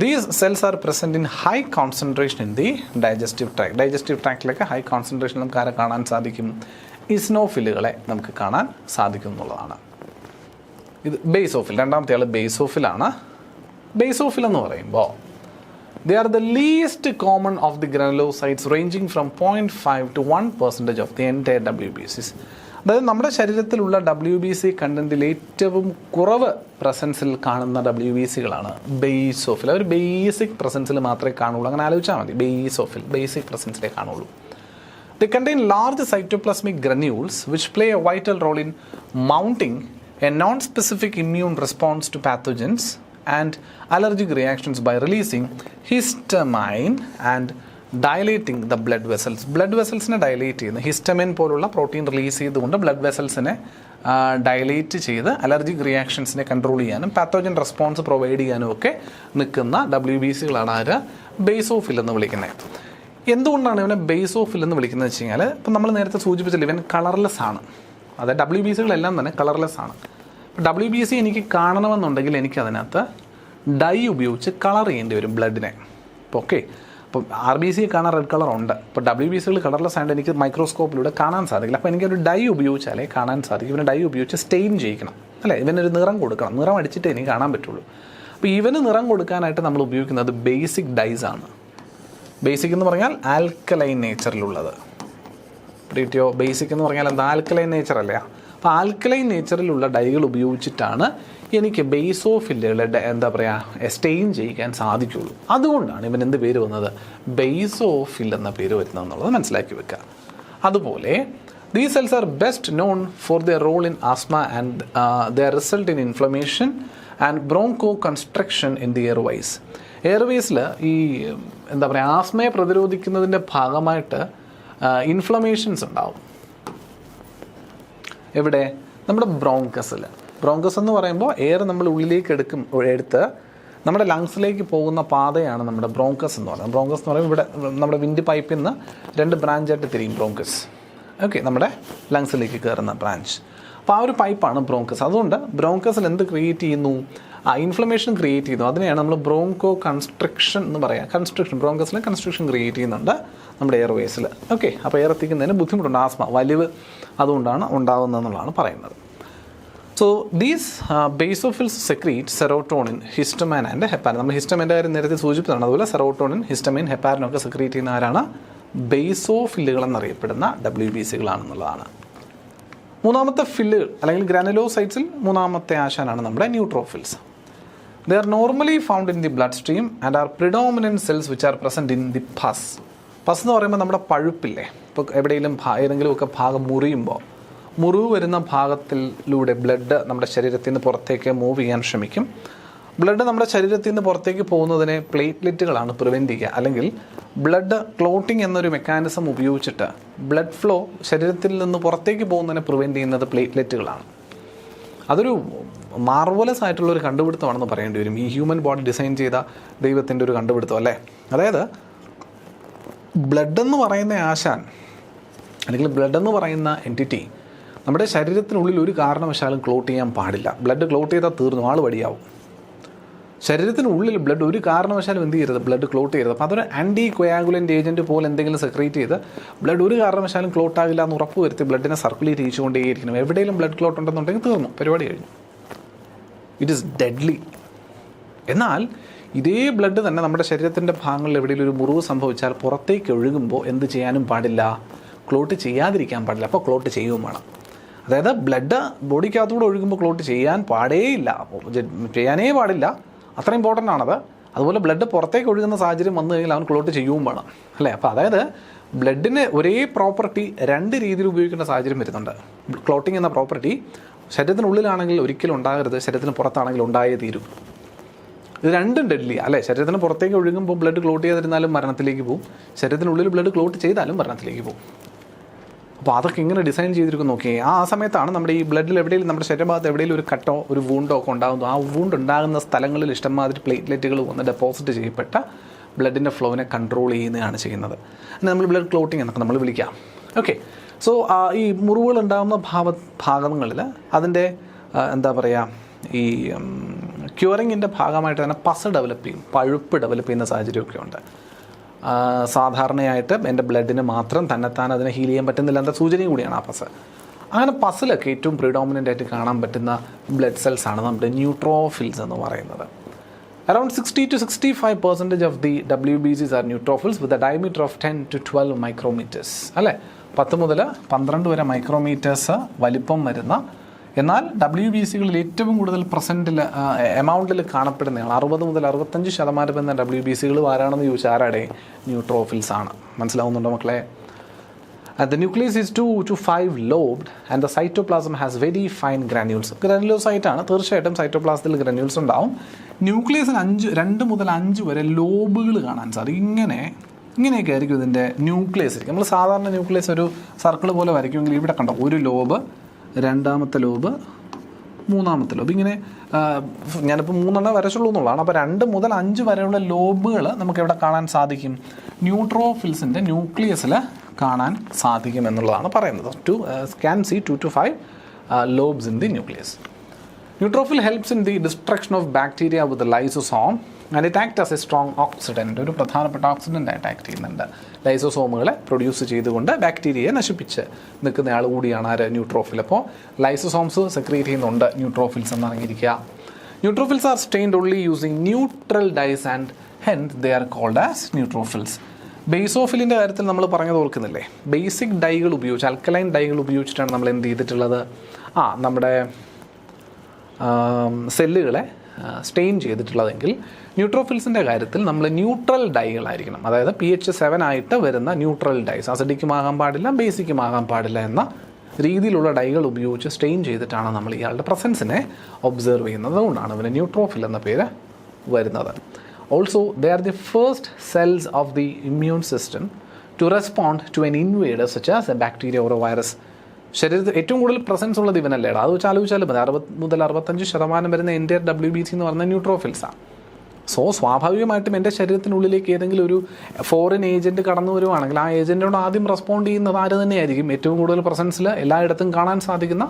These cells are present in high concentration in the digestive tract. Digestive tractലൊക്കെ ഹൈ കോൺസെൻട്രേഷൻ നമുക്ക് ആരെ കാണാൻ സാധിക്കും? ഇസിനോഫിലുകളെ നമുക്ക് കാണാൻ സാധിക്കും എന്നുള്ളതാണ്. ഇത് ബേസോഫിൽ, രണ്ടാമത്തെ ആൾ ബേസോഫിലാണ്. ബേസോഫിൽ എന്ന് പറയുമ്പോൾ they are the least common of the granulocytes ranging from 0.5 to 1% of the entire WBCs. അതായത് നമ്മുടെ ശരീരത്തിലുള്ള WBC കണ്ടന്റിൽ ഏറ്റവും കുറവ് പ്രസൻസിൽ കാണുന്ന WBCകളാണ് ബേസോഫിൽ. അവർ ബേസിക് പ്രസൻസിൽ മാത്രമേ കാണുള്ളൂ. അങ്ങനെ ആലോചിച്ചാൽ മതി. ബേസോഫിൽ ബേസിക് പ്രസൻസിലേ കാണുള്ളൂ. They contain large cytoplasmic granules which play a vital role in mounting a non-specific immune response to pathogens and allergic reactions by releasing histamine and dilating the blood vessels. Blood വെസൽസിനെ ഡയലേറ്റ് ചെയ്യുന്ന ഹിസ്റ്റമിൻ പോലുള്ള പ്രോട്ടീൻ റിലീസ് ചെയ്തുകൊണ്ട് ബ്ലഡ് വെസൽസിനെ ഡയലേറ്റ് ചെയ്ത് അലർജിക് റിയാക്ഷൻസിനെ കൺട്രോൾ ചെയ്യാനും പാത്തോജൻ റെസ്പോൺസ് പ്രൊവൈഡ് ചെയ്യാനും ഒക്കെ നിൽക്കുന്ന WBCകളാണ് ആര്? ബേസോഫിൽ എന്ന് വിളിക്കുന്നത്. എന്തുകൊണ്ടാണ് ഇവനെ ബേസോഫിൽ എന്ന് വിളിക്കുന്നത് വെച്ച് കഴിഞ്ഞാൽ, ഇപ്പം നമ്മൾ നേരത്തെ സൂചിപ്പിച്ചില്ല, ഇവൻ കളർലെസ് ആണ്. അതായത് WBCകളെല്ലാം തന്നെ കളർലെസ് ആണ്. WBC എനിക്ക് കാണണമെന്നുണ്ടെങ്കിൽ എനിക്കതിനകത്ത് ഡൈ ഉപയോഗിച്ച് കളർ ചെയ്യേണ്ടി വരും ബ്ലഡിനെ. ഇപ്പോൾ ഓക്കെ, അപ്പോൾ RBC കാണാൻ റെഡ് കളർ ഉണ്ട്. ഇപ്പോൾ WBCകൾ കളർലെസ് ആയതുകൊണ്ട് എനിക്ക് മൈക്രോസ്കോപ്പിലൂടെ കാണാൻ സാധിക്കില്ല. അപ്പോൾ എനിക്കൊരു ഡൈ ഉപയോഗിച്ചാലേ കാണാൻ സാധിക്കും. ഇവന് ഡൈ ഉപയോഗിച്ച് സ്റ്റെയിൻ ചെയ്യിക്കണം, അല്ലേ? ഇവനൊരു നിറം കൊടുക്കണം. നിറം അടിച്ചിട്ടേ എനിക്ക് കാണാൻ പറ്റുള്ളൂ. അപ്പോൾ ഇവന് നിറം കൊടുക്കാനായിട്ട് നമ്മൾ ഉപയോഗിക്കുന്നത് ബേസിക് ഡൈസ് ആണ്. ബേസിക് എന്ന് പറഞ്ഞാൽ ആൽക്കലൈൻ നേച്ചറിലുള്ളത്. ഡീറ്റോ ബേസിക് എന്ന് പറഞ്ഞാൽ എന്താ? ആൽക്കലൈൻ നേച്ചർ അല്ലേ? അപ്പോൾ ആൽക്കലൈൻ നേച്ചറിലുള്ള ഡൈകൾ ഉപയോഗിച്ചിട്ടാണ് എനിക്ക് ബേസോഫില്ലുകളെ എന്താ പറയുക സ്റ്റെയിൻ ചെയ്യിക്കാൻ സാധിക്കുള്ളൂ. അതുകൊണ്ടാണ് ഇവൻ എന്ത് പേര് വന്നത്? ബേസോഫിൽ എന്ന പേര് വരുന്നത് എന്നുള്ളത് മനസ്സിലാക്കി വെക്കുക. അതുപോലെ these cells are best known for their role in asthma and their result in inflammation and bronchoconstriction in the airways. എയർവേസിൽ ഈ എന്താ പറയുക ആസ്മയെ പ്രതിരോധിക്കുന്നതിൻ്റെ ഭാഗമായിട്ട് ഇൻഫ്ലമേഷൻസ് ഉണ്ടാവും. എവിടെ? നമ്മുടെ ബ്രോങ്കസിൽ. ബ്രോങ്കസ് എന്ന് പറയുമ്പോൾ എയർ നമ്മൾ ഉള്ളിലേക്ക് എടുത്ത് നമ്മുടെ ലങ്സിലേക്ക് പോകുന്ന പാതയാണ് നമ്മുടെ ബ്രോങ്കസ് എന്ന് പറയുന്നത്. ബ്രോങ്കസ് എന്ന് പറയുമ്പോൾ ഇവിടെ നമ്മുടെ വിൻഡ് പൈപ്പിൽ നിന്ന് 2 ബ്രാഞ്ചായിട്ട് തിരിയും ബ്രോങ്കസ്. ഓക്കെ, നമ്മുടെ ലങ്സിലേക്ക് കയറുന്ന ബ്രാഞ്ച്. അപ്പോൾ ആ ഒരു പൈപ്പാണ് ബ്രോങ്കസ്. അതുകൊണ്ട് ബ്രോങ്കസിൽ എന്ത് ക്രിയേറ്റ് ചെയ്യുന്നു? ഇൻഫ്ലമേഷൻ ക്രിയേറ്റ് ചെയ്യുന്നു. അതിനെയാണ് നമ്മൾ ബ്രോങ്കോ കൺസ്ട്രക്ഷൻ എന്ന് പറയുക. കൺസ്ട്രക്ഷൻ, ബ്രോങ്കസിൽ കൺസ്ട്രക്ഷൻ ക്രിയേറ്റ് ചെയ്യുന്നുണ്ട് നമ്മുടെ എയർവേസിൽ. ഓക്കെ, അപ്പോൾ എയർ എത്തിക്കുന്നതിന് ബുദ്ധിമുട്ടുണ്ട്. ആസ്മ, വലിവ് അതുകൊണ്ടാണ് ഉണ്ടാകുന്നതെന്നുള്ളതാണ് പറയുന്നത്. So these basophils secrete serotonin, histamine and heparin. നമ്മൾ ഹിസ്റ്റമിൻ്റെ കാര്യം നേരത്തെ സൂചിപ്പിച്ചതാണ്. അതുപോലെ സെറോട്ടോണിൻ, ഹിസ്റ്റമിൻ, ഹെപ്പാരിൻ ഒക്കെ സെക്രീറ്റ് ചെയ്യുന്ന ആരാണ്? ബേസോഫില്ലുകൾ എന്നറിയപ്പെടുന്ന WBCകളാണെന്നുള്ളതാണ്. മൂന്നാമത്തെ ഫില്ലുകൾ അല്ലെങ്കിൽ ഗ്രാനുലോസൈറ്റ്സിൽ മൂന്നാമത്തെ ആശാനാണ് നമ്മുടെ neutrophils. They are normally found in the bloodstream and are predominant cells which are present in the pus. പസ് എന്ന് പറയുമ്പോൾ നമ്മുടെ പഴുപ്പില്ലേ, ഇപ്പോൾ എവിടെയെങ്കിലും ഏതെങ്കിലുമൊക്കെ ഭാഗം മുറിവ് വരുന്ന ഭാഗത്തിലൂടെ ബ്ലഡ് നമ്മുടെ ശരീരത്തിൽ നിന്ന് പുറത്തേക്ക് മൂവ് ചെയ്യാൻ ശ്രമിക്കും. ബ്ലഡ് നമ്മുടെ ശരീരത്തിൽ നിന്ന് പുറത്തേക്ക് പോകുന്നതിനെ പ്ലേറ്റ്ലെറ്റുകളാണ് പ്രിവെൻറ്റ് ചെയ്യുക. അല്ലെങ്കിൽ ബ്ലഡ് ക്ലോട്ടിംഗ് എന്നൊരു മെക്കാനിസം ഉപയോഗിച്ചിട്ട് ബ്ലഡ് ഫ്ലോ ശരീരത്തിൽ നിന്ന് പുറത്തേക്ക് പോകുന്നതിനെ പ്രിവെൻറ്റ് ചെയ്യുന്നത് പ്ലേറ്റ്ലെറ്റുകളാണ്. അതൊരു മാർവലസ് ആയിട്ടുള്ളൊരു കണ്ടുപിടുത്തമാണെന്ന് പറയേണ്ടി വരും. ഈ ഹ്യൂമൻ ബോഡി ഡിസൈൻ ചെയ്ത ദൈവത്തിൻ്റെ ഒരു കണ്ടുപിടുത്തം അല്ലേ. അതായത് ബ്ലഡ് എന്ന് പറയുന്ന ആശാൻ അല്ലെങ്കിൽ ബ്ലഡ് എന്ന് പറയുന്ന എൻറ്റിറ്റി നമ്മുടെ ശരീരത്തിനുള്ളിൽ ഒരു കാരണവശാലും ക്ലോട്ട് ചെയ്യാൻ പാടില്ല. ബ്ലഡ് ക്ലോട്ട് ചെയ്താൽ തീർന്നു, ആൾ വടിയാവും. ശരീരത്തിനുള്ളിൽ ബ്ലഡ് ഒരു കാരണവശാലും എന്ത് ചെയ്യരുത്? ബ്ലഡ് ക്ലോട്ട് ചെയ്യരുത്. അപ്പോൾ അതൊരു ആൻറ്റി കൊയാഗുലൻ്റ് ഏജൻറ്റ് പോലെ എന്തെങ്കിലും സെക്രീറ്റ് ചെയ്ത് ബ്ലഡ് ഒരു കാരണവശാലും ക്ലോട്ട് ആകില്ല എന്ന് ഉറപ്പ് വരുത്തി ബ്ലഡിനെ സർക്കുലേറ്റ് ചെയ്തുകൊണ്ടേയിരിക്കണം. എവിടെയെങ്കിലും ബ്ലഡ് ക്ലോട്ട് ഉണ്ടെന്നുണ്ടെങ്കിൽ തീർന്നു, പരിപാടി കഴിഞ്ഞു. It is deadly. എന്നാൽ ഇതേ ബ്ലഡ് തന്നെ നമ്മുടെ ശരീരത്തിൻ്റെ ഭാഗങ്ങളിൽ എവിടെയെങ്കിലും ഒരു മുറിവ് സംഭവിച്ചാൽ പുറത്തേക്ക് ഒഴുകുമ്പോൾ എന്ത് ചെയ്യാനും പാടില്ല? ക്ലോട്ട് ചെയ്യാതിരിക്കാൻ പാടില്ല. അപ്പോൾ ക്ലോട്ട് ചെയ്യുകയും വേണം. അതായത് ബ്ലഡ് ബോഡിക്കകത്തൂടെ ഒഴുകുമ്പോൾ ക്ലോട്ട് ചെയ്യാനേ പാടില്ല. അത്ര ഇമ്പോർട്ടൻ്റ് ആണത്. അതുപോലെ ബ്ലഡ് പുറത്തേക്ക് ഒഴുകുന്ന സാഹചര്യം വന്നു കഴിഞ്ഞാൽ അവൻ ക്ലോട്ട് ചെയ്യുകയും വേണം, അല്ലേ? അപ്പോൾ അതായത് ബ്ലഡിന് ഒരേ പ്രോപ്പർട്ടി 2 രീതിയിൽ ഉപയോഗിക്കേണ്ട സാഹചര്യം വരുന്നുണ്ട്. ക്ലോട്ടിങ് എന്ന പ്രോപ്പർട്ടി ശരീരത്തിനുള്ളിലാണെങ്കിൽ ഒരിക്കലും ഉണ്ടാകരുത്, ശരീരത്തിന് പുറത്താണെങ്കിൽ ഉണ്ടായേ തീരും. ഇത് രണ്ടും ഡെഡ്ലി അല്ലേ. ശരീരത്തിന് പുറത്തേക്ക് ഒഴുകുമ്പോൾ ബ്ലഡ് ക്ലോട്ട് ചെയ്തിരുന്നാലും മരണത്തിലേക്ക് പോകും, ശരീരത്തിനുള്ളിൽ ബ്ലഡ് ക്ലോട്ട് ചെയ്താലും മരണത്തിലേക്ക് പോകും. അപ്പോൾ അതൊക്കെ ഇങ്ങനെ ഡിസൈൻ ചെയ്തിരിക്കും നോക്കിയേ. ആ സമയത്താണ് നമ്മുടെ ഈ ബ്ലഡിൽ എവിടെയും നമ്മുടെ ശരീരഭാഗത്ത് എവിടെയെങ്കിലും ഒരു കട്ടോ ഒരു വൂണ്ടോ ഒക്കെ ഉണ്ടാകുന്നു. ആ വൂണ്ട് ഉണ്ടാകുന്ന സ്ഥലങ്ങളിൽ ഇഷ്ടംമാതിരി പ്ലേറ്റ്ലെറ്റുകൾ വന്ന് ഡെപ്പോസിറ്റ് ചെയ്യപ്പെട്ട ബ്ലഡിൻ്റെ ഫ്ലോവിനെ കൺട്രോൾ ചെയ്യുന്നതാണ് ചെയ്യുന്നത്. അങ്ങനെ നമ്മൾ ബ്ലഡ് ക്ലോട്ടിങ് എന്നൊക്കെ നമ്മൾ വിളിക്കാം. ഓക്കെ, സോ ഈ മുറിവുകൾ ഉണ്ടാകുന്ന ഭാഗങ്ങളിൽ അതിൻ്റെ എന്താ പറയുക, ഈ ക്യൂറിങ്ങിൻ്റെ ഭാഗമായിട്ട് തന്നെ പസ് ഡെവലപ്പ് ചെയ്യും, പഴുപ്പ് ഡെവലപ്പ് ചെയ്യുന്ന സാഹചര്യമൊക്കെ ഉണ്ട്. സാധാരണയായിട്ട് എൻ്റെ ബ്ലഡിന് മാത്രം തന്നെത്താൻ അതിനെ ഹീൽ ചെയ്യാൻ പറ്റുന്നില്ല എന്ന സൂചനയും കൂടിയാണ് ആ പസ്. അങ്ങനെ പസിലൊക്കെ ഏറ്റവും പ്രിഡോമിനൻ്റ് ആയിട്ട് കാണാൻ പറ്റുന്ന ബ്ലഡ് സെൽസ് ആണ് നമ്മുടെ ന്യൂട്രോഫിൽസ് എന്ന് പറയുന്നത്. Around 60 to 65% of the WBCs are neutrophils with a diameter of 10 to 12 micrometers. അല്ലേ, 10 മുതൽ 12 വരെ മൈക്രോമീറ്റേഴ്സ് വലിപ്പം വരുന്ന, എന്നാൽ WBCകളിൽ ഏറ്റവും കൂടുതൽ എമൗണ്ടിൽ കാണപ്പെടുന്നതാണ് 60 മുതൽ 65% എന്ന WBCകൾ ആരാണെന്ന് ചോദിച്ചാൽ ആരാടെ? ന്യൂട്രോഫിൽസ് ആണ്. മനസ്സിലാവുന്നുണ്ടോ മക്കളെ? The nucleus is 2 to 5 lobed and the cytoplasm has very fine granules. Granulocyte ആണ്, തീർച്ചയായിട്ടും സൈറ്റോപ്ലാസത്തിൽ ഗ്രാനുൾസ് ഉണ്ടാവും. ന്യൂക്ലിയസിന് 2 മുതൽ 5 വരെ ലോബുകൾ കാണാൻ സാധിക്കും. ഇങ്ങനെയൊക്കെ ആയിരിക്കും ഇതിൻ്റെ ന്യൂക്ലിയസ് ഇരിക്കും. നമ്മൾ സാധാരണ ന്യൂക്ലിയസ് ഒരു സർക്കിൾ പോലെ വരയ്ക്കുമെങ്കിൽ ഇവിടെ കണ്ടോ, ഒരു ലോബ്, രണ്ടാമത്തെ ലോബ്, മൂന്നാമത്തെ ലോബ്, ഇങ്ങനെ ഞാനിപ്പോൾ 3 വരച്ചുള്ളൂ എന്നുള്ളതാണ്. അപ്പോൾ 2 മുതൽ 5 വരെയുള്ള ലോബുകൾ നമുക്ക് ഇവിടെ കാണാൻ സാധിക്കും. ന്യൂട്രോഫിൽസിൻ്റെ ന്യൂക്ലിയസിൽ കാണാൻ സാധിക്കും എന്നുള്ളതാണ് പറയുന്നത്. Can see 2 to 5 lobes in the nucleus. Neutrophil helps in the destruction of bacteria with the lysosome and it acts as a strong oxidant. ഒരു പ്രധാനപ്പെട്ട ഓക്സിഡൻ്റ് ആയിട്ട് ആക്ട് ചെയ്യുന്നുണ്ട്. ലൈസോസോമുകളെ പ്രൊഡ്യൂസ് ചെയ്തുകൊണ്ട് ബാക്ടീരിയയെ നശിപ്പിച്ച് നിൽക്കുന്നയാൾ കൂടിയാണ് ആര്? ന്യൂട്രോഫിൽ. അപ്പോൾ ലൈസോസോംസ് സെക്രീറ്റ് ചെയ്യുന്നുണ്ട് ന്യൂട്രോഫിൽസ് എന്നറിഞ്ഞിരിക്കുക. Neutrophils are stained only using neutral dyes and hence they are called as neutrophils. ബേസോഫിലിൻ്റെ കാര്യത്തിൽ നമ്മൾ പറഞ്ഞത് ഓർക്കുന്നില്ലേ? ബേസിക് ഡൈകൾ ഉപയോഗിച്ച്, അൽക്കലൈൻ ഡൈകൾ ഉപയോഗിച്ചിട്ടാണ് നമ്മൾ എന്ത് ചെയ്തിട്ടുള്ളത്? നമ്മുടെ സെല്ലുകളെ സ്റ്റെയിൻ ചെയ്തിട്ടുള്ളതെങ്കിൽ ന്യൂട്രോഫിൽസിൻ്റെ കാര്യത്തിൽ നമ്മൾ ന്യൂട്രൽ ഡൈകളായിരിക്കണം. അതായത് pH 7 ആയിട്ട് വരുന്ന ന്യൂട്രൽ ഡൈസ്, അസിഡിക്കും ആകാൻ പാടില്ല, ബേസിക്കും ആകാൻ പാടില്ല എന്ന രീതിയിലുള്ള ഡൈകൾ ഉപയോഗിച്ച് സ്റ്റെയിൻ ചെയ്തിട്ടാണ് നമ്മൾ ഇയാളുടെ പ്രസൻസിനെ ഒബ്സർവ് ചെയ്യുന്നത്. അതുകൊണ്ടാണ് ഇവന് ന്യൂട്രോഫിൽ എന്ന പേര് വരുന്നത്. Also, they are the first cells of the immune system to respond to an invader such as a bacteria or a virus. ശരീരത്തിൽ ഏറ്റവും കൂടുതൽ പ്രസൻസ് ഉള്ളത് ഇവനല്ലേടാ. അത് വെച്ച് ആലോചിച്ചാലും മതി. 60 മുതൽ 65% വരുന്ന എൻ്റെ WBC എന്ന് പറയുന്ന ന്യൂട്രോഫിൽസാണ്. സോ സ്വാഭാവികമായിട്ടും എൻ്റെ ശരീരത്തിനുള്ളിലേക്ക് ഏതെങ്കിലും ഒരു ഫോറിൻ ഏജൻറ്റ് കടന്നു വരുവാണെങ്കിൽ ആ ഏജൻറ്റിനോട് ആദ്യം റെസ്പോണ്ട് ചെയ്യുന്നത് ആര് തന്നെയായിരിക്കും? ഏറ്റവും കൂടുതൽ പ്രസൻസിൽ എല്ലായിടത്തും കാണാൻ സാധിക്കുന്ന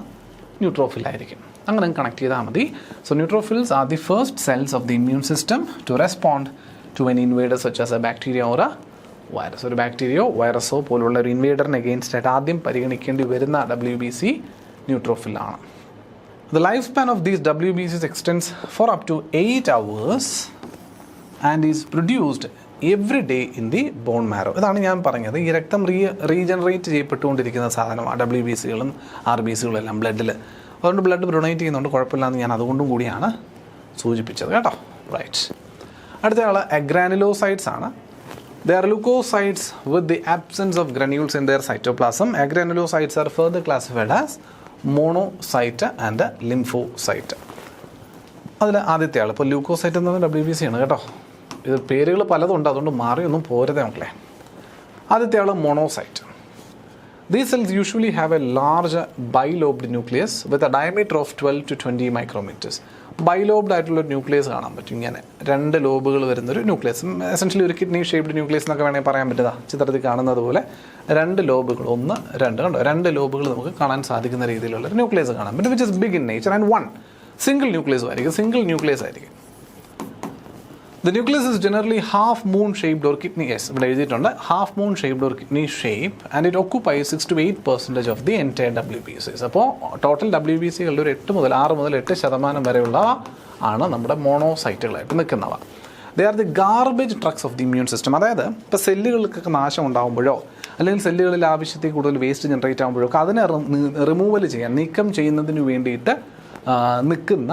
ന്യൂട്രോഫിലായിരിക്കും. അങ്ങനെ കണക്ട് ചെയ്താൽ മതി. So neutrophils are the first cells of the immune system to respond to an invader such as a bacteria or a virus. ഒരു ബാക്ടീരിയോ വൈറസോ പോലുള്ള ഒരു ഇൻവേഡറിന് എഗെയിൻസ്റ്റ് ആയിട്ട് ആദ്യം പരിഗണിക്കേണ്ടി വരുന്ന WBC ന്യൂട്രോഫിലാണ്. The life span of these WBCs extends for up to 8 hours and is produced every day in the bone marrow. ഇതാണ് ഞാൻ പറഞ്ഞത്, ഈ രക്തം റീജനറേറ്റ് ചെയ്യപ്പെട്ടുകൊണ്ടിരിക്കുന്ന സാധനമാണ് WBCകളും RBCകളും എല്ലാം ബ്ലഡിൽ. അതുകൊണ്ട് ബ്ലഡ് ഡൊണേറ്റ് ചെയ്യുന്നതുകൊണ്ട് കുഴപ്പമില്ലാന്ന് ഞാൻ അതുകൊണ്ടും കൂടിയാണ് സൂചിപ്പിച്ചത് കേട്ടോ. റൈറ്റ്, അടുത്ത ആൾ അഗ്രാനുലോസൈറ്റ്സ് ആണ്. They are leukocytes with the absence of granules in their cytoplasm. Agranulocytes are further classified as monocyte and lymphocyte. അതിൽ ആദ്യത്തെ ആൾ ഇപ്പോൾ ലൂക്കോസൈറ്റ് എന്നത് WBC ആണ് കേട്ടോ. ഇത് പേരുകൾ പലതുണ്ട്, അതുകൊണ്ട് മാറിയൊന്നും പോരുതേ മക്കളെ. ആദ്യത്തെ ആൾ monocyte. These cells usually have a large bilobed nucleus with a diameter of 12 to 20 micrometers. Bilobed ആയിട്ടുള്ള ന്യൂക്ലിയസ് കാണാൻ പറ്റും. ഇങ്ങനെ 2 ലോബുകൾ വരുന്നൊരു ന്യൂക്ലിയസ്, എസെൻഷ്യലി ഒരു കിഡ്നി ഷേപ്ഡ് ന്യൂക്ലിയസ് എന്നൊക്കെ വേണമെങ്കിൽ പറയാൻ പറ്റുക. ചിത്രത്തിൽ കാണുന്നത് പോലെ 2 ലോബുകൾ, 1, 2 കണ്ടോ, 2 ലോബുകൾ നമുക്ക് കാണാൻ സാധിക്കുന്ന രീതിയിലുള്ള ഒരു ന്യൂക്ലിയസ് കാണാൻ പറ്റും. Which is big in nature and 1 single nucleus ആയിരിക്കും. The nucleus is generally half moon shaped or kidney, yes, ഇവിടെ എഴുതിയിട്ടുണ്ട്, half moon shaped or kidney shape and it occupies 6 to 8% of the entire WBCs. അപ്പോൾ ടോട്ടൽ WBCകളുടെ ഒരു 6 മുതൽ 8% വരെയുള്ള ആണ് നമ്മുടെ മോണോസൈറ്റുകളായിട്ട് നിൽക്കുന്നവ. They are the garbage trucks of the immune system. അതായത് ഇപ്പോൾ സെല്ലുകൾക്കൊക്കെ നാശം ഉണ്ടാകുമ്പോഴോ അല്ലെങ്കിൽ സെല്ലുകളിൽ ആവശ്യത്തിൽ കൂടുതൽ വേസ്റ്റ് ജനറേറ്റ് ആകുമ്പോഴോ അതിനെ റിമൂവൽ ചെയ്യാൻ, നീക്കം ചെയ്യുന്നതിന് വേണ്ടിയിട്ട് നിൽക്കുന്ന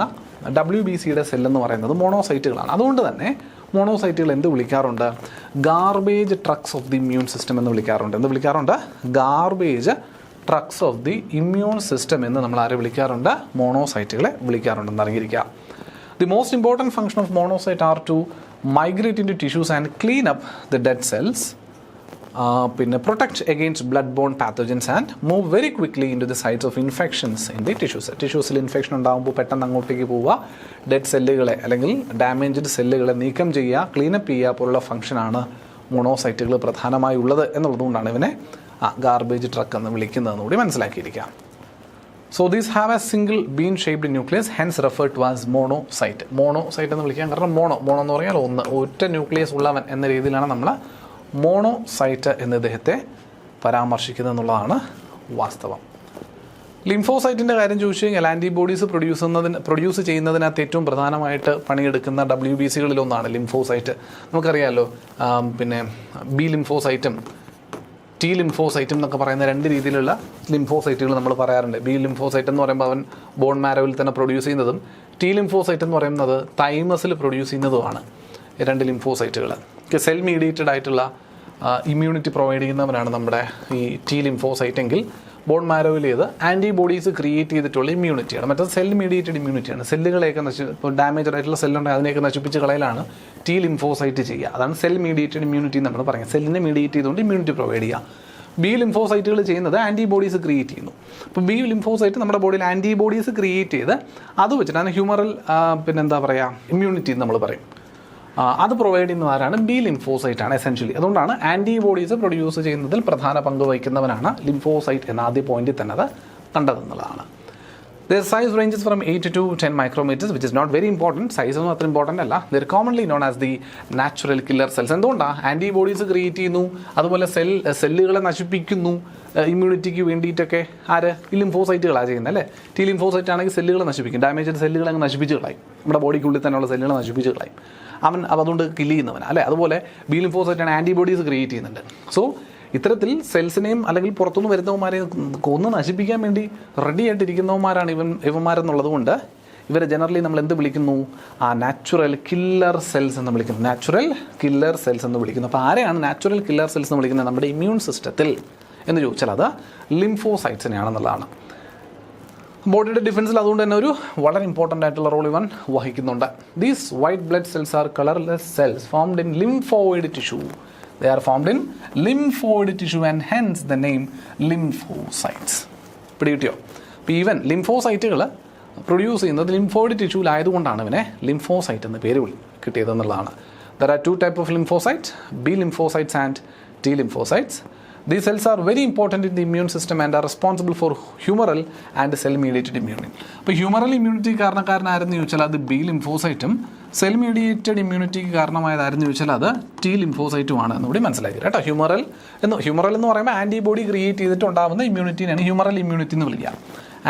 WBCയുടെ സെല്ലെന്ന് പറയുന്നത് മോണോസൈറ്റുകളാണ്. അതുകൊണ്ട് തന്നെ മോണോസൈറ്റുകൾ എന്ത് വിളിക്കാറുണ്ട്? Garbage trucks of the immune system എന്ന് വിളിക്കാറുണ്ട്. എന്ത് വിളിക്കാറുണ്ട്? Garbage trucks of the immune system എന്ന് നമ്മൾ ആരെ വിളിക്കാറുണ്ട്? മോണോസൈറ്റുകളെ വിളിക്കാറുണ്ടെന്ന് അറിഞ്ഞിരിക്കുക. The most important function of monocyte are to migrate into tissues and clean up the dead cells, പിന്നെ protect against blood-borne pathogens and move very quickly into the sites of infections in the tissues. ടിഷ്യൂസിൽ ഇൻഫെക്ഷൻ ഉണ്ടാകുമ്പോൾ പെട്ടെന്ന് അങ്ങോട്ടേക്ക് പോവുക, ഡെഡ് സെല്ലുകളെ അല്ലെങ്കിൽ ഡാമേജ്ഡ് സെല്ലുകളെ നീക്കം ചെയ്യുക, ക്ലീനപ്പ് ചെയ്യുക പോലുള്ള ഫംഗ്ഷനാണ് മോണോസൈറ്റുകൾ പ്രധാനമായി ഉള്ളത് എന്നുള്ളതുകൊണ്ടാണ് ഇവനെ ഗാർബേജ് ട്രക്ക് എന്ന് വിളിക്കുന്നതെന്ന് കൂടി മനസ്സിലാക്കിയിരിക്കാം. So these have a single bean shaped nucleus, hence referred to as monocyte. Monocyte എന്ന് വിളിക്കാൻ കാരണം മോണോ എന്ന് പറഞ്ഞാൽ ഒറ്റ ന്യൂക്ലിയസ് ഉള്ളവൻ എന്ന രീതിയിലാണ് നമ്മൾ മോണോസൈറ്റ് എന്ന് ഇദ്ദേഹത്തെ പരാമർശിക്കുന്നത് എന്നുള്ളതാണ് വാസ്തവം. ലിംഫോസൈറ്റിൻ്റെ കാര്യം ചോദിച്ചു കഴിഞ്ഞാൽ ആൻറ്റിബോഡീസ് പ്രൊഡ്യൂസ് ചെയ്യുന്നതിനകത്ത് ഏറ്റവും പ്രധാനമായിട്ട് പണിയെടുക്കുന്ന WBCകളിലൊന്നാണ് ലിംഫോസൈറ്റ്. നമുക്കറിയാമല്ലോ, പിന്നെ ബി ലിംഫോസൈറ്റും ടി ലിംഫോസൈറ്റും എന്നൊക്കെ പറയുന്ന രണ്ട് രീതിയിലുള്ള ലിംഫോസൈറ്റുകൾ നമ്മൾ പറയാറുണ്ട്. ബി ലിംഫോസൈറ്റ് എന്ന് പറയുമ്പോൾ അവൻ ബോൺ മാരോയിൽ തന്നെ പ്രൊഡ്യൂസ് ചെയ്യുന്നതും ടി ലിംഫോസൈറ്റ് എന്ന് പറയുന്നത് തൈമസിൽ പ്രൊഡ്യൂസ് ചെയ്യുന്നതുമാണ്. രണ്ട് ലിംഫോസൈറ്റുകൾ സെൽ മീഡിയേറ്റഡ് ആയിട്ടുള്ള ഇമ്മ്യൂണിറ്റി പ്രൊവൈഡ് ചെയ്യുന്നവരാണ് നമ്മുടെ ഈ ടി ലിംഫോസൈറ്റ് എങ്കിൽ ബോൺ മാരോയിൽ ചെയ്ത് ആൻറ്റിബോഡീസ് ക്രിയേറ്റ് ചെയ്തിട്ടുള്ള ഇമ്മ്യൂണിറ്റിയാണ്. മറ്റത് സെൽ മീഡിയേറ്റഡ് ഇമ്മ്യൂണിറ്റിയാണ്. സെല്ലുകളെയൊക്കെ ഇപ്പോൾ ഡാമേജഡ് ആയിട്ടുള്ള സെല്ലുണ്ടെങ്കിൽ അതിനെയൊക്കെ നശിപ്പിച്ച് കളയലാണ് ടി ലിംഫോസൈറ്റ് ചെയ്യുക. അതാണ് സെൽ മീഡിയേറ്റഡ് ഇമ്മ്യൂണിറ്റി നമ്മൾ പറയുന്നത്. സെല്ലിനെ മീഡിയേറ്റ് ചെയ്തുകൊണ്ട് ഇമ്മ്യൂണിറ്റി പ്രൊവൈഡ് ചെയ്യുക. ബി ലിംഫോസൈറ്റുകൾ ചെയ്യുന്നത് ആൻറ്റിബോഡീസ് ക്രിയേറ്റ് ചെയ്യുന്നു. അപ്പോൾ ബി ലിംഫോസൈറ്റ് നമ്മുടെ ബോഡിയിൽ ആൻറ്റിബോഡീസ് ക്രിയേറ്റ് ചെയ്ത് അത് വെച്ചിട്ടാണ് ഹ്യൂമറൽ പിന്നെന്താ പറയുക ഇമ്മ്യൂണിറ്റി എന്ന് നമ്മൾ പറയും. അത് പ്രൊവൈഡ് ചെയ്യുന്ന ആരാണ്? ബി ലിംഫോസൈറ്റ് ആണ് എസെൻഷ്യലി. അതുകൊണ്ടാണ് ആൻറ്റിബോഡീസ് പ്രൊഡ്യൂസ് ചെയ്യുന്നതിൽ പ്രധാന പങ്ക് വഹിക്കുന്നവനാണ് ലിംഫോസൈറ്റ് എന്ന ആദ്യ പോയിന്റിൽ തന്നെ അത് കണ്ടതെന്നുള്ളതാണ്. Their size ranges from 8 to 10 micrometers, which is not very important. Size ഒന്നും അത്ര ഇമ്പോർട്ടൻ്റ് അല്ല. They are commonly known as the natural killer cells. എന്തുകൊണ്ടാണ്? ആൻറ്റിബോഡീസ് ക്രിയേറ്റ് ചെയ്യുന്നു, അതുപോലെ സെല്ലുകളെ നശിപ്പിക്കുന്നു ഇമ്മ്യൂണിറ്റിക്ക് വേണ്ടിയിട്ടൊക്കെ. ആര്? ഈ ലിംഫോസൈറ്റുകളാണ് ചെയ്യുന്നത് അല്ലേ? ടി ലിംഫോസൈറ്റ് ആണെങ്കിൽ സെല്ലുകളെ നശിപ്പിക്കും, ഡാമേജഡ് സെല്ലുകളെ അങ്ങ് നശിപ്പിച്ച് കളയും, നമ്മുടെ ബോഡിക്കുള്ളിൽ തന്നെയുള്ള സെല്ലുകളെ നശിപ്പിച്ച് കളയും. അവൻ അതുകൊണ്ട് കില്ല് ചെയ്യുന്നവൻ അല്ലേ? അതുപോലെ ബി ലിംഫോസൈറ്റാണ് ആൻറ്റിബോഡീസ് ക്രിയേറ്റ് ചെയ്യുന്നുണ്ട്. സോ ഇത്തരത്തിൽ സെൽസിനെയും അല്ലെങ്കിൽ പുറത്തുനിന്ന് വരുന്നവന്മാരെയും കൊന്ന് നശിപ്പിക്കാൻ വേണ്ടി റെഡി ആയിട്ടിരിക്കുന്നവന്മാരാണ് ഇവന്മാരെന്നുള്ളത് കൊണ്ട് ഇവരെ ജനറലി നമ്മൾ എന്ത് വിളിക്കുന്നു? നാച്ചുറൽ കില്ലർ സെൽസ് എന്ന് വിളിക്കുന്നു. നാച്ചുറൽ കില്ലർ സെൽസ് എന്ന് വിളിക്കുന്നു. അപ്പോൾ ആരെയാണ് നാച്ചുറൽ കില്ലർ സെൽസ് എന്ന് വിളിക്കുന്നത്? നമ്മുടെ ഇമ്മ്യൂൺ സിസ്റ്റത്തിൽ എന്ന് ചോദിച്ചാൽ അത് ലിംഫോസൈറ്റ്സിനെയാണെന്നുള്ളതാണ്. ബോഡിയുടെ ഡിഫൻസിൽ അതുകൊണ്ട് തന്നെ ഒരു വളരെ ഇമ്പോർട്ടൻ്റ് ആയിട്ടുള്ള റോൾ ഇവൻ വഹിക്കുന്നുണ്ട്. These white blood cells are colourless cells formed in lymphoid tissue. They are formed in lymphoid tissue and hence the name lymphocytes. പിടികിട്ടിയോ? അപ്പോൾ ഈവൻ ലിംഫോസൈറ്റുകൾ പ്രൊഡ്യൂസ് ചെയ്യുന്നത് ലിംഫോയിഡ് ടിഷ്യൂലായതുകൊണ്ടാണ് ഇവനെ ലിംഫോസൈറ്റ് എന്ന പേര് കിട്ടിയതെന്നുള്ളതാണ്. There are two types of lymphocytes, B lymphocytes and T lymphocytes. These cells are very important in the immune system and are responsible for humoral and cell-mediated immunity. അപ്പോൾ ഹ്യൂമറൽ ഇമ്മ്യൂണിറ്റി കാരണക്കാരനായിരുന്നു ചോദിച്ചാൽ അത് ബി ലിംഫോസൈറ്റും സെൽ മീഡിയേറ്റഡ് ഇമ്മ്യൂണിറ്റിക്ക് കാരണമായതായിരുന്നു ചോദിച്ചാൽ അത് ടി ലിംഫോസൈറ്റുമാണ് എന്നുകൂടി മനസ്സിലാക്കി കേട്ടോ. ഹ്യൂമറൽ എന്ന് പറയുമ്പോൾ ആൻറ്റിബോഡി ക്രിയേറ്റ് ചെയ്തിട്ടുണ്ടാകുന്ന ഇമ്മ്യൂണിറ്റിയാണ് ഹ്യൂമറൽ ഇമ്മ്യൂണിറ്റി എന്ന് വിളിക്കുക.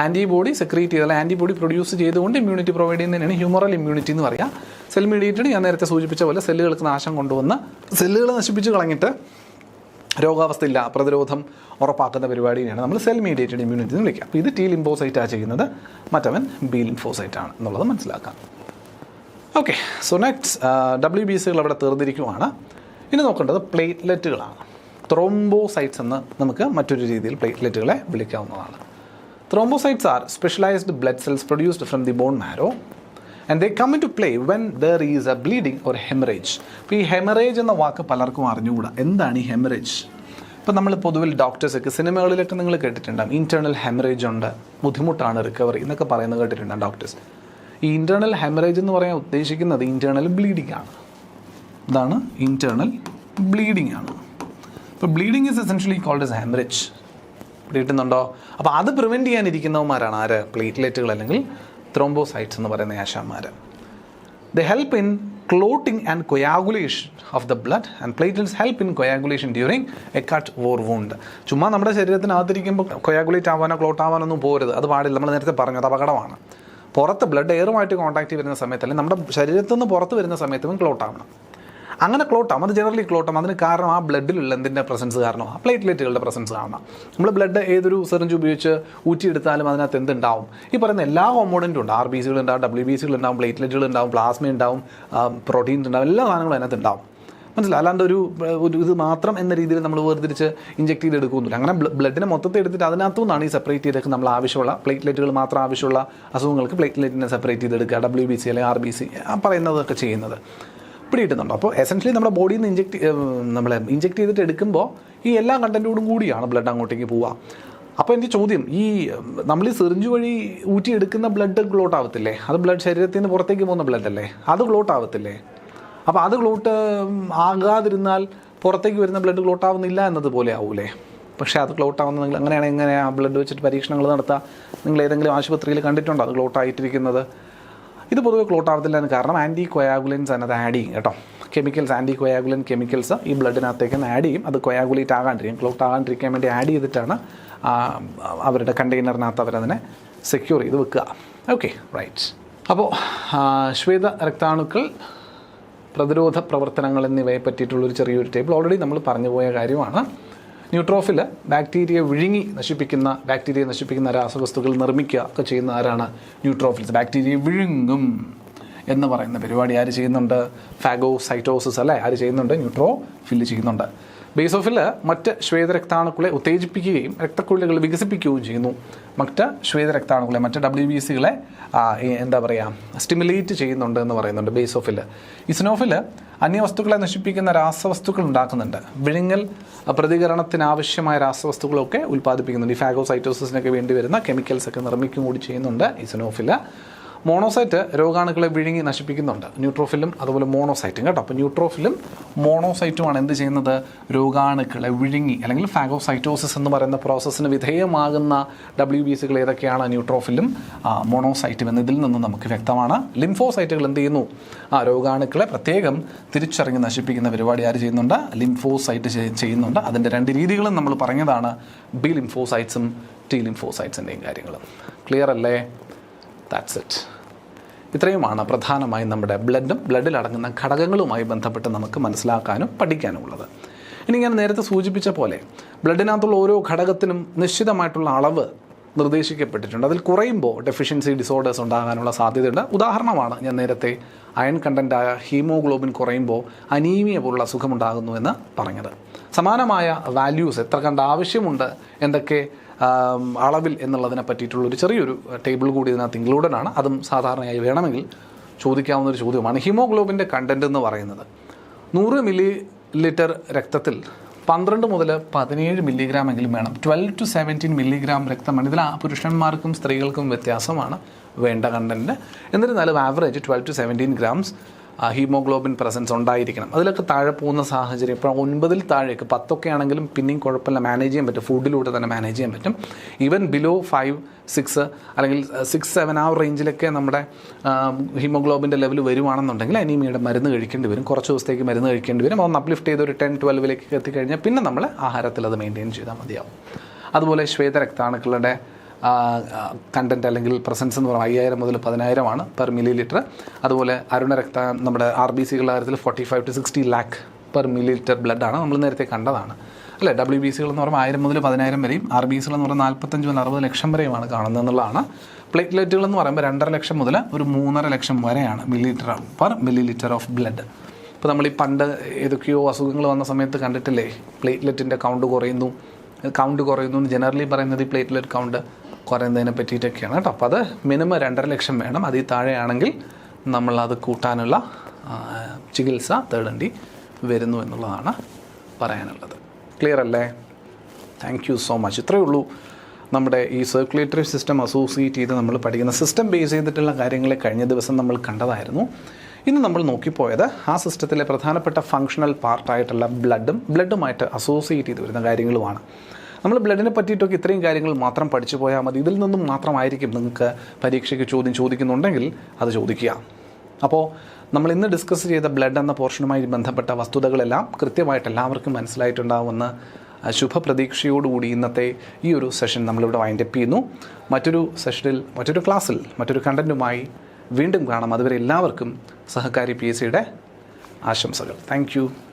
ആൻറ്റിബോഡി സെക്രീറ്റ് ചെയ്താൽ ആൻറ്റിബോഡി പ്രൊഡ്യൂസ് ചെയ്തുകൊണ്ട് ഇമ്മ്യൂണിറ്റി പ്രൊവൈഡ് ചെയ്യുന്നതിനാണ് ഹ്യൂമറൽ ഇമ്മ്യൂണിറ്റി എന്ന് പറയുക. സെൽ മീഡിയേറ്റഡ് ഞാൻ നേരത്തെ സൂചിപ്പിച്ച പോലെ സെല്ലുകൾക്ക് നാശം കൊണ്ടുവന്ന് സെല്ലുകൾ നശിപ്പിച്ച് കളഞ്ഞിട്ട് രോഗാവസ്ഥയില്ല പ്രതിരോധം ഉറപ്പാക്കുന്ന പരിപാടിയാണ് നമ്മൾ സെൽ മീഡിയേറ്റഡ് ഇമ്മ്യൂണിറ്റി എന്ന് വിളിക്കുക. അപ്പോൾ ഇത് ടി ലിംഫോസൈറ്റാണ് ചെയ്യുന്നത്, മറ്റവൻ ബി ലിംഫോസൈറ്റ് ആണ് എന്നുള്ളത് മനസ്സിലാക്കാം. ഓക്കെ, സോ നെക്സ്റ്റ് WBCകൾ അവിടെ തീർന്നിരിക്കുവാണ്. ഇനി നോക്കേണ്ടത് പ്ലേറ്റ്ലെറ്റുകളാണ്. ത്രോംബോസൈറ്റ്സ് എന്ന് നമുക്ക് മറ്റൊരു രീതിയിൽ പ്ലേറ്റ്ലെറ്റുകളെ വിളിക്കാവുന്നതാണ്. Thrombocytes are specialised blood cells produced from the bone marrow and they come into play when there is a bleeding or hemorrhage. ഇപ്പോൾ ഈ ഹെമറേജ് എന്ന വാക്ക് പലർക്കും അറിഞ്ഞുകൂടാ. എന്താണ് ഈ ഹെമറേജ്? ഇപ്പോൾ നമ്മൾ പൊതുവിൽ ഡോക്ടേഴ്സൊക്കെ സിനിമകളിലൊക്കെ നിങ്ങൾ കേട്ടിട്ടുണ്ടാകും, ഇൻറ്റേർണൽ ഹെമറേജ് ഉണ്ട്, ബുദ്ധിമുട്ടാണ് റിക്കവറി എന്നൊക്കെ പറയുന്നത് കേട്ടിട്ടുണ്ടാകും ഡോക്ടേഴ്സ്. ഈ ഇൻറ്റേർണൽ ഹെമറേജ് എന്ന് പറയാൻ ഉദ്ദേശിക്കുന്നത് ഇൻറ്റേർണൽ ബ്ലീഡിംഗ് ആണ്. ഇതാണ് ഇൻറ്റേർണൽ ബ്ലീഡിംഗ് ആണ്. ഇപ്പോൾ bleeding is essentially called as haemorrhage. കിട്ടുന്നുണ്ടോ? അപ്പോൾ അത് പ്രിവെൻറ്റ് ചെയ്യാനിരിക്കുന്നവന്മാരാണ് ആര്? പ്ലേറ്റ്ലെറ്റുകൾ അല്ലെങ്കിൽ ത്രോംബോസൈറ്റ്സ് എന്ന് പറയുന്ന ആശാന്മാർ. They help in clotting and coagulation of the blood and platelets help in coagulation during a cut or wound. ചുമ്മാ നമ്മുടെ ശരീരത്തിനകത്തിരിക്കുമ്പോൾ കൊയാഗുലേറ്റ് ആവാനോ ക്ലോട്ട് ആവാനൊന്നും പോരുത്, അത് പാടില്ല. നമ്മൾ നേരത്തെ പറഞ്ഞു അത് അപകടമാണ്. പുറത്ത് ബ്ലഡ് എയറുമായിട്ട് കോൺടാക്റ്റ് വരുന്ന സമയത്ത് അല്ലെങ്കിൽ നമ്മുടെ ശരീരത്തിൽ നിന്ന് പുറത്ത് വരുന്ന സമയത്തും ക്ലോട്ട് ആവണം. അങ്ങനെ ക്ലോട്ടാം, അത് ജനറലി ക്ലോട്ടാം. അതിന് കാരണം ആ ബ്ലഡിലുള്ള എന്തിൻ്റെ പ്രസൻസ് കാരണമാണ്? ആ പ്ലേറ്റ്ലെറ്റുകളുടെ പ്രസൻസ് കാരണം. നമ്മൾ ബ്ലഡ് ഏതൊരു സിറിഞ്ച് ഉപയോഗിച്ച് ഊറ്റിയെടുത്താലും അതിനകത്ത് എന്തുണ്ടാവും? ഈ പറയുന്ന എല്ലാ കോമ്പോണൻറ്റും ഉണ്ട്. RBCകൾ ഉണ്ടാവും, WBCകൾ ഉണ്ടാവും, പ്ലേറ്റ്ലെറ്റുകൾ ഉണ്ടാവും, പ്ലാസ്മ ഉണ്ടാവും, പ്രോട്ടീൻസ് ഉണ്ടാവും, എല്ലാ സാധനങ്ങളും അതിനകത്ത് ഉണ്ടാവും. മനസ്സിലായി. അല്ലാണ്ട് ഒരു ഇത് മാത്രം എന്ന രീതിയിൽ നമ്മൾ വേർതിരിച്ച് ഇഞ്ചെക്ട് ചെയ്തെടുക്കുന്നില്ല. അങ്ങനെ ബ്ലഡിനെ മൊത്തത്തിൽ എടുത്തിട്ട് അതിനകത്തു നിന്നാണ് ഈ സെപ്പറേറ്റ് ചെയ്തൊക്കെ നമ്മൾ ആവശ്യമുള്ള പ്ലേറ്റ്ലെറ്റുകൾ മാത്രം ആവശ്യമുള്ള അസുഖങ്ങൾക്ക് പ്ലേറ്റ്ലെറ്റിനെ സെപ്പറേറ്റ് ചെയ്തെടുക്കുക, WBC അല്ലെങ്കിൽ RBC പറയുന്നതൊക്കെ ചെയ്യുന്നത് പിടിയിട്ടുന്നുണ്ട്. അപ്പോൾ എസെൻഷ്യലി നമ്മുടെ ബോഡിയിൽ നിന്ന് നമ്മൾ ഇഞ്ചെക്ട് ചെയ്തിട്ട് എടുക്കുമ്പോൾ ഈ എല്ലാ കണ്ടൻറ്റോടും കൂടിയാണ് ബ്ലഡ് അങ്ങോട്ടേക്ക് പോവുക. അപ്പോൾ എൻ്റെ ചോദ്യം, ഈ നമ്മൾ ഈ സിറിഞ്ച് വഴി ഊറ്റിയെടുക്കുന്ന ബ്ലഡ് ക്ലോട്ട് ആവത്തില്ലേ? അത് ബ്ലഡ് ശരീരത്തിൽ നിന്ന് പുറത്തേക്ക് പോകുന്ന ബ്ലഡ് അല്ലേ? അത് ക്ലോട്ട് ആവത്തില്ലേ? അപ്പോൾ അത് ക്ലോട്ട് ആകാതിരുന്നാൽ പുറത്തേക്ക് വരുന്ന ബ്ലഡ് ക്ലോട്ട് ആവുന്നില്ല എന്നതുപോലെ ആവൂലേ? പക്ഷേ അത് ക്ലോട്ട് ആവുന്നത് നിങ്ങൾ അങ്ങനെയാണെങ്കിൽ എങ്ങനെ ആ ബ്ലഡ് വെച്ചിട്ട് പരീക്ഷണങ്ങൾ നടത്തുക? നിങ്ങൾ ഏതെങ്കിലും ആശുപത്രിയിൽ കണ്ടിട്ടുണ്ടോ അത് ക്ലോട്ട് ആയിട്ടിരിക്കുന്നത്? ഇത് പൊതുവെ ക്ലോട്ട് ആവത്തില്ല എന്ന് കാരണം ആൻറ്റി കൊയാഗുലൻസ് അതിനകത്ത് ആഡ് ചെയ്യും കേട്ടോ. കെമിക്കൽസ്, ആൻറ്റി കൊയാഗുലൻ കെമിക്കൽസ് ഈ ബ്ലഡിനകത്തേക്ക് ആഡ് ചെയ്യും. അത് കൊയാഗുലേറ്റ് ആകാണ്ടിരിക്കും, ക്ലോട്ട് ആകാണ്ടിരിക്കാൻ വേണ്ടി ആഡ് ചെയ്തിട്ടാണ് അവരുടെ കണ്ടെയ്നറിനകത്ത് അവരതിനെ സെക്യൂർ ചെയ്ത് വെക്കുക. Okay, right. അപ്പോൾ ശ്വേത രക്താണുക്കൾ, പ്രതിരോധ പ്രവർത്തനങ്ങൾ എന്നിവയെ പറ്റിയിട്ടുള്ളൊരു ചെറിയൊരു ടേബിൾ ഓൾറെഡി നമ്മൾ പറഞ്ഞു പോയ കാര്യമാണ്. ന്യൂട്രോഫിൽ ബാക്ടീരിയ വിഴുങ്ങി നശിപ്പിക്കുന്ന രാസവസ്തുക്കൾ നിർമ്മിക്കുക ഒക്കെ ചെയ്യുന്ന ആരാണ്? ന്യൂട്രോഫിൽസ്. ബാക്ടീരിയ വിഴുങ്ങും എന്ന് പറയുന്ന പരിപാടി ആര് ചെയ്യുന്നുണ്ട്? ഫാഗോസൈറ്റോസിസ് അല്ലേ, ആര് ചെയ്യുന്നുണ്ട്? ന്യൂട്രോഫിൽ ചെയ്യുന്നുണ്ട്. ബേസോഫിൽ മറ്റ് ശ്വേതരക്താണുക്കളെ ഉത്തേജിപ്പിക്കുകയും രക്തക്കുഴലുകൾ വികസിപ്പിക്കുകയും ചെയ്യുന്നു. മറ്റ് ശ്വേതരക്താണുക്കളെ, മറ്റ് WBCകളെ എന്താ പറയുക, സ്റ്റിമുലേറ്റ് ചെയ്യുന്നുണ്ട് എന്ന് പറയുന്നുണ്ട് ബേസോഫിൽ. ഇസിനോഫിൽ അന്യവസ്തുക്കളെ നശിപ്പിക്കുന്ന രാസവസ്തുക്കൾ ഉണ്ടാക്കുന്നുണ്ട്. വിഴുങ്ങൽ പ്രതികരണത്തിനാവശ്യമായ രാസവസ്തുക്കളൊക്കെ ഉൽപ്പാദിപ്പിക്കുന്നുണ്ട്. ഈ ഫാഗോസൈറ്റോസിസിനൊക്കെ വേണ്ടി വരുന്ന കെമിക്കൽസൊക്കെ നിർമ്മിക്കും കൂടി ചെയ്യുന്നുണ്ട് ഇസിനോഫിൽ. മോണോസൈറ്റ് രോഗാണുക്കളെ വിഴുങ്ങി നശിപ്പിക്കുന്നുണ്ട്. ന്യൂട്രോഫിലും അതുപോലെ മോണോസൈറ്റും കേട്ടോ. അപ്പോൾ ന്യൂട്രോഫിലും മോണോസൈറ്റുമാണ് എന്ത് ചെയ്യുന്നത്? രോഗാണുക്കളെ വിഴുങ്ങി, അല്ലെങ്കിൽ ഫാഗോസൈറ്റോസിസ് എന്ന് പറയുന്ന പ്രോസസ്സിന് വിധേയമാകുന്ന WBCകൾ ഏതൊക്കെയാണ്? ന്യൂട്രോഫിലും മോണോസൈറ്റും എന്ന് ഇതിൽ നിന്ന് നമുക്ക് വ്യക്തമാണ്. ലിംഫോസൈറ്റുകൾ എന്ത് ചെയ്യുന്നു? രോഗാണുക്കളെ പ്രത്യേകം തിരിച്ചറിഞ്ഞ് നശിപ്പിക്കുന്ന പരിപാടി ആര് ചെയ്യുന്നുണ്ട്? ലിംഫോസൈറ്റ് ചെയ്യുന്നുണ്ട്. അതിൻ്റെ രണ്ട് രീതികളും നമ്മൾ പറഞ്ഞതാണ്, B ലിംഫോസൈറ്റ്സും T ലിംഫോസൈറ്റ്സിൻ്റെയും കാര്യങ്ങളും. ക്ലിയർ അല്ലേ? That's it. ഇത്രയുമാണ് പ്രധാനമായും നമ്മുടെ ബ്ലഡിലടങ്ങുന്ന ഘടകങ്ങളുമായി ബന്ധപ്പെട്ട് നമുക്ക് മനസ്സിലാക്കാനും പഠിക്കാനും ഉള്ളത്. ഇനി ഞാൻ നേരത്തെ സൂചിപ്പിച്ച പോലെ ബ്ലഡിനകത്തുള്ള ഓരോ ഘടകത്തിനും നിശ്ചിതമായിട്ടുള്ള അളവ് നിർദ്ദേശിക്കപ്പെട്ടിട്ടുണ്ട്. അതിൽ കുറയുമ്പോൾ ഡെഫിഷ്യൻസി ഡിസോർഡേഴ്സ് ഉണ്ടാകാനുള്ള സാധ്യതയുണ്ട്. ഉദാഹരണമാണ് ഞാൻ നേരത്തെ അയൺ കണ്ടൻ്റായ ഹീമോഗ്ലോബിൻ കുറയുമ്പോൾ അനീമിയ പോലുള്ള അസുഖമുണ്ടാകുന്നു എന്ന് പറഞ്ഞത്. സമാനമായ വാല്യൂസ് എത്ര കണ്ട ആവശ്യമുണ്ട്, എന്തൊക്കെ അളവിൽ എന്നുള്ളതിനെ പറ്റിയിട്ടുള്ളൊരു ചെറിയൊരു ടേബിൾ കൂടി ഇതിനകത്ത് ഇൻക്ലൂഡഡ് ആണ്. അതും സാധാരണയായി വേണമെങ്കിൽ ചോദിക്കാവുന്നൊരു ചോദ്യമാണ്. ഹീമോഗ്ലോബിൻ്റെ കണ്ടൻറ്റ് എന്ന് പറയുന്നത് 100 ml രക്തത്തിൽ 12 മുതൽ 17 മില്ലിഗ്രാം എങ്കിലും വേണം. 12 to 17 മില്ലിഗ്രാം രക്തമാണ്. ഇതിൽ പുരുഷന്മാർക്കും സ്ത്രീകൾക്കും വ്യത്യാസമാണ് വേണ്ട കണ്ടൻറ്റ്. എന്നിരുന്നാലും average 12 to 17 grams haemoglobin presence ഉണ്ടായിരിക്കണം. അതിലൊക്കെ താഴെ പോകുന്ന സാഹചര്യം, ഇപ്പോൾ 9 താഴേക്ക് 10 ആണെങ്കിലും പിന്നെയും കുഴപ്പമില്ല, മാനേജ് ചെയ്യാൻ പറ്റും, ഫുഡിലൂടെ തന്നെ മാനേജ് ചെയ്യാൻ പറ്റും. ഈവൻ ബിലോ 5, 6 അല്ലെങ്കിൽ 6, 7 ആ റേഞ്ചിലൊക്കെ നമ്മുടെ ഹീമോഗ്ലോബിൻ്റെ ലെവൽ വരുവാണെന്നുണ്ടെങ്കിൽ അനീമിയയുടെ മരുന്ന് കഴിക്കേണ്ടി വരും. കുറച്ച് ദിവസത്തേക്ക് മരുന്ന് കഴിക്കേണ്ടി വരും. ഒന്ന് അപ്ലിഫ്റ്റ് ചെയ്ത് ഒരു 10-12 എത്തിക്കഴിഞ്ഞാൽ പിന്നെ നമ്മൾ ആഹാരത്തിൽ അത് മെയിൻറ്റെയിൻ ചെയ്താൽ മതിയാവും. അതുപോലെ ശ്വേതരക്താണുക്കളുടെ കണ്ടൻറ്റ് അല്ലെങ്കിൽ പ്രസൻസ് എന്ന് പറയുന്നത് 5000 മുതൽ 10,000 പെർ മില്ലി-ലിറ്റർ. അതുപോലെ നമ്മുടെ RBCകളുടെ കാര്യത്തിൽ 45 to 60 lakh പെർ മില്ലി-ലിറ്റർ ബ്ലഡാണ് നമ്മൾ നേരത്തെ കണ്ടതാണ് അല്ലേ. WBCകൾ എന്ന് പറയുമ്പോൾ 1000 മുതൽ 10,000 വരെയും, RBCകൾ എന്ന് പറയുമ്പോൾ 45 മുതൽ 60 ലക്ഷം വരെയുമാണ് കാണുന്നത് എന്നുള്ളതാണ്. പ്ലേറ്റ്ലെറ്റുകൾ എന്ന് പറയുമ്പോൾ 2.5 ലക്ഷം മുതൽ ഒരു 3.5 ലക്ഷം വരെയാണ് പെർ മില്ലി-ലിറ്റർ ഓഫ് ബ്ലഡ്. ഇപ്പോൾ നമ്മൾ ഈ പണ്ട് ഏതൊക്കെയോ അസുഖങ്ങൾ വന്ന സമയത്ത് കണ്ടിട്ടില്ലേ, പ്ലേറ്റ്ലെറ്റിൻ്റെ കൗണ്ട് കുറയുന്നു എന്ന് ജനറലി പറയുന്നത് ഈ പ്ലേറ്റ്ലെറ്റ് കൗണ്ട് കുറയുന്നതിനെ പറ്റിയിട്ടൊക്കെയാണ് കേട്ടോ. അപ്പോൾ അത് മിനിമം 2.5 ലക്ഷം വേണം. അതിൽ താഴെയാണെങ്കിൽ നമ്മളത് കൂട്ടാനുള്ള ചികിത്സ തേടേണ്ടി വരുന്നു എന്നുള്ളതാണ് പറയാനുള്ളത്. ക്ലിയർ അല്ലേ? Thank you so much. ഇത്രയേ ഉള്ളൂ നമ്മുടെ ഈ സർക്കുലേറ്ററി സിസ്റ്റം അസോസിയേറ്റ് ചെയ്ത് നമ്മൾ പഠിക്കുന്ന സിസ്റ്റം ബേസ് ചെയ്തിട്ടുള്ള കാര്യങ്ങളെ കഴിഞ്ഞ ദിവസം നമ്മൾ കണ്ടതായിരുന്നു. ഇന്ന് നമ്മൾ നോക്കിപ്പോയത് ആ സിസ്റ്റത്തിലെ പ്രധാനപ്പെട്ട ഫങ്ഷണൽ പാർട്ടായിട്ടുള്ള ബ്ലഡുമായിട്ട് അസോസിയേറ്റ് ചെയ്ത് വരുന്ന കാര്യങ്ങളുമാണ്. നമ്മൾ ബ്ലഡിനെ പറ്റിയിട്ടൊക്കെ ഇത്രയും കാര്യങ്ങൾ മാത്രം പഠിച്ചു പോയാൽ മതി. ഇതിൽ നിന്നും മാത്രമായിരിക്കും നിങ്ങൾക്ക് പരീക്ഷയ്ക്ക് ചോദ്യം ചോദിക്കുന്നുണ്ടെങ്കിൽ അത് ചോദിക്കുക. അപ്പോൾ നമ്മൾ ഇന്ന് ഡിസ്കസ് ചെയ്ത ബ്ലഡ് എന്ന പോർഷനുമായി ബന്ധപ്പെട്ട വസ്തുതകളെല്ലാം കൃത്യമായിട്ട് എല്ലാവർക്കും മനസ്സിലായിട്ടുണ്ടാവുമെന്ന് ശുഭപ്രതീക്ഷയോടുകൂടി ഇന്നത്തെ ഈ ഒരു സെഷൻ നമ്മളിവിടെ വൈൻഡപ്പ് ചെയ്യുന്നു. മറ്റൊരു സെഷനിൽ, മറ്റൊരു ക്ലാസ്സിൽ, മറ്റൊരു കണ്ടൻറ്റുമായി വീണ്ടും കാണാം. അതുവരെ എല്ലാവർക്കും സഹകാരി PSCയുടെ ആശംസകൾ. Thank you.